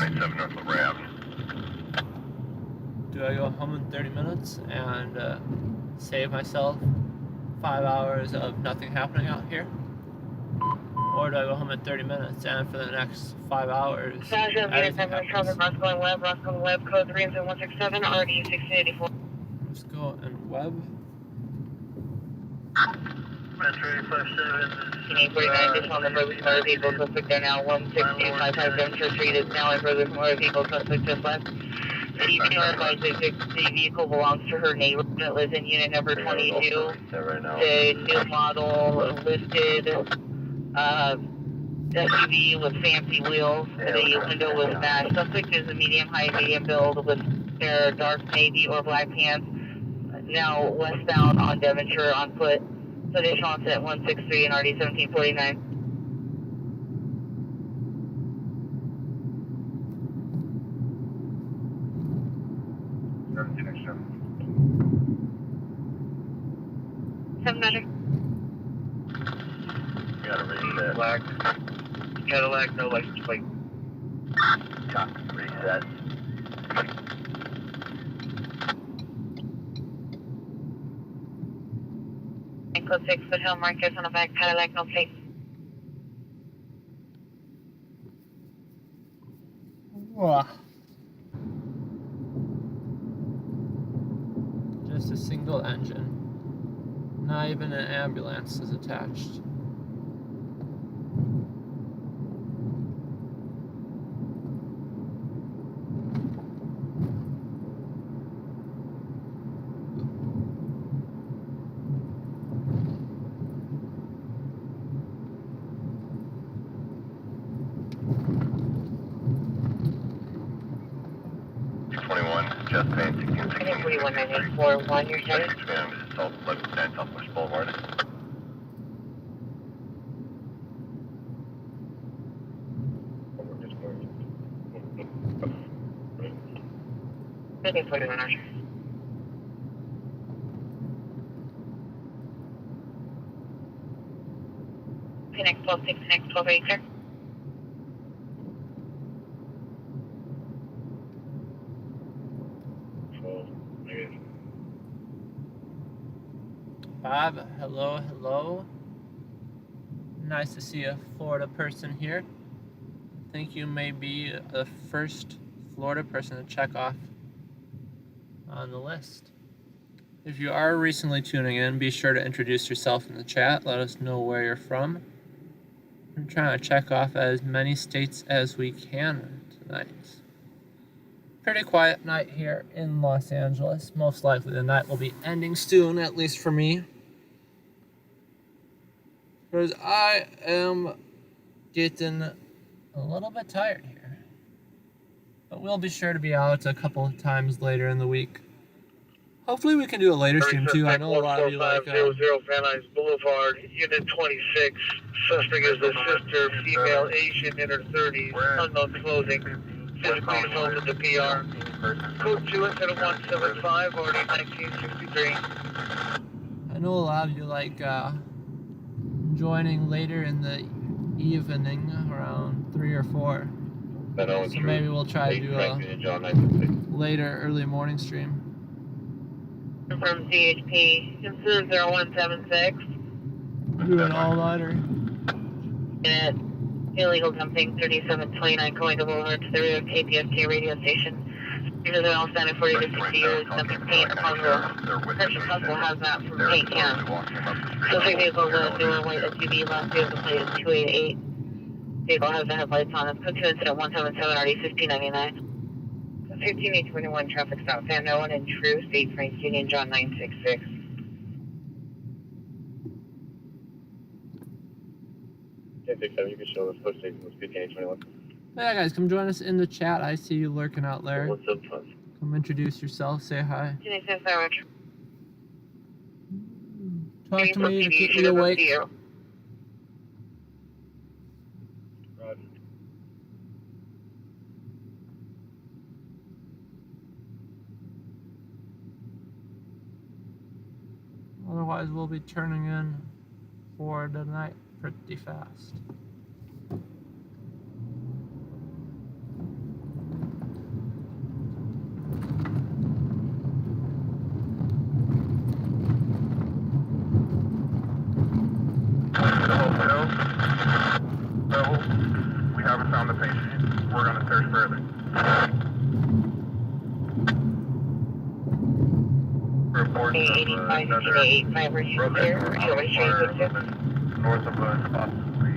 Do I go home in 30 minutes and save myself 5 hours of nothing happening out here? Or do I go home in 30 minutes and for the next 5 hours, everything happens? Roscoe Web, code 37167, RD 1684. Let's go and web. Metro 857. 4849, additional number of motor vehicles suspect there now. 162-557 Church Street is now in further motor vehicle suspect just left. CPR advises the vehicle belongs to her neighbor that lives in unit number 22. The new model listed SUV with fancy wheels. The window was smashed. Suspect is a medium build with their dark navy or black pants. Now westbound on Devonshire on foot. Additional onset 163 and RD 1749. Seven better. You gotta reset. Black. Cadillac, no license plate. Reset. Code 6 Foothill markers on the back, Cadillac, no plate. Whoa. Just a single engine. Not even an ambulance is attached. Just paying 16. 419841, you're sorry? Southwest Boulevard. Maybe 41 hours. Connect 126, connect 128, sir. Bob, hello, hello. Nice to see a Florida person here. I think you may be the first Florida person to check off on the list. If you are recently tuning in, be sure to introduce yourself in the chat. Let us know where you're from. I'm trying to check off as many states as we can tonight. Pretty quiet night here in Los Angeles. Most likely the night will be ending soon, at least for me. Because I am getting a little bit tired here. But we'll be sure to be out a couple of times later in the week. Hopefully we can do a later stream too. I know a lot of you like... 00 Van Nuys Boulevard, Unit 26. Suspect is a sister, female, Asian, in her 30s. Unknown clothing. Physically assaulted the PR. Code 2 instead of 175, already 1963. I know a lot of you like joining later in the evening, around 3 or 4. So maybe we'll try to do a later, early morning stream. From DHP, consider 0176. Do an all-nighter. Unit illegal dumping 3729 going to Boulevard to the rear KPFK radio station. Because they're all standing 40 to 60 years, that's paint upon the commercial council has that from paint cans. So same vehicle, the newer white SUV, last vehicle plate is 288. Vehicle has the headlights on. It's code 2 incident 177 RD 1599. 15821 traffic stop, San Nolan and True, State Frank Union John 966. You can show us push station with PK21. Hey guys, come join us in the chat. I see you lurking out there. What's up, Puss? Come introduce yourself, say hi. Talk to me to keep me awake. Roger. Otherwise, we'll be turning in for tonight pretty fast. We haven't found the patient. We're going to search further. Reports of 85 are you there? north of us, possibly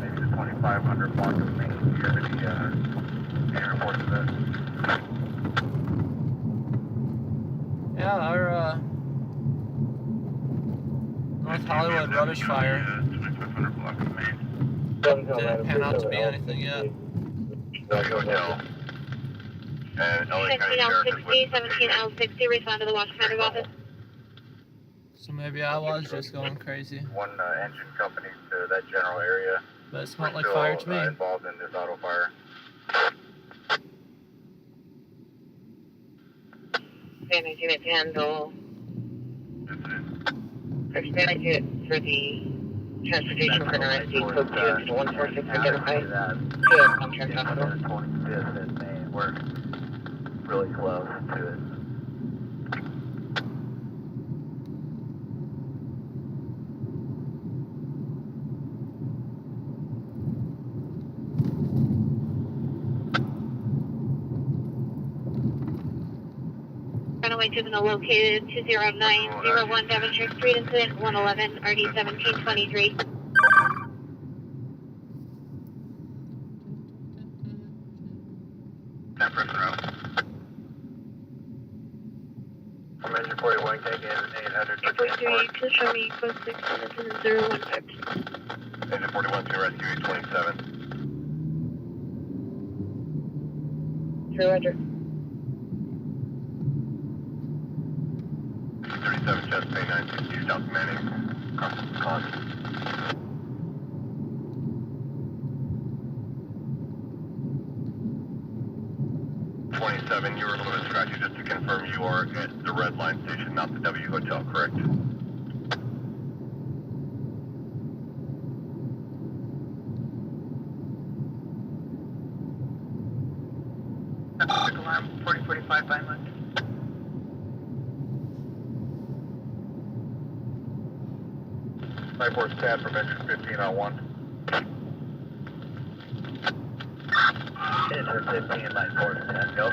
maybe the 2500 block of Main. Do you have any reports of that? Yeah, our North Hollywood rubbish fire 2500 block of Main. didn't pan out to be anything yet. Hotel. And LA County Sheriff is with 17L60, respond to the Washington County office. So maybe I was just going crazy. One engine company to that general area. But it smelled like Still, fire to me. Involved in this auto fire. Spanish unit to handle. Spanish unit for the transportation for RSD code 2 to 146 identified to a contract hospital. 25th in Maine. We're really close to it. Runaway juvenile located 20901 Devonshire Street, incident 111 RD 1723. That person row. From engine 41, taking 800. Please show me code 6 and incident 015. Engine 41 to rescue 827. True, Roger. 37 chest pay 960 South Manning. Con. 27, you were a little bit scratchy. Just to confirm, you are at the Red Line Station, not the W Hotel, correct? Alarm 4045 Vineland. Night Force Tad from engine 15 on 1. Engine 15, Night Force Tad, go.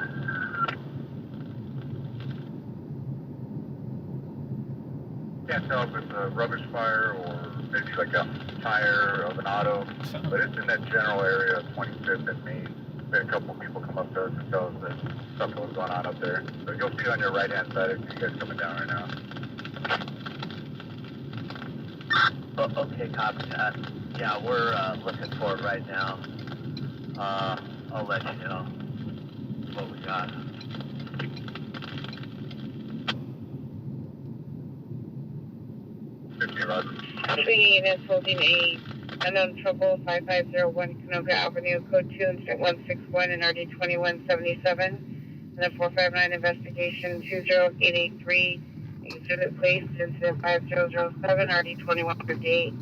Can't tell if it's a rubbish fire or maybe like a tire of an auto, but it's in that general area of 25th and Main. Been a couple people come up to us and tell us that something was going on up there. So you'll see it on your right hand side if you guys coming down right now. Oh, okay, copy that. Yeah, we're looking for it right now. I'll let you know what we got. Swinging units holding a unknown trouble 5501 Canoga Avenue, code 2, incident 161 and RD 2177. And then 459 investigation 20883. Exhibit placed, incident 5007, RD 2158.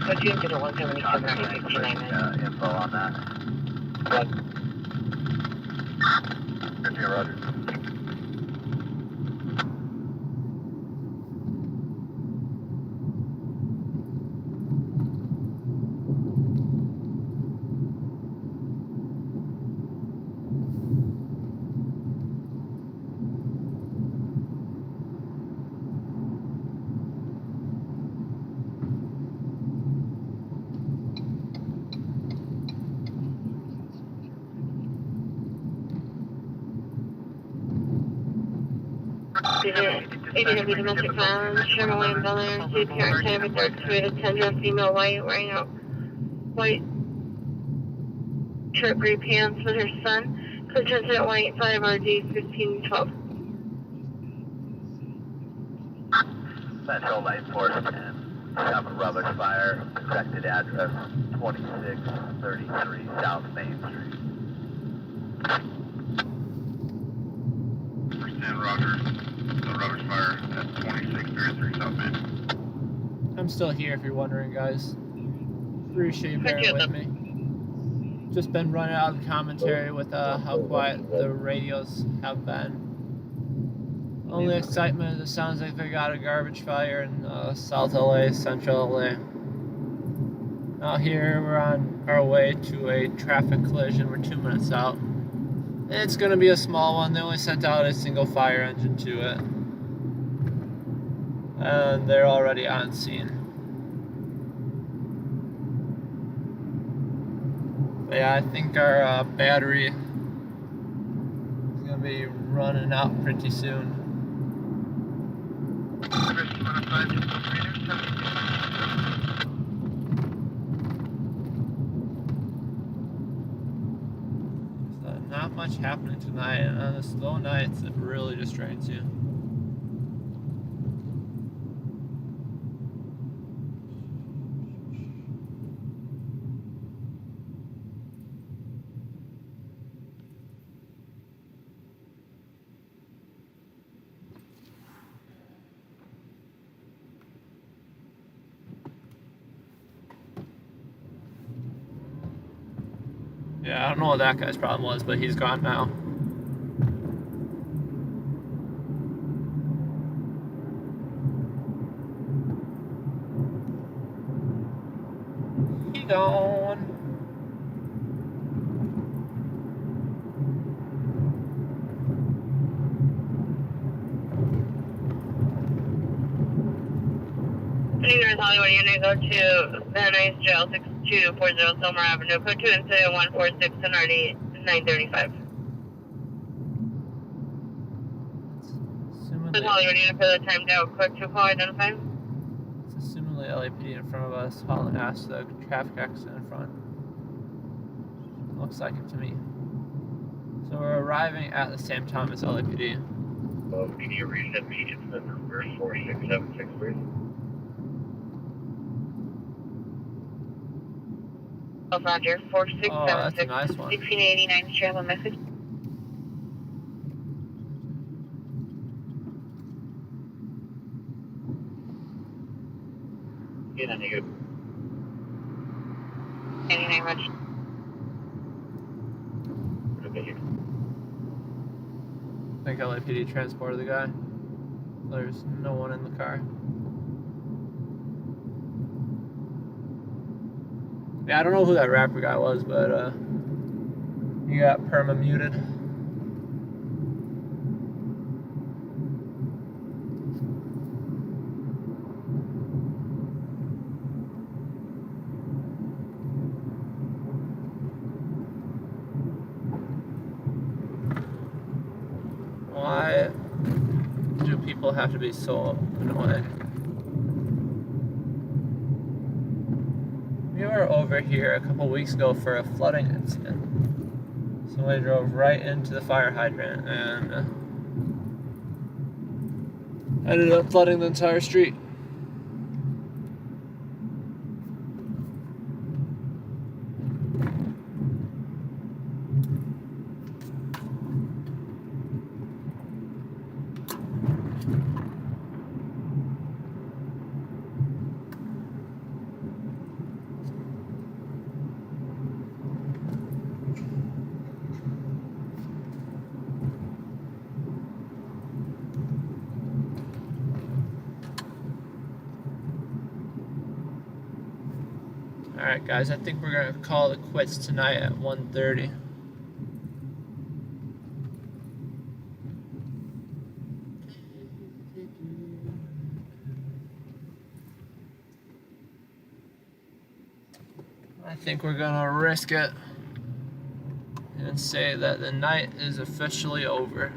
Code 2, incident 177, RD 59. Info on that. 15, Roger. ADW domestic violence, Sherman William Belair, two parent type of dark suede tundra, female white, wearing a white short gray pants with her son. Code transient 185 RG 1512. Metro Light Force 10. Have a rubbish fire. Corrected address 2633 South Main Street. Understand, Roger. The rubbish fire at 2633 South Main. I'm still here if you're wondering, guys. Appreciate you bearing with me. Just been running out of commentary with how quiet the radios have been. Only excitement is it sounds like they got a garbage fire in South LA, Central LA. Out here, we're on our way to a traffic collision. We're 2 minutes out. It's gonna be a small one. They only sent out a single fire engine to it. And they're already on scene. But yeah, I think our battery is gonna be running out pretty soon. So not much happening tonight, and on the slow nights it really just drains you. Yeah, I don't know what that guy's problem was, but he's gone now. He gone. North Hollywood, you're going to go to Van Nuys Jail, 6240 Silmer Avenue, code 2 and 146 and RD 935. North Hollywood, you're going to put the time down quick to call identify. It's assumingly LAPD in front of us, hauling ass to the traffic accident in front. Looks like it to me. So we're arriving at the same time as LAPD. Can you resend me incident number 4676, please? Roger, 4676. Oh, that's a nice one. 1689, did you have a message? Yeah, nigga. 89, Roger. I think LAPD transported the guy. There's no one in the car. Yeah, I don't know who that rapper guy was, but he got perma muted. Why do people have to be so annoying? We were over here a couple weeks ago for a flooding incident. Somebody drove right into the fire hydrant and ended up flooding the entire street. Alright guys, I think we're going to call it quits tonight at 1:30. I think we're going to risk it and say that the night is officially over.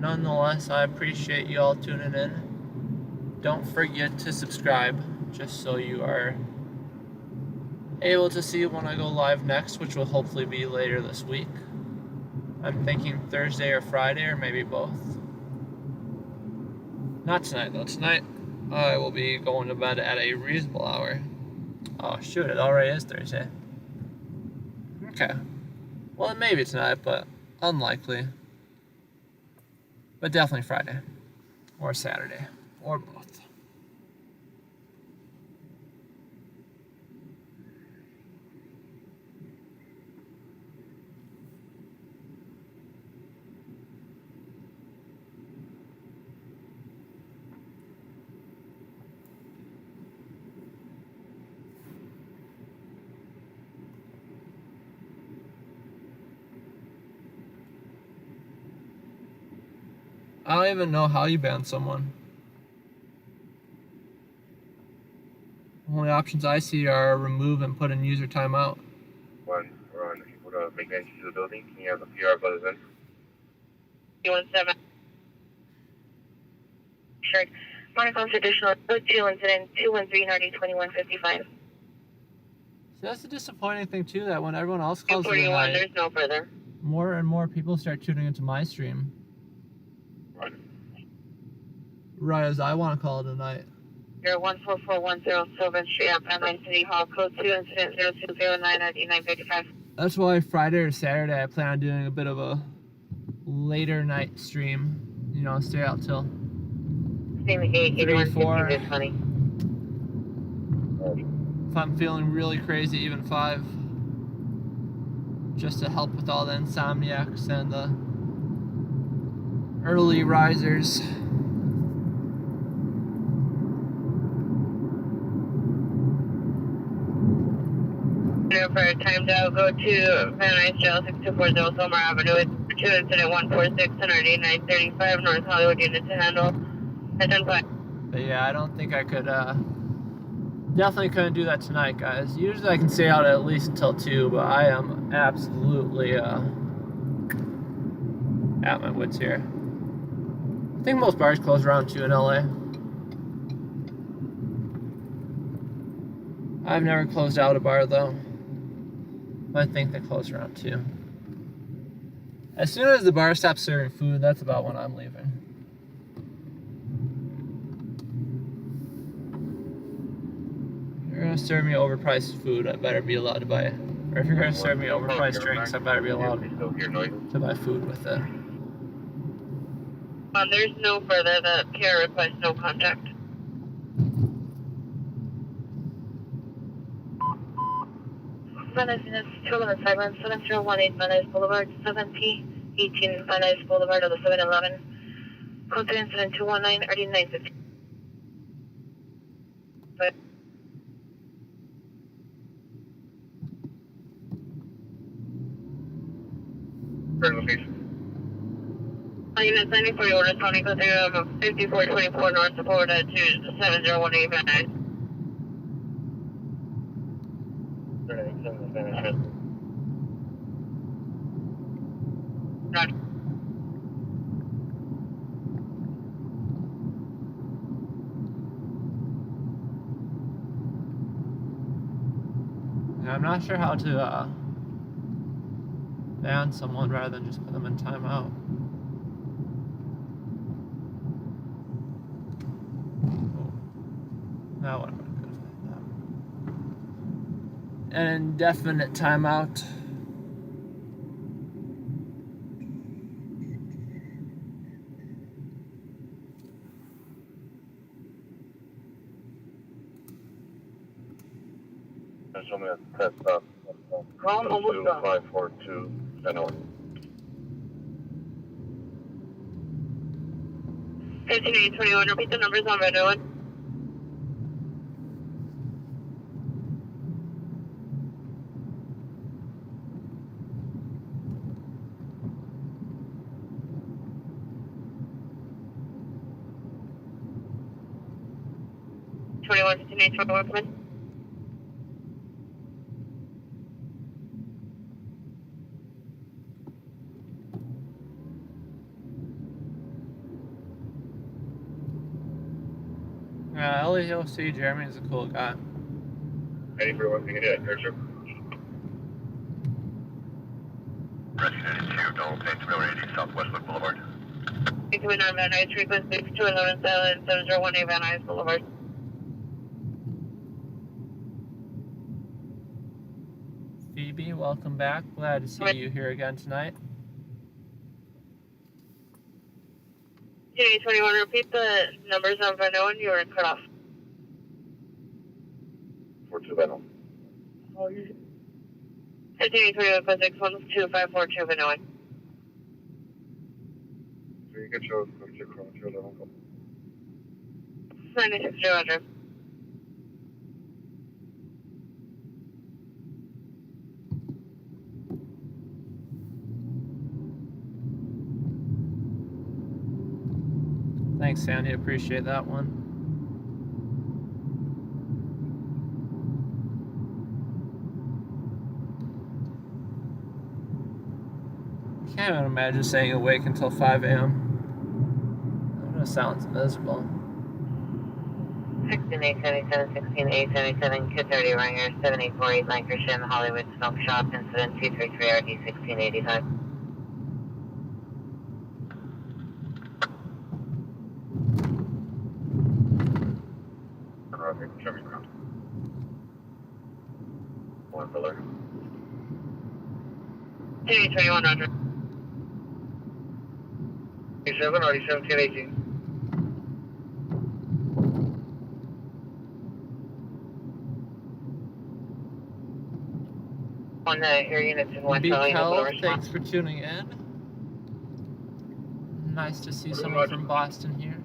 nonetheless, I appreciate you all tuning in. Don't forget to subscribe, just so you are able to see when I go live next, which will hopefully be later this week. I'm thinking Thursday or Friday, or maybe both. Not tonight, though. Tonight, I will be going to bed at a reasonable hour. Oh, shoot, it already is Thursday. Okay. Well, maybe tonight, but unlikely. But definitely Friday. Or Saturday. Or both. I don't even know how you ban someone. Only options I see are remove and put in user timeout. One, we're on people to make entry to the building. Can you have the PR buttons in? 217. Sure. Monaco additional 2 incident 213 RD 2155. So that's the disappointing thing too, that when everyone else calls it a 241, night, there's no further. more and more people start tuning into my stream. Right as I want to call it a night. 14410 Sylvan Street, Anaheim City Hall, code 2 incident 0209 RD 955. That's why Friday or Saturday I plan on doing a bit of a later night stream. You know, stay out till 3, 4. If I'm feeling really crazy, even 5. Just to help with all the insomniacs and the early risers. For timed out, go to Van Nuys Jail 6240 Somar Avenue, 2 incident 146 RD 935 North Hollywood, unit to handle. Identify. But yeah, I don't think I could, definitely couldn't do that tonight, guys. Usually I can stay out at least until 2, but I am absolutely, at my wits here. I think most bars close around 2 in LA. I've never closed out a bar, though. I think they close around 2. As soon as the bar stops serving food, that's about when I'm leaving. If you're gonna serve me overpriced food, I better be allowed to buy it. Or if you're gonna serve me overpriced drinks, I better be allowed to buy food with it. There's no further. The care request no contact. Van Nuys units 211 Silence 7018 Van Nuys Boulevard 7P 18 Van Nuys Boulevard of the 711. Code incident 219 RD 950. Current location. Unit 94, order Tony, go through 5424 North Florida to 7018 Van Nuys. Roger. Yeah, I'm not sure how to, ban someone rather than just put them in timeout. That would have been good. An indefinite timeout. Show me a test up. Call almost done. 542 Venmo. 15821, repeat the numbers on Venmo. 2159 come in. Yeah, LAOC Jeremy's a cool guy. Ready for one thing to do, Nurture? Rescue 92, Donald St. 380 Southwestwood Boulevard. 229 Van Nuys, frequency 211-701A Van Nuys Boulevard. Phoebe, welcome back. Glad to see you here again tonight. 2821, repeat the numbers on Venmo and you were cut off. 42 Venmo. 2821, code 612-542 Venmo. So you can show 42 Chrome 211. 96 Roger. Thanks, Sandy. Appreciate that one. I can't even imagine staying awake until 5 a.m. That sounds miserable. 16-877, 16-877, 230 Ringer, 7848 Lancashire, Hollywood Smoke Shop, incident 233 RD 1685. Roger, show me around. One filler. 2821 Roger. 7 RD 1718. On the air units in West LA, Hell, thanks for tuning in. Nice to see someone from Boston here.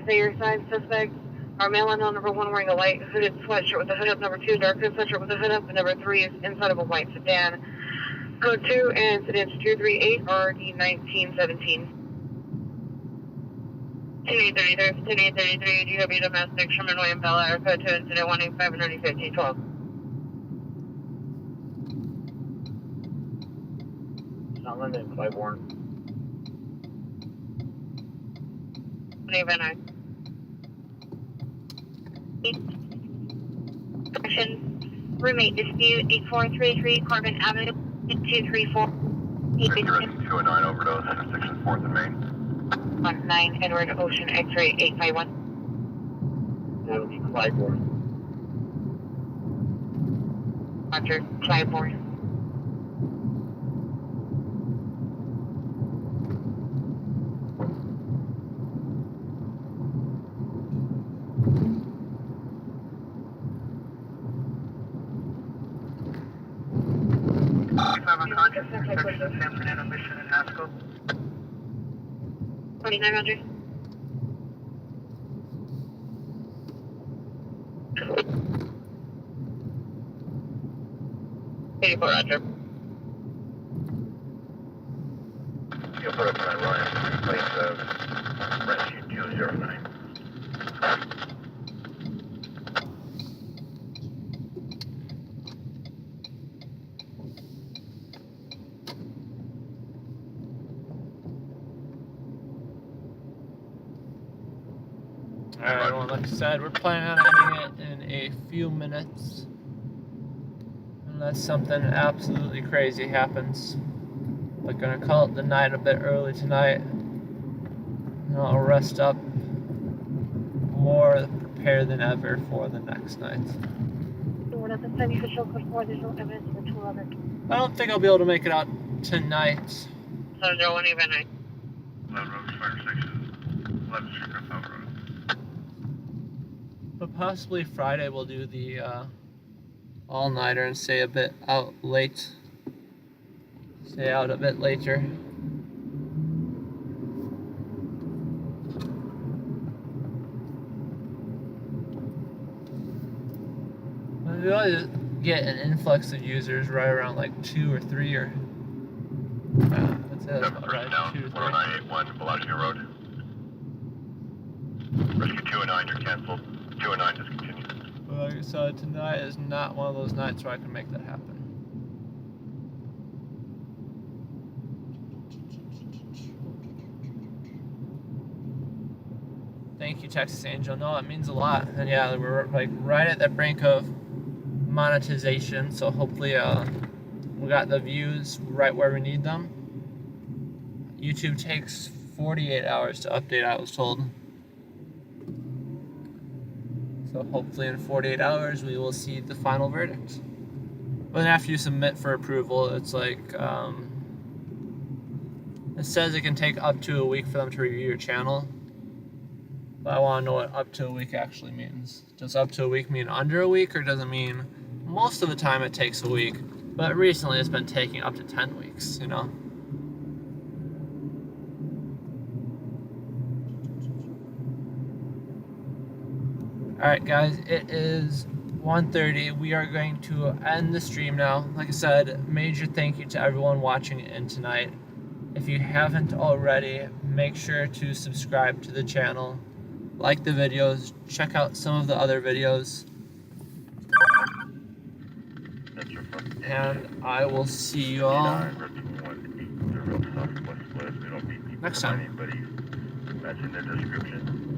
Say your sign suspects are male unknown number 1 wearing a light hooded sweatshirt with a hood up, number 2 dark hooded sweatshirt with a hood up, and number 3 is inside of a white sedan. Code 2 and incident 238 RD 1917. 2833, GW domestic, Sherman William Bell, Air Code 2 incident 185 1512. Not London, Clybourne. 29. Action. Roommate dispute 8433 Corbin Avenue 234. Rescue 209 overdose, intersection 4th and Main. 19 Edward Ocean X-ray 851. That'll be Clybourne. Roger, Clybourne. Intersection San Fernando Mission and Haskell. 29 Roger. Roger. You'll put up on Ryan in place of Rescue 209. Alright, well, like I said, we're planning on ending it in a few minutes. Unless something absolutely crazy happens. We're gonna call it the night a bit early tonight. And I'll rest up more prepared than ever for the next night. I don't think I'll be able to make it out tonight. So, Joe, 1 even 9. Loud Road Fire Station, 11th Street, South Road. But possibly Friday we'll do the all-nighter and stay a bit out late. Stay out a bit later. We always get an influx of users right around like 2 or 3 or that's it. About right, down, 2 to 3. 10981 Bellagio Road. Rescue 209, you're canceled. 209 discontinued. But like I said, tonight is not one of those nights where I can make that happen. Thank you, Texas Angel. No, it means a lot. And yeah, we're like right at the brink of monetization. So hopefully, we got the views right where we need them. YouTube takes 48 hours to update, I was told. So hopefully in 48 hours we will see the final verdict. But then after you submit for approval, it's like, it says it can take up to a week for them to review your channel. But I want to know what up to a week actually means. Does up to a week mean under a week, or does it mean most of the time it takes a week? But recently it's been taking up to 10 weeks, you know? Alright guys, it is 1:30. We are going to end the stream now. Like I said, major thank you to everyone watching in tonight. If you haven't already, make sure to subscribe to the channel, like the videos, check out some of the other videos, and I will see you all next time. Matching the description.